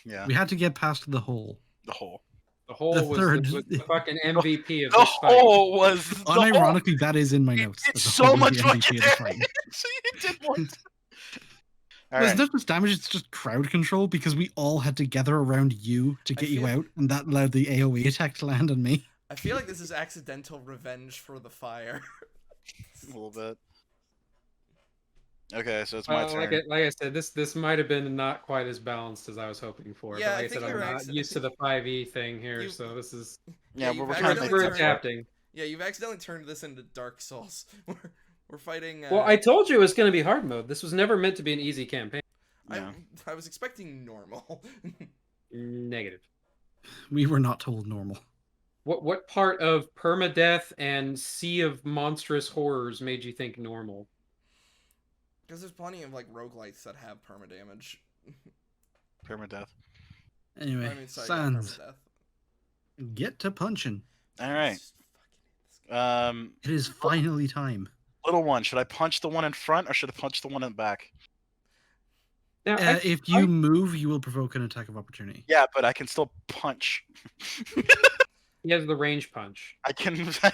Yeah. We had to get past the hole. The hole. The hole The was third- the fucking MVP of The this fight. hole was. The hole. Unironically, that is in my notes. It's that the so hole was much the what MVP you of the did. fight. So you did one. All It's right. not just damage, it's just crowd control because we all had to gather around you to get you feel- out, and that allowed the AoE attack to land on me. I feel like this is accidental revenge for the fire. A little bit. Okay, so it's my Like turn. I said, this might have been not quite as balanced as I was hoping for. Yeah, But I like I think said, I'm you're not used to the 5e thing here, You've- so this is Yeah, you've we're trying to accidentally make we're this turned- work. adapting. Yeah, you've accidentally turned this into Dark Souls. We're fighting. Well, I told you it was going to be hard mode. This was never meant to be an easy campaign. Yeah. I was expecting normal. Negative. We were not told normal. What part of permadeath and sea of monstrous horrors made you think normal? Because there's plenty of like roguelites that have permadamage. Permadeath. Anyway, I mean, sorry, Sans, permadeath. get to punching. All right. Just fucking hate this It is finally time. Little one, should I punch the one in front or should I punch the one in the back? Now, If you move, you will provoke an attack of opportunity. Yeah, but I can still punch. he has the range punch. I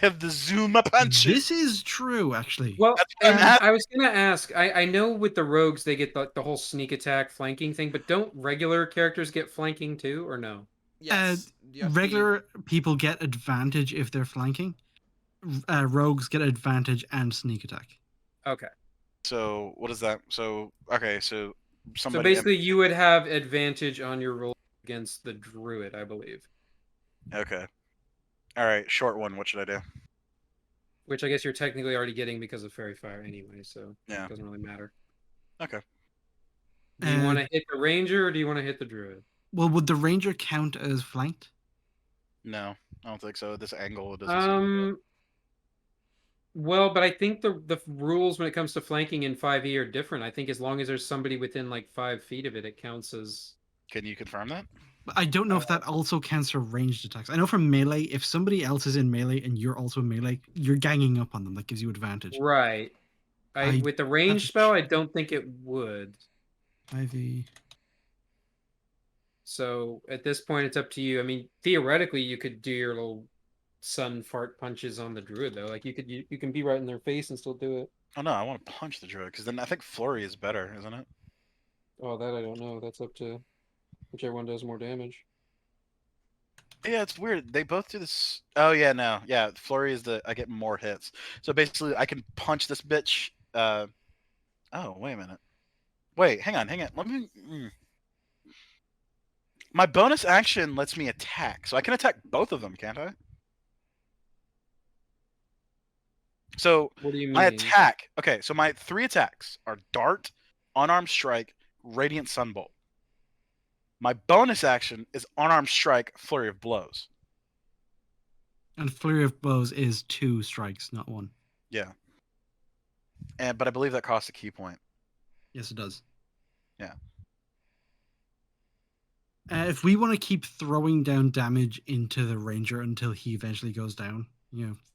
have the zoom punch. This is true, actually. Well, That's what I'm asking. I was gonna ask. I know with the rogues they get the whole sneak attack flanking thing, but don't regular characters get flanking too, or no? Yes. you have to be- Regular people get advantage if they're flanking. Rogues get advantage and sneak attack. Okay. So what is that? So okay, so So somebody. basically, you would have advantage on your roll against the druid, I believe. Okay. All right, short one. What should I do? Which I guess you're technically already getting because of fairy fire anyway, so Yeah. it doesn't really matter. Okay. Do you want to hit the ranger or do you want to hit the druid? Well, would the ranger count as flanked? No, I don't think so. This angle doesn't. Seem Well, but I think the rules when it comes to flanking in 5e are different. I think as long as there's somebody within like 5 feet of it, it counts as. Can you confirm that? But I don't know if that also counts for ranged attacks. I know from melee, if somebody else is in melee and you're also in melee, you're ganging up on them. That gives you advantage. Right. With the range spell, I don't think it would. 5e. So at this point, it's up to you. I mean, theoretically, you could do your little sun fart punches on the druid, though. Like you can be right in their face and still do it. Oh no, I want to punch the druid because then I think flurry is better, isn't it? Oh, that I don't know. That's up to whichever one does more damage. Yeah, it's weird. They both do this. Oh yeah, no, yeah. Flurry is I get more hits. So basically, I can punch this bitch. Oh wait a minute. Wait, hang on. Let me. My bonus action lets me attack, so I can attack both of them, can't I? So What do you mean? my attack. Okay, so my 3 attacks are Dart, Unarmed Strike, Radiant Sunbolt. My bonus action is Unarmed Strike, Flurry of Blows. And Flurry of Blows is 2 strikes, not 1. Yeah. But I believe that costs a key point. Yes, it does. Yeah. If we want to keep throwing down damage into the ranger until he eventually goes down,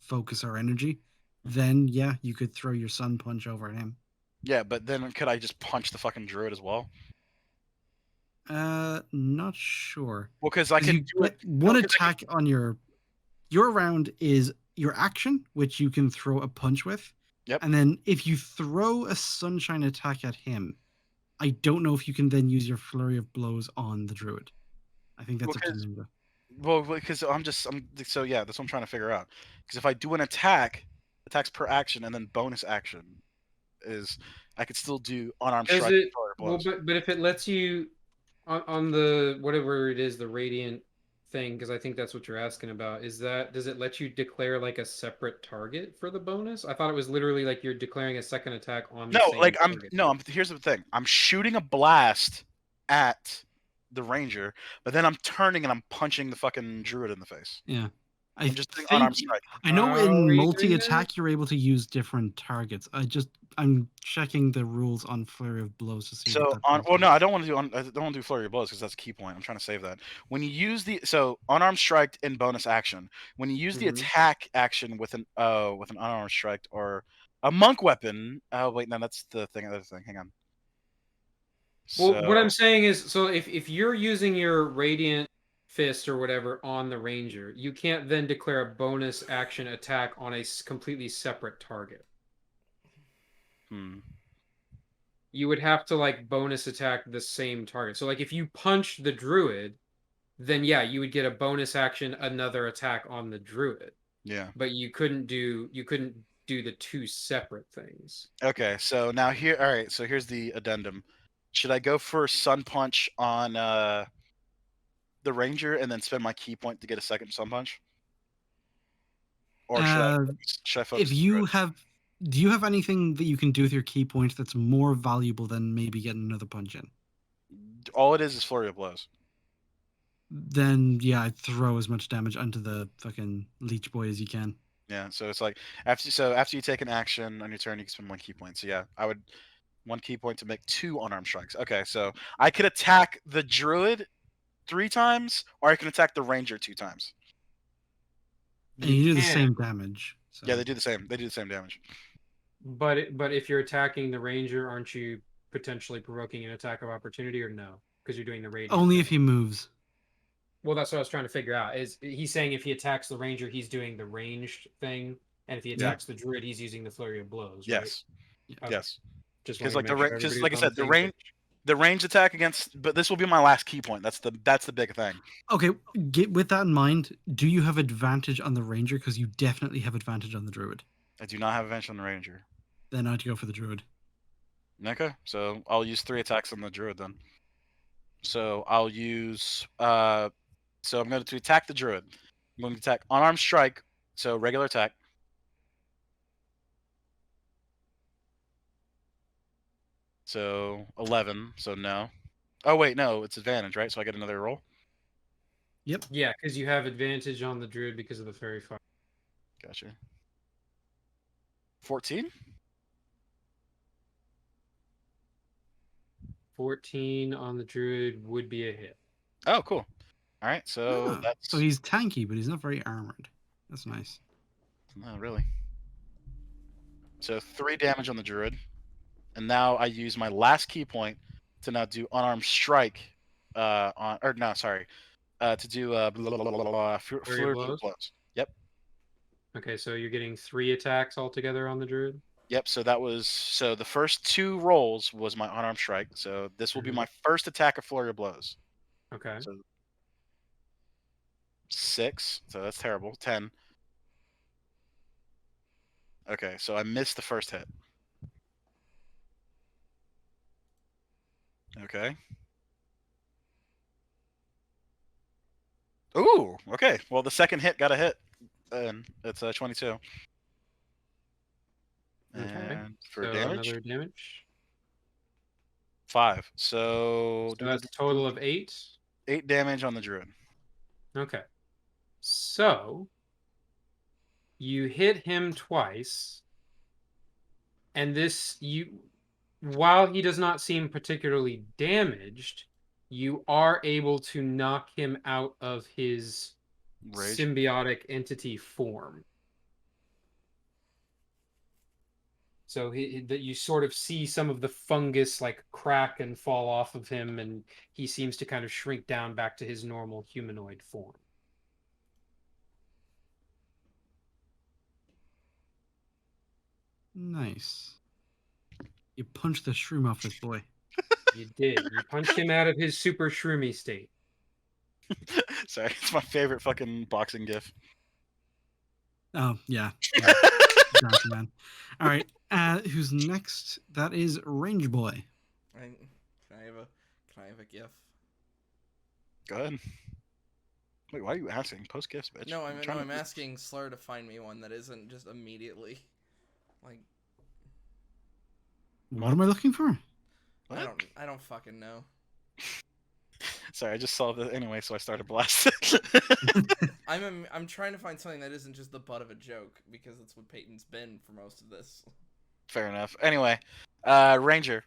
focus our energy, then yeah, you could throw your sun punch over at him. Yeah, but then could I just punch the fucking druid as well? Not sure. Well, because I can do it. One attack on your round is your action, which you can throw a punch with. Yep. And then if you throw a sunshine attack at him, I don't know if you can then use your flurry of blows on the druid. I think that's up to Ninja. Well, because so yeah, that's what I'm trying to figure out. Because if I do an attacks per action, and then bonus action is I could still do unarmed strike. Well, but if it lets you on the whatever it is, the radiant thing, because I think that's what you're asking about. Does it let you declare like a separate target for the bonus? I thought it was literally like you're declaring a second attack on. The same target. Here's the thing. I'm shooting a blast at the ranger, but then I'm turning and I'm punching the fucking druid in the face. Yeah. I'm just doing unarmed strike. I know in multi-attack you're able to use different targets. I'm checking the rules on flurry of blows to see. So I don't want to do flurry of blows because that's a key point. I'm trying to save that. When you use unarmed strike in bonus action, when you use the attack action with an unarmed strike or a monk weapon. Oh wait, no, that's the other thing. Hang on. Well, what I'm saying is, so if you're using your radiant fist or whatever on the ranger, you can't then declare a bonus action attack on a completely separate target. you would have to like bonus attack the same target. So like if you punch the druid, then yeah, you would get a bonus action, another attack on the druid. Yeah. But you couldn't do the two separate things. Okay, so now here, all right. So here's the addendum. Should I go for Sun Punch on the Ranger and then spend my key point to get a second Sun Punch, or should I focus? If you have, do you have anything that you can do with your key point that's more valuable than maybe getting another punch in? All it is Flurry of Blows. Then yeah, I'd throw as much damage onto the fucking leech boy as you can. Yeah, so it's like after you take an action on your turn, you can spend one key point. So yeah, I would one key point to make 2 unarmed strikes. Okay, so I could attack the druid 3 times, or I can attack the ranger 2 times. And you do the can, same damage. So. Yeah, they do the same. They do the same damage. but if you're attacking the ranger, aren't you potentially provoking an attack of opportunity, or no? Because you're doing the radiant. Only if he moves. Well, that's what I was trying to figure out. Is he's saying if he attacks the ranger, he's doing the ranged thing, and if he attacks the druid, he's using the flurry of blows. Right? Yes. Okay. Yes. Just Because wanted like to make sure just everybody's like I on said, the same page. the range attack against, but this will be my last key point. That's the big thing. Okay, with that in mind, do you have advantage on the ranger? Because you definitely have advantage on the druid. I do not have advantage on the ranger. Then I'd go for the druid. Okay, so I'll use 3 attacks on the druid then. So I'll use so I'm going to attack the druid. I'm going to attack unarmed strike, so regular attack. So 11, so no. Oh wait, no, it's advantage, right? So I get another roll. Yep. Yeah, because you have advantage on the druid because of the fairy fire. Gotcha. 14? 14 on the druid would be a hit. Oh, cool. All right, so that's So he's tanky, but he's not very armored. That's nice. no, really. So 3 damage on the druid, and now I use my last key point to now do unarmed strike. To do flurry of blows. Yep. Okay, so you're getting 3 attacks altogether on the druid. Yep. So the first 2 rolls was my unarmed strike. So this will be my first attack of flurry of blows. Okay. So 6. So that's terrible. 10. Okay, so I missed the first hit. Okay. Ooh, okay. Well, the second hit got a hit, and it's 22. Okay. And for so damage, another damage. 5. So that's a total of 8. 8 damage on the druid. Okay. So you hit him twice, and while he does not seem particularly damaged, you are able to knock him out of his Rage. symbiotic entity form. So that you sort of see some of the fungus like crack and fall off of him, and he seems to kind of shrink down back to his normal humanoid form. Nice. You punched the shroom off this boy. You did. You punched him out of his super shroomy state. Sorry, it's my favorite fucking boxing gif. Oh, yeah. Gotcha, man. All right. Who's next? That is Range Boy. Can I have a gif? Go ahead. Wait, why are you asking? Post gifs, bitch. No, I'm asking Slur to find me one that isn't just immediately like. What am I looking for? What? I don't fucking know. Sorry, I just saw that anyway, so I started blasting. I'm trying to find something that isn't just the butt of a joke, because that's what Peyton's been for most of this. Fair enough. Anyway, Ranger.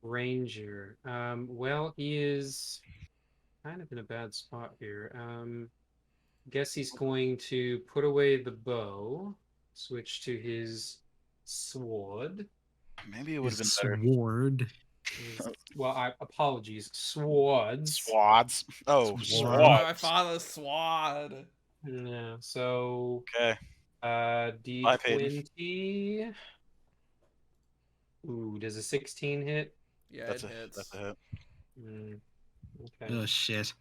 Ranger. Well, he is kind of in a bad spot here. Guess he's going to put away the bow, switch to his sword. Maybe it would have been better. Sword. Apologies. Swords. Swads. Oh, Sword. swads. My father's swad. Yeah. So. Okay. D20. Ooh, does a 16 hit? Yeah, That's it a hits. that's a hit. Mm, okay. Oh shit.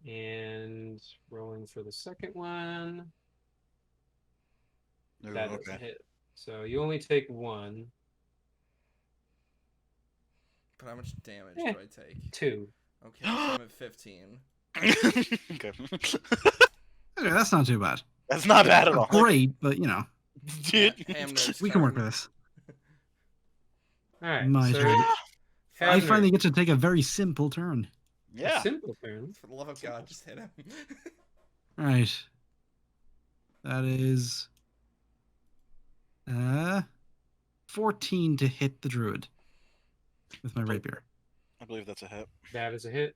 And rolling for the second one. Ooh, That doesn't okay. hit. So you only take one. But how much damage Eh, do I take? 2. Okay, so I'm at 15. Okay. Okay, that's not too bad. That's not bad at Not all. great, but Dude. Hamner's we can work turn. with this. All right. My So turn. I Hamner, finally get to take a very simple turn. a Yeah. simple turn. For the love of God, just hit him. Right. That is 14 to hit the druid with my rapier. I believe that's a hit. That is a hit.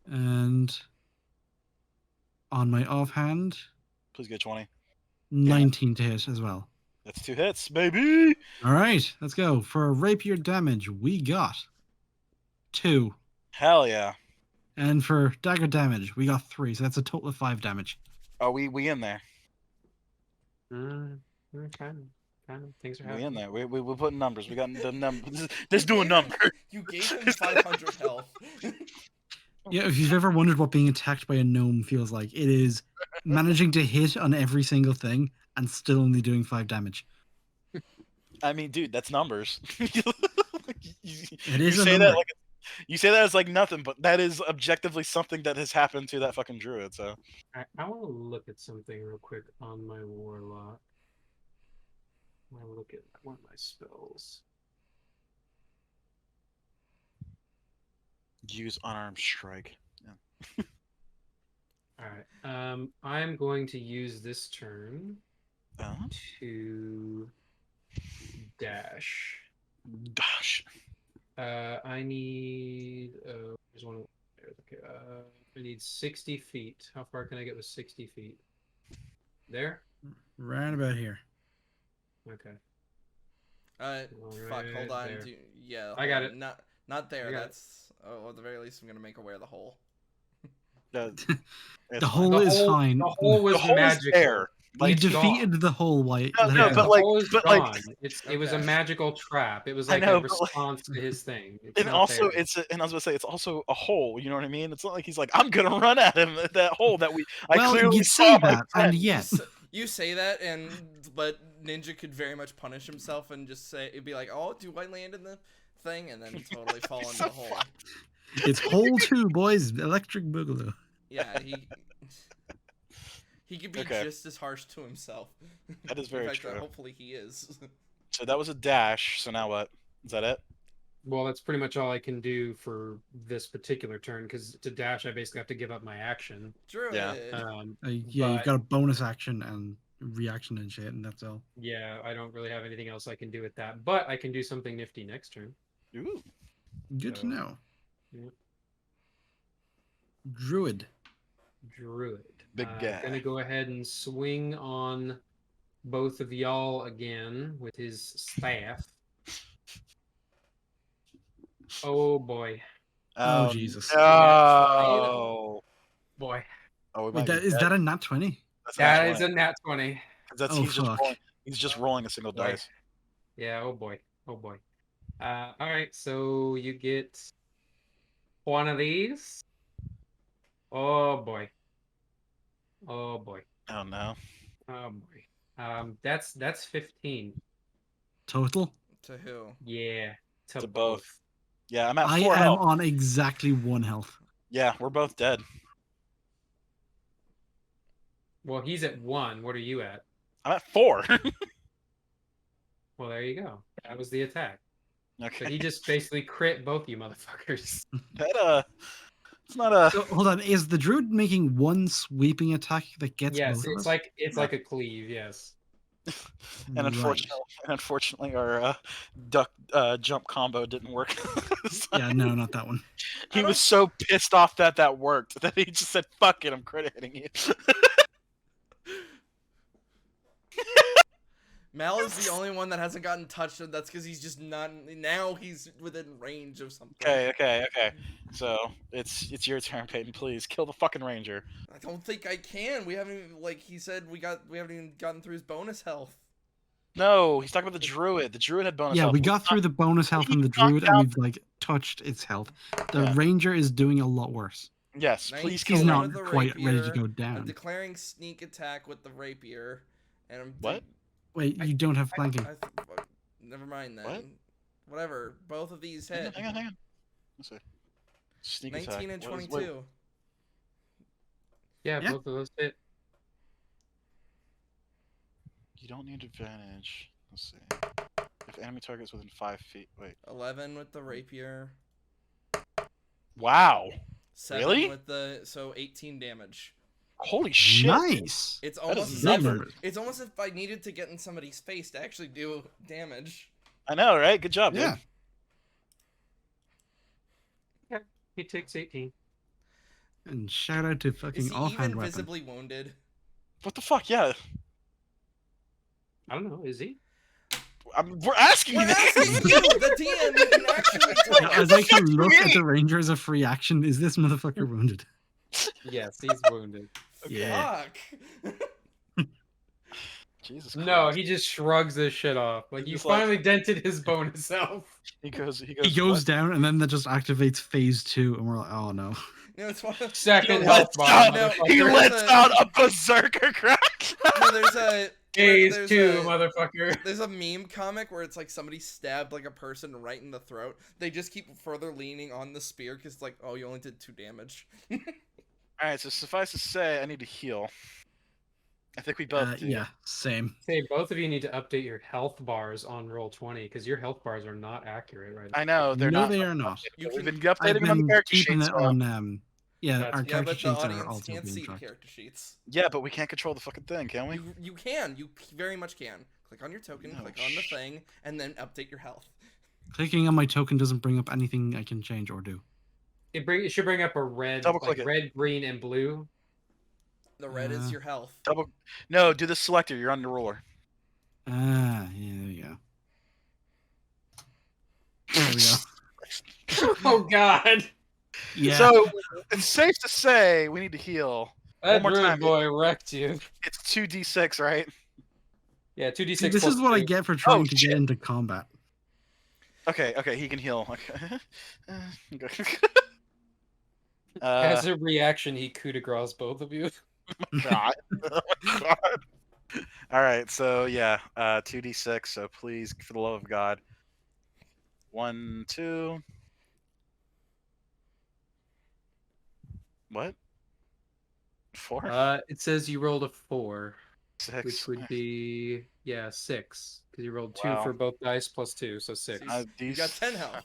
And on my offhand, Please get 20. 19 to hit as well. That's 2 hits, baby. All right, let's go. For rapier damage, we got 2. Hell yeah. And for dagger damage, we got 3. So that's a total of 5 damage. Are we in there? Kind of. Things are We in happening. there. We're putting numbers. We got the numbers. Let's do a number. You gave him 500 health. Yeah, if you've ever wondered what being attacked by a gnome feels like, it is managing to hit on every single thing and still only doing 5 damage. I mean, dude, that's numbers. you It is a say number. that like you say that as like nothing, but that is objectively something that has happened to that fucking druid. So I want to look at something real quick on my warlock. I want to look at one of my spells. use unarmed strike. Yeah. All right. I'm going to use this turn Uh-huh. to dash. Gosh. I need. There's one. Okay. I need 60 feet. How far can I get with 60 feet? There. Right about here. Okay. Fuck, hold on. there. Yeah, I got hold it. on. Not there. I got it. That's at the very least I'm gonna make aware of the hole. The hole is fine. The hole was The hole is magical. there. We Like, defeated the hole. White. No, no, Yeah, but the like- hole is but like- gone. It was a Okay. magical trap. It was I like know, a but like- response to his thing. It's and not also there. and I was gonna say it's also a hole. You know what I mean? It's not like he's like I'm gonna run at him at that hole that I Well, clearly you saw. say like, that, and that. yet You say that, but Ninja could very much punish himself and just say it'd be like, "Oh, do I land in the thing?" and then totally fall into the hole. it's hole 2, boys. Electric Boogaloo. Yeah, he could be Okay. just as harsh to himself. That is very In fact, true. hopefully he is. So that was a dash. So now what? Is that it? Well, that's pretty much all I can do for this particular turn, because to dash, I basically have to give up my action. Druid. Yeah. Yeah, you've But- got a bonus action and reaction and shit, and that's all. Yeah, I don't really have anything else I can do with that, but I can do something nifty next turn. Ooh. Good to So, know. yeah. Druid. Druid. Big guy. Gonna go ahead and swing on both of y'all again with his staff. Oh boy. Oh, Jesus. No. Boy. Oh, we Wait, might be is dead. that a nat 20? That's That not is a nat 20. That's Oh, he's just fuck. rolling. He's just rolling a single Boy. dice. Yeah, oh boy. Oh boy. Alright, so you get one of these. Oh boy. Oh boy. Oh no. Oh boy. That's 15. Total? To who? Yeah. To both. Yeah, I'm at I 4 am health. on exactly 1 health. Yeah, we're both dead. Well, he's at 1. What are you at? I'm at 4. Well, there you go. That was the attack. So Okay. he just basically crit both you motherfuckers. That it's not a. So, hold on, is the druid making one sweeping attack that gets Yes, both of it's us? like Yeah. like a cleave. Yes. And unfortunately, our duck jump combo didn't work. So Yeah, no, not that one. he was so pissed off that worked that he just said, "Fuck it, I'm crit hitting you." Mal is the only one that hasn't gotten touched, and that's because he's just not. Now he's within range of something. Okay. So it's your turn, Peyton. Please kill the fucking ranger. I don't think I can. We haven't even, like he said, we haven't even gotten through his bonus health. No, he's talking about the druid. The druid had bonus Yeah, health. we got through the bonus health from the druid, and we've like touched its health. The Yeah. ranger is doing a lot worse. Yes, please 19 kill He's him. not with the quite ready to rapier. go I'm down. declaring sneak attack with the rapier, and I'm What? Wait, you don't have flanking. never mind then. What? Whatever. Both of these hit. Hang on. Let's see. Sneak 19 attack. and What is- 22. wait, Yeah, Yeah. both of those hit. you don't need advantage. Let's see. If enemy targets within 5 feet. Wait. 11 with the rapier. Wow. 7 Really? with the 18 damage. Holy shit. Nice. It's That is almost as Big if, numbers. it's almost as if I needed to get in somebody's face to actually do damage. I know, right? Good job, Yeah. dude. He takes 18. And shout out to Is fucking he offhand even weapon. visibly wounded? What the fuck? Yeah. I don't know. Is he? We're asking We're you. asking you, the DM, you can actually Yeah, tell. as I can Fuck look at me. the ranger as a free action, is this motherfucker wounded? Yes, he's wounded. Yeah. Fuck. Jesus Christ. No, he just shrugs this shit off. Like, He's you just like- finally dented his bonus health. He goes. He goes down, and then that just activates phase 2, and we're like, oh no. No, it's one. Second He health lets bar, out, No, he motherfucker. lets out a berserker crack. No, there's a Phase there's 2, a- motherfucker. There's a meme comic where it's like somebody stabbed like a person right in the throat. They just keep further leaning on the spear because it's like, oh, you only did 2 damage. All right, so suffice to say, I need to heal. I think we both do. Yeah, same. Say, both of you need to update your health bars on Roll20 because your health bars are not accurate right now. I know they're No, not. they are not. You We've can- been updating I've them on the been character keeping sheet. it So... on, yeah, That's- our Yeah, character but the sheets are audience also can't being see the tracked. character sheets. Yeah, but we can't control the fucking thing, can we? You can. You very much can. Click on your token, No, click on the thing, and then update your health. Clicking on my token doesn't bring up anything I can change or do. It should bring up a red, Double click it. red, green, and blue. The red is your health. Double. No, do the selector. You're on the roller. Ah, yeah, there you go. There we go. Oh God! Yeah. So it's safe to say we need to heal. That more druid time. boy wrecked you. It's 2d6, right? Yeah, 2d6. See, this plus is what I 2. get for trying Oh, to shit. get into combat. Okay, he can heal. Okay. Okay. As a reaction, he coup de grace both of you. God. Oh my God. All right, so yeah, 2d6. So please, for the love of God, 1, 2. What? 4, It says you rolled a 4, 6. which would be 6 because you rolled 2 Wow. for both dice plus 2, so 6. You These... got 10 health.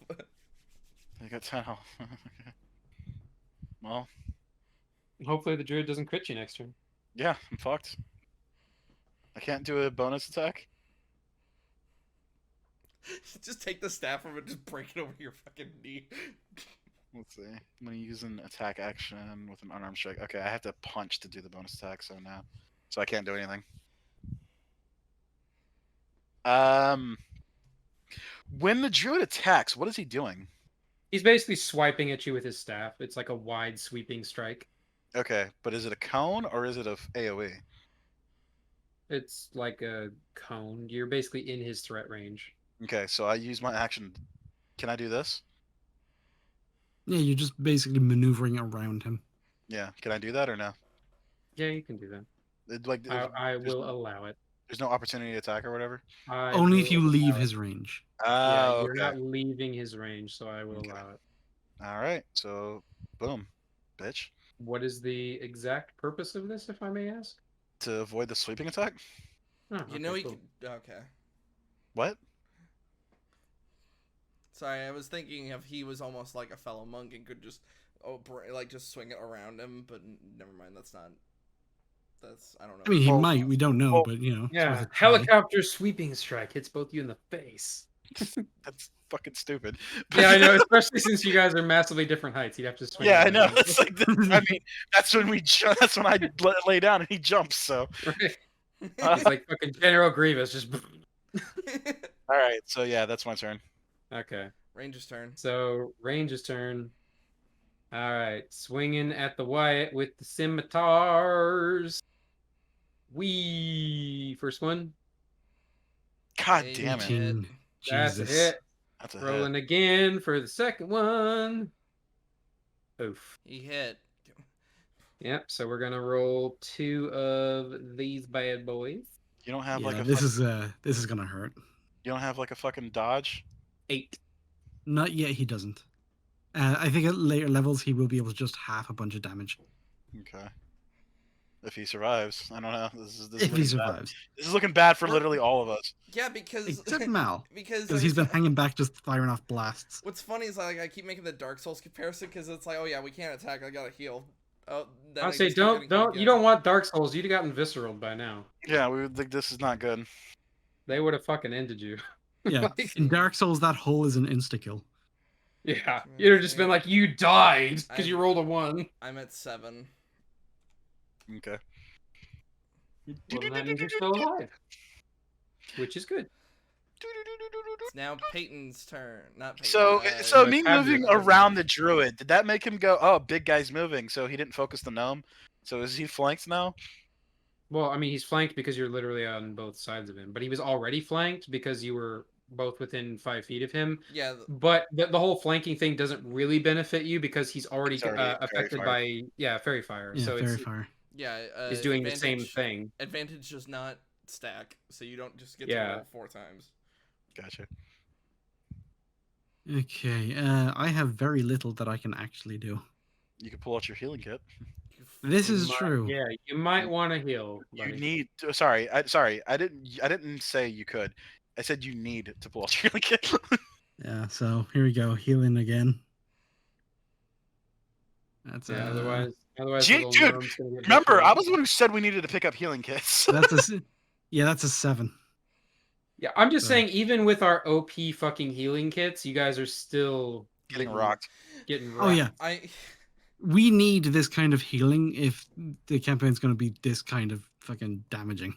I got 10 health. Okay. Well, Hopefully the druid doesn't crit you next turn. yeah, I'm fucked. I can't do a bonus attack. Just take the staff from it, just break it over your fucking knee. Let's see. I'm gonna use an attack action with an unarmed strike. Okay, I have to punch to do the bonus attack, so now, so I can't do anything. When the druid attacks, what is he doing? He's basically swiping at you with his staff. It's like a wide sweeping strike. Okay, but is it a cone or is it a AOE? It's like a cone. You're basically in his threat range. Okay, so I use my action. Can I do this? Yeah, you're just basically maneuvering around him. Yeah, can I do that or no? Yeah, you can do that. Like, I there's will no- allow it. There's no opportunity attack or whatever. I Only will if you leave allow his it. range. Yeah, Oh, you're okay. not leaving his range, so I will Okay. allow it. All right, so boom, bitch. What is the exact purpose of this, if I may ask? To avoid the sweeping attack. You Oh, okay, know he cool. could... Okay. What? Sorry, I was thinking if he was almost like a fellow monk and could just... just swing it around him, but never mind, that's not... That's... I don't know. I mean, he Well- might. We don't know, well, but you know. it's Yeah, worth a try. helicopter sweeping strike hits both you in the face. That's fucking stupid. Yeah, I know, especially since you guys are massively different heights. You'd have to swing. Yeah, I around. know. It's like I mean, that's when that's when I lay down and he jumps. So Right. It's like fucking General Grievous. Just all right, so yeah, that's my turn. okay. Ranger's turn. So Range's turn. All right, swinging at the Wyatt with the scimitars. First one. God damn it. 18. That's a Jesus. hit. That's a Rolling hit. again for the second one. Oof. He hit. Yep. So we're gonna roll 2 of these bad boys. You don't have Yeah, like a this is gonna hurt. you don't have like a fucking dodge? 8. Not yet. He doesn't. I think at later levels he will be able to just half a bunch of damage Okay. If he survives. I don't know. This is if he looking bad. survives. This is looking bad for literally all of us. Yeah, because Except Mal, because because he's been hanging back, just firing off blasts. What's funny is like I keep making the Dark Souls comparison because it's like, oh yeah, we can't attack. I gotta heal. Oh, then I'll I say just keep getting hit don't. again. You don't want Dark Souls. You'd have gotten visceral by now. Yeah, we would think this is not good. They would have fucking ended you. Yeah, Like, in Dark Souls, that hole is an insta kill. yeah. You'd have just been like, you died because you I'm- rolled a 1. I'm at 7. Okay. Well, then that means you're still alive, which is good. It's now Peyton's turn. Not Peyton. So but me Tabby's moving turn. around the druid, did that make him go, oh, big guy's moving, so he didn't focus the gnome? So is he flanked now? Well, I mean, he's flanked because you're literally on both sides of him, but he was already flanked because you were both within 5 feet of him. Yeah. But the whole flanking thing doesn't really benefit you because he's already, He's already affected fire. by fairy fire. Yeah, so fairy it's fire. Yeah. is doing the same thing. Advantage does not stack, so you don't just get Yeah. to roll 4 times. Gotcha. Okay, I have very little that I can actually do. You can pull out your healing kit. This You is might- true. Yeah, you might want to heal. You buddy. need. Sorry, I didn't say you could. I said you need to pull out your healing kit. Yeah, so here we go, healing again. That's Yeah, otherwise, Gee, the little dude, gnome's gonna get Remember, visceral. I was the one who said we needed to pick up healing kits. that's a 7. Yeah, I'm just Sorry. saying, even with our OP fucking healing kits, you guys are still Getting rocked. Getting Oh yeah, I we need this kind of healing if the campaign's going to be this kind of fucking damaging.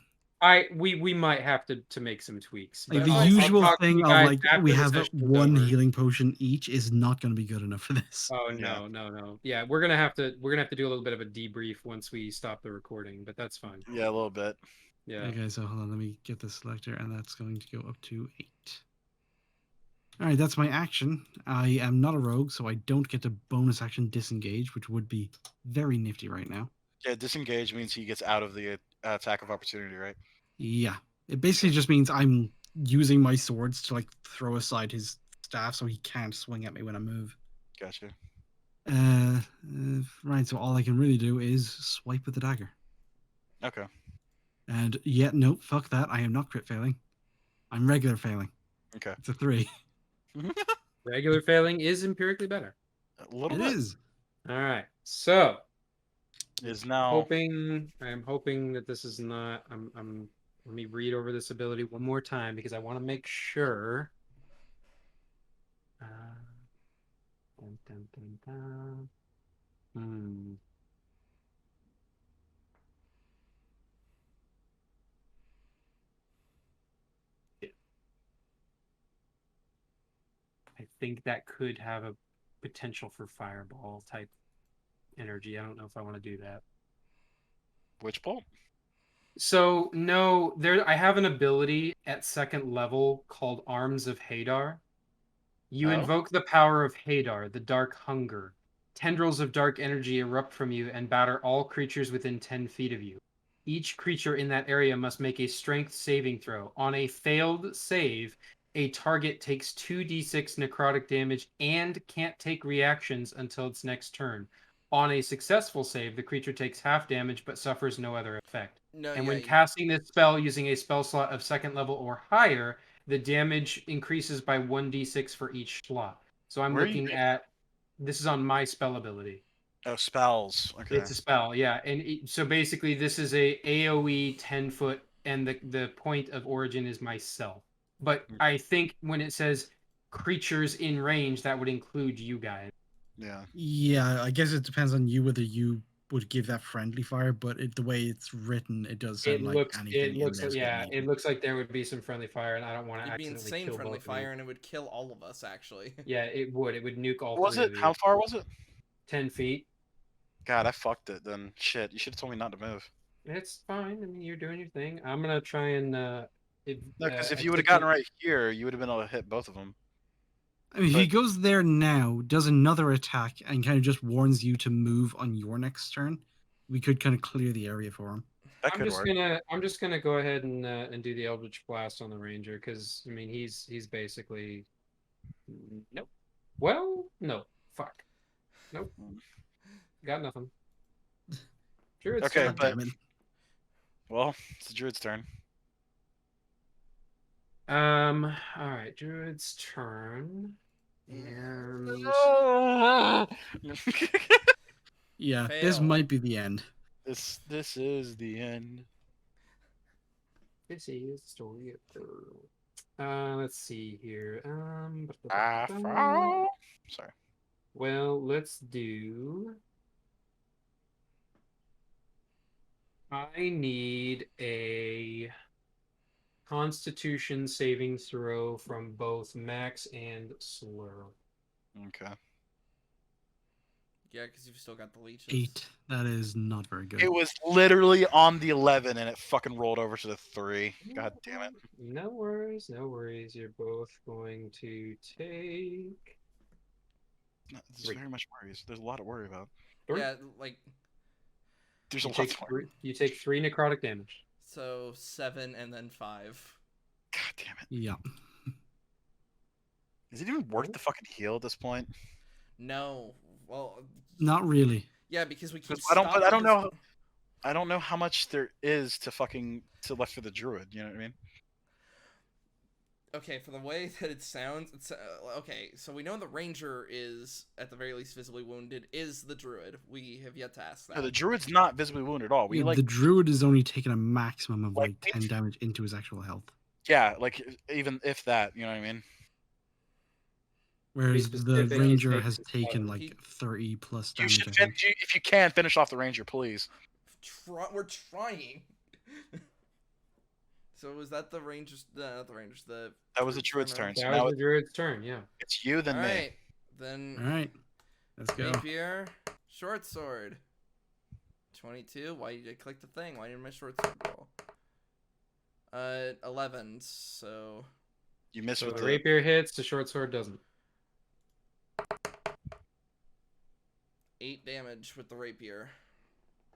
We might have to make some tweaks. Like but the I'll usual talk to thing you of guys like after we the have session's one over. healing potion each is not going to be good enough for this. Oh Yeah. no. Yeah, we're gonna have to do a little bit of a debrief once we stop the recording, but that's fine. Yeah, a little bit. Yeah. Okay, so hold on, let me get the selector, and that's going to go up to 8. All right, that's my action. I am not a rogue, so I don't get to bonus action disengage, which would be very nifty right now. Yeah, disengage means he gets out of the attack of opportunity, right? Yeah, it basically just means I'm using my swords to like throw aside his staff, so he can't swing at me when I move. Gotcha. Right, so all I can really do is swipe with the dagger. Okay. And yeah, no, fuck that. I am not crit failing. I'm regular failing. Okay. It's a 3. Regular failing is empirically better. A little It bit is. All right. So is now. I'm hoping that this is not. Let me read over this ability one more time because I want to make sure. Dun, dun, dun, dun. I think that could have a potential for fireball type energy. I don't know if I want to do that. Which bolt? So no, I have an ability at 2nd level called Arms of Hadar. You Oh. invoke the power of Hadar, the Dark Hunger. Tendrils of dark energy erupt from you and batter all creatures within 10 feet of you. Each creature in that area must make a strength saving throw. On a failed save, a target takes 2d6 necrotic damage and can't take reactions until its next turn. On a successful save, the creature takes half damage but suffers no other effect. no. And yeah, when casting this spell using a spell slot of 2nd level or higher, the damage increases by 1d6 for each slot. So I'm Where are you looking at this is on my spell ability. Oh, spells. Okay. It's a spell, yeah. And so basically, this is a AOE 10-foot, and the point of origin is myself. But I think when it says creatures in range, that would include you guys. Yeah. Yeah, I guess it depends on you whether you would give that friendly fire, but the way it's written, it does sound like anything. It looks like there would be some friendly fire, and I don't want to it'd be accidentally insane kill friendly both of you. fire, and it would kill all of us. Actually. Yeah, it would. It would nuke all. Was three it? of you. How far was it? 10 feet. God, I fucked it then. Shit, you should have told me not to move. It's fine. I mean, you're doing your thing. I'm gonna try and No, because if I you would have took gotten it- right here, you would have been able to hit both of them. I mean, if he But- goes there now, does another attack, and kind of just warns you to move on your next turn, we could kind of clear the area for him. That I'm could just work. gonna go ahead and do the Eldritch Blast on the Ranger because I mean he's basically nope. Well, no, fuck, nope, got nothing. Druid's Okay, turn. but- Damn it. Well, it's the druid's turn. All right, Druid's turn, and Yeah, Fail. this might be the end. this is the end. this is the story of the. Let's see here. I fall. Sorry. Well, let's do. I need a Constitution saving throw from both Max and Slur. Okay. Yeah, because you've still got the leeches. 8. That is not very good. It was literally on the 11, and it fucking rolled over to the 3. God damn it. No worries, no worries. You're both going to take No, there's 3. very much worries. There's a lot to worry about. 3. Yeah, like There's You a lot take to worry. 3. You take 3 necrotic damage. so 7 and then 5. God damn it. Yeah. Is it even worth the fucking heal at this point? No, well, Not really. yeah, because we keep. Because I don't stopping know. this- I don't know how much there is to left for the druid. You know what I mean? Okay, for the way that it sounds, it's okay. So we know the ranger is at the very least visibly wounded. Is the druid? We have yet to ask that. No, the druid's not visibly wounded at all. We Yeah, like the druid is only taking a maximum of like, like 10 damage into his actual health. yeah, like even if that, you know what I mean? Whereas the specific, he's ranger taking has taken 7. like 30 plus You damage. should, I think. if you can, finish off the ranger, please. We're trying. So was that the rangers? Not the rangers. That was the druid's turn. around? So That now was the Druid's turn, yeah. it's you, then All me. right, then All right. Let's go. rapier, short sword. 22. Why did I click the thing? Why didn't my short sword roll? 11. So You missed So with the the rapier hits, the short sword doesn't. 8 damage with the rapier.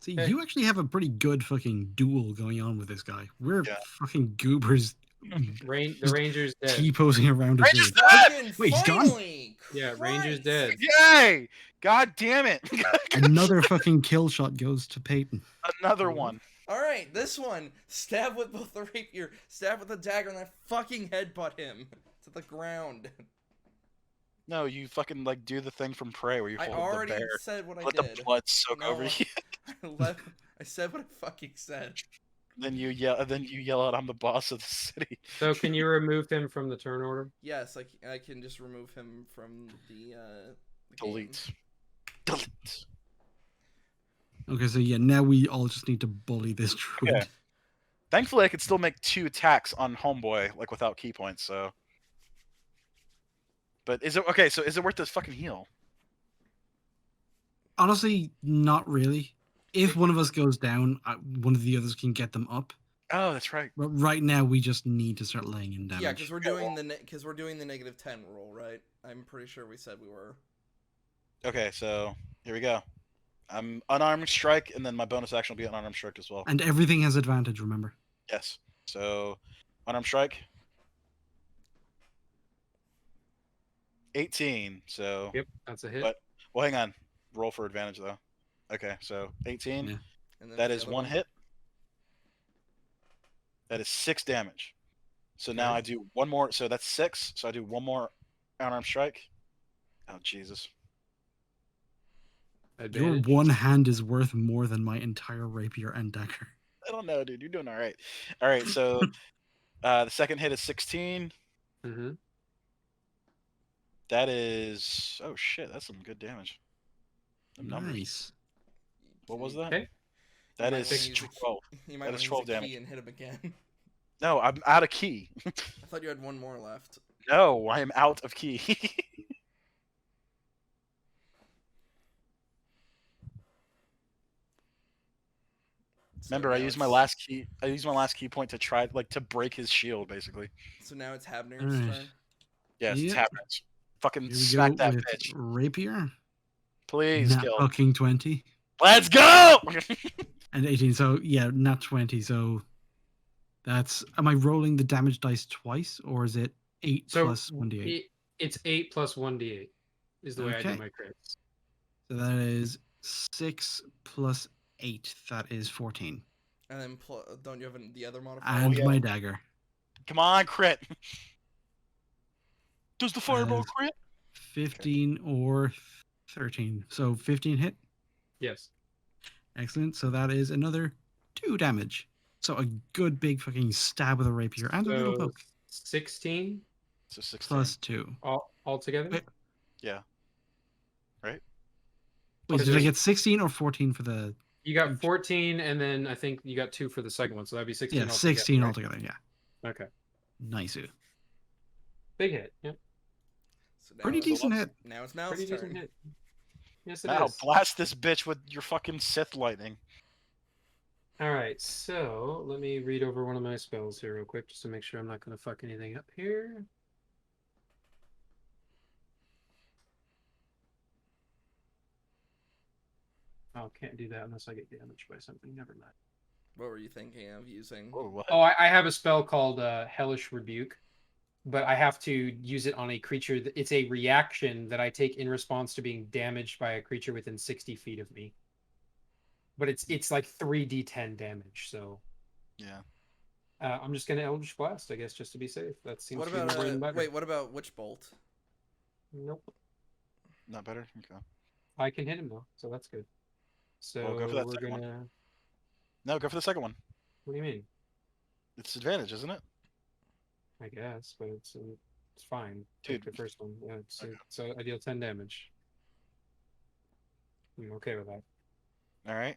See, Okay. you actually have a pretty good fucking duel going on with this guy. We're Yeah. fucking goobers The Just Ranger's dead. T-posing around his Ranger's dude. dead! Fucking Wait, he's gone? finally! Yeah, Ranger's Christ! dead. Yay! God damn it! Another fucking kill shot goes to Peyton. Another one. All right, this one. Stab with both the rapier, stab with the dagger, and then fucking headbutt him to the ground. No, you fucking like do the thing from Prey where you I hold the already bear, said what I let did. the blood soak No, over you, I said what I fucking said. then you yell out, "I'm the boss of the city." So can you remove him from the turn order? Yes, I can just remove him from the game. Delete. Delete. Okay, so yeah, now we all just need to bully this druid. Yeah. Thankfully, I could still make 2 attacks on Homeboy, like without key points. So, but is it okay? So, is it worth this fucking heal? Honestly, not really. If one of us goes down, one of the others can get them up. Oh, that's right. But right now, we just need to start laying in damage. Yeah, because we're doing the -10 roll, right? I'm pretty sure we said we were. Okay, so here we go. I'm unarmed strike, and then my bonus action will be unarmed strike as well. And everything has advantage, remember. Yes. So, unarmed strike. 18. So, Yep, that's a hit. But- well, hang on. Roll for advantage though. Okay, so 18. Yeah. And then That the is other one hit. That is 6 damage. So now Okay. I do one more. So that's 6. So I do one more unarmed strike. Oh Jesus! Your Advantage. one hand is worth more than my entire rapier and dagger. I don't know, dude. You're doing all right. All right. So the second hit is 16. Mm-hmm. That is shit. That's some good damage. Them numbers. Nice. What was that? Okay. That might is wanna use a 12. You might That want is to 12 use a damage. key and hit him again. No, I'm out of key. I thought you had one more left. No, I am out of key. So Remember, I now used my it's- last key. I used my last key point to try, like, to break his shield, basically. So now it's Habner's Alright. turn. Yes, it's Yep. happening. Fucking Here we smack go that with bitch, rapier. please, Nat Gil. fucking 20 Let's go. and 18. So yeah, nat 20. So that's. Am I rolling the damage dice twice, or is it 8 So plus 1d8? it's 8 plus 1d8 is the way I do Okay. my crits. So that is 6 plus 8. That is 14. And then don't you have the other modifier? And yeah. my dagger. Come on, crit. Does the fireball As- crit? 15 or 13. So 15 hit. Yes. Excellent. So that is another 2 damage. So a good big fucking stab with a rapier and a little So poke. 16 So 16. Plus 2. all together. Wait. Yeah. Right. Wait, Plus did I two. get 16 or 14 for the... You got 14, and then I think you got 2 for the second one, so that'd be 16. Yeah, 16 altogether, altogether, yeah. right? Okay. Nice. Big hit. Yep. So now Pretty it's- decent hit. Now it's Mal's Pretty turn. decent hit. Yes, it Now is. blast this bitch with your fucking Sith lightning. All right, so let me read over one of my spells here real quick, just to make sure I'm not going to fuck anything up here. Oh, can't do that unless I get damaged by something. Never mind. What were you thinking of using? Whoa, what? Oh, I have a spell called Hellish Rebuke, but I have to use it on a creature. It's a reaction that I take in response to being damaged by a creature within 60 feet of me. But it's like 3d10 damage, so Yeah. I'm just gonna Eldritch Blast, I guess, just to be safe. That seems What to be about my bread and butter. wait? What about Witch Bolt? Nope, Not better? Okay. I can hit him though, so that's good. So Well, go for that we're second one. gonna. No, go for the second one. What do you mean? It's advantage, isn't it? I guess, but it's fine. Dude. Take the first one. Yeah, Okay. so I deal 10 damage. I'm okay with that. All right.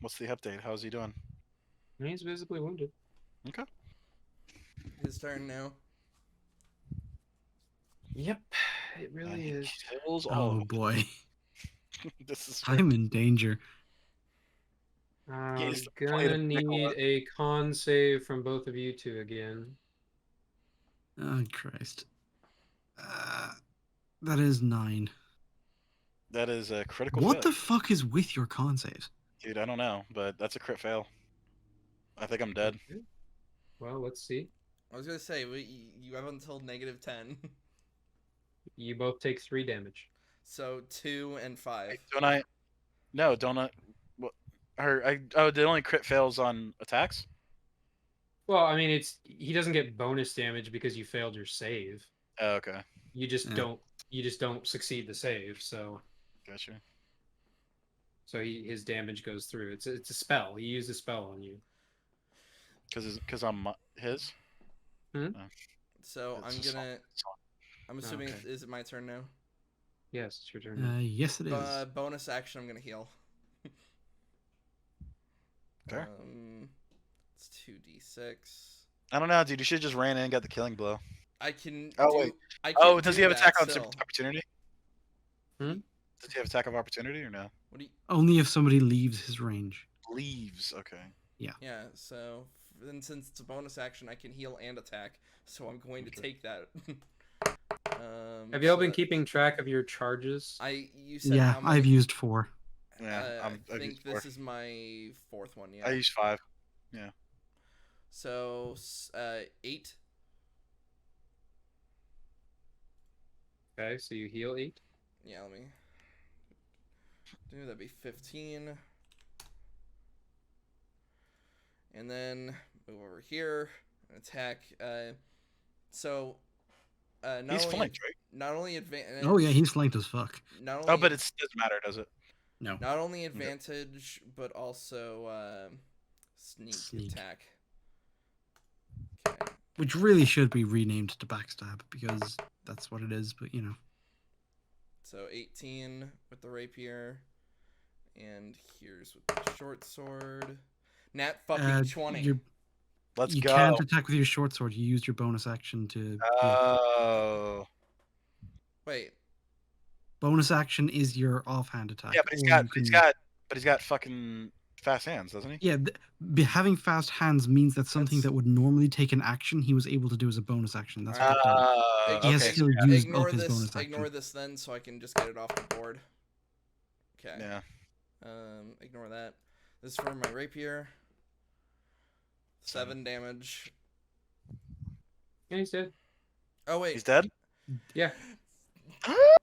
What's the update? How's he doing? He's visibly wounded. Okay. His turn now. Yep, it And really he is. kills all of Oh them. boy. This is I'm in danger. I'm He's the gonna blade of need Nicola. a con save from both of you two again. Oh, Christ. That is 9. That is a critical What fail. the fuck is with your con saves? Dude, I don't know, but that's a crit fail. I think I'm dead. Okay. Well, let's see. I was gonna say you have until -10, You both take 3 damage. so 2 and 5. Wait, don't I? No, don't I? What? The only crit fails on attacks. Well, I mean, he doesn't get bonus damage because you failed your save. Oh, okay, You just Yeah. don't succeed the save. So gotcha. his damage goes through. It's a spell. He used a spell on you. Because I'm his. So It's a song. I'm assuming Okay. is it my turn now? Yes, it's your turn. Yes, it is. Bonus action. I'm gonna heal. Okay. It's 2d6. I don't know, dude. You should have just ran in and got the killing blow. I can. Oh, do, wait. I Oh, can does do he have that attack on still. opportunity? Hmm? Does he have attack of opportunity or no? What do you? Only if somebody leaves his range. Leaves. Okay. Yeah. So then, since it's a bonus action, I can heal and attack. So I'm going to Okay. take that. Have y'all so been that- keeping track of your charges? You said Yeah, how many? I've used 4. Yeah, I I've think used this 4. is my 4th one. Yeah. I used 5. So 8. Okay, so you heal 8. Yeah, let me do that'd be 15. And then move over here and attack. So not He's only flanked, right? not only advantage. Oh, yeah, he's flanked as fuck. Not only Oh, but it doesn't matter, does it? No. not only advantage, but also sneak Sneak. attack. Okay. Which really should be renamed to backstab because that's what it is, but you know. So 18 with the rapier, and here's with the short sword. Nat fucking 20. Let's you go. can't attack with your short sword. You used your bonus action to. heal. Oh. Wait, Bonus action is your offhand attack. Yeah, but or you can- he's got fucking fast hands, doesn't he? Yeah, having fast hands means that something That's- that would normally take an action, he was able to do as a bonus action. That's Alright. fucked up. Ig- He has Okay. still Yeah. used ignore up his this. bonus action. Ignore this then, so I can just get it off the board. Okay. Yeah. Ignore that. This is for my rapier. 7 damage. Yeah, he's dead. Oh wait, He's dead. Yeah.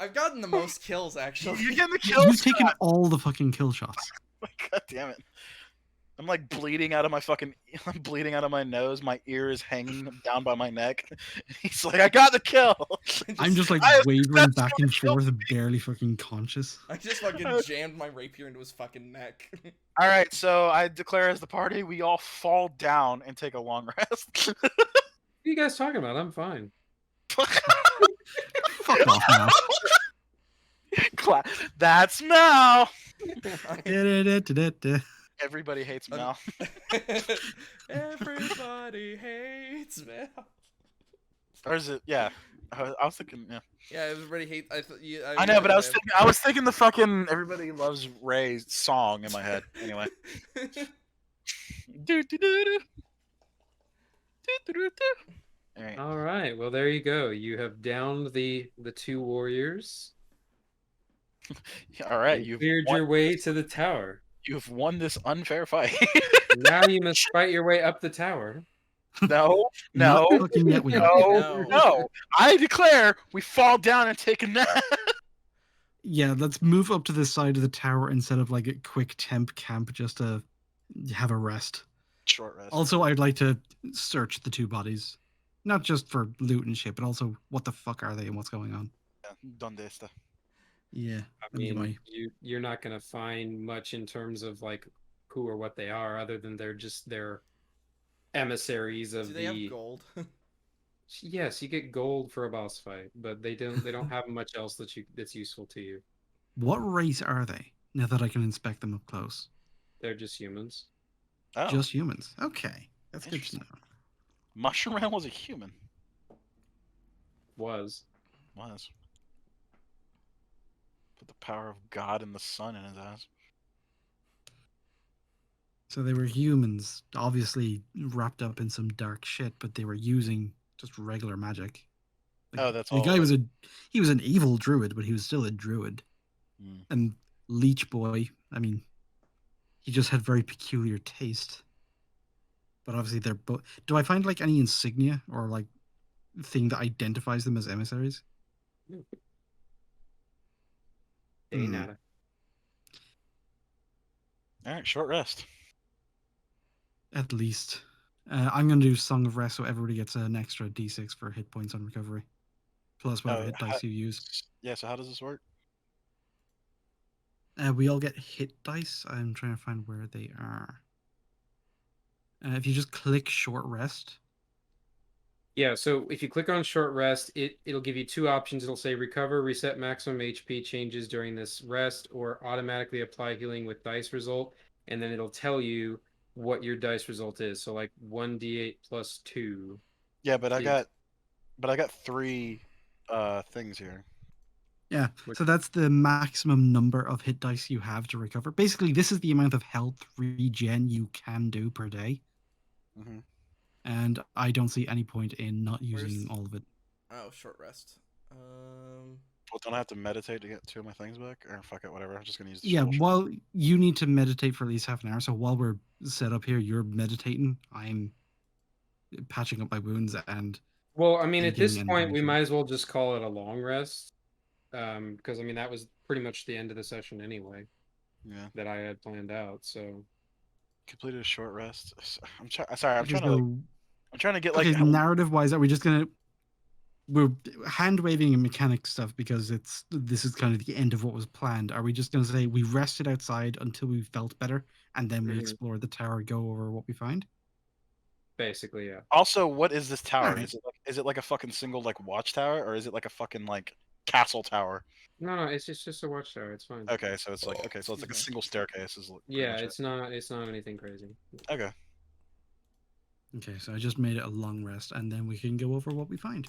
I've gotten the most kills actually. You're getting the kills. You've taken all the fucking kill shots. God damn it! I'm like bleeding out of my fucking. I'm bleeding out of my nose. My ear is hanging down by my neck. He's like, I got the kill. I'm just like I- wavering that's back gonna and kill forth, barely fucking conscious. I just fucking jammed my rapier into his fucking neck. All right, so I declare as the party, we all fall down and take a long rest. What are you guys talking about? I'm fine. Fuck off now. That's Mel. Da-da-da-da-da. Everybody hates Mel. Everybody hates Mel. Or is it? Yeah. I was thinking. Yeah. Yeah, everybody hates. I know, but I was thinking the fucking "Everybody Loves Ray" song in my head. Anyway. Do, do, do, do. Do, do, do, do. All right. All right. Well, there you go. You have downed the 2 warriors. All right. You You've cleared your way to the tower. You've won this unfair fight. Now you must fight your way up the tower. No. Not No. fucking yet we are. No. No. No. I declare we fall down and take a nap. Yeah, let's move up to the side of the tower instead of like a quick temp camp just to have a rest. Short rest. Also, I'd like to search the 2 bodies. Not just for loot and shit, but also what the fuck are they and what's going on. Donde está? Yeah. I mean, you're not going to find much in terms of like who or what they are, other than they're emissaries of Do they have gold? Yes, you get gold for a boss fight, but they don't have much else that's useful to you. What race are they? Now that I can inspect them up close. They're just humans. Oh, Just humans. Okay. That's good to Interesting. know. Mushroom Man was a human. Was. Put the power of God and the sun in his eyes. So they were humans, obviously wrapped up in some dark shit, but they were using just regular magic. Oh, that's the all. guy was he was an evil druid, but he was still a druid. Mm. And Leech Boy, I mean, he just had very peculiar taste. But obviously they're both. Do I find like any insignia or like thing that identifies them as emissaries? Ain't nada. All right, short rest. At least. I'm going to do Song of Rest so everybody gets an extra d6 for hit points on recovery. Plus whatever hit dice you use. Yeah, so how does this work? We all get hit dice. I'm trying to find where they are. If you just click short rest. Yeah, so if you click on short rest, it'll give you 2 options. It'll say recover, reset maximum HP changes during this rest, or automatically apply healing with dice result, and then it'll tell you what your dice result is. So like 1d8 plus 2. Yeah, but I got 3 things here. Yeah, so that's the maximum number of hit dice you have to recover. Basically, this is the amount of health regen you can do per day. Mm-hmm. And I don't see any point in not using all of it. Oh, short rest. Well, don't I have to meditate to get 2 of my things back? Or fuck it, whatever. I'm just gonna use the Yeah, short- while you need to meditate for at least half an hour. So while we're set up here, you're meditating. I'm patching up my wounds and. Well, I mean, at Thinking this and point, we managing. might as well just call it a long rest. Because I mean, that was pretty much the end of the session anyway, Yeah. that I had planned out. So Completed a short rest. I'm sorry. I'm Just trying to get like. okay, narrative wise, are we just gonna? We're hand waving and mechanic stuff because this is kind of the end of what was planned. Are we just gonna say we rested outside until we felt better and then we Mhm. explore the tower, go over what we find? basically, yeah. Also, what is this tower? Alright. Is it like a fucking single like watchtower, or is it like a fucking like castle tower? No, it's just a watchtower. It's fine. Okay, so it's like it's like a single staircase. Is pretty Yeah, much it. it's not anything crazy. Okay. Okay, so I just made it a long rest, and then we can go over what we find.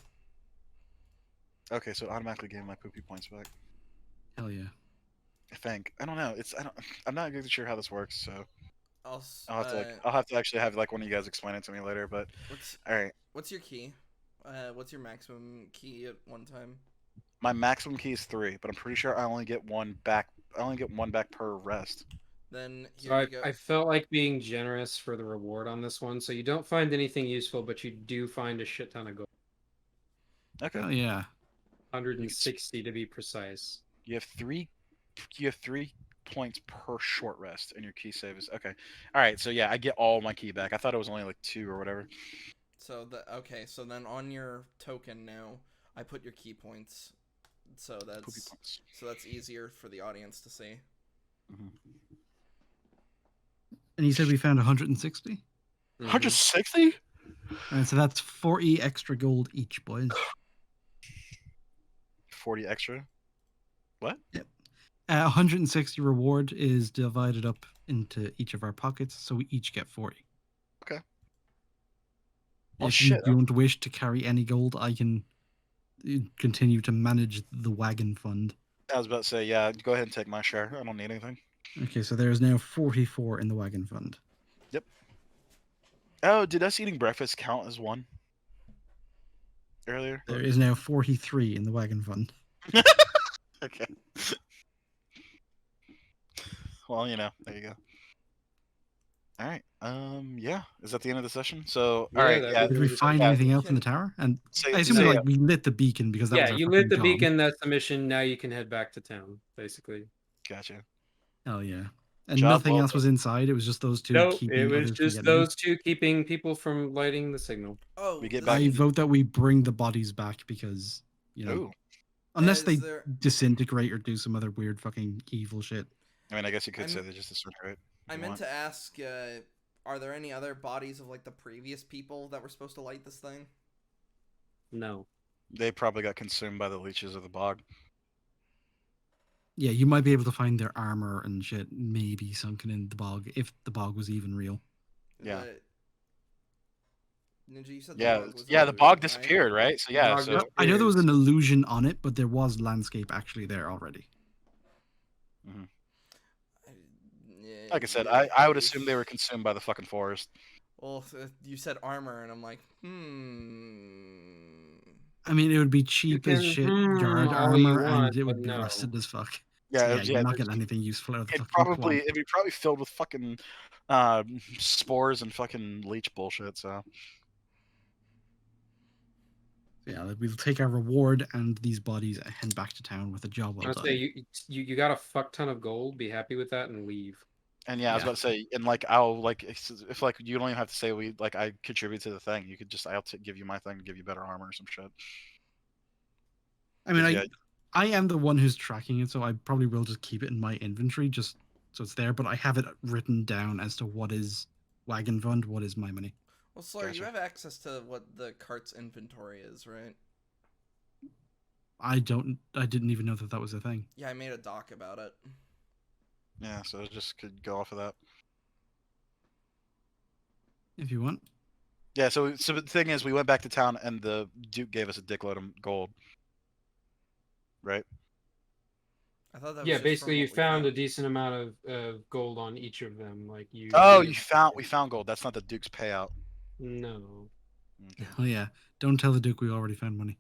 Okay, so it automatically gave my poopy points back. Hell yeah! I think. I don't know. I'm not exactly sure how this works. So I'll have to actually have like one of you guys explain it to me later. But all right, what's your key? What's your maximum key at one time? my maximum key is 3, but I'm pretty sure I only get one back. I only get one back per rest. Then here So you go. I felt like being generous for the reward on this one. So you don't find anything useful, but you do find a shit ton of gold. Okay. Oh yeah. 160 to be precise. You have 3. You have 3 points per short rest, and your key save is okay. All right, so yeah, I get all my key back. I thought it was only like 2 or whatever. So so then on your token now, I put your key points. So that's easier for the audience to see. Mm-hmm. And you said we found 160? 160? And so that's 40 extra gold each, boys. 40 extra? What? Yep. 160 reward is divided up into each of our pockets, so we each get 40. Okay. If you don't wish to carry any gold, I can continue to manage the wagon fund. I was about to say, yeah, go ahead and take my share. I don't need anything. Okay, so there is now 44 in the wagon fund. Yep. Oh, did us eating breakfast count as 1? Earlier? There is now 43 in the wagon fund. Okay. Well, there you go. All right. Yeah. Is that the end of the session? So, all right. Yeah. Did we find anything else in the tower? And I assume we lit the beacon because that was our you lit the job. beacon. That's the mission. Now you can head back to town, basically. Gotcha. Oh yeah. And nothing else was inside. It was just those two. Nope, it was just those two keeping people from lighting the signal. Oh, we get back. I vote that we bring the bodies back because unless they disintegrate or do some other weird fucking evil shit. I mean, I guess you could say they just disintegrate. I meant to ask, are there any other bodies of like the previous people that were supposed to light this thing? No. They probably got consumed by the leeches of the bog. Yeah, you might be able to find their armor and shit maybe sunken in the bog if the bog was even real. Yeah. Ninja, you said the bog disappeared, right? So yeah. So I know there was an illusion on it, but there was landscape actually there already. Mm-hmm. Like I said, I would assume they were consumed by the fucking forest. Well, you said armor, and I'm like, I mean, it would be cheap as shit yard armor, and it would be rusted as fuck. Yeah, so you're not getting anything useful out of the it'd be probably filled with fucking spores and fucking leech bullshit. So yeah, we'll take our reward and these bodies and head back to town with a job well done. Say you got a fuck ton of gold. Be happy with that and leave. And I was about to say, and like I'll like if like you don't even have to say I contribute to the thing. You could just I'll give you my thing to give you better armor or some shit. I mean, I am the one who's tracking it, so I probably will just keep it in my inventory just so it's there. But I have it written down as to what is wagon fund, what is my money. Well, Slayer, you have access to what the cart's inventory is, right? I didn't even know that was a thing. Yeah, I made a doc about it. Yeah, so it just could go off of that. If you want. Yeah, so the thing is, we went back to town, and the Duke gave us a dickload of gold. Right? I thought that was basically you found a decent amount of gold on each of them. Like you. Oh, we found gold. That's not the Duke's payout. No. Okay. Oh yeah, don't tell the Duke we already found money.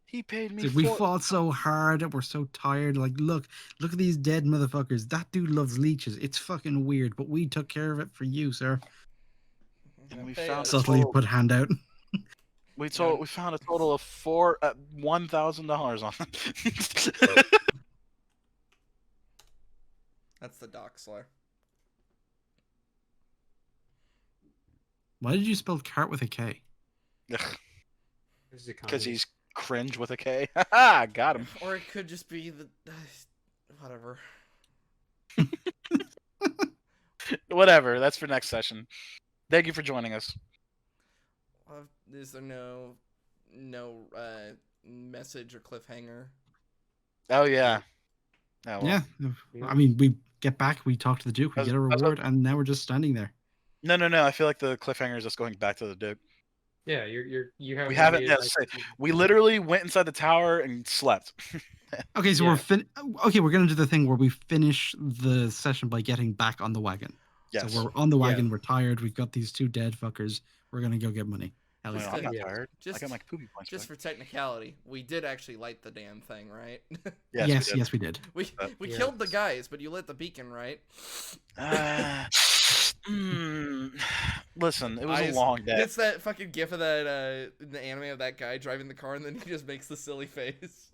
He paid me. We fought so hard and we're so tired. Like, look at these dead motherfuckers. That dude loves leeches. It's fucking weird, but we took care of it for you, sir. And we found subtly put hand out. We found a total of $1,000 on them. That's the doc, Slayer. Why did you spell cart with a K? Because he's cringe with a K. Haha, got him. Or it could just be the whatever. Whatever. That's for next session. Thank you for joining us. Is there no message or cliffhanger? Oh yeah. Oh, well. Yeah. I mean, we get back, we talk to the Duke, we get a reward, and now we're just standing there. No. I feel like the cliffhanger is just going back to the Duke. Yeah, you have We the haven't. made Yeah, like say, we literally went inside the tower and slept. Okay, so Yeah. we're gonna do the thing where we finish the session by getting back on the wagon. Yes. So we're on the Yeah. wagon. We're tired. We've got these two dead fuckers. We're gonna go get money. Hell Well, yeah. I'm not Yeah. tired. I Just- got my poopy points Just back. for technicality, we did actually light the damn thing, right? Yes, we did. we did. we we Yes. killed the guys, but you lit the beacon, right? Listen, it was a Eyes- long day. It's that fucking gif of that the anime of that guy driving the car, and then he just makes the silly face.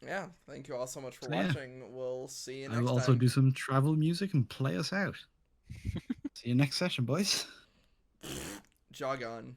Yeah, thank you all so much for So, yeah. watching. We'll see you next I will time. also do some travel music and play us out. See you next session, boys. Jog on.